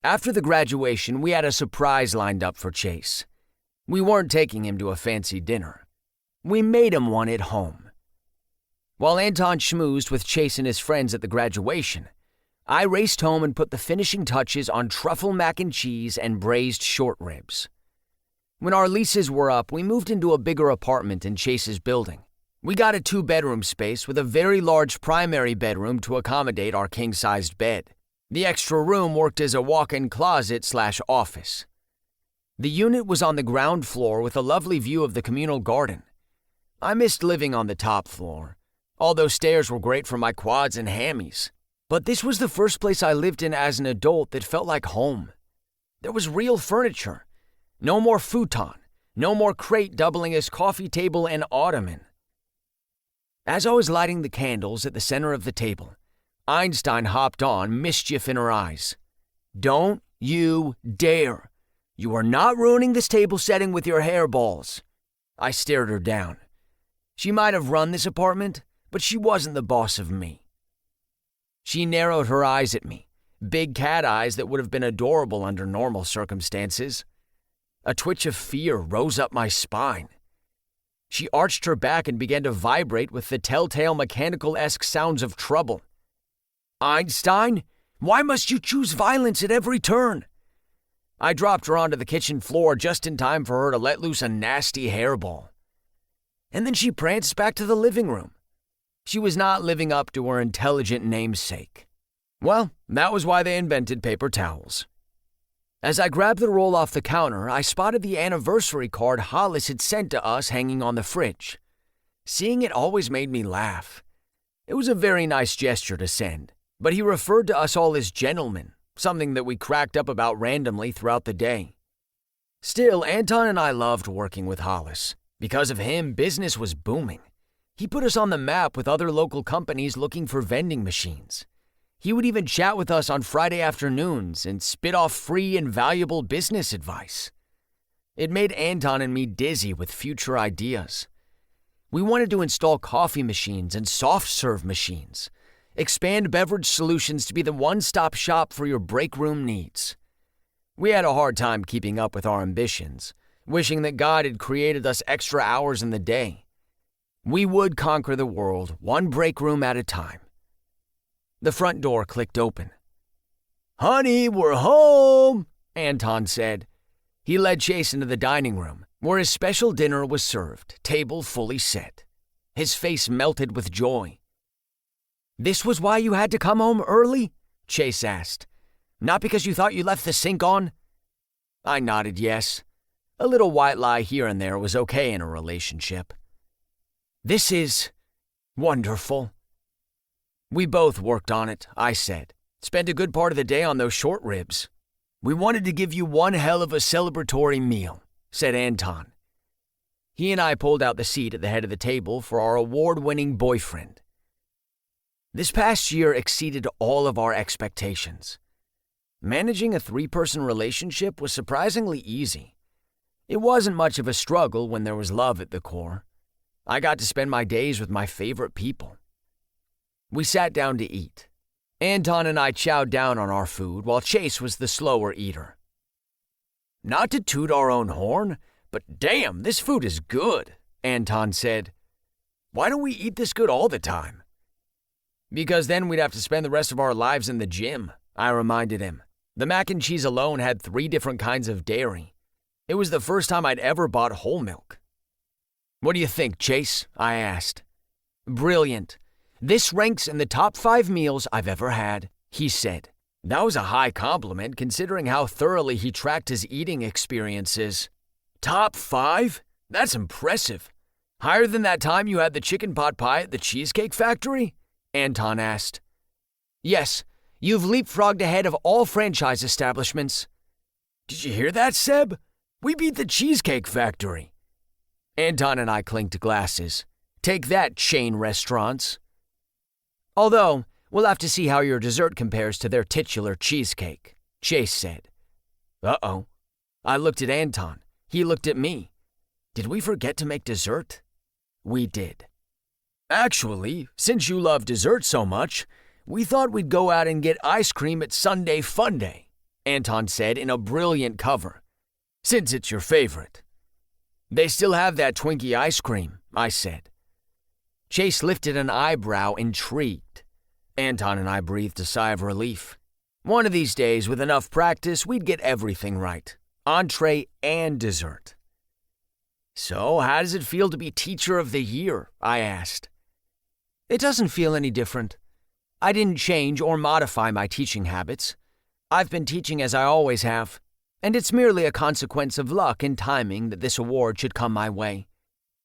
After the graduation, we had a surprise lined up for Chase. We weren't taking him to a fancy dinner. We made him one at home. While Anton schmoozed with Chase and his friends at the graduation, I raced home and put the finishing touches on truffle mac and cheese and braised short ribs. When our leases were up, we moved into a bigger apartment in Chase's building. We got a 2-bedroom space with a very large primary bedroom to accommodate our king-sized bed. The extra room worked as a walk-in closet/office. The unit was on the ground floor with a lovely view of the communal garden. I missed living on the top floor. All those stairs were great for my quads and hammies. But this was the first place I lived in as an adult that felt like home. There was real furniture. No more futon. No more crate doubling as coffee table and ottoman. As I was lighting the candles at the center of the table, Einstein hopped on, mischief in her eyes. Don't you dare! You are not ruining this table setting with your hairballs. I stared her down. She might have run this apartment, but she wasn't the boss of me. She narrowed her eyes at me, big cat eyes that would have been adorable under normal circumstances. A twitch of fear rose up my spine. She arched her back and began to vibrate with the telltale mechanical-esque sounds of trouble. Einstein, why must you choose violence at every turn? I dropped her onto the kitchen floor just in time for her to let loose a nasty hairball. And then she pranced back to the living room. She was not living up to her intelligent namesake. Well, that was why they invented paper towels. As I grabbed the roll off the counter, I spotted the anniversary card Hollis had sent to us hanging on the fridge. Seeing it always made me laugh. It was a very nice gesture to send, but he referred to us all as gentlemen, something that we cracked up about randomly throughout the day. Still, Anton and I loved working with Hollis. Because of him, business was booming. He put us on the map with other local companies looking for vending machines. He would even chat with us on Friday afternoons and spit off free and valuable business advice. It made Anton and me dizzy with future ideas. We wanted to install coffee machines and soft-serve machines, expand beverage solutions to be the one-stop shop for your break room needs. We had a hard time keeping up with our ambitions, wishing that God had created us extra hours in the day. We would conquer the world, one break room at a time. The front door clicked open. "Honey, we're home," Anton said. He led Chase into the dining room, where his special dinner was served, table fully set. His face melted with joy. "This was why you had to come home early?" Chase asked. "Not because you thought you left the sink on?" I nodded yes. A little white lie here and there was okay in a relationship. "This is wonderful." "We both worked on it," I said. "Spent a good part of the day on those short ribs." "We wanted to give you one hell of a celebratory meal," said Anton. He and I pulled out the seat at the head of the table for our award-winning boyfriend. This past year exceeded all of our expectations. Managing a 3-person relationship was surprisingly easy. It wasn't much of a struggle when there was love at the core. I got to spend my days with my favorite people. We sat down to eat. Anton and I chowed down on our food while Chase was the slower eater. Not to toot our own horn, but damn, this food is good, Anton said. Why don't we eat this good all the time? Because then we'd have to spend the rest of our lives in the gym, I reminded him. The mac and cheese alone had 3 different kinds of dairy. It was the first time I'd ever bought whole milk. What do you think, Chase? I asked. Brilliant. This ranks in the top 5 meals I've ever had, he said. That was a high compliment considering how thoroughly he tracked his eating experiences. Top 5? That's impressive. Higher than that time you had the chicken pot pie at the Cheesecake Factory? Anton asked. Yes, you've leapfrogged ahead of all franchise establishments. Did you hear that, Seb? We beat the Cheesecake Factory. Anton and I clinked glasses. Take that, chain restaurants. Although, we'll have to see how your dessert compares to their titular cheesecake, Chase said. Uh-oh. I looked at Anton. He looked at me. Did we forget to make dessert? We did. Actually, since you love dessert so much, we thought we'd go out and get ice cream at Sunday Funday, Anton said in a brilliant cover. Since it's your favorite. They still have that Twinkie ice cream, I said. Chase lifted an eyebrow, intrigued. Anton and I breathed a sigh of relief. One of these days, with enough practice, we'd get everything right. Entree and dessert. So, how does it feel to be Teacher of the Year? I asked. It doesn't feel any different. I didn't change or modify my teaching habits. I've been teaching as I always have, and it's merely a consequence of luck and timing that this award should come my way.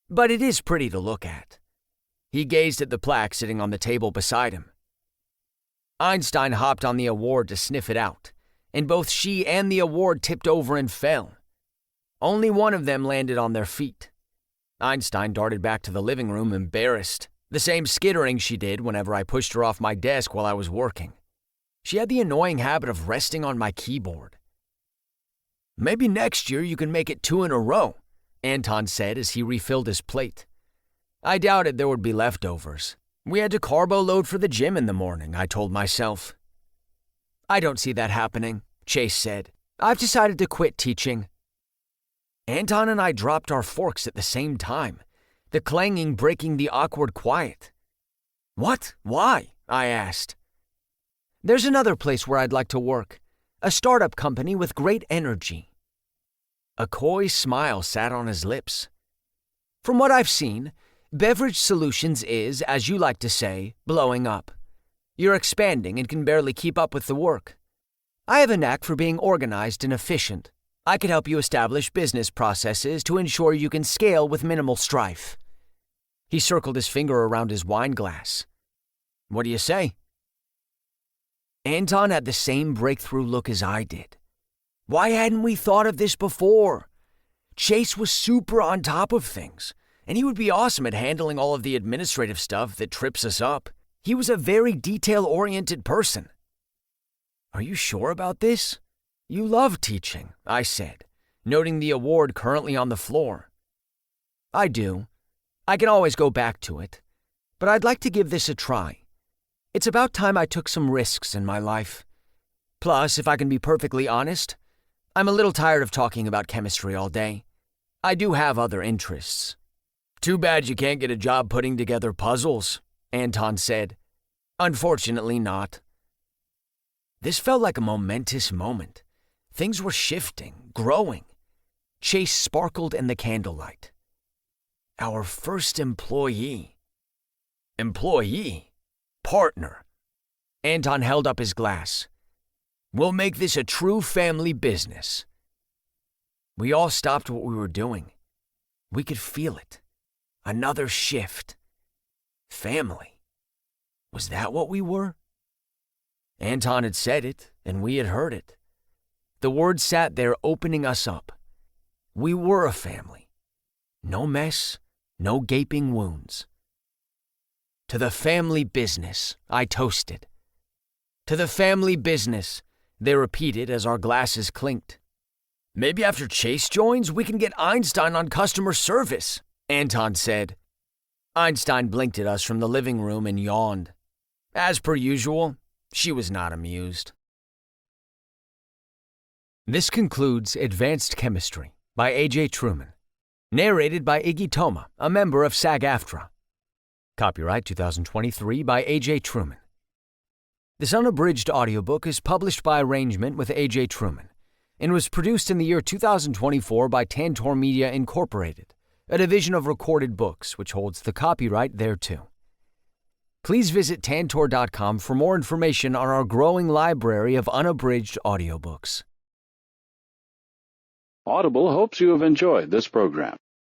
But it is pretty to look at. He gazed at the plaque sitting on the table beside him. Einstein hopped on the award to sniff it out, and both she and the award tipped over and fell. Only one of them landed on their feet. Einstein darted back to the living room embarrassed, the same skittering she did whenever I pushed her off my desk while I was working. She had the annoying habit of resting on my keyboard. Maybe next year you can make it 2 in a row, Anton said as he refilled his plate. I doubted there would be leftovers. We had to carbo load for the gym in the morning, I told myself. I don't see that happening, Chase said. I've decided to quit teaching. Anton and I dropped our forks at the same time, the clanging breaking the awkward quiet. What? Why? I asked. There's another place where I'd like to work, a startup company with great energy. A coy smile sat on his lips. From what I've seen, Beverage Solutions is, as you like to say, blowing up. You're expanding and can barely keep up with the work. I have a knack for being organized and efficient. I could help you establish business processes to ensure you can scale with minimal strife. He circled his finger around his wine glass. What do you say? Anton had the same breakthrough look as I did. Why hadn't we thought of this before? Chase was super on top of things, and he would be awesome at handling all of the administrative stuff that trips us up. He was a very detail-oriented person. Are you sure about this? You love teaching, I said, noting the award currently on the floor. I do. I can always go back to it, but I'd like to give this a try. It's about time I took some risks in my life. Plus, if I can be perfectly honest, I'm a little tired of talking about chemistry all day. I do have other interests. Too bad you can't get a job putting together puzzles, Anton said. Unfortunately not. This felt like a momentous moment. Things were shifting, growing. Chase sparkled in the candlelight. Our first employee. Employee? Partner. Anton held up his glass. We'll make this a true family business. We all stopped what we were doing. We could feel it. Another shift. Family. Was that what we were? Anton had said it, and we had heard it. The word sat there opening us up. We were a family. No mess, no gaping wounds. To the family business, I toasted. To the family business, they repeated as our glasses clinked. Maybe after Chase joins, we can get Einstein on customer service, Anton said. Einstein blinked at us from the living room and yawned. As per usual, she was not amused. This concludes Advanced Chemistry by A.J. Truman. Narrated by Iggy Toma, a member of SAG-AFTRA. Copyright 2023 by A.J. Truman. This unabridged audiobook is published by arrangement with A.J. Truman and was produced in the year 2024 by Tantor Media Incorporated, a division of Recorded Books which holds the copyright thereto. Please visit tantor.com for more information on our growing library of unabridged audiobooks. Audible hopes you have enjoyed this program.